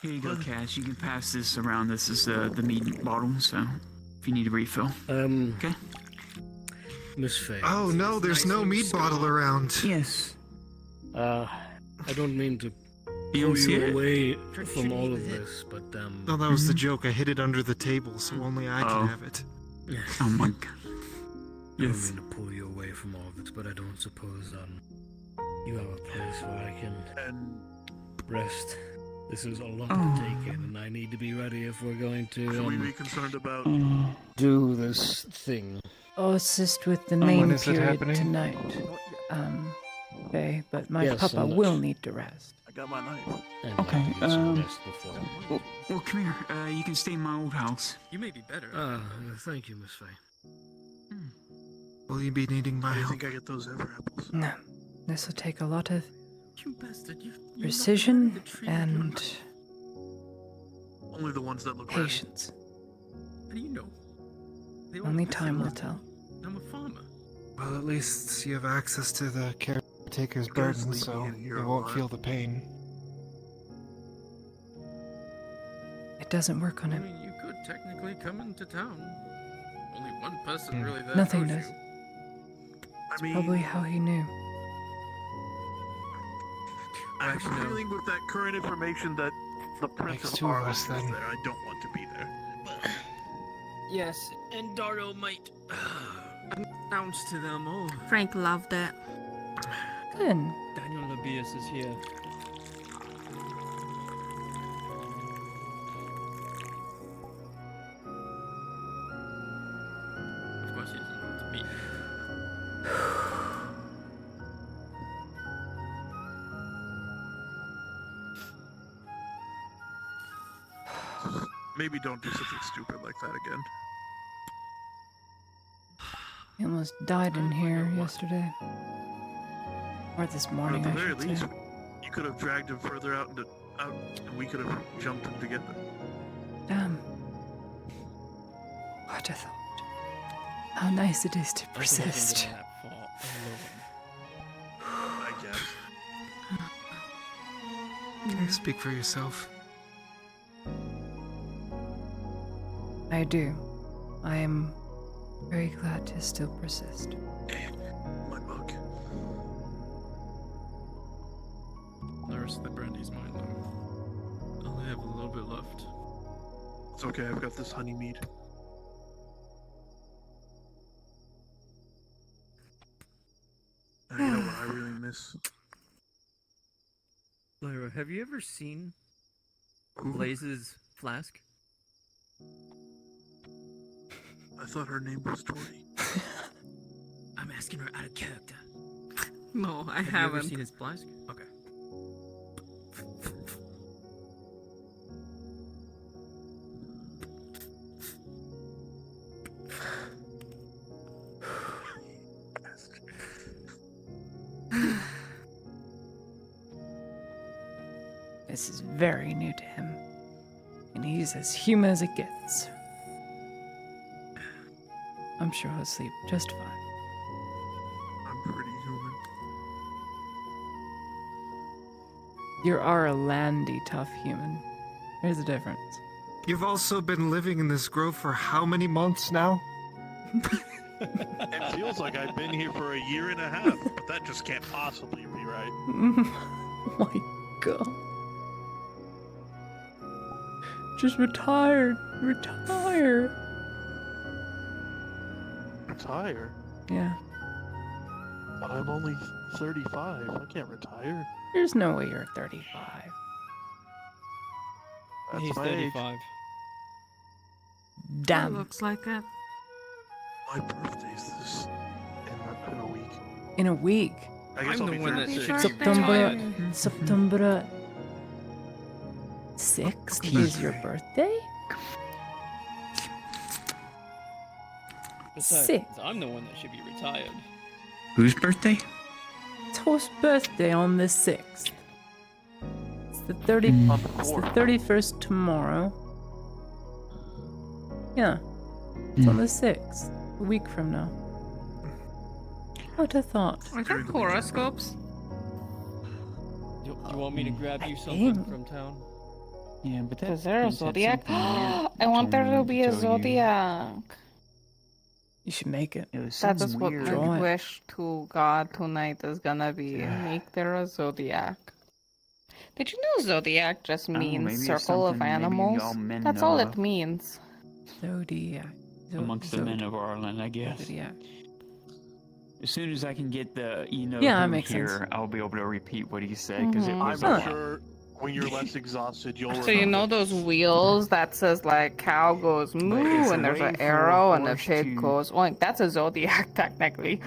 Here you go, Cash. You can pass this around. This is the mead bottle, so if you need a refill. Okay. Miss Faye. Oh no, there's no meat bottle around. Yes. I don't mean to You pull don't see you it? away from all of this, but No, that was the joke. I hid it under the table, so only I Oh. can have it. Oh my god. I don't mean to pull you away from all of this, but I don't suppose you have a place where I can rest. This is a lot to take in, and I need to be ready if we're going to. Should we be concerned about? Do this thing. I'll assist with the When main is it period happening? tonight. Okay, but my Yes, papa and- will need to rest. I got my knife. And Okay, I can get some rest before. Well, come here. You can stay in my old house. You may be better. Thank you, Miss Faye. Will you be needing my I help? think I get those Ever apples. No, this will take a lot of You bastard! You precision and Only the ones that look red. patience. How do you know? They all Only look the time same. will tell. I'm a farmer. Well, at least you have access to the caretaker's Guys, burden, leave so me in here you won't alive. feel the pain. It doesn't work on I him. mean, you could technically come into town. Only one person really there Nothing knows does. you. I mean, Probably how he knew. I have Actually, a no. feeling with that current information that the Prince Makes of two of Arlen us, is then. there. I don't want to be there. Yes, and Dardo might announce to them, oh, Frank loved it. Good. Daniel Labius is here. Of course, he doesn't want to meet. Maybe don't do something stupid like that again. He almost died in here yesterday. Or this But morning, at the I very should least, say. you could have dragged him further out, and we could have jumped him to get them. Damn. What a thought. How nice it is to persist. I guess. Can you speak for yourself? I do. I am Very glad to still persist. My mug. The rest of the brandy's mine, though. I only have a little bit left. It's okay, I've got this honey mead. You know what I really miss? Lyra, have you ever seen Blaze's flask? I thought her name was Tori. I'm asking her out of character. No, I Have you haven't. ever seen his flask? Okay. This is very new to him, and he's as human as it gets. I'm sure he'll sleep just fine. I'm pretty human. You are a landy, tough human. There's a difference. You've also been living in this grove for how many months now? It feels like I've been here for a year and a half, but that just can't possibly be right. Oh my god. Just retire. Retire. Retire? Yeah. But I'm only 35. I can't retire. There's no way you're 35. That's He's my 35. age. Damn. Looks like it. My birthday's this in a week. In a week. I guess I'll be 36. September 6th is your birthday? Besides, Sick. I'm the one that should be retired. Whose birthday? Toast's birthday on the 6th. It's the 31st tomorrow. Yeah. It's on the 6th. A week from now. What a thought. Are there horoscopes? You want me to grab you something think. from town? Yeah, but Is there a zodiac? I want there to be a zodiac. You should make it. That is what my wish to God tonight is gonna be. Make there a zodiac. Did you know zodiac just maybe means it's circle of something maybe animals? y'all men That's know all of. it means. Zodiac. Amongst the men of Ireland, I guess. Zodiac. As soon as I can get the Yeah, that who makes here, sense. I'll be able to repeat what he said because it was. I'm sure when you're less exhausted, you'll So you know those wheels that says like cow goes moo it's a and there's way an for arrow a and a horse pig to- goes oink. That's a zodiac technically.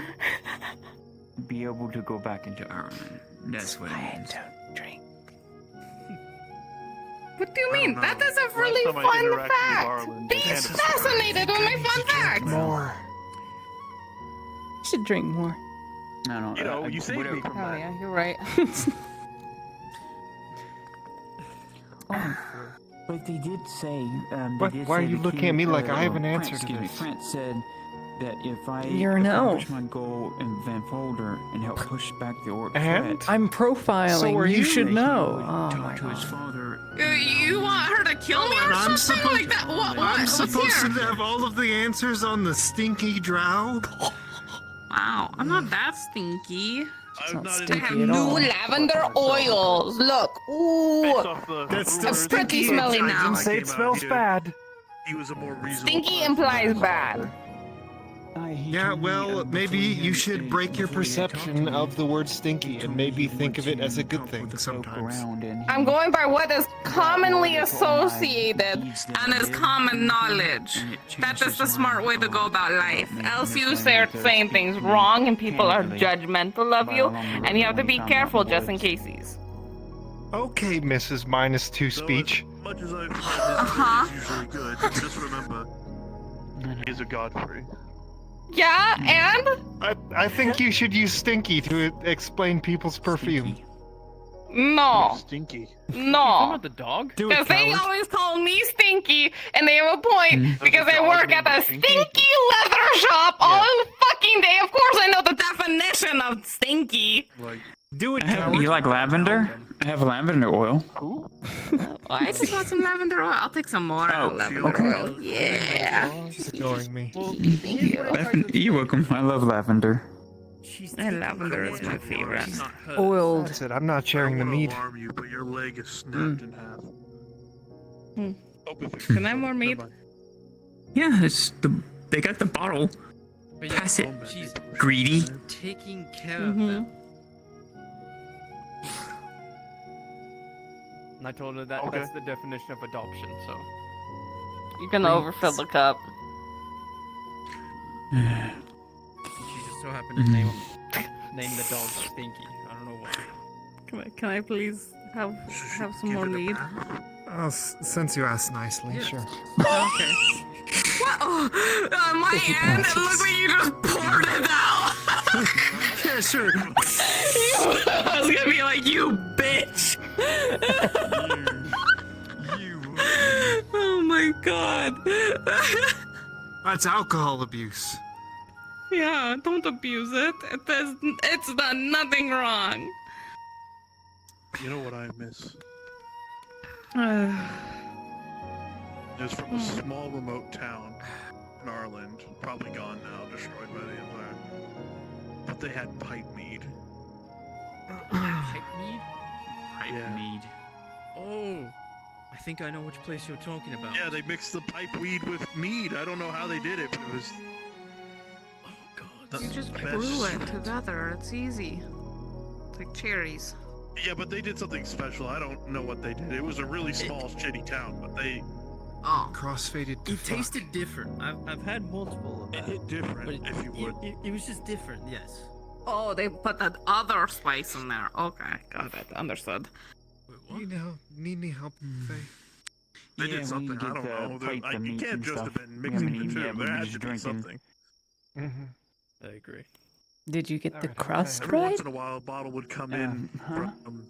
Be able to go back into Ireland. That's what it means. Don't drink. What do you mean? know. That is a Last really time I fun interacted with fact. Ireland, Be they handed us fascinated with my fun facts. More. You should drink more. No, You know, you saved me from Oh that. yeah, you're right. But they did say. Why are you looking at me like I have an answer to this? France said that if I You're an elf. accomplish my goal in Van Folder and help push back the orc And? threat, I'm profiling. So are you you. should that he know. would Oh talk my to his god. father. You want her to kill me or I'm something supposed- like that? What? I'm What's supposed here? to have all of the answers on the stinky drow? Wow, I'm not that stinky. I'm not I in have at new all. lavender oils. Look, ooh, That's still it's pretty stinky. smelly I now. didn't Say it smells bad. He was a more reasonable Stinky person implies than his bad. father. Yeah, well, maybe you should break your perception of the word stinky and maybe think of it as a good thing sometimes. I'm going by what is commonly associated and is common knowledge. That is the smart way to go about life. Else you start saying things wrong and people are judgmental of you, and you have to be careful just in cases. Okay, Mrs. -2 speech. Much as I've tried his is usually good, just remember, he's a godfrey. Yeah, and? I think you should use stinky to explain people's perfume. No. Stinky. No. the dog? Do Because it, they coward. always call me stinky, and they have a point, because I work at a stinky leather shop all fucking day. Of course I know the definition of stinky. Like Do it, You like lavender? I have lavender oil. I just want some lavender oil. I'll take some more lavender oil. Yeah. She's ignoring me. You're welcome. I love lavender. And lavender is my favorite. Oiled. That's it. I'm not sharing the meat. Alarm you, but your leg is snapped in half. Can I have more meat? Yeah, they got the bottle. Pass it. She's Greedy. taking care of them. And I told her that that's the definition of adoption, so. You're gonna overfill the cup. She just so happened to name the dog Stinky. I don't know why. Can I please have some more meat? Since you asked nicely, sure. Okay. What? Oh, my hand! Look what you just poured it out! Yeah, sure. I was gonna be like, you bitch! Oh my god. That's alcohol abuse. Yeah, don't abuse it. It's done nothing wrong. You know what I miss? Uh, It was from a small remote town in Ireland, probably gone now, destroyed by the Empire. But they had pipe mead. Pipe mead? Yeah. Mead. Oh, I think I know which place you're talking about. Yeah, they mixed the pipe weed with mead. I don't know how they did it, but it was. Oh god. you just the brew best. it together. It's easy. It's like cherries. Yeah, but they did something special. I don't know what they did. It was a really small, shitty town, but they. Oh. Crossfaded to It tasted different. I've had multiple of that. It hit different, but if you would. It was just different, yes. Oh, they put that other spice in there. Okay, got it. Understood. Need any help, Faye? They Yeah, did something. when you I don't get the know. plate, the You meat can't and just have stuff. been mixing the two. yeah, There when had you're to be drinking. something. I agree. Did you get the crust Every right? once in a while, a bottle would come in from.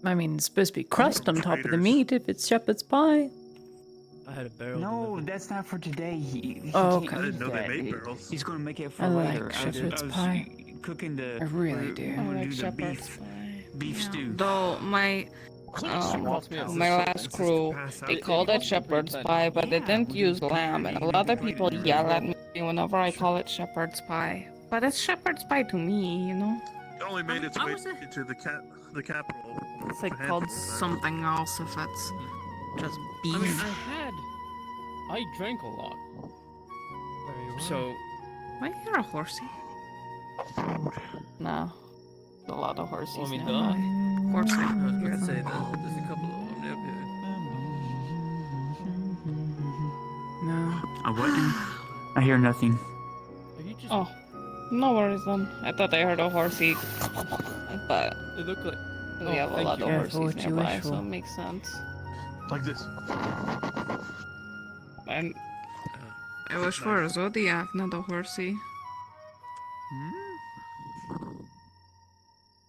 I mean, it's supposed to be crust on top of the traders. meat if it's shepherd's pie. I had a barrel. No, that's not for today. He Oh, can't okay. I use didn't know they that. made barrels. He's gonna make it for I like later. shepherd's I was pie. cooking the. I really do. We're I gonna like do the shepherd's beef stew. Though my last crew, they called it shepherd's pie, but they didn't use lamb, and a lot of people yell at me whenever I call it shepherd's pie. But it's shepherd's pie to me, you know. It only made its way into the capital. It's like a handful called of times. something else if it's just beef. I drank a lot. So. Why you're a horsey? No. A lot of horses. Want me to now. die? Horsey. I was going to say that there's a couple of them up here. No. A what? I hear nothing. Oh, no worries then. I thought I heard a horsey, but They look like. we have a lot of Careful horses what you nearby, wish so for. it makes sense. Like this. And I wish for a zodiac, not a horsey.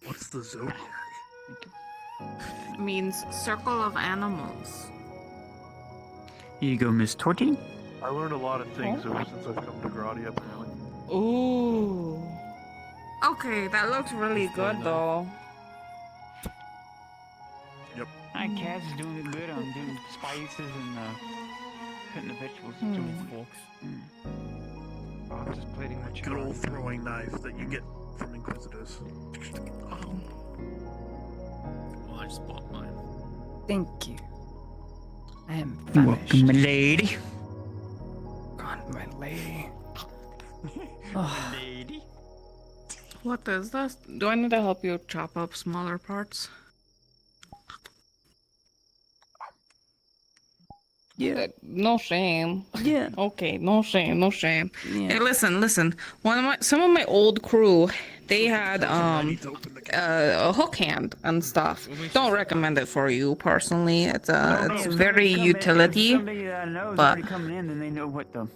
What's the zodiac? It means circle of animals. Here you go, Miss Torty. I learned a lot of things ever since I've come to Gradia, apparently. Ooh. Okay, that looks really good though. Yep. Hi, Kaz is doing it good on doing spices and cutting the vegetables with two forks. Oh, I'm just plating my Good old throwing knife that you get from Inquisitors. Well, I just bought mine. Thank you. I am Welcome, famished. my lady. God, my lady. Lady. What is this? Do I need to help you chop up smaller parts? Yeah. No shame. Yeah. Okay, no shame, no shame. Yeah. Hey, listen. Some of my old crew, they had a hook hand and stuff. Don't recommend it for you personally. It's very utility. If somebody that I know is but already coming in, then they know what the.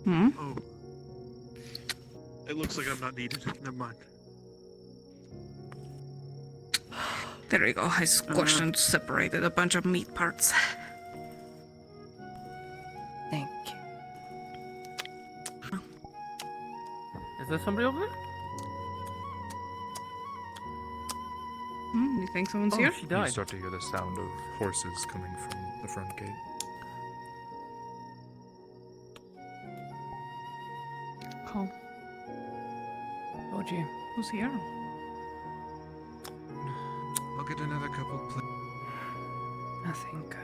Oh. It looks like I'm not needed. Never mind. there we go. I squished and separated a bunch of meat parts. Thank you. Is there somebody over there? You think someone's Oh, here? she You died. start to hear the sound of horses coming from the front gate. Oh. Oh, gee. Who's here? I'll get another couple. Nothing good.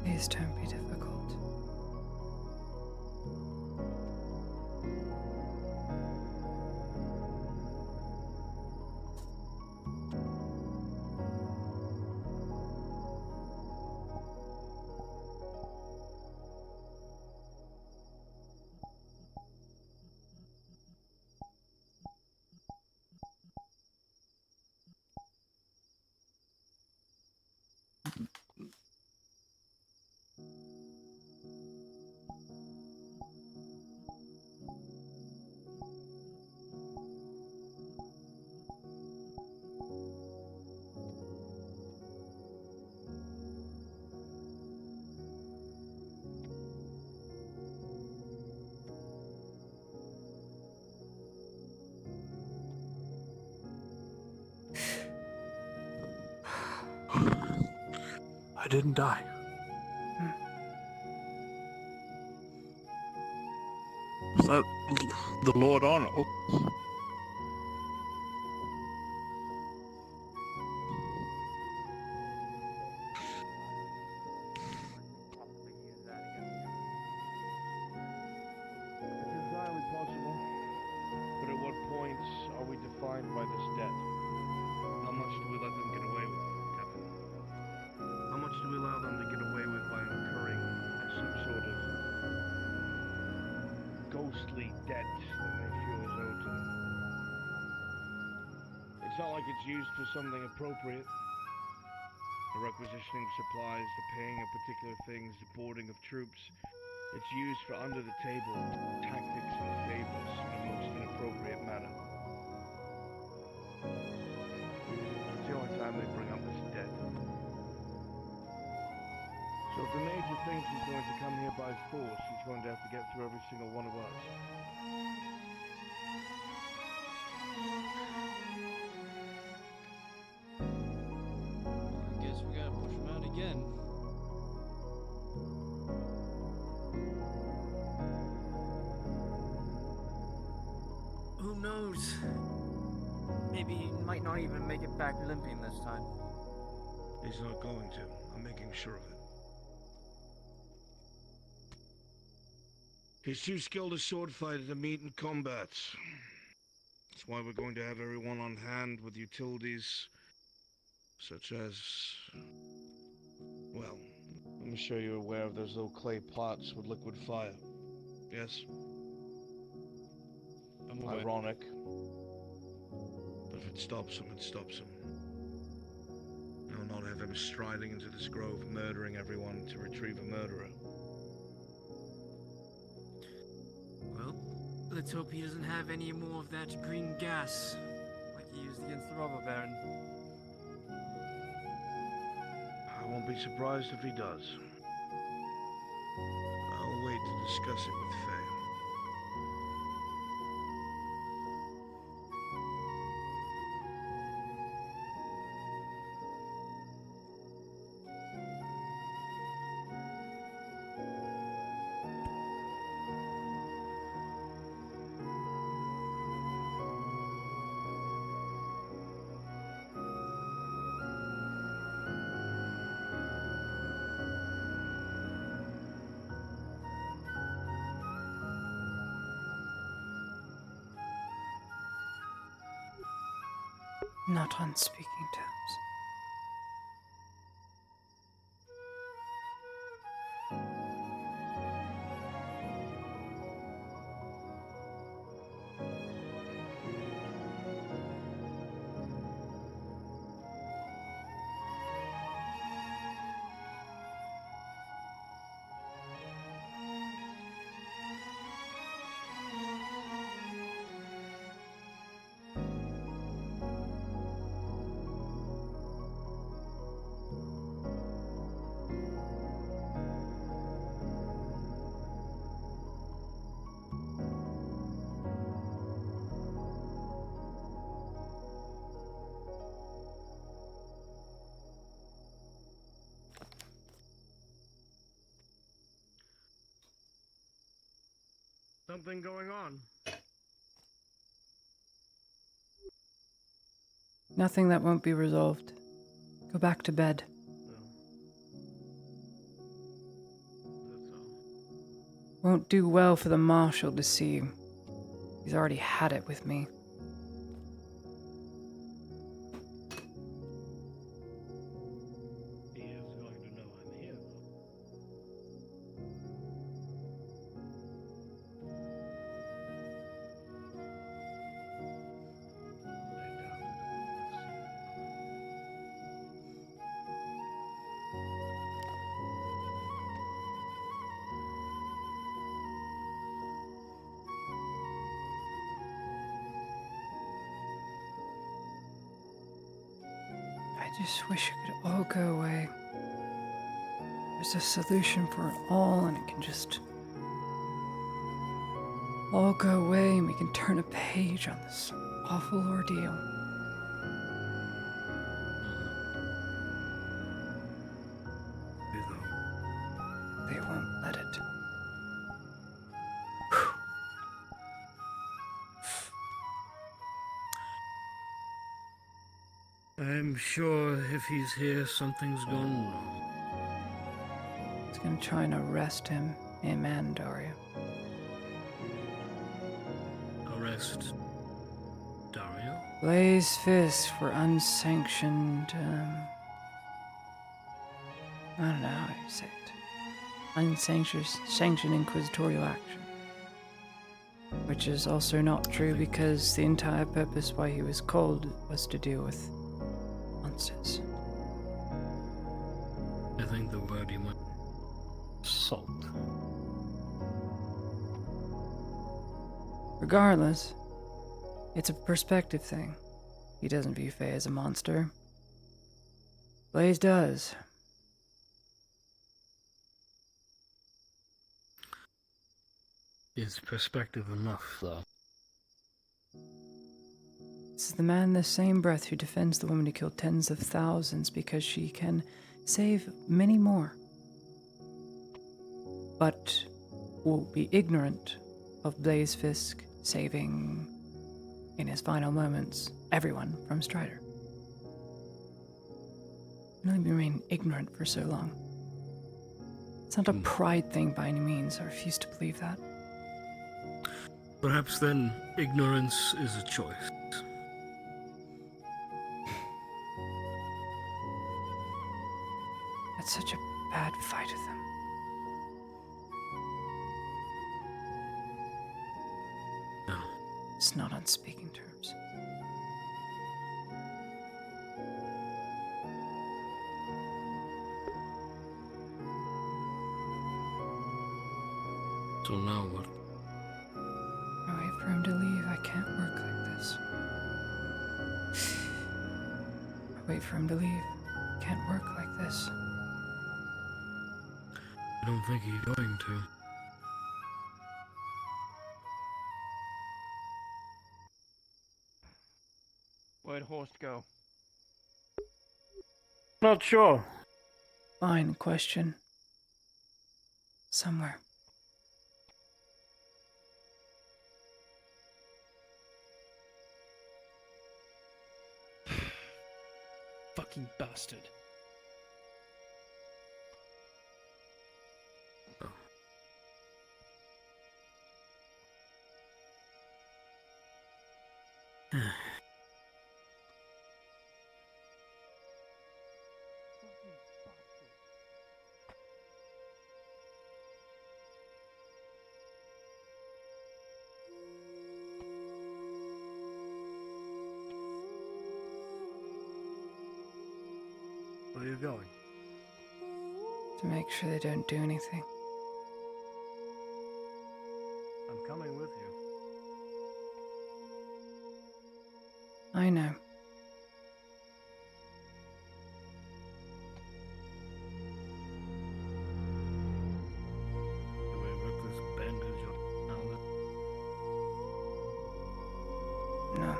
Please don't be difficult. I didn't die. Is that the Lord Arnold? It's entirely possible. But at what point are we defined by this debt? How much do we let them get away with, Captain? How much do we allow them to get away with by incurring some sort of ghostly debt that they feel is owed to them? It's not like it's used for something appropriate. The requisitioning supplies, the paying of particular things, the boarding of troops. It's used for under-the-table tactics and favors in a most inappropriate manner. It's the only time they bring up this debt. So if the Major thinks he's going to come here by force, he's going to have to get through every single one of us. I guess we gotta push him out again. Who knows? Maybe he might not even make it back limping this time. He's not going to. I'm making sure of it. He's too skilled a sword fighter to meet in combat. That's why we're going to have everyone on hand with utilities such as... Well, let me show you aware of those little clay pots with liquid fire. Yes? I'm aware. Ironic. But if it stops him, it stops him. I'll not have him striding into this grove, murdering everyone to retrieve a murderer. Well, let's hope he doesn't have any more of that green gas like he used against the robber baron. I won't be surprised if he does. I'll wait to discuss it with Faye. Not on speaking terms. Something going on. Nothing that won't be resolved. Go back to bed. Won't do well for the Marshal to see you. He's already had it with me. He is going to know I'm here, I just wish it could all go away. There's a solution for it all, and it can just all go away, and we can turn a page on this awful ordeal. They won't let it. I'm sure if he's here, something's gone wrong. It's gonna try and arrest him and Daria. Arrest Dario? Blaze Fist for unsanctioned, I don't know how you say it. Sanctioned inquisitorial action. Which is also not true because the entire purpose why he was called was to deal with monsters. I think the word you might... Salt. Regardless, it's a perspective thing. He doesn't view Faye as a monster. Blaze does. It's perspective enough, though. This is the man in the same breath who defends the woman who killed tens of thousands because she can save many more. But will be ignorant of Blaze Fisk saving, in his final moments, everyone from Strider. And only remain ignorant for so long. It's not a pride thing by any means. I refuse to believe that. Perhaps then ignorance is a choice. It's such a bad fight with them. No. It's not on speaking terms. So now what? I wait for him to leave. I can't work like this. I wait for him to leave. I can't work like this. I don't think he's going to. Where'd Horst go? Not sure. Fine question. Somewhere. Fucking bastard. Where are you going? To make sure they don't do anything. I'm coming with you. I know. Do we rip this bandage up now? No.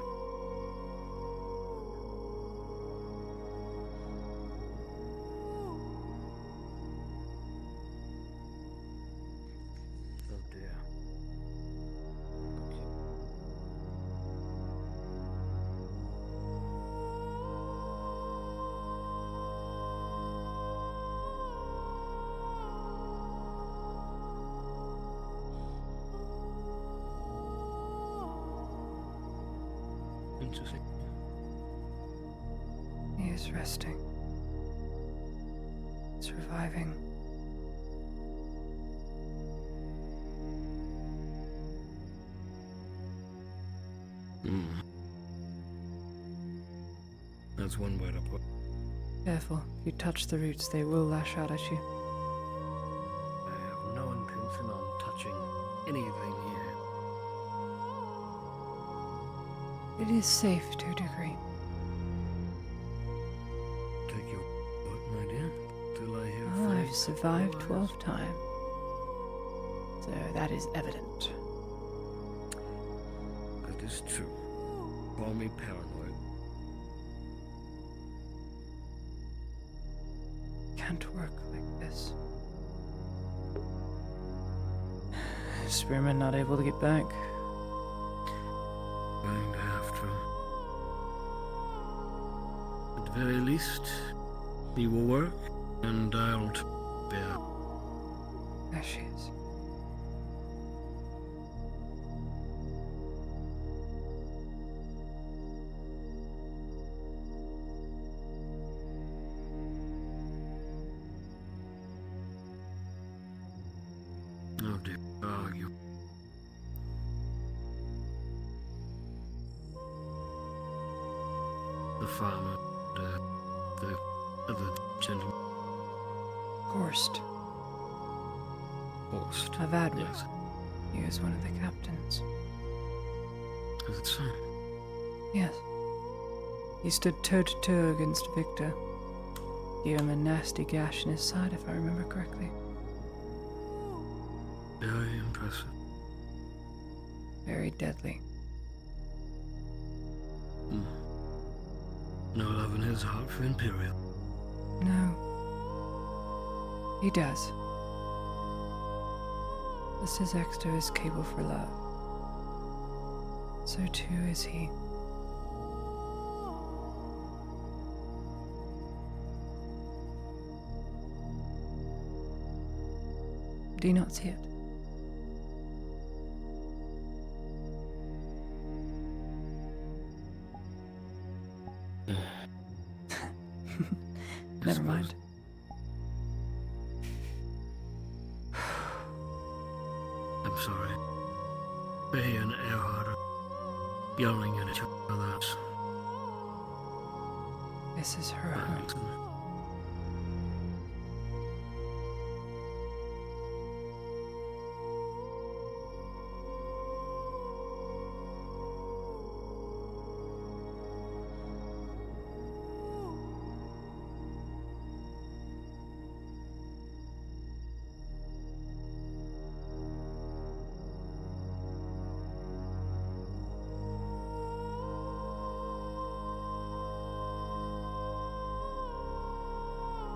Oh dear. Interesting. He is resting. Surviving. That's one way to put it. Careful. If you touch the roots, they will lash out at you. I have no intention on touching anything here. It is safe to a degree. Take your word, my dear, till I hear Oh, I've phrase survived otherwise. 12 times. So that is evident. That is true. Call me paranoid. Can't work like this. Spearman not able to get back. Going to have to. At the very least, he will work, and I'll bear. There she is. Oh dear, argue. The farmer, the other gentleman. Horst. Horst. I've had one. Yes. He was one of the captains. Is it so? Yes. He stood toe to toe against Victor. Gave him a nasty gash in his side, if I remember correctly. Very impressive. Very deadly. No love in his heart for Imperial. No. He does. Just as Exeter is capable for love, so too is he. Do you not see it? Never mind. I'm sorry. Bay and Earhart are yelling at each other. This is her home.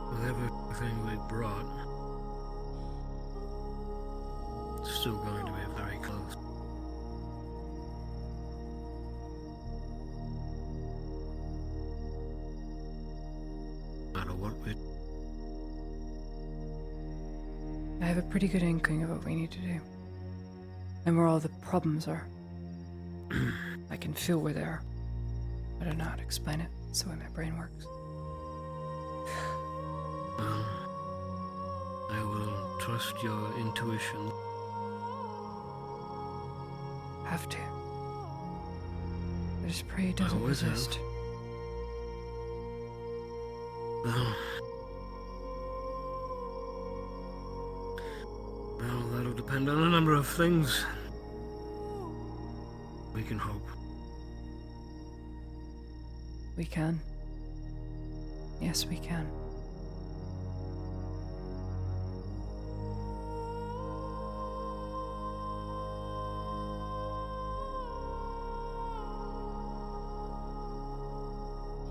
With everything we brought, it's still going to be very close. No matter what we I have a pretty good inkling of what we need to do. And where all the problems are. I can feel where they are. I don't know how to explain it. It's the way my brain works. trust your intuition. Have to. I just pray he doesn't always have. resist. Well, that'll depend on a number of things. We can hope. We can. Yes, we can.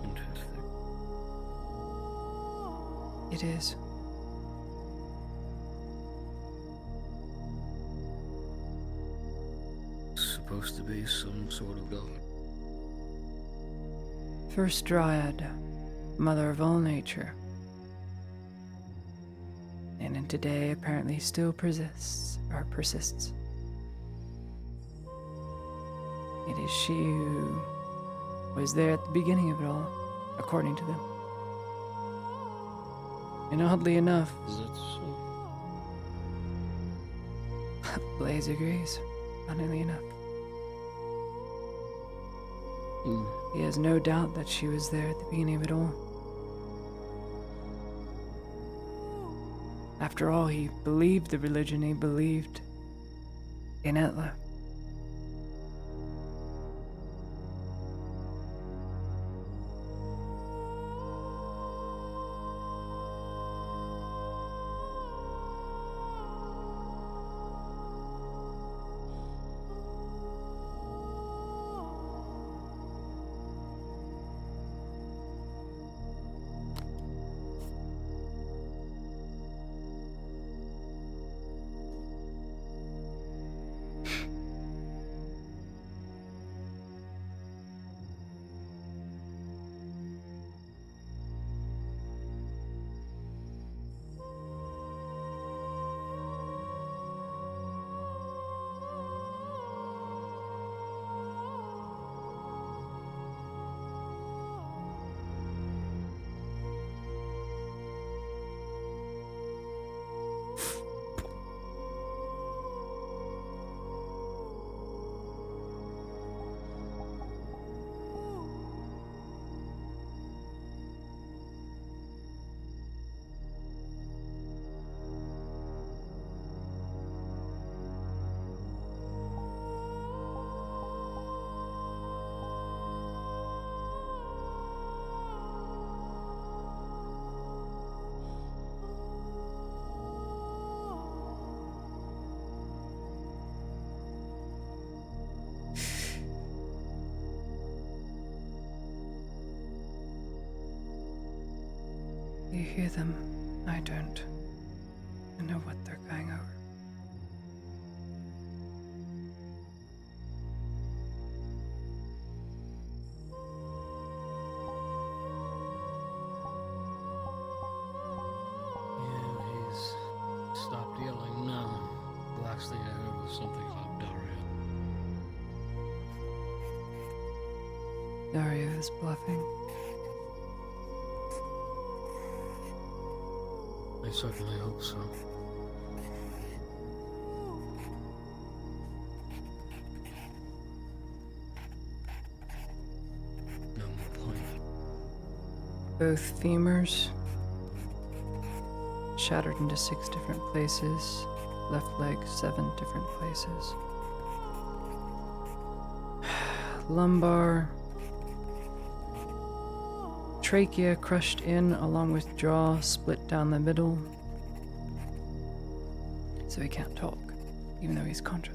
Interesting. It is. Supposed to be some sort of god. First Dryad, mother of all nature. And in today apparently still persists. It is she who was there at the beginning of it all, according to them. And oddly enough, Is it so? Blaze agrees, funnily enough. He has no doubt that she was there at the beginning of it all. After all, he believed the religion, he believed in Etla. You hear them? I don't. I know what they're going over. Yeah, he's stopped yelling now. The last thing I heard was something about Dario. Dario is bluffing. I certainly hope so. No more point. Both femurs shattered into 6 different places, left leg 7 different places. Lumbar, trachea crushed in along with jaw split down the middle, so he can't talk, even though he's conscious.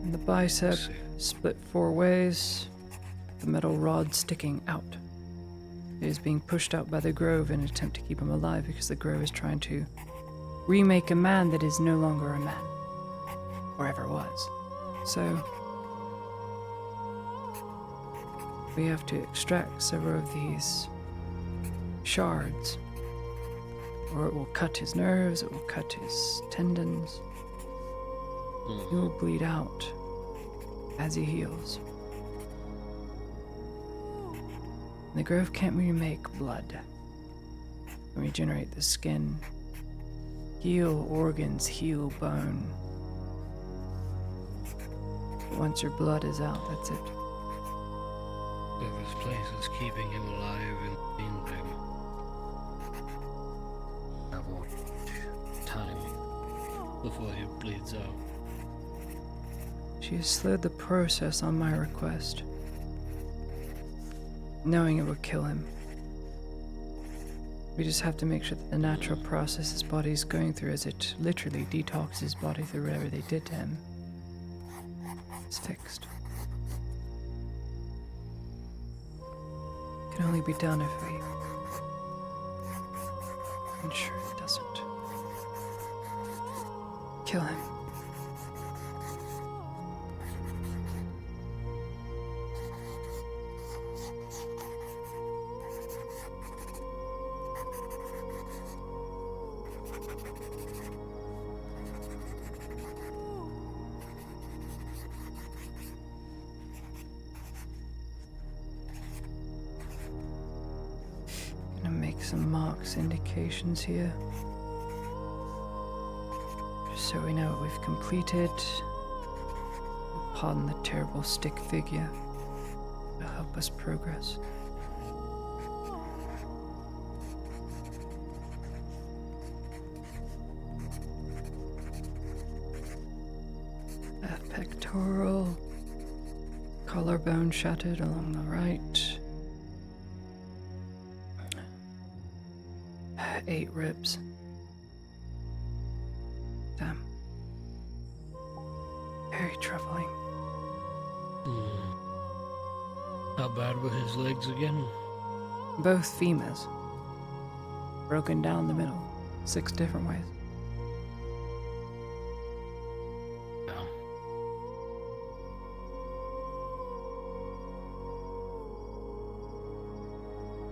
And the bicep split 4 ways, the metal rod sticking out. It is being pushed out by the Grove in an attempt to keep him alive because the Grove is trying to remake a man that is no longer a man, or ever was. So we have to extract several of these shards, or it will cut his nerves, it will cut his tendons. He will bleed out as he heals. The Grove can't remake blood. Regenerate the skin. Heal organs, heal bone. Once your blood is out, that's it. So this place is keeping him alive in the meantime. Have time before he bleeds out. She has slowed the process on my request, knowing it would kill him. We just have to make sure that the natural process his body is going through as it literally detoxes his body through whatever they did to him is fixed. Can only be done if we ensure it doesn't kill him. Gonna make some marks, indications here, just so we know what we've completed. Pardon the terrible stick figure to help us progress. Left pectoral, collarbone shattered along the right. 8 ribs. Damn. Very troubling. How bad were his legs again? Both femurs. Broken down the middle. 6 different ways.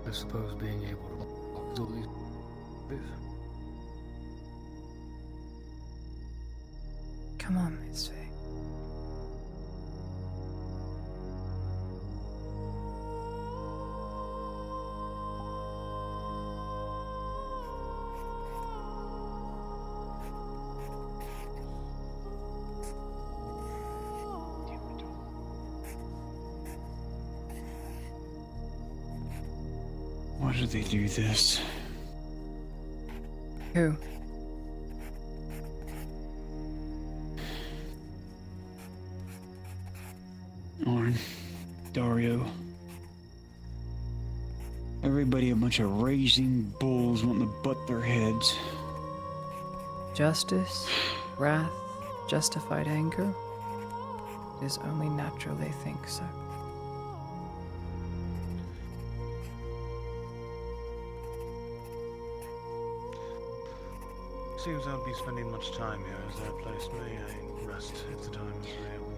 I suppose being able to walk through these. Come on, Miss Faye. Why did they do this? Who? Arn, Dario. Everybody a bunch of raging bulls wanting to butt their heads. Justice, wrath, justified anger. It is only natural they think so. Seems I won't be spending much time here as that place. May I rest if the time is available?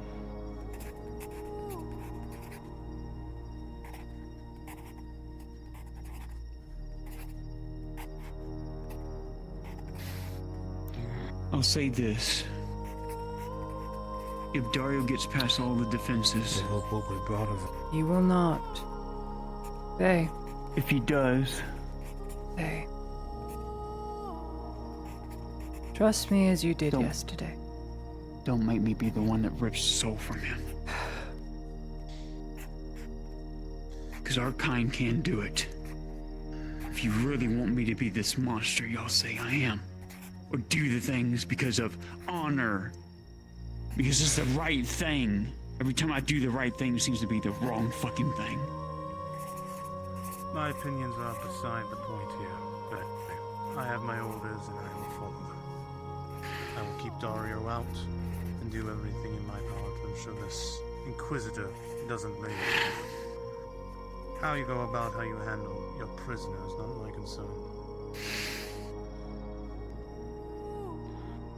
I'll say this. If Dario gets past all the defenses, look what we brought of it. He will not. Faye. If he does, Faye. Trust me as you did yesterday. don't make me be the one that rips his soul from him. Because our kind can do it. If you really want me to be this monster y'all say I am, or do the things because of honor, because it's the right thing. Every time I do the right thing, it seems to be the wrong fucking thing. My opinions are beside the point here, but I have my orders and I will follow them. I will keep Dario out and do everything in my power to ensure this Inquisitor doesn't leave. How you go about how you handle your prisoner is not my concern.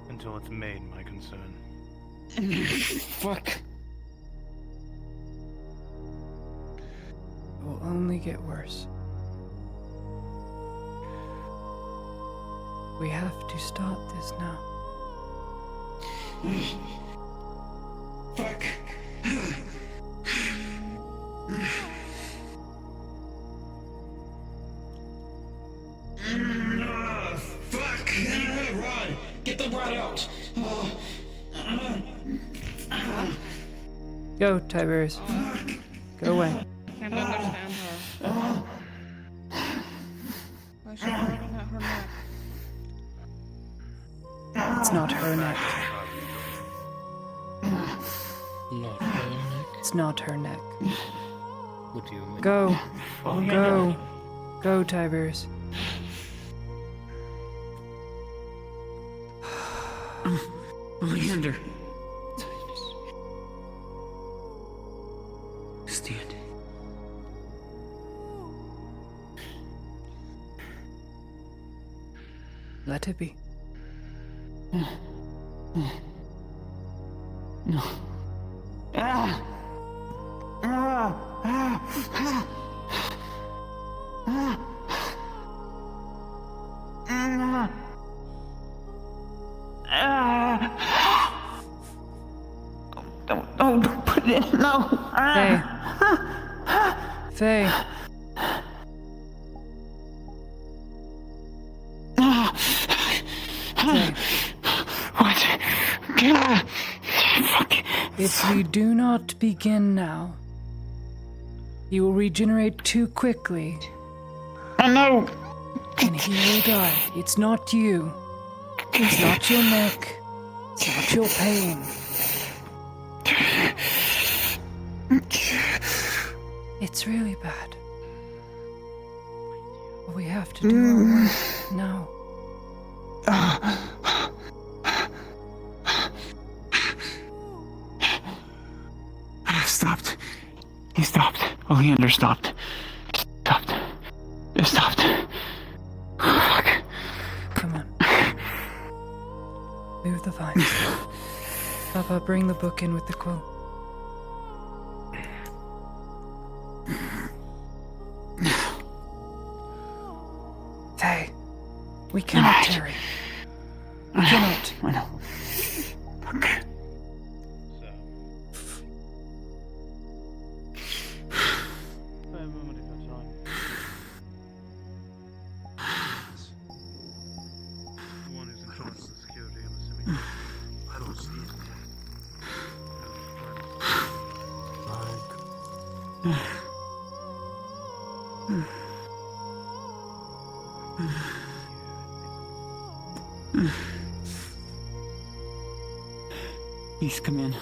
Until it's made my concern. Fuck. It will only get worse. We have to start this now. Fuck. Fuck! Rod! Get the rod out! Go, Tiberius. Go away. Can't understand her. Why is she grabbing at her neck? It's not her neck. Not her neck. It's not her neck. What do you mean? Go. Go. Go, Tiberius. Leander. Stand. Let it be. No. Don't put it in. No. Faye. Faye. What? If we do not begin now, he will regenerate too quickly. I know. And he will die. It's not you. It's not your neck. It's not your pain. It's really bad. But we have to do our work now. Stopped. He stopped. Oleander stopped. Stopped. It stopped. Fuck. Come on. Move the vines. Papa, bring the book in with the quote. Faye, we cannot tarry. We cannot. I know. Fuck. The one who's in charge of the security, I'm assuming. I don't see it. Please come in.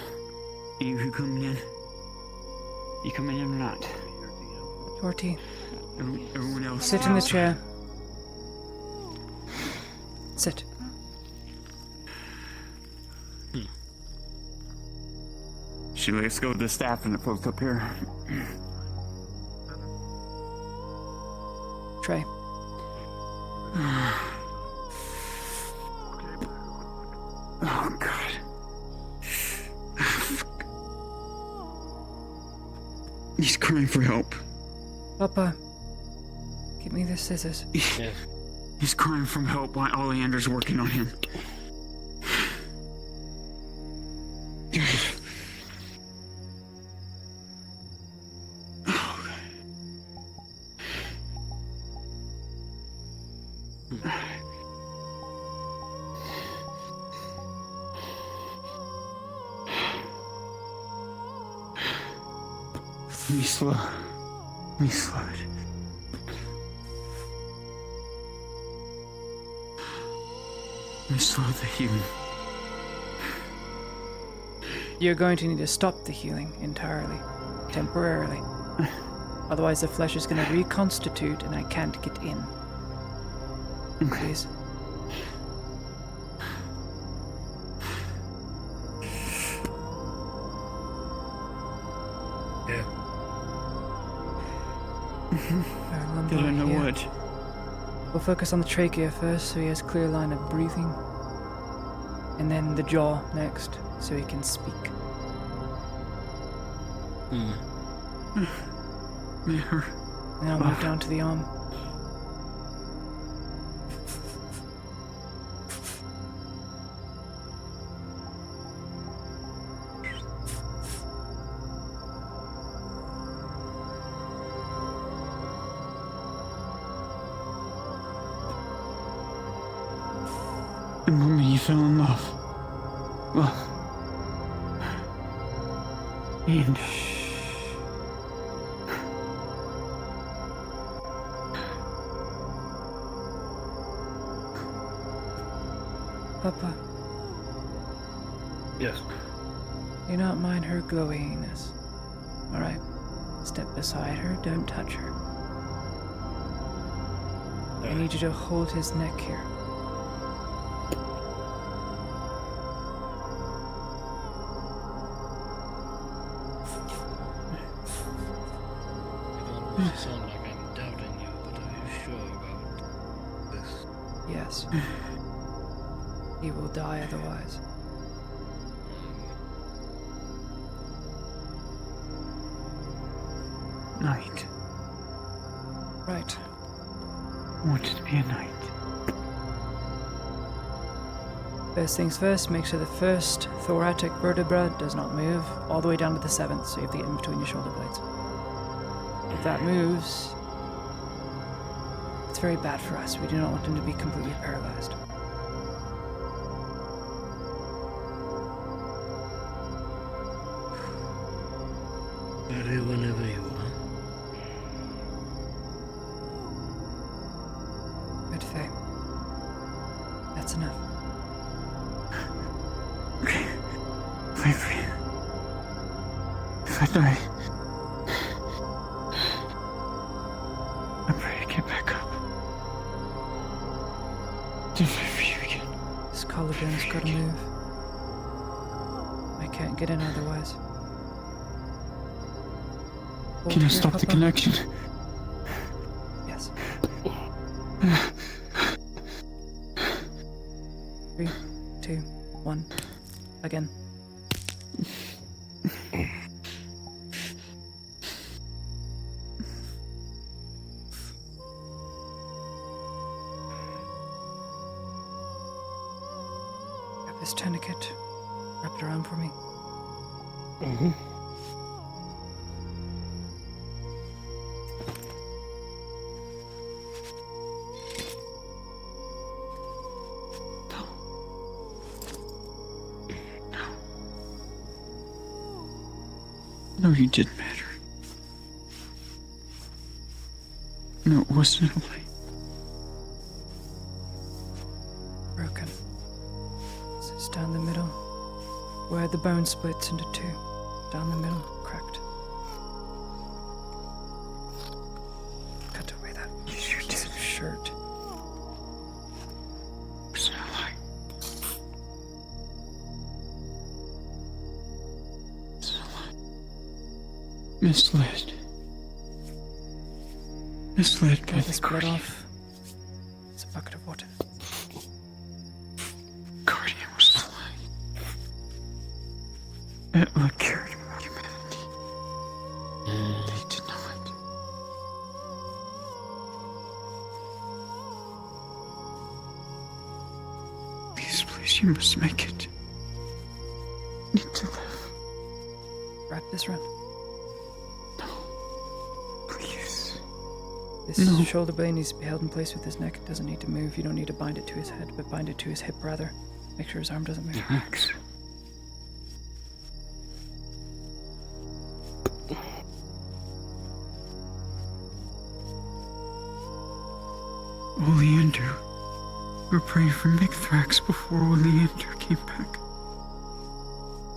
You who coming in? You coming in or not? Shorty, Everyone else. sit in the chair. Sit. She lets go of the staff and it floats up here. Trey. Oh, God. He's crying for help. Papa, give me the scissors. He's crying for help while Oleander's working on him. Me slow. Me slow. Me slow the healing. You're going to need to stop the healing entirely, temporarily. Otherwise the flesh is going to reconstitute and I can't get in. Please. Yeah. Did I know what? We'll focus on the trachea first so he has clear line of breathing. And then the jaw next so he can speak. There. And I'll move down to the arm. The moment you fell in love. Well. And. Papa. Yes. Do not mind her glowiness. Alright. Step beside her, don't touch her. I need you to hold his neck here. I don't sound like I'm doubting you, but are you sure about this? Yes. He will die otherwise. Night. Right. I want it to be a night. First things first, make sure the first thoracic vertebra does not move all the way down to the seventh, so you have to get in between your shoulder blades. If that moves, it's very bad for us. We do not want him to be completely paralyzed. Ready whenever you are. Good Faye. That's enough. Wait. If I die, I pray to get back up. To fight for you again. This collarbone's gotta move. I can't get in otherwise. Hold Can I here, stop the Papa. connection? Yes. 3, 2, 1. Again. Grab this tourniquet. Wrap it around for me. Mm-hmm. No, you didn't matter. No, it wasn't a lie. Broken. So it's down the middle. Where the bone splits into two. Down the middle, cracked. Cut away that piece of shirt. It wasn't a lie. Misled. Misled by Get the this blood guardian. off. It's a bucket of water. Guardian was lying. Atla cared about humanity. They did not. Please, you must make it. Need to live. Wrap this around. Please. This No. shoulder blade needs to be held in place with his neck. It doesn't need to move. You don't need to bind it to his head, but bind it to his hip rather. Make sure his arm doesn't move. Max. Oleander. You were praying for Micthrax before Oleander came back.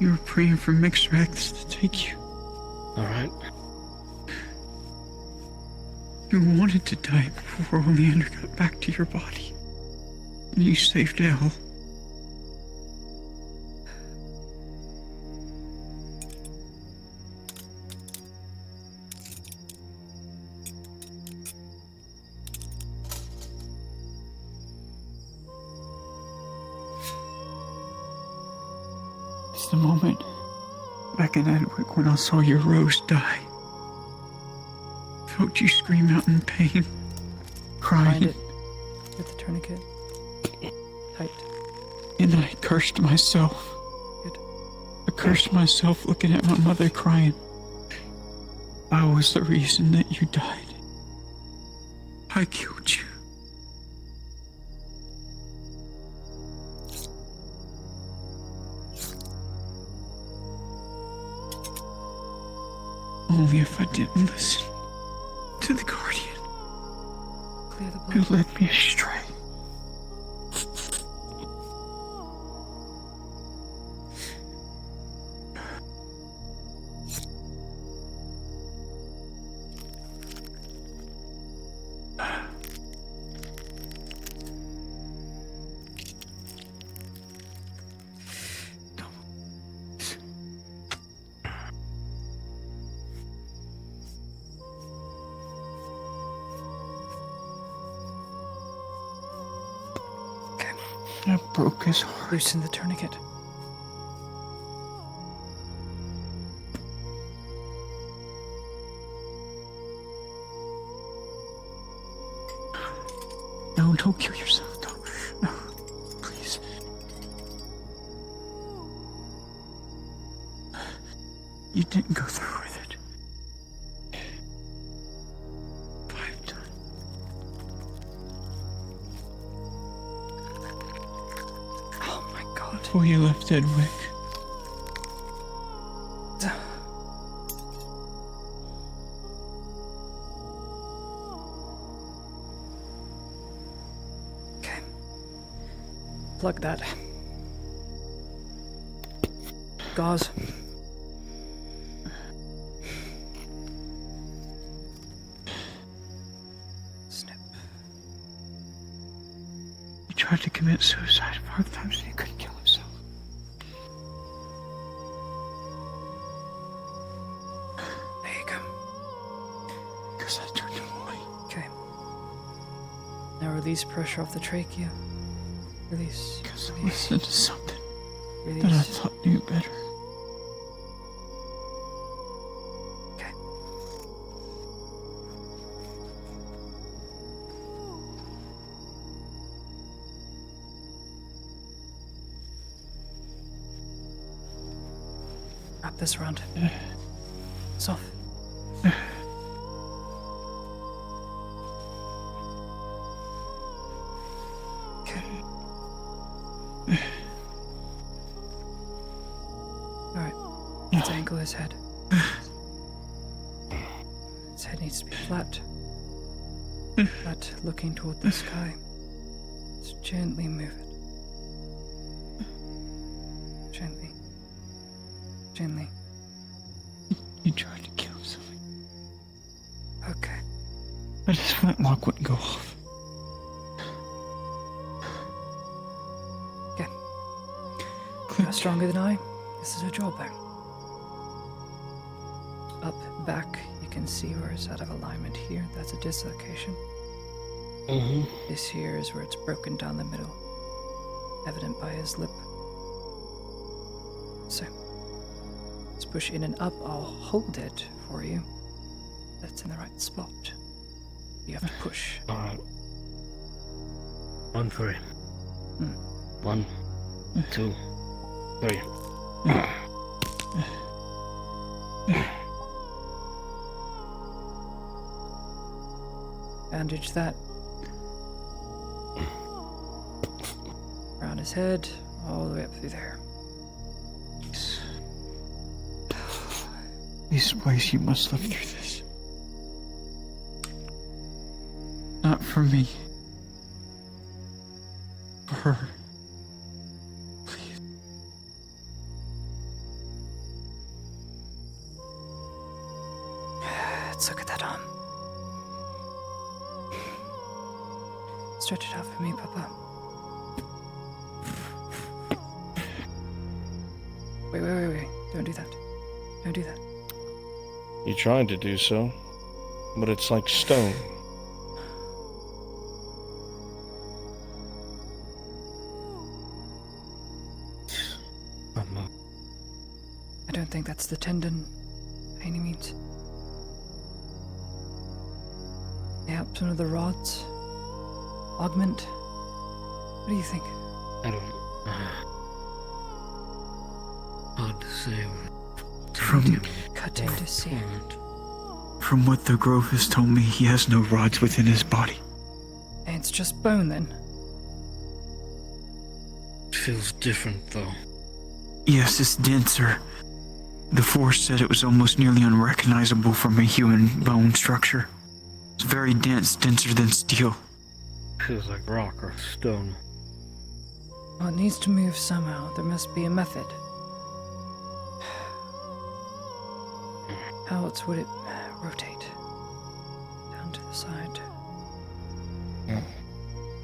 You were praying for Micthrax to take you. Alright. You wanted to die before Oleander got back to your body. And you saved Elle. It's the moment back in Edwick when I saw your rose die. Felt you scream out in pain, Bind crying, it with the tourniquet. Tight. and I cursed myself. Good. I cursed myself looking at my mother crying. I was the reason that you died. I killed you. Only if I didn't listen to the Guardian Clear the blood. who led me astray. I broke his heart. Loosen the tourniquet. No, don't kill yourself. No, please. You didn't go through with it. 5 times. Oh my god. Before you left Edwick. Okay. Plug that. Gauze. Snip. He tried to commit suicide 5 times and he couldn't kill himself. There you go. Because I turned him away. Okay. Now release pressure off the trachea. Release. Because I listened to something Release. that I thought knew better. Okay. Wrap this around. It's off. Okay. Alright. Let's angle his head. His head needs to be flat. Flat, looking toward the sky. Just gently move it. Gently. Gently. He tried to kill himself. Okay. But his flintlock wouldn't go off. Okay. You're stronger than I. This is a jawbone. Up, back, you can see where it's out of alignment here. That's a dislocation. This here is where it's broken down the middle. Evident by his lip. So, let's push in and up. I'll hold it for you. That's in the right spot. You have to push. Alright. 1, 3. Hmm. 1, 2, 3. Bandage that. Around his head, all the way up through there. These ways you must live through this. Not for me. For her. Please. Let's look at that arm. Stretch it out for me, Papa. Wait. Don't do that. Don't do that. You tried to do so, but it's like stone. I don't think that's the tendon by any means. Perhaps one of the rods? Augment? What do you think? I don't. Hard to say. Cut into seam. From what the Grove has told me, he has no rods within his body. And it's just bone then. Feels different though. Yes, it's denser. The Force said it was almost nearly unrecognizable from a human bone structure. It's very dense, denser than steel. Feels like rock or stone. Well, it needs to move somehow. There must be a method. How else would it rotate? Down to the side.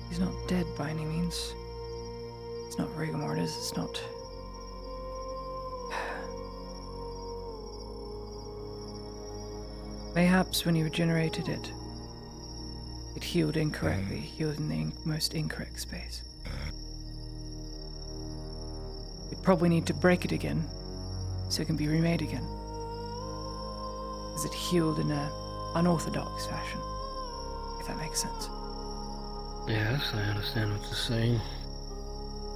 He's not dead by any means. It's not rigor mortis, it's not... Mayhaps when he regenerated it, it healed incorrectly, healed in the most incorrect space. We'd probably need to break it again, so it can be remade again. Because it healed in an unorthodox fashion, if that makes sense. Yes, I understand what you're saying.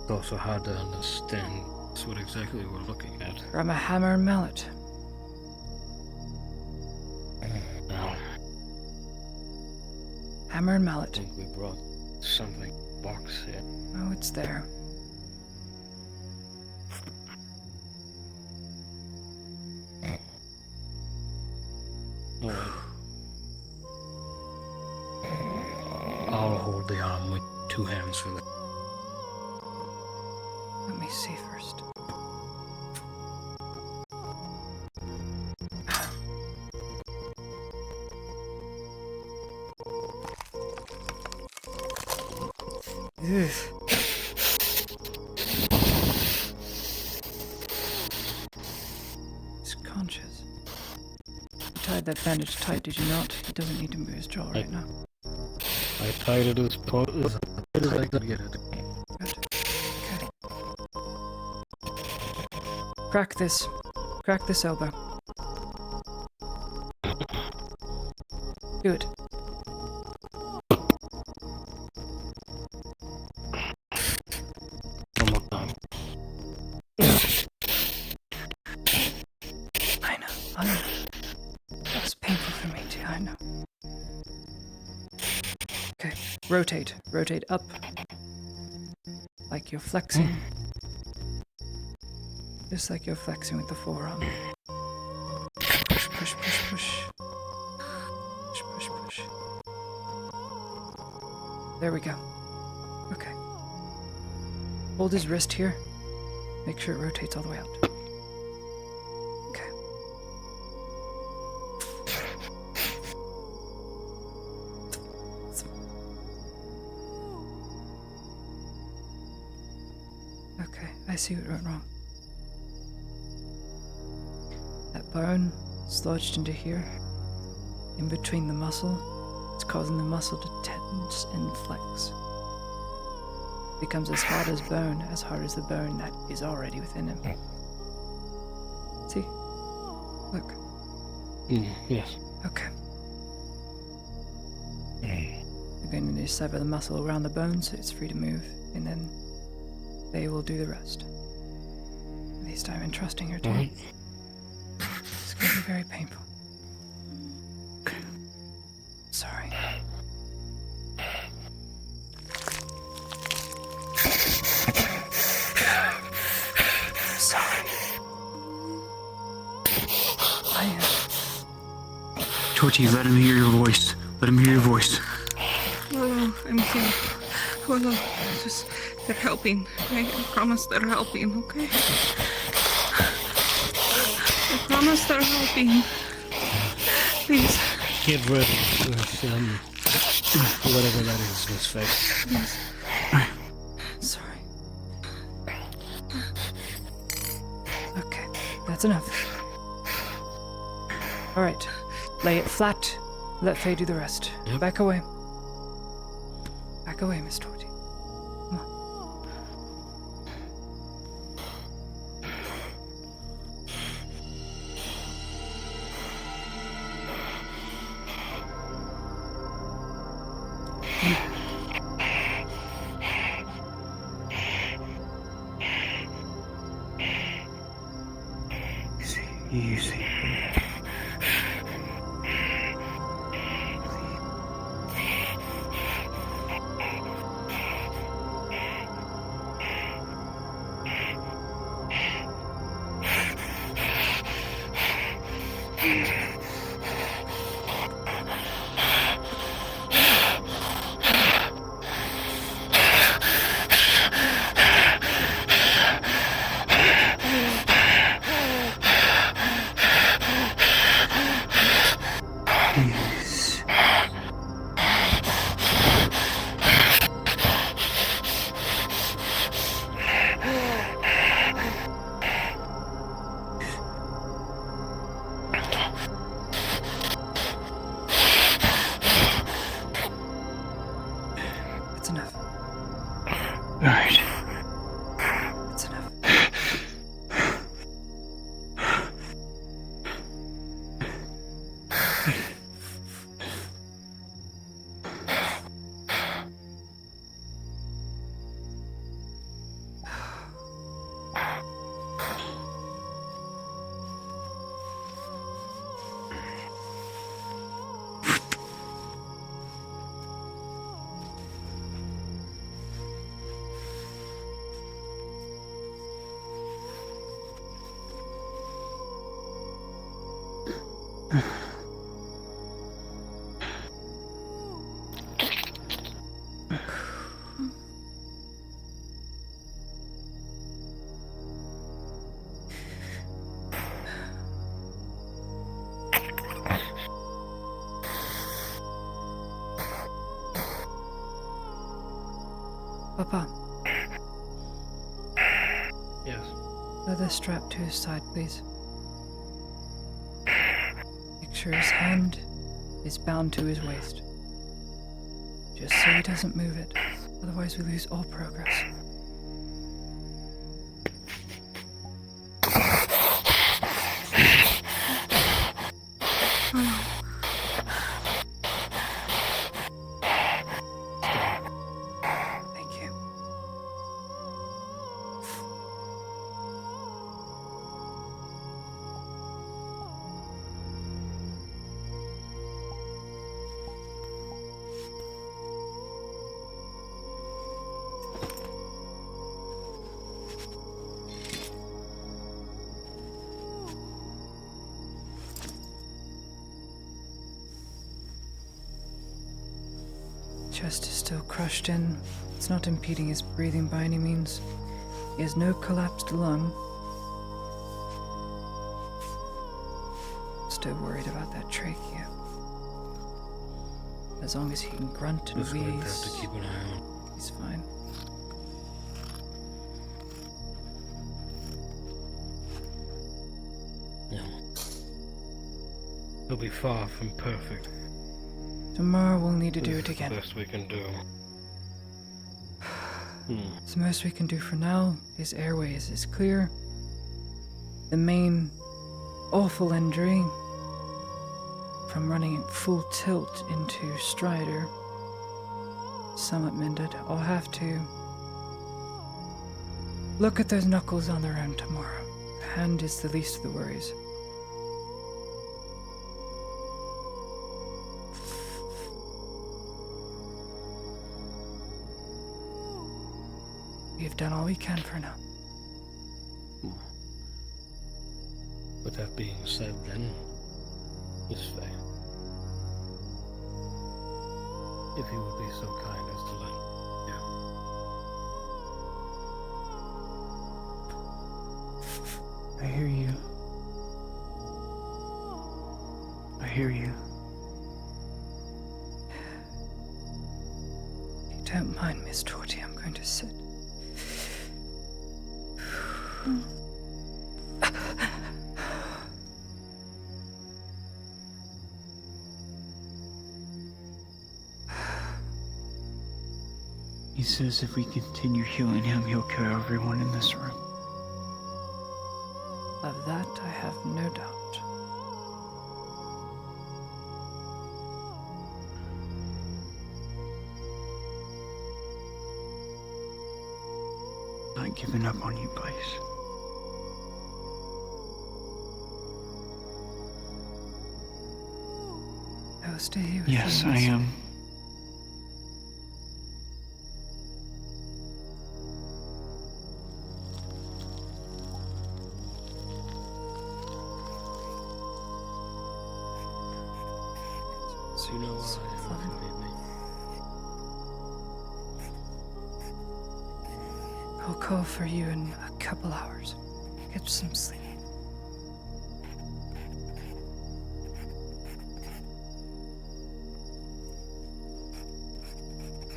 It's also hard to understand what exactly we're looking at. From a hammer and mallet. Now, Hammer and I mallet. think we brought something box here. Oh, it's there. Alright. I'll hold the arm with 2 hands for that. Let me see first. Ugh. He's conscious. You tied that bandage tight, did you not? He doesn't need to move his jaw right now. I tied it as tight as I could get it. Okay. Crack this. Crack this elbow. Do it. One more time. I know. That was painful for me too, I know. Okay, rotate. Rotate up. Like you're flexing. Just like you're flexing with the forearm. Push, push, push, push. Push, push, push. There we go. Okay. Hold his wrist here. Make sure it rotates all the way out. Okay. Okay, I see what went wrong. That bone is lodged into here, in between the muscle. It's causing the muscle to tense and flex. Becomes as hard as the bone that is already within him. See? Look. Yes. Okay. We're going to sever the muscle around the bone so it's free to move, and then they will do the rest. At least I'm entrusting her to it. It's going to be very painful. Okay. Sorry. Torty, let him hear your voice. Let him hear your voice. Hello, I'm here. Hello. Just, they're helping. I promise they're helping, okay? I promise they're helping. Please. Get ready for whatever that is, Miss Face. Yes. Sorry. Okay, that's enough. Alright, lay it flat. Let Faye do the rest. Yep. Back away. Back away, Miss Torty. Come on. Easy. That's enough. Alright. That's enough. Papa, Yes. leather strap to his side, please. Make sure his hand is bound to his waist. Just so he doesn't move it. Otherwise we lose all progress. Thank you. Chest is still crushed in. It's not impeding his breathing by any means. He has no collapsed lung. Still worried about that trachea. As long as he can grunt and Just going to have wheeze, to keep an eye on. he's fine. He'll be far from perfect. Tomorrow we'll need to do This it is again. The best we can do. It's the most we can do for now. His airways is clear. The main awful injury from running at full tilt into Strider somewhat mended. I'll have to look at those knuckles on their own tomorrow. The hand is the least of the worries. We've done all we can for now. With that being said, then, Miss Faye, if you would be so kind as to let. I hear you. I hear you. If you don't mind, Miss Torty, I'm going to sit. He says if we continue healing him, he'll kill everyone in this room. Of that, I have no doubt. Not giving up on you, Blaze. I will stay here with Yes, you. I am. So you know where I am if you need me. I'll call for you in a couple hours. Get some sleep.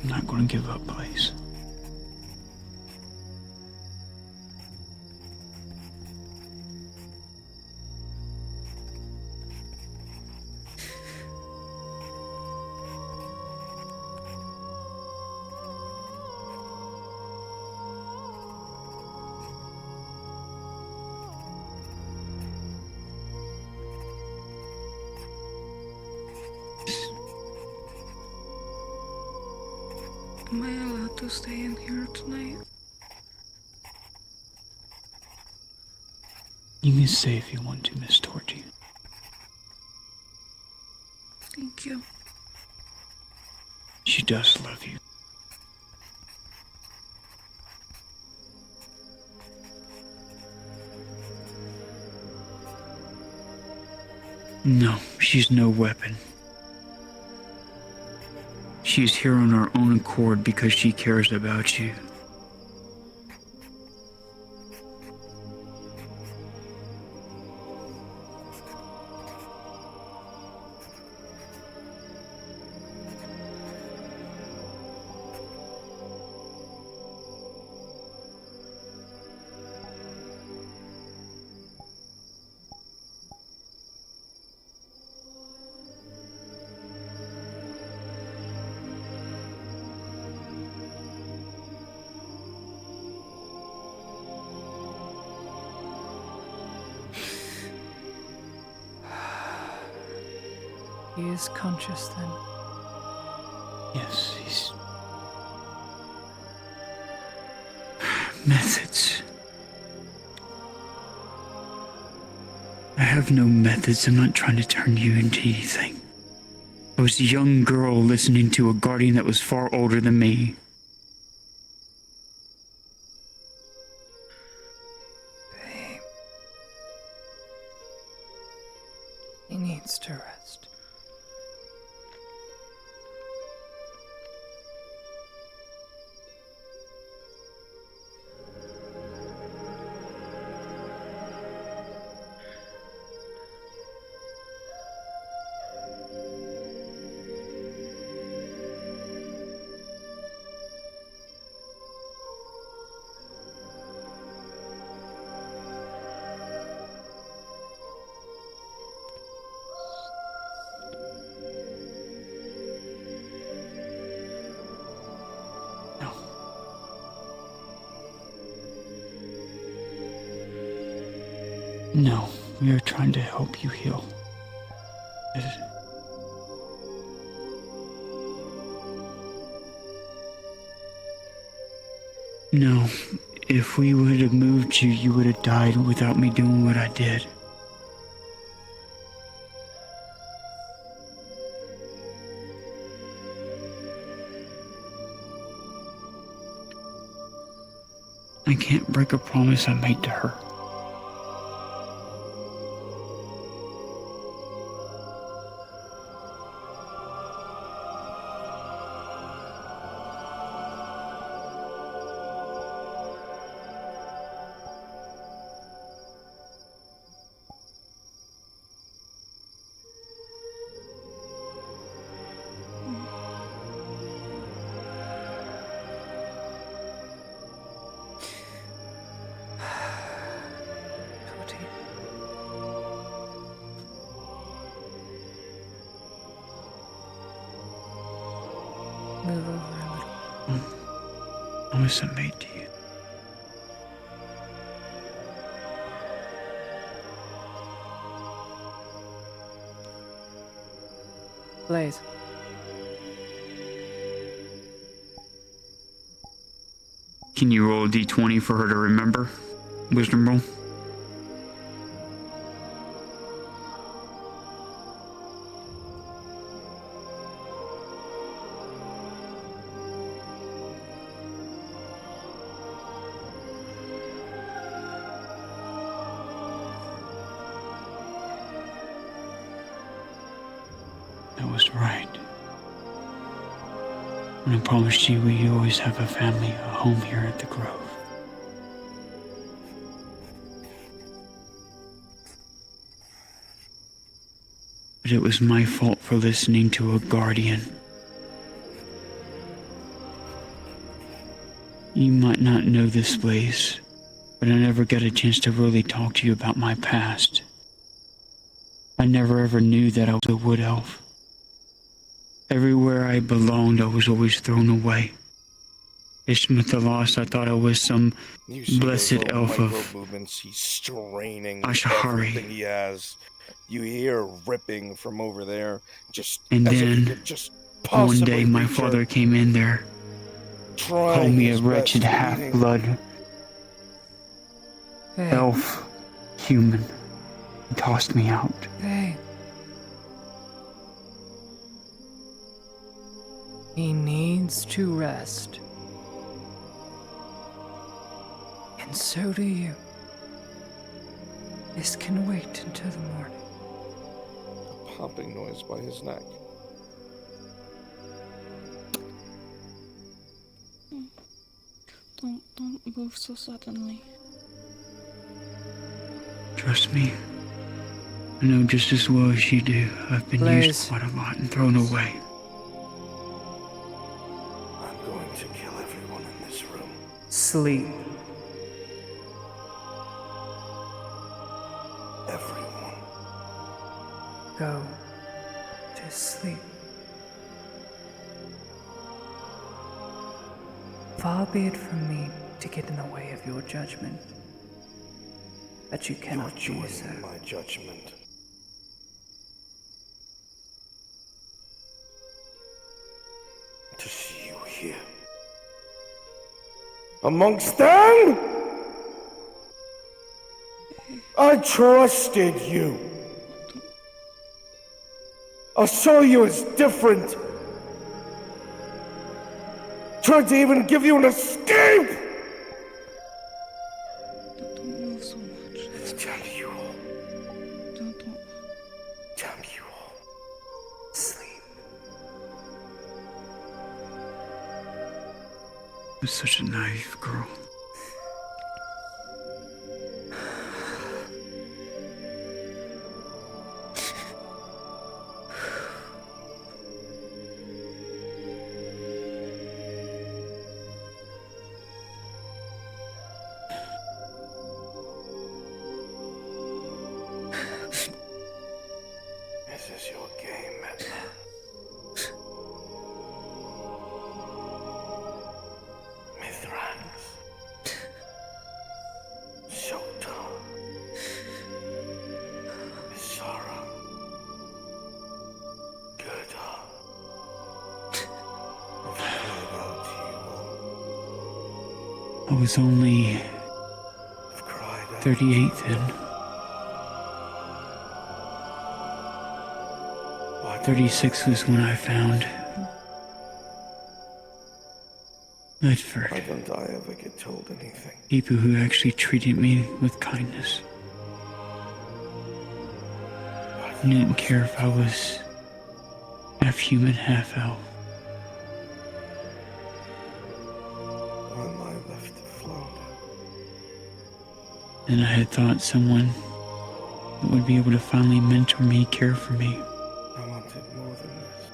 I'm not going to give up, Blaze. Am I allowed to stay in here tonight? You can stay if you want to, Miss Torty. Thank you. She does love you. No, she's no weapon. She's here on her own accord because she cares about you. He is conscious then. Yes, he's... Methods. I have no methods. I'm not trying to turn you into anything. I was a young girl listening to a guardian that was far older than me. Babe. He needs to rest. No, we are trying to help you heal. No, if we would have moved you, you would have died without me doing what I did. I can't break a promise I made to her. Move over a little. Promise I made to you. Blaze. Can you roll a d20 for her to remember? Wisdom roll. That was right. And I promised you we always have a family, a home here at the Grove. But it was my fault for listening to a guardian. You might not know this place, but I never got a chance to really talk to you about my past. I never ever knew that I was a wood elf. Everywhere I belonged, I was always thrown away. Ishmael the Lost, I thought I was some You see blessed those little elf micro of movements. He's straining Ashahari. everything he has. You hear ripping from over there, just And as if he then, could just one possibly day my reach father out. came in there, Call trying me a his wretched best, half-blood, Hey. elf, human. He tossed me out. Hey. He needs to rest. And so do you. This can wait until the morning. A popping noise by his neck. Don't move so suddenly. Trust me. I know just as well as you do. I've been used quite a lot and thrown away. I'm going to kill everyone in this room. Sleep. Everyone. Go to sleep. Far be it from me to get in the way of your judgment, but you cannot do so. My judgment. To see you here. Amongst them? I trusted you. I saw you as different. Tried to even give you an escape! Don't move so much. Damn you all. Don't. Damn you all. Sleep. You're such a naive girl. This is your game, Edna. Mithrax. Shota. Isara. Gerda. I've cried out to you all. I was only I've cried out. 38 then. 36 was when I found Medford. Why don't I ever get told anything? People who actually treated me with kindness. And didn't care if I was half human, half elf. Why am I left to float? And I had thought someone that would be able to finally mentor me, care for me. I wanted more than this.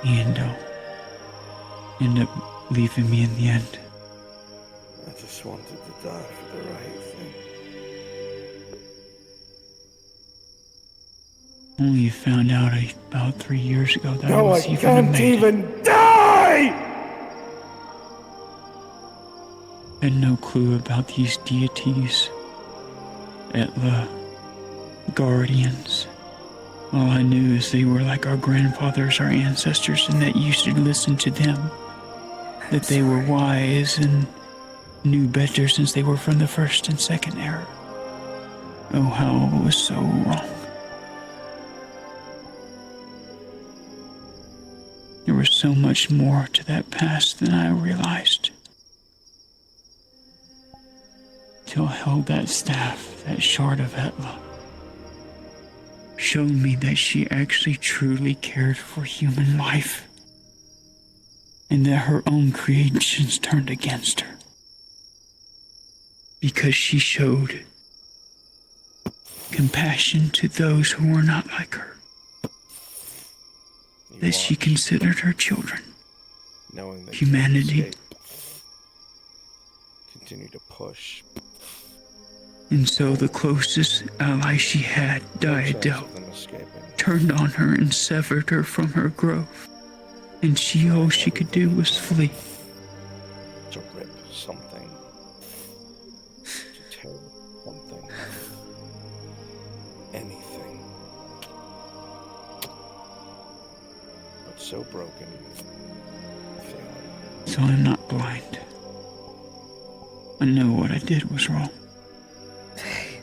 And end up leaving me in the end. I just wanted to die for the right thing. Only found out about 3 years ago that I No, was I even can't amazing. even die! Had no clue about these deities. Etla, guardians. All I knew is they were like our grandfathers, our ancestors, and that you should listen to them. That they were wise and knew better since they were from the first and second era. Oh, how it was so wrong. There was so much more to that past than I realized. Till I held that staff, that shard of Etla, showed me that she actually truly cared for human life, and that her own creations turned against her. Because she showed compassion to those who were not like her. That she considered her children. Knowing that Humanity. Continue to push. And so the closest ally she had, Diadel, turned on her and severed her from her grove. And all she could do was flee. To rip something. To tear something. Anything. But so broken. So I'm not blind. I know what I did was wrong. Faye.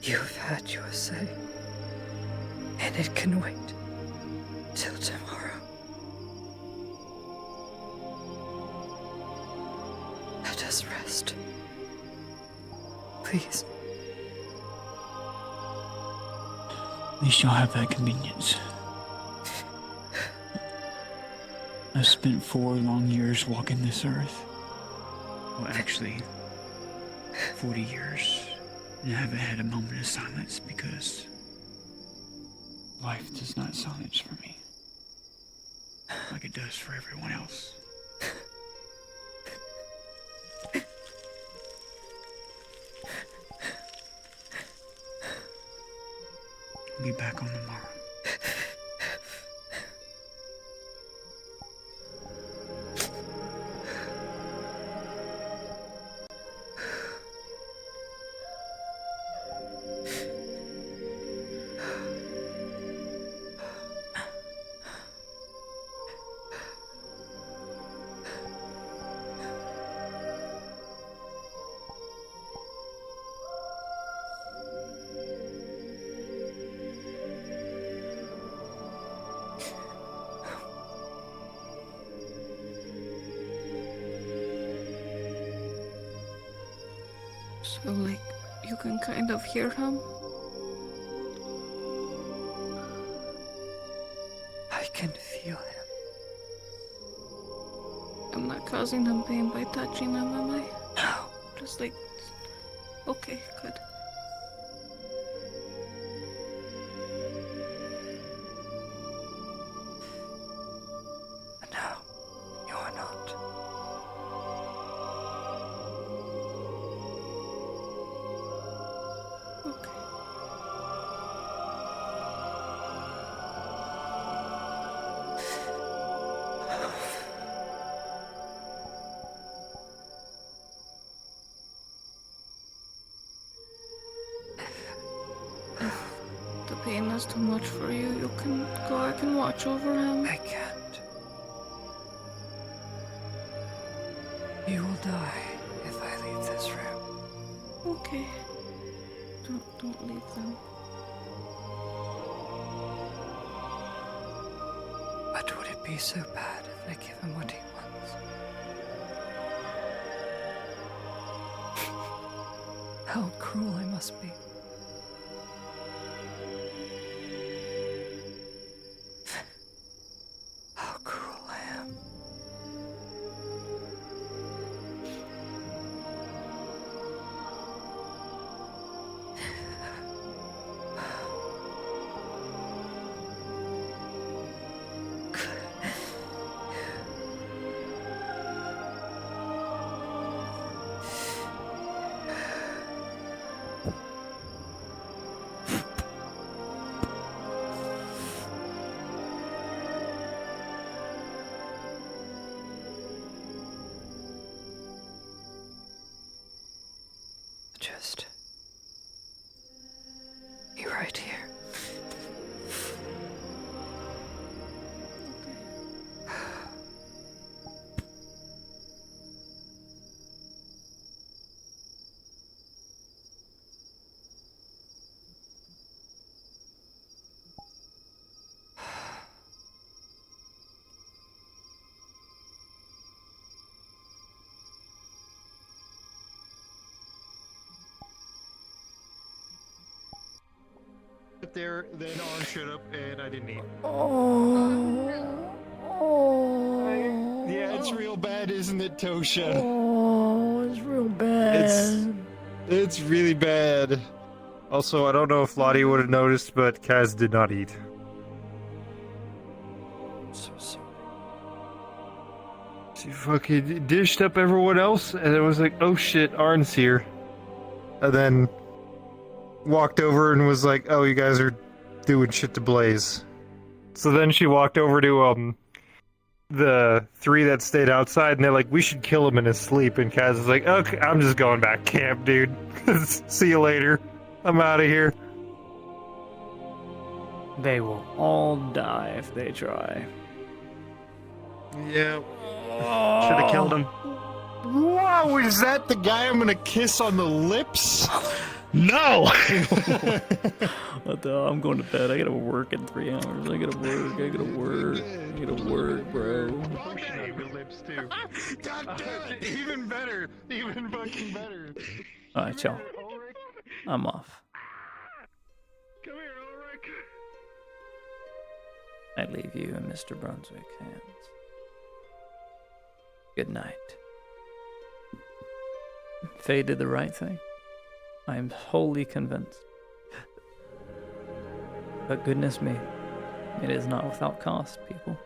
You've had your say, and it can wait till tomorrow. Let us rest. Please. At least you'll have that convenience. I've spent 4 long years walking this earth. Well, actually, 40 years. And I haven't had a moment of silence because life does not silence for me like it does for everyone else. I'll be back on tomorrow. So, like, you can kind of hear him? I can feel him. I'm not causing him pain by touching him, am I? No. Just like... Okay, good. No, you are not. The pain is too much for you. You can go. I can watch over him. I can't. You will die if I leave this room. Okay. Don't leave them. But would it be so bad if I give him what he wants? How cruel I must be. How cruel I am. Just be right here. There, then Arn showed up and I didn't eat. Yeah, it's real bad, isn't it, Tosha? Oh, it's real bad. It's really bad. Also, I don't know if Lottie would have noticed, but Kaz did not eat. So sorry. She fucking dished up everyone else, and it was like, oh shit, Arn's here. And then walked over and was like, oh, you guys are doing shit to Blaze. So then she walked over to, the 3 that stayed outside, and they're like, we should kill him in his sleep. And Kaz is like, okay, I'm just going back camp, dude. See you later. I'm out of here. They will all die if they try. Yeah. Should have killed him. Wow, is that the guy I'm gonna kiss on the lips? No! What the? I'm going to bed. I gotta work in 3 hours. I gotta work, bro. God damn it! Even better! Even fucking better! Alright, y'all. I'm off. Come here, Ulrich! I leave you in Mr. Brunswick's hands. Good night. Faye did the right thing. I am wholly convinced. But goodness me, it is not without cost, people.